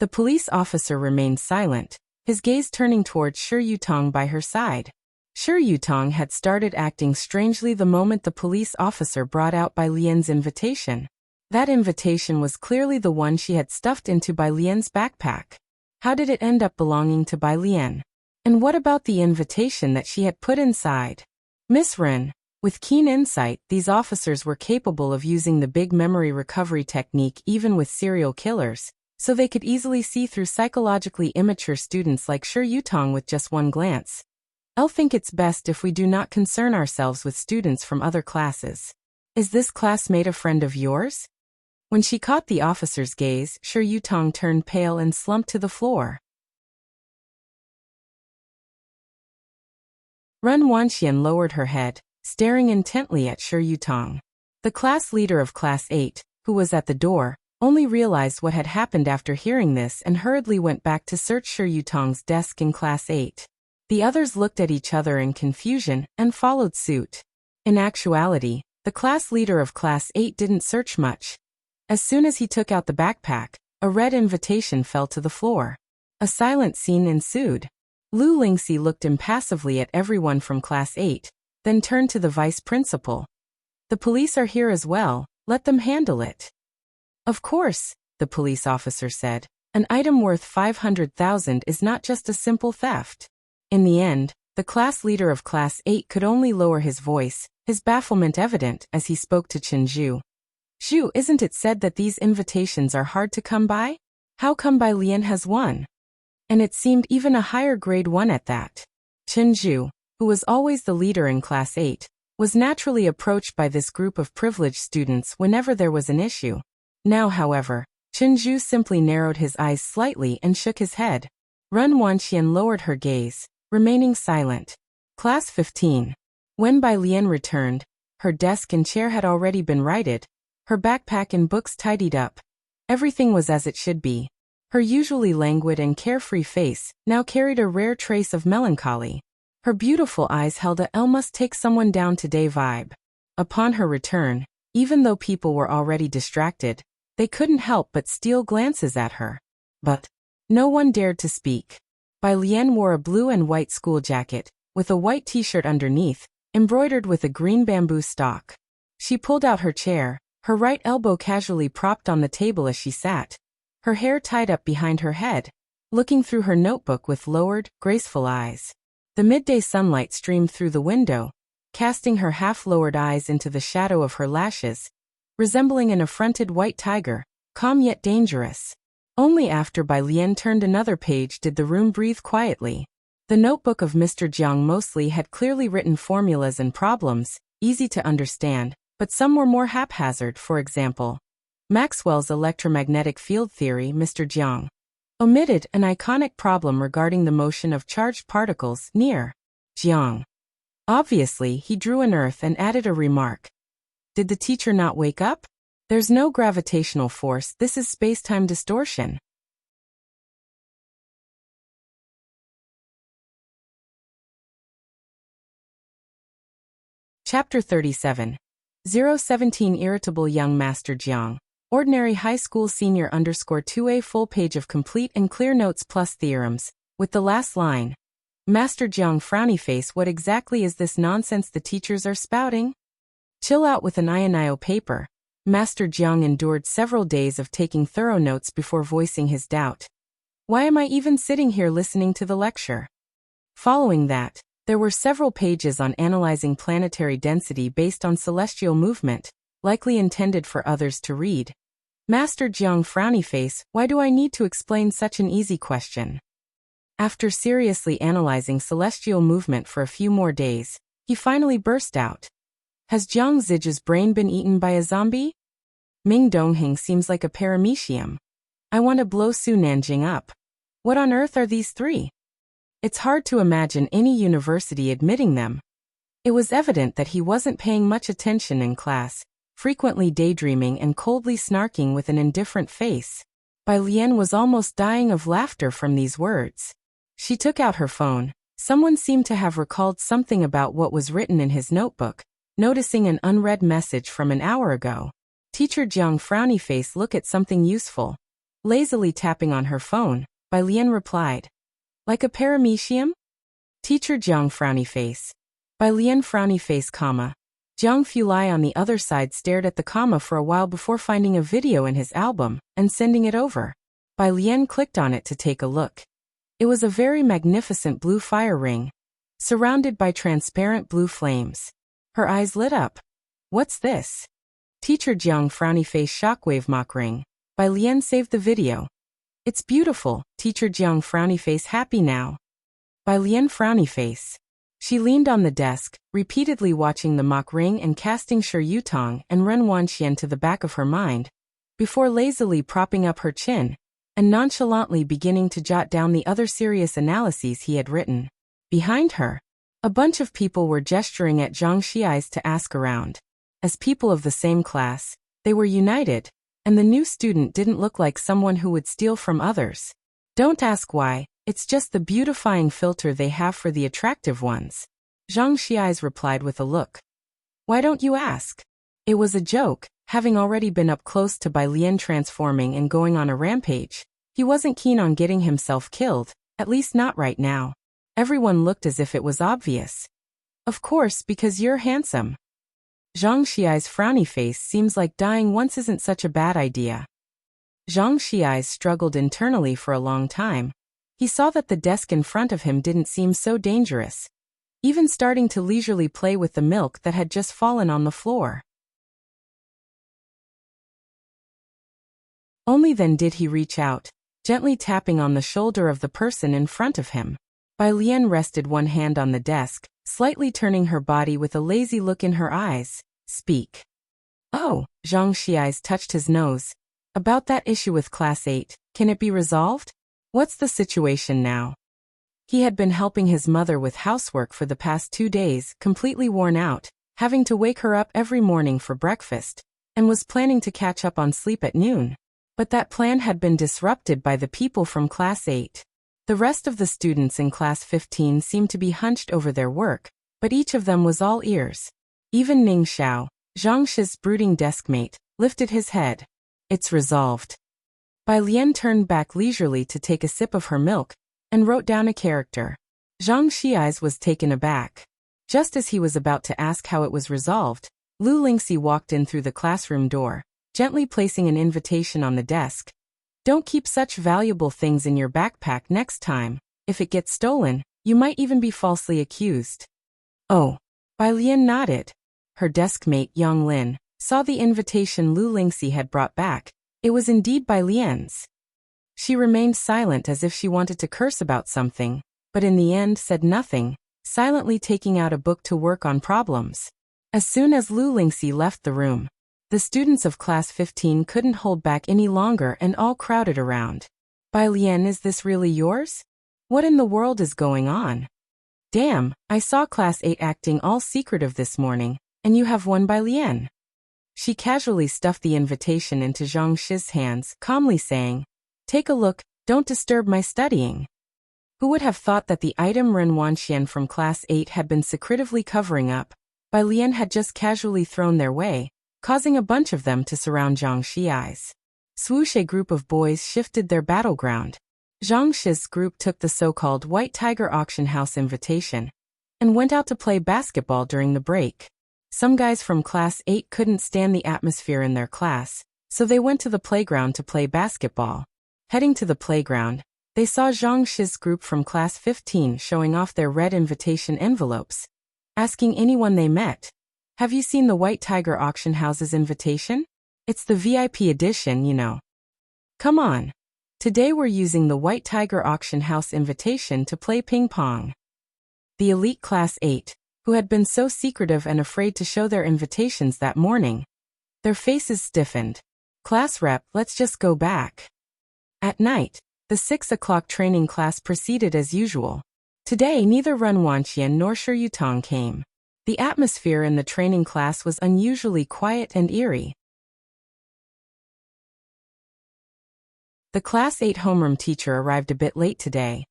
The police officer remained silent, his gaze turning towards Shi Yutong by her side. Shi Yutong had started acting strangely the moment the police officer brought out Bai Lian's invitation. That invitation was clearly the one she had stuffed into Bai Lian's backpack. How did it end up belonging to Bai Lian? And what about the invitation that she had put inside? Miss Ren, with keen insight, these officers were capable of using the big memory recovery technique even with serial killers, so they could easily see through psychologically immature students like Shi Yutong with just one glance. I'll think it's best if we do not concern ourselves with students from other classes. Is this classmate a friend of yours? When she caught the officer's gaze, Shi Yutong turned pale and slumped to the floor. Ren Wanxian lowered her head, staring intently at Shi Yutong. The class leader of Class 8, who was at the door, only realized what had happened after hearing this and hurriedly went back to search Shi Yutong's desk in Class 8. The others looked at each other in confusion and followed suit. In actuality, the class leader of Class 8 didn't search much. As soon as he took out the backpack, a red invitation fell to the floor. A silent scene ensued. Lu Lingxi looked impassively at everyone from Class 8, then turned to the vice principal. The police are here as well, let them handle it. Of course, the police officer said. An item worth 500,000 is not just a simple theft. In the end, the class leader of Class 8 could only lower his voice, his bafflement evident as he spoke to Chen Zhu. Zhu, isn't it said that these invitations are hard to come by? How come Bai Lian has one? And it seemed even a higher grade one at that. Chen Zhu, who was always the leader in Class 8, was naturally approached by this group of privileged students whenever there was an issue. Now, however, Chen Zhu simply narrowed his eyes slightly and shook his head. Ren Wanxian lowered her gaze, remaining silent. Class 15. When Bai Lian returned, her desk and chair had already been righted, her backpack and books tidied up. Everything was as it should be. Her usually languid and carefree face now carried a rare trace of melancholy. Her beautiful eyes held a "I'll must take someone down today" vibe. Upon her return, even though people were already distracted, they couldn't help but steal glances at her. But no one dared to speak. Bai Lian wore a blue and white school jacket, with a white t-shirt underneath, embroidered with a green bamboo stalk. She pulled out her chair, her right elbow casually propped on the table as she sat, her hair tied up behind her head, looking through her notebook with lowered, graceful eyes. The midday sunlight streamed through the window, casting her half-lowered eyes into the shadow of her lashes, resembling an affronted white tiger, calm yet dangerous. Only after Bai Lian turned another page did the room breathe quietly. The notebook of Mr. Jiang mostly had clearly written formulas and problems, easy to understand, but some were more haphazard. For example, Maxwell's electromagnetic field theory. Mr. Jiang omitted an iconic problem regarding the motion of charged particles near Jiang. Obviously, he drew an earth and added a remark. Did the teacher not wake up? There's no gravitational force, this is space-time distortion. Chapter 37. 017 Irritable Young Master Jiang. Ordinary High School Senior _2A full page of complete and clear notes plus theorems, with the last line. Master Jiang frowny face. What exactly is this nonsense the teachers are spouting? Chill out with an ionio paper. Master Jiang endured several days of taking thorough notes before voicing his doubt. Why am I even sitting here listening to the lecture? Following that, there were several pages on analyzing planetary density based on celestial movement, likely intended for others to read. Master Jiang frowny face. Why do I need to explain such an easy question? After seriously analyzing celestial movement for a few more days, he finally burst out. Has Jiang Ziji's brain been eaten by a zombie? Ming Dongheng seems like a paramecium. I want to blow Su Nanjing up. What on earth are these three? It's hard to imagine any university admitting them. It was evident that he wasn't paying much attention in class, frequently daydreaming and coldly snarking with an indifferent face. Bai Lian was almost dying of laughter from these words. She took out her phone. Someone seemed to have recalled something about what was written in his notebook, noticing an unread message from an hour ago. Teacher Jiang frowny face look at something useful. Lazily tapping on her phone, Bai Lian replied. Like a paramecium? Teacher Jiang frowny face. Bai Lian frowny face comma. Jiang Fulai on the other side stared at the comma for a while before finding a video in his album and sending it over. Bai Lian clicked on it to take a look. It was a very magnificent blue fire ring, surrounded by transparent blue flames. Her eyes lit up. What's this? Teacher Jiang frowny face shockwave mock ring. Bai Lian saved the video. It's beautiful, Teacher Jiang frowny face happy now. Bai Lian frowny face. She leaned on the desk, repeatedly watching the mock ring and casting Shi Yutong and Ren Wanxian to the back of her mind, before lazily propping up her chin and nonchalantly beginning to jot down the other serious analyses he had written. Behind her, a bunch of people were gesturing at Zhang Xiai's to ask around. As people of the same class, they were united, and the new student didn't look like someone who would steal from others. Don't ask why, it's just the beautifying filter they have for the attractive ones. Zhang Xiai's replied with a look. Why don't you ask? It was a joke. Having already been up close to Bai Lian transforming and going on a rampage, he wasn't keen on getting himself killed, at least not right now. Everyone looked as if it was obvious. Of course, because you're handsome. Zhang Xiai's frowny face seems like dying once isn't such a bad idea. Zhang Xiai's struggled internally for a long time. He saw that the desk in front of him didn't seem so dangerous, even starting to leisurely play with the milk that had just fallen on the floor. Only then did he reach out, gently tapping on the shoulder of the person in front of him. Bai Lian rested one hand on the desk, slightly turning her body with a lazy look in her eyes. Speak. Oh, Zhang Xiai's touched his nose. About that issue with Class 8, can it be resolved? What's the situation now? He had been helping his mother with housework for the past 2 days, completely worn out, having to wake her up every morning for breakfast, and was planning to catch up on sleep at noon. But that plan had been disrupted by the people from Class 8. The rest of the students in Class 15 seemed to be hunched over their work, but each of them was all ears. Even Ning Xiao, Zhang Shi's brooding deskmate, lifted his head. It's resolved. Bai Lian turned back leisurely to take a sip of her milk, and wrote down a character. Zhang Xiai's was taken aback. Just as he was about to ask how it was resolved, Lu Lingxi walked in through the classroom door, gently placing an invitation on the desk. Don't keep such valuable things in your backpack next time. If it gets stolen, you might even be falsely accused. Oh. Bai Lian nodded. Her deskmate Yang Lin saw the invitation Lu Lingxi had brought back. It was indeed Bai Lian's. She remained silent as if she wanted to curse about something, but in the end said nothing, silently taking out a book to work on problems. As soon as Lu Lingxi left the room, the students of Class 15 couldn't hold back any longer and all crowded around. Bai Lian, is this really yours? What in the world is going on? Damn, I saw Class 8 acting all secretive this morning, and you have one Bai Lian. She casually stuffed the invitation into Zhang Shi's hands, calmly saying, Take a look, don't disturb my studying. Who would have thought that the item Ren Wanxian from Class 8 had been secretively covering up, Bai Lian had just casually thrown their way, causing a bunch of them to surround Zhang Xiai's. Swoosh, a group of boys shifted their battleground. Zhang Shi's group took the so-called White Tiger Auction House invitation and went out to play basketball during the break. Some guys from Class 8 couldn't stand the atmosphere in their class, so they went to the playground to play basketball. Heading to the playground, they saw Zhang Shi's group from Class 15 showing off their red invitation envelopes, asking anyone they met, Have you seen the White Tiger Auction House's invitation? It's the VIP edition, you know. Come on. Today we're using the White Tiger Auction House invitation to play ping pong. The elite Class 8, who had been so secretive and afraid to show their invitations that morning, their faces stiffened. Class rep, let's just go back. At night, the 6 o'clock training class proceeded as usual. Today neither Ren Wanqian nor Shi Yutong came. The atmosphere in the training class was unusually quiet and eerie. The Class 8 homeroom teacher arrived a bit late today.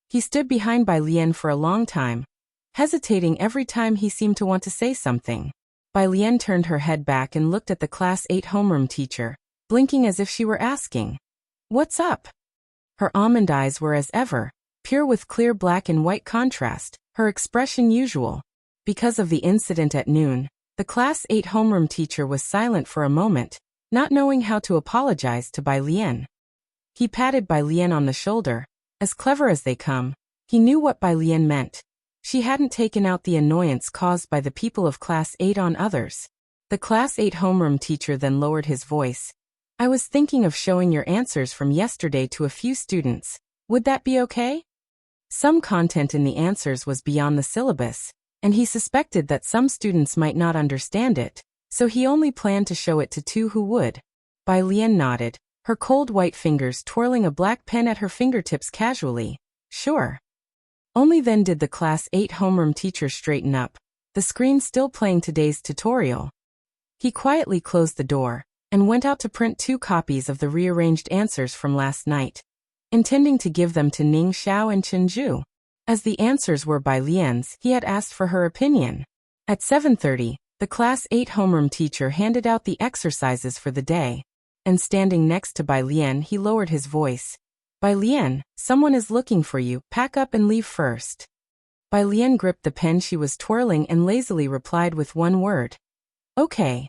He stood behind Bai Lian for a long time, hesitating every time he seemed to want to say something. Bai Lian turned her head back and looked at the Class 8 homeroom teacher, blinking as if she were asking, "What's up?" Her almond eyes were as ever, pure with clear black and white contrast, her expression usual. Because of the incident at noon, the Class 8 homeroom teacher was silent for a moment, not knowing how to apologize to Bai Lian. He patted Bai Lian on the shoulder. As clever as they come, he knew what Bai Lian meant. She hadn't taken out the annoyance caused by the people of Class 8 on others. The Class 8 homeroom teacher then lowered his voice. "I was thinking of showing your answers from yesterday to a few students. Would that be okay?" Some content in the answers was beyond the syllabus, and he suspected that some students might not understand it, so he only planned to show it to 2 who would. Bai Lian nodded, her cold white fingers twirling a black pen at her fingertips casually. "Sure." Only then did the Class 8 homeroom teacher straighten up, the screen still playing today's tutorial. He quietly closed the door and went out to print 2 copies of the rearranged answers from last night, intending to give them to Ning Xiao and Chen Zhu. As the answers were Bai Lian's, he had asked for her opinion. At 7:30, the Class 8 homeroom teacher handed out the exercises for the day, and standing next to Bai Lian he lowered his voice. "Bai Lian, someone is looking for you, pack up and leave first." Bai Lian gripped the pen she was twirling and lazily replied with one word. "Okay."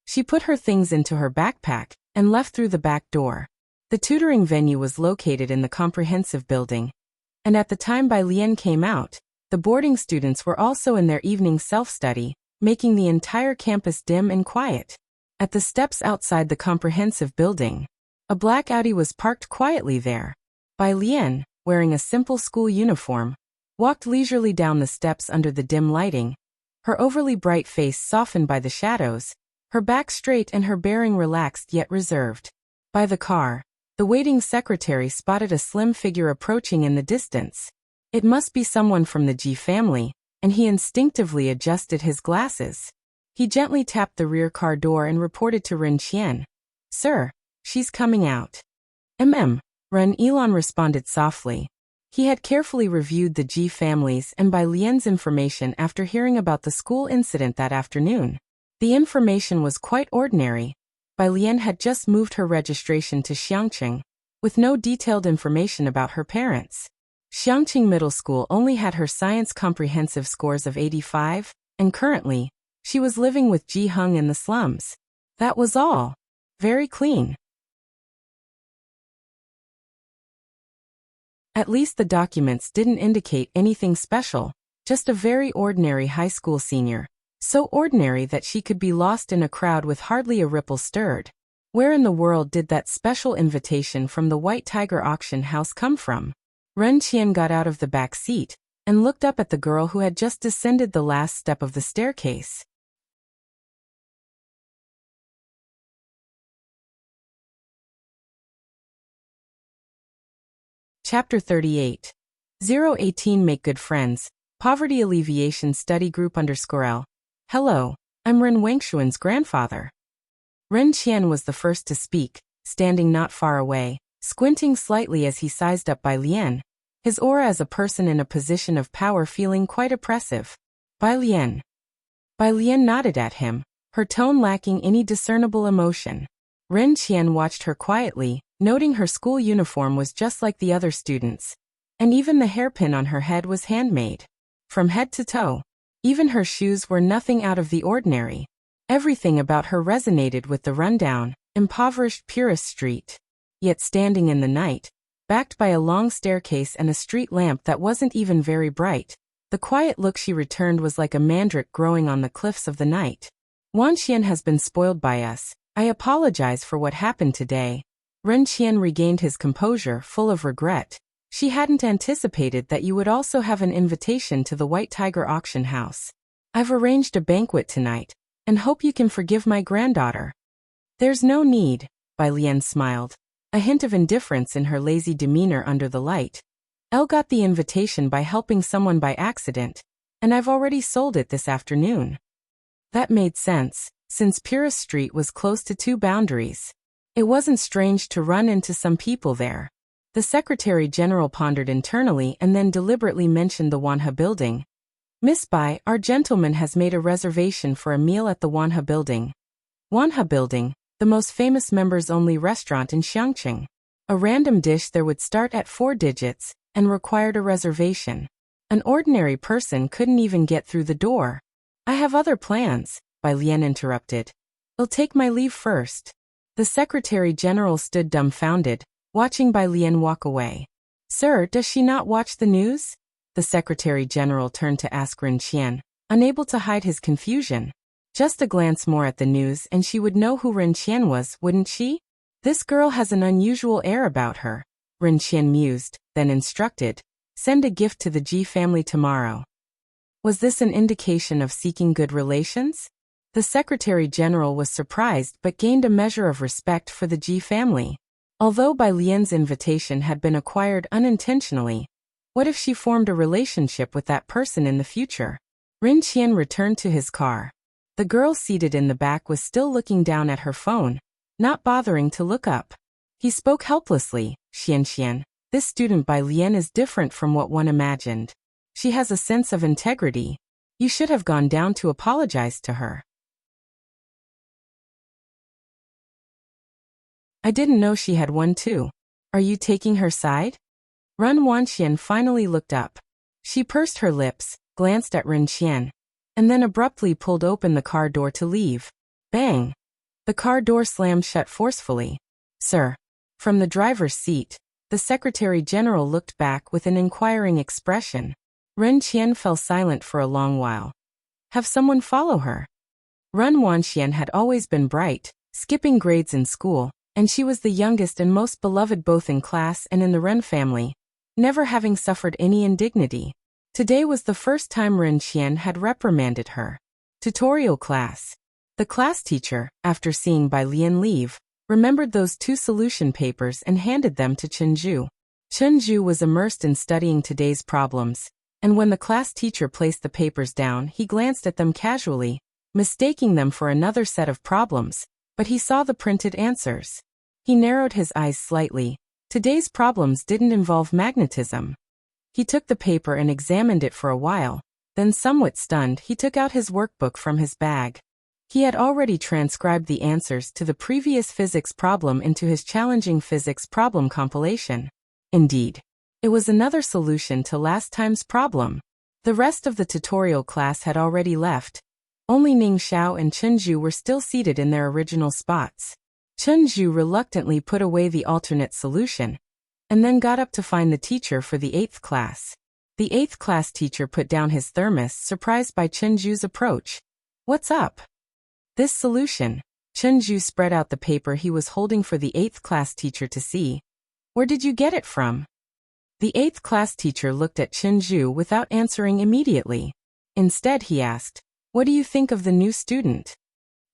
She put her things into her backpack and left through the back door. The tutoring venue was located in the comprehensive building, and at the time Bai Lian came out, the boarding students were also in their evening self-study, making the entire campus dim and quiet. At the steps outside the comprehensive building, a black Audi was parked quietly there. Bai Lian, wearing a simple school uniform, walked leisurely down the steps under the dim lighting, her overly bright face softened by the shadows, her back straight and her bearing relaxed yet reserved. By the car, the waiting secretary spotted a slim figure approaching in the distance. It must be someone from the Ji family, and he instinctively adjusted his glasses. He gently tapped the rear car door and reported to Ren Qian. "Sir, she's coming out." Ren Elon responded softly. He had carefully reviewed the Ji family's and Bai Lian's information after hearing about the school incident that afternoon. The information was quite ordinary. Bai Lian had just moved her registration to Xiangqing, with no detailed information about her parents. Xiangqing Middle School only had her science comprehensive scores of 85, and currently, she was living with Ji Heng in the slums. That was all. Very clean. At least the documents didn't indicate anything special, just a very ordinary high school senior. So ordinary that she could be lost in a crowd with hardly a ripple stirred. Where in the world did that special invitation from the White Tiger Auction House come from? Ren Qian got out of the back seat and looked up at the girl who had just descended the last step of the staircase. Chapter 38. 018 Make Good Friends, Poverty Alleviation Study Group _L. Hello, I'm Ren Wangshuan's grandfather. Ren Qian was the first to speak, standing not far away, squinting slightly as he sized up Bai Lian, his aura as a person in a position of power feeling quite oppressive. Bai Lian. Bai Lian nodded at him, her tone lacking any discernible emotion. Ren Qian watched her quietly, noting her school uniform was just like the other students, and even the hairpin on her head was handmade. From head to toe, even her shoes were nothing out of the ordinary. Everything about her resonated with the rundown, impoverished purist street. Yet standing in the night, backed by a long staircase and a street lamp that wasn't even very bright, the quiet look she returned was like a mandrake growing on the cliffs of the night. Wanxian has been spoiled by us. I apologize for what happened today. Ren Qian regained his composure, full of regret. She hadn't anticipated that you would also have an invitation to the White Tiger auction house. I've arranged a banquet tonight, and hope you can forgive my granddaughter. There's no need, Bai Lian smiled, a hint of indifference in her lazy demeanor under the light. Elle got the invitation by helping someone by accident, and I've already sold it this afternoon. That made sense, since Purist Street was close to two boundaries. It wasn't strange to run into some people there. The Secretary General pondered internally and then deliberately mentioned the Wanha building. Miss Bai, our gentleman has made a reservation for a meal at the Wanha building. Wanha building, the most famous members-only restaurant in Xiangqing. A random dish there would start at 4 digits and required a reservation. An ordinary person couldn't even get through the door. I have other plans, Bai Lian interrupted. I'll take my leave first. The Secretary General stood dumbfounded, watching Bai Lian walk away. Sir, does she not watch the news? The Secretary General turned to ask Ren Qian, unable to hide his confusion. Just a glance more at the news and she would know who Ren Qian was, wouldn't she? This girl has an unusual air about her, Ren Qian mused, then instructed, send a gift to the Ji family tomorrow. Was this an indication of seeking good relations? The Secretary General was surprised but gained a measure of respect for the Ji family. Although Bai Lian's invitation had been acquired unintentionally, what if she formed a relationship with that person in the future? Ren Qian returned to his car. The girl seated in the back was still looking down at her phone, not bothering to look up. He spoke helplessly, Xian, this student Bai Lian is different from what one imagined. She has a sense of integrity. You should have gone down to apologize to her. I didn't know she had one too. Are you taking her side? Ren Wanxian finally looked up. She pursed her lips, glanced at Ren Qian, and then abruptly pulled open the car door to leave. Bang! The car door slammed shut forcefully. Sir. From the driver's seat, the Secretary General looked back with an inquiring expression. Ren Qian fell silent for a long while. Have someone follow her. Ren Wanxian had always been bright, skipping grades in school, and she was the youngest and most beloved both in class and in the Ren family, never having suffered any indignity. Today was the first time Ren Qian had reprimanded her. Tutorial class. The class teacher, after seeing Bai Lian leave, remembered those 2 solution papers and handed them to Chenju. Chenju was immersed in studying today's problems, and when the class teacher placed the papers down, he glanced at them casually, mistaking them for another set of problems, but he saw the printed answers. He narrowed his eyes slightly. Today's problems didn't involve magnetism. He took the paper and examined it for a while, then somewhat stunned, he took out his workbook from his bag. He had already transcribed the answers to the previous physics problem into his challenging physics problem compilation. Indeed, it was another solution to last time's problem. The rest of the tutorial class had already left. Only Ning Xiao and Chenju were still seated in their original spots. Chenju reluctantly put away the alternate solution, and then got up to find the teacher for the 8th class. The 8th class teacher put down his thermos, surprised by Chenju's approach. What's up? This solution. Chenju spread out the paper he was holding for the 8th class teacher to see. Where did you get it from? The 8th class teacher looked at Chenju without answering immediately. Instead he asked, what do you think of the new student?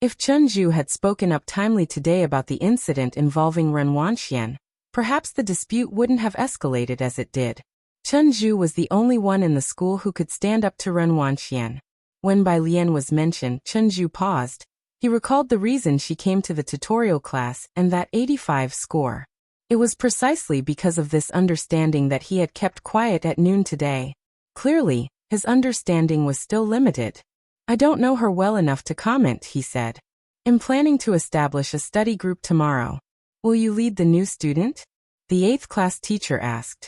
If Chenju had spoken up timely today about the incident involving Ren Wanxian, perhaps the dispute wouldn't have escalated as it did. Chenju was the only one in the school who could stand up to Ren Wanxian. When Bai Lian was mentioned, Chenju paused. He recalled the reason she came to the tutorial class and that 85 score. It was precisely because of this understanding that he had kept quiet at noon today. Clearly, his understanding was still limited. I don't know her well enough to comment, he said. I'm planning to establish a study group tomorrow. Will you lead the new student? The 8th class teacher asked.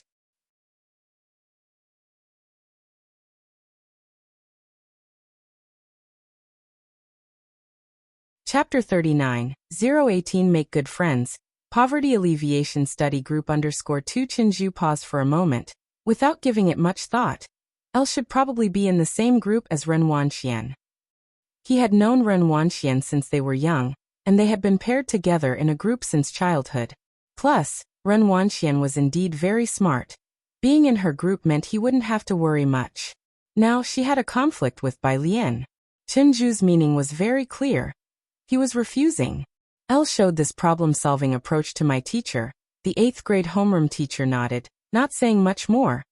Chapter 39, 018 Make Good Friends, Poverty Alleviation Study Group _2 Chenju paused for a moment, without giving it much thought. Elle should probably be in the same group as Ren Wanxian. He had known Ren Wanxian since they were young, and they had been paired together in a group since childhood. Plus, Ren Wanxian was indeed very smart. Being in her group meant he wouldn't have to worry much. Now she had a conflict with Bai Lian. Chenju's meaning was very clear. He was refusing. Elle showed this problem-solving approach to my teacher. The 8th grade homeroom teacher nodded, not saying much more.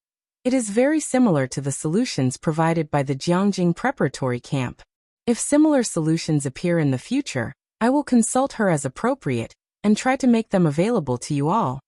It is very similar to the solutions provided by the Jiangjing preparatory camp. If similar solutions appear in the future, I will consult her as appropriate and try to make them available to you all.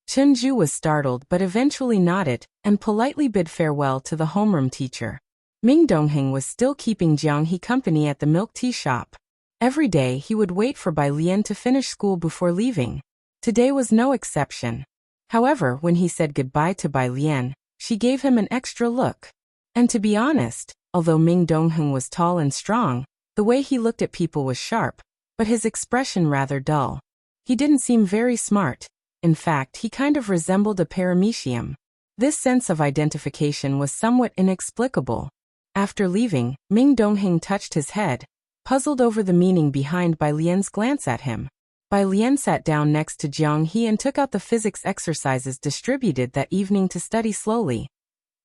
Chenju was startled but eventually nodded and politely bid farewell to the homeroom teacher. Ming Dongheng was still keeping Jiang He company at the milk tea shop. Every day he would wait for Bai Lian to finish school before leaving. Today was no exception. However, when he said goodbye to Bai Lian, she gave him an extra look. And to be honest, although Ming Dongheng was tall and strong, the way he looked at people was sharp, but his expression rather dull. He didn't seem very smart. In fact, he kind of resembled a paramecium. This sense of identification was somewhat inexplicable. After leaving, Ming Dongheng touched his head, puzzled over the meaning behind Bai Lian's glance at him. Bai Lian sat down next to Jiang He and took out the physics exercises distributed that evening to study slowly.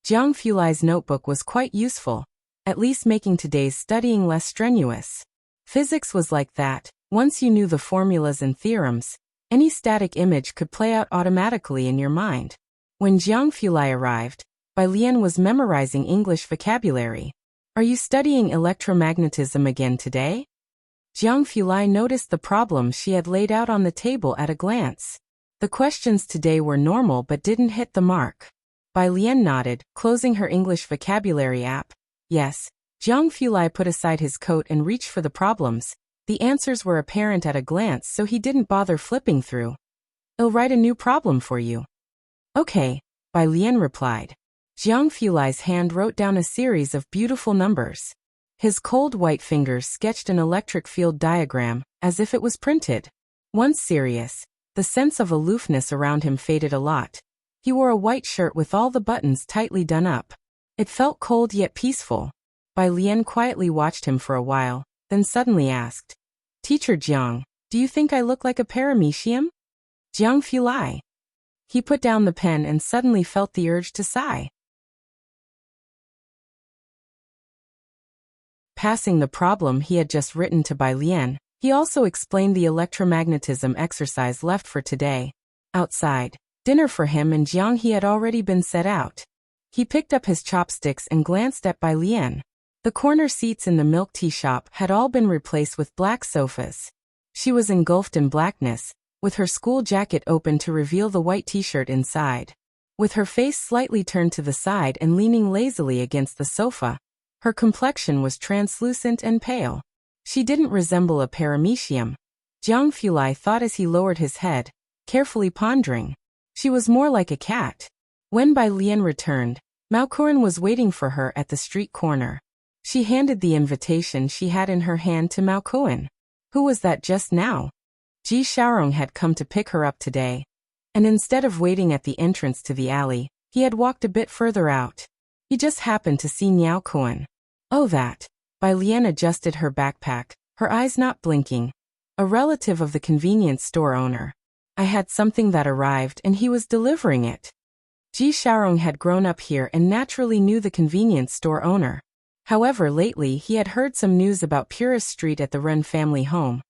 Jiang Fulai's notebook was quite useful, at least making today's studying less strenuous. Physics was like that. Once you knew the formulas and theorems, any static image could play out automatically in your mind. When Jiang Fulai arrived, Bai Lian was memorizing English vocabulary. Are you studying electromagnetism again today? Jiang Fulai noticed the problem she had laid out on the table at a glance. The questions today were normal but didn't hit the mark. Bai Lian nodded, closing her English vocabulary app. Yes. Jiang Fulai put aside his coat and reached for the problems. The answers were apparent at a glance, so he didn't bother flipping through. I'll write a new problem for you. Okay, Bai Lian replied. Jiang Fulai's hand wrote down a series of beautiful numbers. His cold white fingers sketched an electric field diagram, as if it was printed. Once serious, the sense of aloofness around him faded a lot. He wore a white shirt with all the buttons tightly done up. It felt cold yet peaceful. Bai Lian quietly watched him for a while, then suddenly asked, Teacher Jiang, do you think I look like a paramecium? Jiang Fulai. He put down the pen and suddenly felt the urge to sigh. Passing the problem he had just written to Bai Lian, he also explained the electromagnetism exercise left for today. Outside, dinner for him and Jiang He had already been set out. He picked up his chopsticks and glanced at Bai Lian. The corner seats in the milk tea shop had all been replaced with black sofas. She was engulfed in blackness, with her school jacket open to reveal the white t-shirt inside. With her face slightly turned to the side and leaning lazily against the sofa, her complexion was translucent and pale. She didn't resemble a paramecium. Jiang Fulai thought as he lowered his head, carefully pondering. She was more like a cat. When Bai Lian returned, Mao Kuren was waiting for her at the street corner. She handed the invitation she had in her hand to Mao Kuren. Who was that just now? Ji Xiaorong had come to pick her up today. And instead of waiting at the entrance to the alley, he had walked a bit further out. He just happened to see Miao Kuren. Oh that. Bai Lian adjusted her backpack, her eyes not blinking. A relative of the convenience store owner. I had something that arrived and he was delivering it. Ji Xiaorong had grown up here and naturally knew the convenience store owner. However, lately he had heard some news about Purist Street at the Ren family home.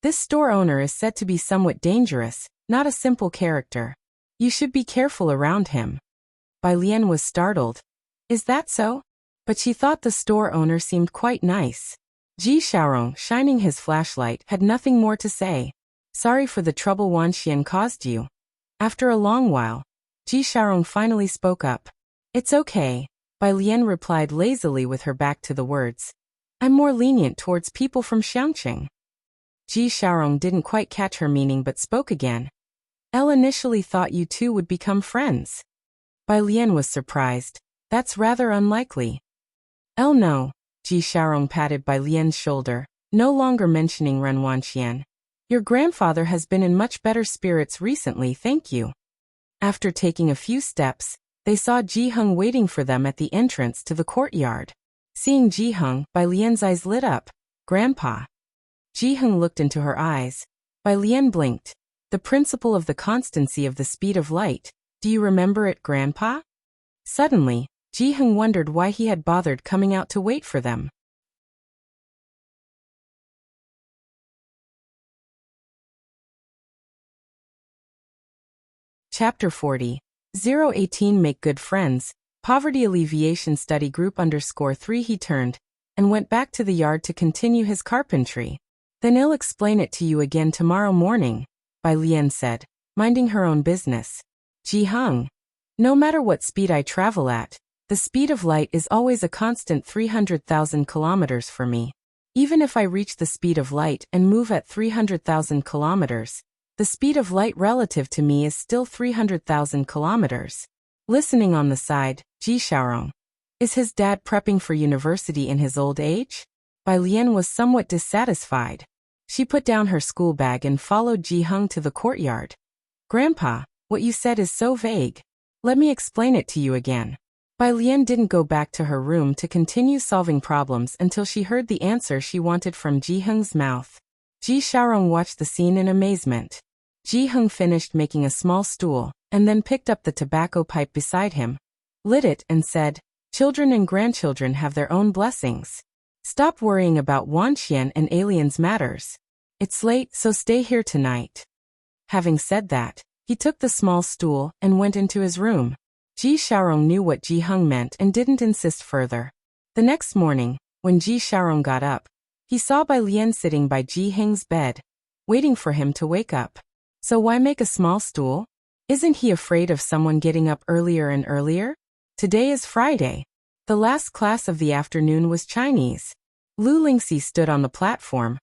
This store owner is said to be somewhat dangerous, not a simple character. You should be careful around him. Bai Lian was startled. Is that so? But she thought the store owner seemed quite nice. Ji Xiaorong, shining his flashlight, had nothing more to say. Sorry for the trouble Wanxian caused you. After a long while, Ji Xiaorong finally spoke up. It's okay, Bai Lian replied lazily with her back to the words. I'm more lenient towards people from Xiangqing. Ji Xiaorong didn't quite catch her meaning but spoke again. Elle initially thought you two would become friends. Bai Lian was surprised. That's rather unlikely. Elle no. Ji Xiaorong patted Bai Lian's shoulder, no longer mentioning Ren Wanxian. Your grandfather has been in much better spirits recently, thank you. After taking a few steps, they saw Ji Heng waiting for them at the entrance to the courtyard. Seeing Ji Heng, Bai Lian's eyes lit up. Grandpa. Ji Heng looked into her eyes. Bai Lian blinked. The principle of the constancy of the speed of light. Do you remember it, Grandpa? Suddenly, Ji-hung wondered why he had bothered coming out to wait for them. Chapter 40. 018 Make Good Friends. Poverty Alleviation Study Group _3. He turned and went back to the yard to continue his carpentry. Then I'll explain it to you again tomorrow morning, Bai Lian said, minding her own business. Ji-hung. No matter what speed I travel at, the speed of light is always a constant 300,000 kilometers for me. Even if I reach the speed of light and move at 300,000 kilometers, the speed of light relative to me is still 300,000 kilometers. Listening on the side, Ji Xiaorong. Is his dad prepping for university in his old age? Bai Lian was somewhat dissatisfied. She put down her school bag and followed Ji-hung to the courtyard. Grandpa, what you said is so vague. Let me explain it to you again. Bai Lian didn't go back to her room to continue solving problems until she heard the answer she wanted from Ji-hung's mouth. Ji Xiaorong watched the scene in amazement. Ji-hung finished making a small stool, and then picked up the tobacco pipe beside him, lit it and said, Children and grandchildren have their own blessings. Stop worrying about Wanxian and aliens matters. It's late, so stay here tonight. Having said that, he took the small stool and went into his room. Ji Xiaorong knew what Ji-hung meant and didn't insist further. The next morning, when Ji Xiaorong got up, he saw Bai Lian sitting by Ji-hung's bed, waiting for him to wake up. So why make a small stool? Isn't he afraid of someone getting up earlier and earlier? Today is Friday. The last class of the afternoon was Chinese. Lu Lingxi stood on the platform.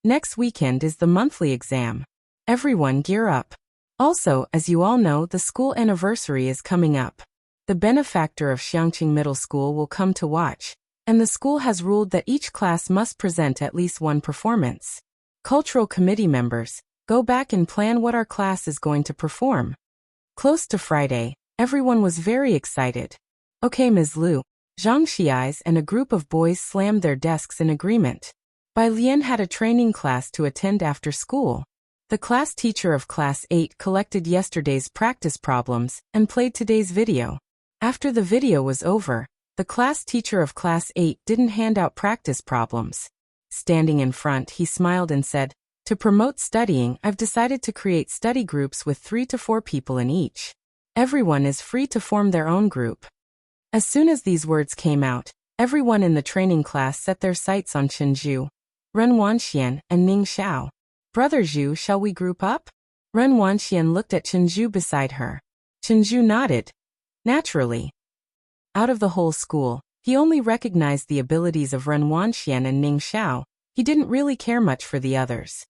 Next weekend is the monthly exam. Everyone gear up. Also, as you all know, the school anniversary is coming up. The benefactor of Xiangqing Middle School will come to watch, and the school has ruled that each class must present at least one performance. Cultural committee members, go back and plan what our class is going to perform. Close to Friday, everyone was very excited. Okay, Ms. Lu. Zhang Xiais and a group of boys slammed their desks in agreement. Bai Lian had a training class to attend after school. The class teacher of Class 8 collected yesterday's practice problems and played today's video. After the video was over, the class teacher of Class 8 didn't hand out practice problems. Standing in front, he smiled and said, To promote studying, I've decided to create study groups with 3 to 4 people in each. Everyone is free to form their own group. As soon as these words came out, everyone in the training class set their sights on Chen Zhu, Ren Wanxian, and Ning Xiao. Brother Zhu, shall we group up? Ren Wanxian looked at Chen Zhu beside her. Chen Zhu nodded. Naturally. Out of the whole school, he only recognized the abilities of Ren Wanxian and Ning Xiao. He didn't really care much for the others.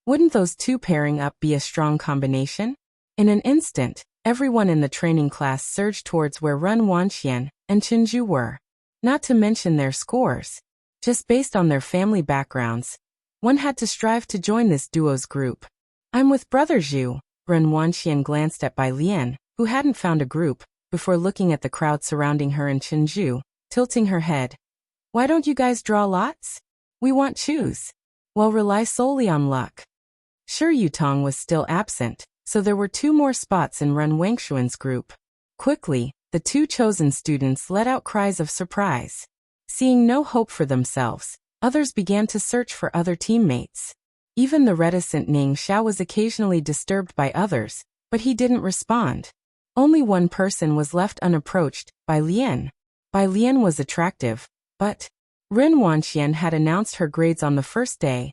Wouldn't those two pairing up be a strong combination? In an instant, everyone in the training class surged towards where Ren Wanxian and Chen Zhu were. Not to mention their scores. Just based on their family backgrounds, one had to strive to join this duo's group. I'm with Brother Zhu. Ren Wanxian glanced at Bai Lian, who hadn't found a group, before looking at the crowd surrounding her and Chen Zhu, tilting her head. Why don't you guys draw lots? We want choose. Well, rely solely on luck. Sure, Yutong was still absent, so there were 2 more spots in Ren Wangshuan's group. Quickly, the 2 chosen students let out cries of surprise. Seeing no hope for themselves, others began to search for other teammates. Even the reticent Ning Xiao was occasionally disturbed by others, but he didn't respond. Only one person was left unapproached, Bai Lian. Bai Lian was attractive, but Ren Wanxian had announced her grades on the first day.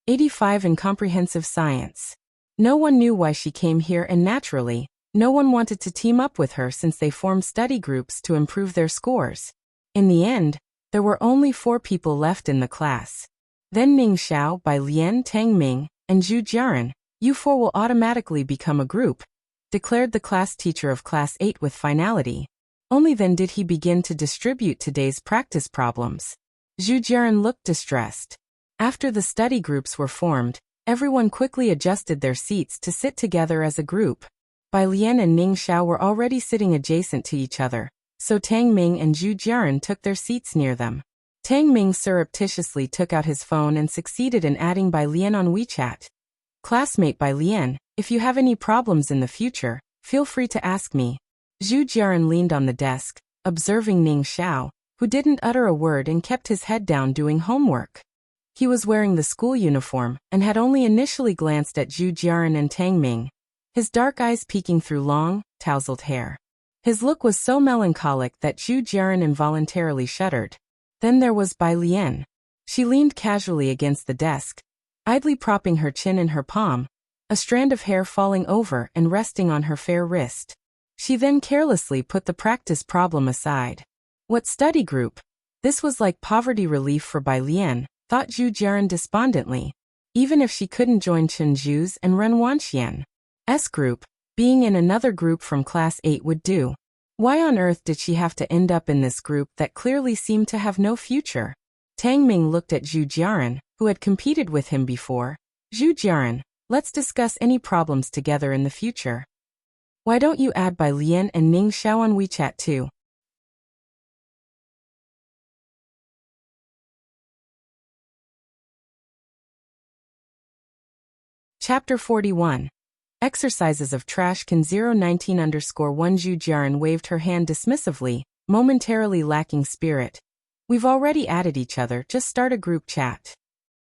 85 in comprehensive science. No one knew why she came here, and naturally, no one wanted to team up with her since they formed study groups to improve their scores. In the end, there were only 4 people left in the class. Then Ning Xiao, Bai Lian, Tang Ming, and Zhu Jiaran, you 4 will automatically become a group, declared the class teacher of Class 8 with finality. Only then did he begin to distribute today's practice problems. Zhu Jiaran looked distressed. After the study groups were formed, everyone quickly adjusted their seats to sit together as a group. Bai Lian and Ning Xiao were already sitting adjacent to each other, so Tang Ming and Zhu Jiaran took their seats near them. Tang Ming surreptitiously took out his phone and succeeded in adding Bai Lian on WeChat. Classmate Bai Lian, if you have any problems in the future, feel free to ask me. Zhu Jiaran leaned on the desk, observing Ning Xiao, who didn't utter a word and kept his head down doing homework. He was wearing the school uniform and had only initially glanced at Zhu Jiaran and Tang Ming, his dark eyes peeking through long, tousled hair. His look was so melancholic that Zhu Jiaran involuntarily shuddered. Then there was Bai Lian. She leaned casually against the desk, idly propping her chin in her palm, a strand of hair falling over and resting on her fair wrist. She then carelessly put the practice problem aside. What study group? This was like poverty relief for Bai Lian, thought Zhu Jiaran despondently. Even if she couldn't join Chen Zhu's and Ren Wanxian's group, being in another group from Class 8 would do. Why on earth did she have to end up in this group that clearly seemed to have no future? Tang Ming looked at Zhu Jiaran, who had competed with him before. Zhu Jiaran, let's discuss any problems together in the future. Why don't you add Bai Lian and Ning Xiao on WeChat too? Chapter 41. Exercises of Trash Can 019_1 Zhu Jiaran waved her hand dismissively, momentarily lacking spirit. We've already added each other, just start a group chat.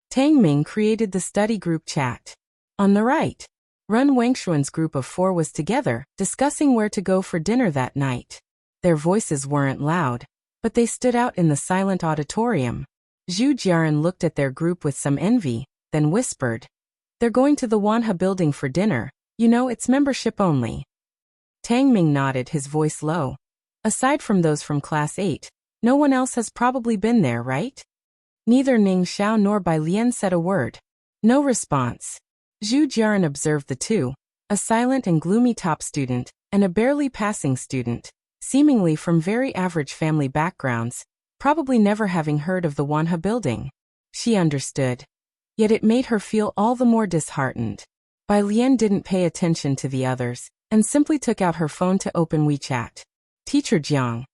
Tang Ming created the study group chat. On the right, Ren Wangshuan's group of 4 was together, discussing where to go for dinner that night. Their voices weren't loud, but they stood out in the silent auditorium. Zhu Jiaran looked at their group with some envy, then whispered, "They're going to the Wanha building for dinner. You know, it's membership only." Tang Ming nodded, his voice low. Aside from those from Class 8, no one else has probably been there, right? Neither Ning Xiao nor Bai Lian said a word. No response. Zhu Jiaran observed the two, a silent and gloomy top student, and a barely passing student, seemingly from very average family backgrounds, probably never having heard of the Wanha building. She understood. Yet it made her feel all the more disheartened. Bai Lian didn't pay attention to the others, and simply took out her phone to open WeChat. Teacher Jiang.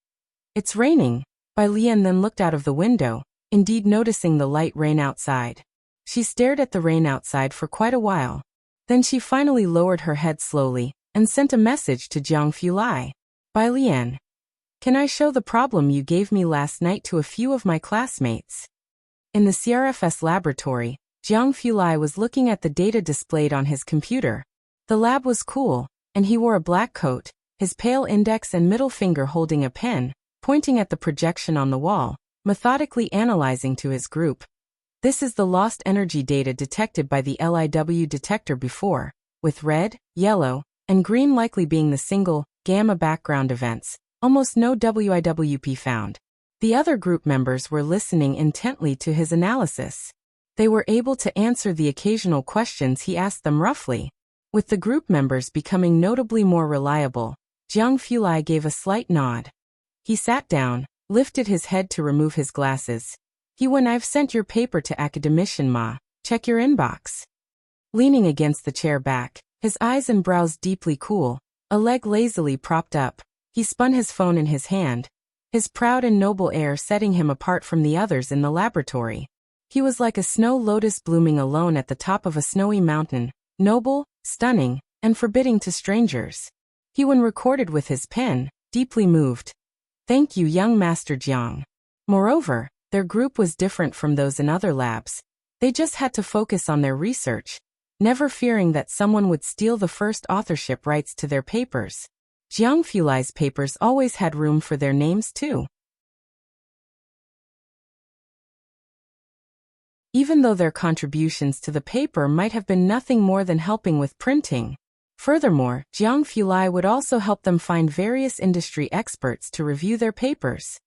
It's raining. Bai Lian then looked out of the window, indeed noticing the light rain outside. She stared at the rain outside for quite a while. Then she finally lowered her head slowly, and sent a message to Jiang Fulai. Bai Lian. Can I show the problem you gave me last night to a few of my classmates? In the CRFS laboratory, Jiang Fulai was looking at the data displayed on his computer. The lab was cool, and he wore a black coat, his pale index and middle finger holding a pen, pointing at the projection on the wall, methodically analyzing to his group. This is the lost energy data detected by the LIW detector before, with red, yellow, and green likely being the single, gamma background events, almost no WIWP found. The other group members were listening intently to his analysis. They were able to answer the occasional questions he asked them roughly. With the group members becoming notably more reliable, Jiang Fulai gave a slight nod. He sat down, lifted his head to remove his glasses. When I've sent your paper to academician Ma, check your inbox. Leaning against the chair back, his eyes and brows deeply cool, a leg lazily propped up, he spun his phone in his hand, his proud and noble air setting him apart from the others in the laboratory. He was like a snow lotus blooming alone at the top of a snowy mountain, noble, stunning, and forbidding to strangers. When recorded with his pen, deeply moved. Thank you, young Master Jiang. Moreover, their group was different from those in other labs. They just had to focus on their research, never fearing that someone would steal the first authorship rights to their papers. Jiang Fulai's papers always had room for their names too. Even though their contributions to the paper might have been nothing more than helping with printing. Furthermore, Jiang Fulai would also help them find various industry experts to review their papers.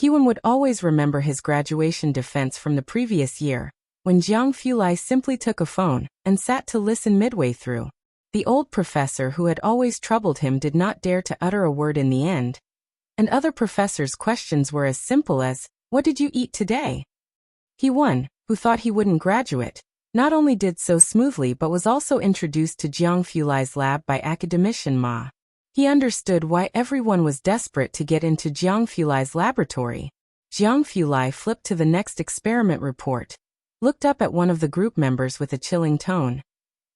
Would always remember his graduation defense from the previous year, when Jiang Fulai simply took a phone and sat to listen midway through. The old professor who had always troubled him did not dare to utter a word in the end. And other professors' questions were as simple as, "What did you eat today?" Who thought he wouldn't graduate, not only did so smoothly but was also introduced to Jiang Fulai's lab by academician Ma. He understood why everyone was desperate to get into Jiang Fulai's laboratory. Jiang Fulai flipped to the next experiment report, looked up at one of the group members with a chilling tone.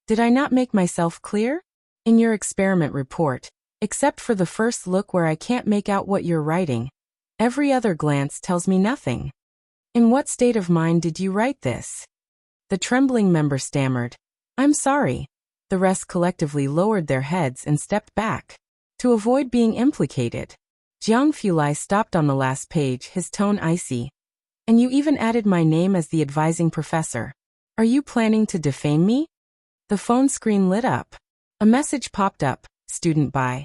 Did I not make myself clear? In your experiment report, except for the first look where I can't make out what you're writing, every other glance tells me nothing. In what state of mind did you write this? The trembling member stammered. I'm sorry. The rest collectively lowered their heads and stepped back. To avoid being implicated, Jiang Fulai stopped on the last page, his tone icy. And you even added my name as the advising professor. Are you planning to defame me? The phone screen lit up. A message popped up, student by.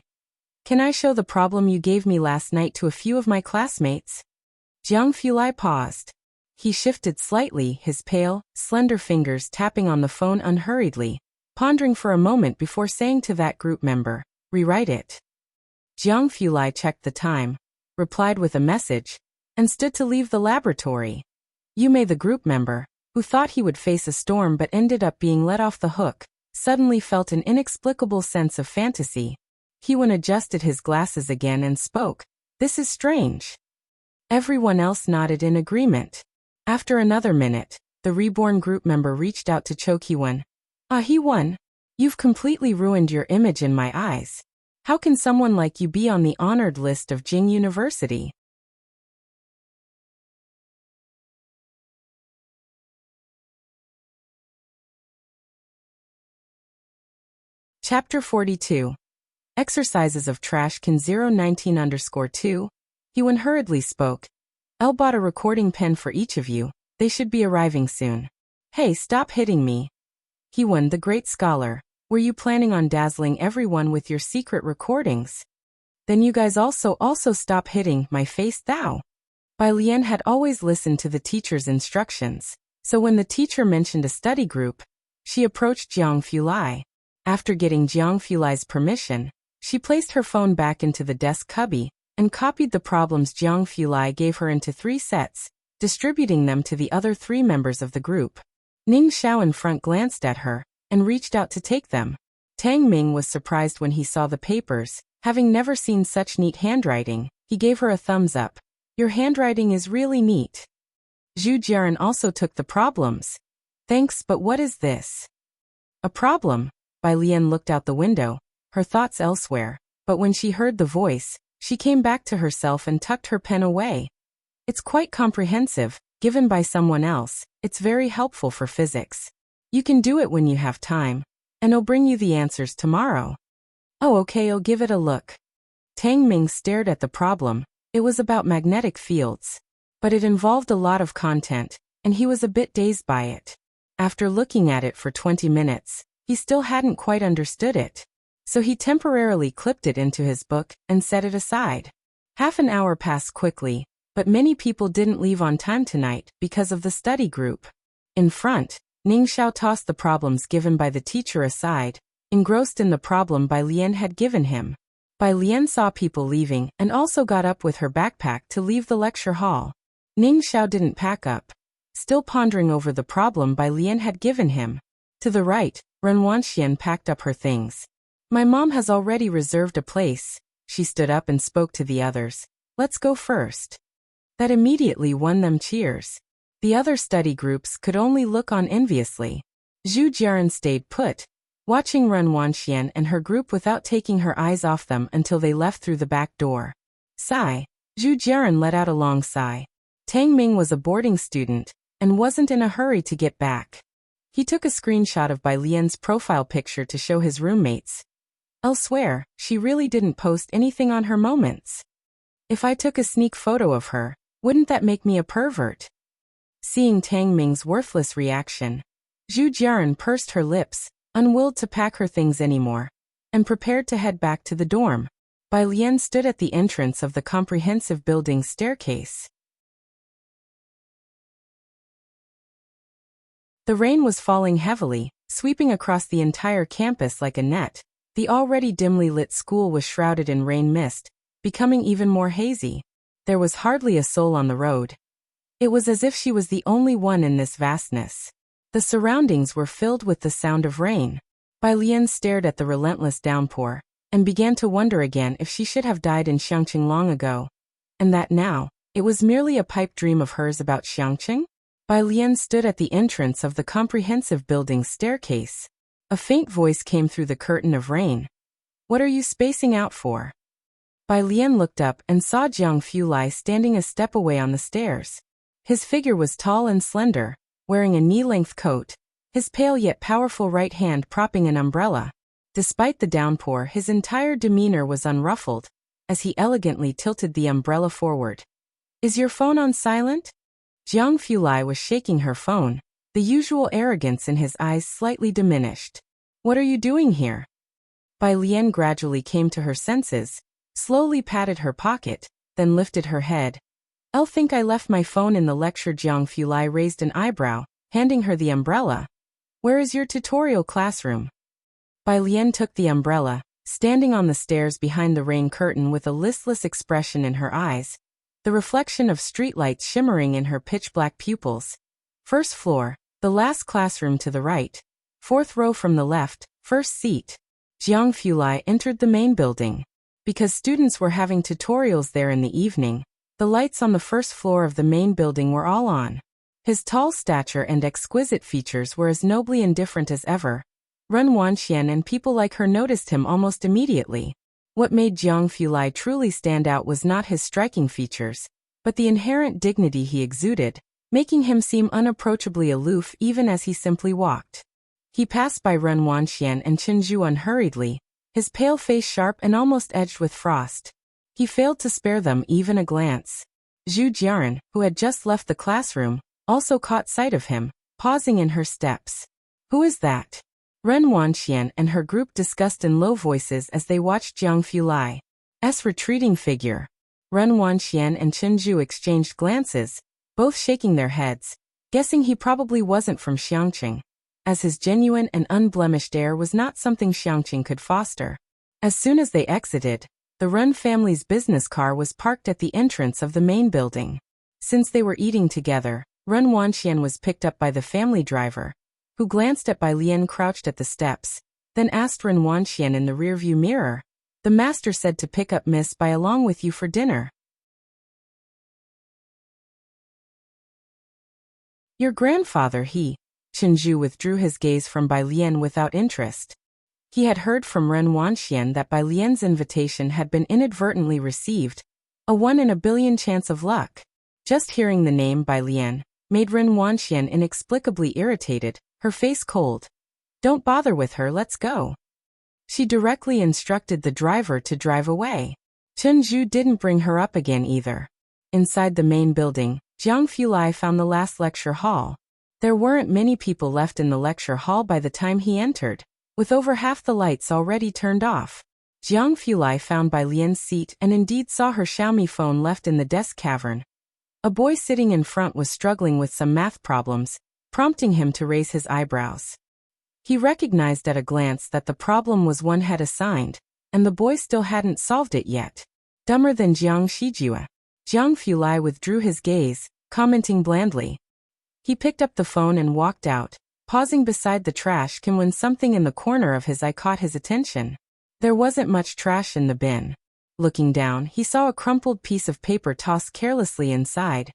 Can I show the problem you gave me last night to a few of my classmates? Jiang Fulai paused. He shifted slightly, his pale, slender fingers tapping on the phone unhurriedly, pondering for a moment before saying to that group member, rewrite it. Jiang Fulai checked the time, replied with a message, and stood to leave the laboratory. Yu Mei, the group member, who thought he would face a storm but ended up being let off the hook, suddenly felt an inexplicable sense of fantasy. He-wen adjusted his glasses again and spoke. This is strange. Everyone else nodded in agreement. After another minute, the reborn group member reached out to Cho Ki-wen. Hee-won, you've completely ruined your image in my eyes. How can someone like you be on the honored list of Jing University? Chapter 42. Exercises of Trash Can 019_2. Hee-won hurriedly spoke. Elle bought a recording pen for each of you. They should be arriving soon. Hey, stop hitting me. Hee-won, the great scholar. Were you planning on dazzling everyone with your secret recordings? Then you guys also stop hitting my face, thou. Bai Lian had always listened to the teacher's instructions, so when the teacher mentioned a study group, she approached Jiang Fulai. After getting Jiang Fulai's permission, she placed her phone back into the desk cubby and copied the problems Jiang Fulai gave her into 3 sets, distributing them to the other 3 members of the group. Ning Xiao in front glanced at her and reached out to take them. Tang Ming was surprised when he saw the papers. Having never seen such neat handwriting, he gave her a thumbs up. Your handwriting is really neat. Zhu Jiaran also took the problems. Thanks, but what is this? A problem? Bai Lian looked out the window, her thoughts elsewhere, but when she heard the voice, she came back to herself and tucked her pen away. It's quite comprehensive, given by someone else. It's very helpful for physics. You can do it when you have time, and I'll bring you the answers tomorrow. Oh, okay, I'll give it a look. Tang Ming stared at the problem. It was about magnetic fields, but it involved a lot of content, and he was a bit dazed by it. After looking at it for 20 minutes, he still hadn't quite understood it. So he temporarily clipped it into his book and set it aside. Half an hour passed quickly, but many people didn't leave on time tonight because of the study group. In front, Ning Xiao tossed the problems given by the teacher aside, engrossed in the problem Bai Lian had given him. Bai Lian saw people leaving and also got up with her backpack to leave the lecture hall. Ning Xiao didn't pack up, still pondering over the problem Bai Lian had given him. To the right, Ren Wanxian packed up her things. My mom has already reserved a place. She stood up and spoke to the others. Let's go first. That immediately won them cheers. The other study groups could only look on enviously. Zhu Jiaran stayed put, watching Ren Wanxian and her group without taking her eyes off them until they left through the back door. Sigh. Zhu Jiaran let out a long sigh. Tang Ming was a boarding student and wasn't in a hurry to get back. He took a screenshot of Bai Lian's profile picture to show his roommates. I'll swear, she really didn't post anything on her moments. If I took a sneak photo of her, wouldn't that make me a pervert? Seeing Tang Ming's worthless reaction, Zhu Jiaran pursed her lips, unwilled to pack her things anymore, and prepared to head back to the dorm. Bai Lian stood at the entrance of the comprehensive building's staircase. The rain was falling heavily, sweeping across the entire campus like a net. The already dimly lit school was shrouded in rain mist, becoming even more hazy. There was hardly a soul on the road. It was as if she was the only one in this vastness. The surroundings were filled with the sound of rain. Bai Lian stared at the relentless downpour, and began to wonder again if she should have died in Xiangqing long ago, and that now, It was merely a pipe dream of hers about Xiangqing? Bai Lian stood at the entrance of the comprehensive building's staircase. A faint voice came through the curtain of rain. What are you spacing out for? Bai Lian looked up and saw Jiang Fulai standing a step away on the stairs. His figure was tall and slender, wearing a knee-length coat, his pale yet powerful right hand propping an umbrella. Despite the downpour, his entire demeanor was unruffled, as he elegantly tilted the umbrella forward. Is your phone on silent? Jiang Fulai was shaking her phone, the usual arrogance in his eyes slightly diminished. What are you doing here? Bai Lian gradually came to her senses, slowly patted her pocket, then lifted her head. I'll think I left my phone in the lecture. Jiang Fulai raised an eyebrow, handing her the umbrella. Where is your tutorial classroom? Bai Lian took the umbrella, standing on the stairs behind the rain curtain with a listless expression in her eyes, the reflection of streetlights shimmering in her pitch-black pupils. First floor, the last classroom to the right. Fourth row from the left, first seat. Jiang Fulai entered the main building. Because students were having tutorials there in the evening, the lights on the first floor of the main building were all on. His tall stature and exquisite features were as nobly indifferent as ever. Ren Wanxian and people like her noticed him almost immediately. What made Jiang Fulai truly stand out was not his striking features, but the inherent dignity he exuded, making him seem unapproachably aloof even as he simply walked. He passed by Ren Wanxian and Chen Zhu unhurriedly, his pale face sharp and almost edged with frost. He failed to spare them even a glance. Zhu Jiaran, who had just left the classroom, also caught sight of him, pausing in her steps. Who is that? Ren Wanxian and her group discussed in low voices as they watched Jiang Fulai's retreating figure. Ren Wanxian and Chen Zhu exchanged glances, both shaking their heads, guessing he probably wasn't from Xiangqing, as his genuine and unblemished air was not something Xiangqing could foster. As soon as they exited, the Ren family's business car was parked at the entrance of the main building. Since they were eating together, Ren Wanxian was picked up by the family driver, who glanced at Bai Lian crouched at the steps, then asked Ren Wanxian in the rearview mirror, "The master said to pick up Miss Bai along with you for dinner." Your grandfather, he. Chen Zhu withdrew his gaze from Bai Lian without interest. He had heard from Ren Wanxian that Bai Lian's invitation had been inadvertently received, a 1 in a billion chance of luck. Just hearing the name Bai Lian made Ren Wanxian inexplicably irritated, her face cold. Don't bother with her, let's go. She directly instructed the driver to drive away. Chen Zhu didn't bring her up again either. Inside the main building, Jiang Fulai found the last lecture hall. There weren't many people left in the lecture hall by the time he entered, with over half the lights already turned off. Jiang Fulai found Bai Lian's seat and indeed saw her Xiaomi phone left in the desk cavern. A boy sitting in front was struggling with some math problems, prompting him to raise his eyebrows. He recognized at a glance that the problem was one had assigned, and the boy still hadn't solved it yet. Dumber than Jiang Shijua. Jiang Fulai withdrew his gaze, commenting blandly. He picked up the phone and walked out, pausing beside the trash can when something in the corner of his eye caught his attention. There wasn't much trash in the bin. Looking down, he saw a crumpled piece of paper tossed carelessly inside.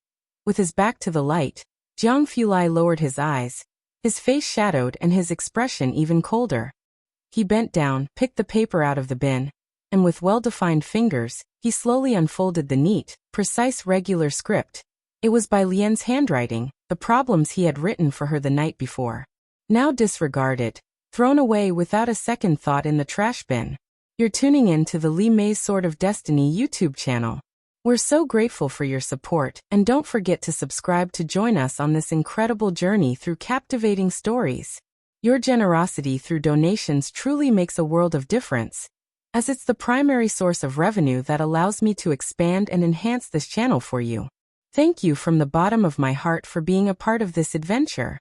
With his back to the light, Jiang Fulai lowered his eyes, his face shadowed and his expression even colder. He bent down, picked the paper out of the bin, and with well-defined fingers, he slowly unfolded the neat, precise regular script. It was Bai Lian's handwriting, the problems he had written for her the night before. Now disregarded, thrown away without a second thought in the trash bin. You're tuning in to the Li Mei's Sword of Destiny YouTube channel. We're so grateful for your support, and don't forget to subscribe to join us on this incredible journey through captivating stories. Your generosity through donations truly makes a world of difference, as it's the primary source of revenue that allows me to expand and enhance this channel for you. Thank you from the bottom of my heart for being a part of this adventure.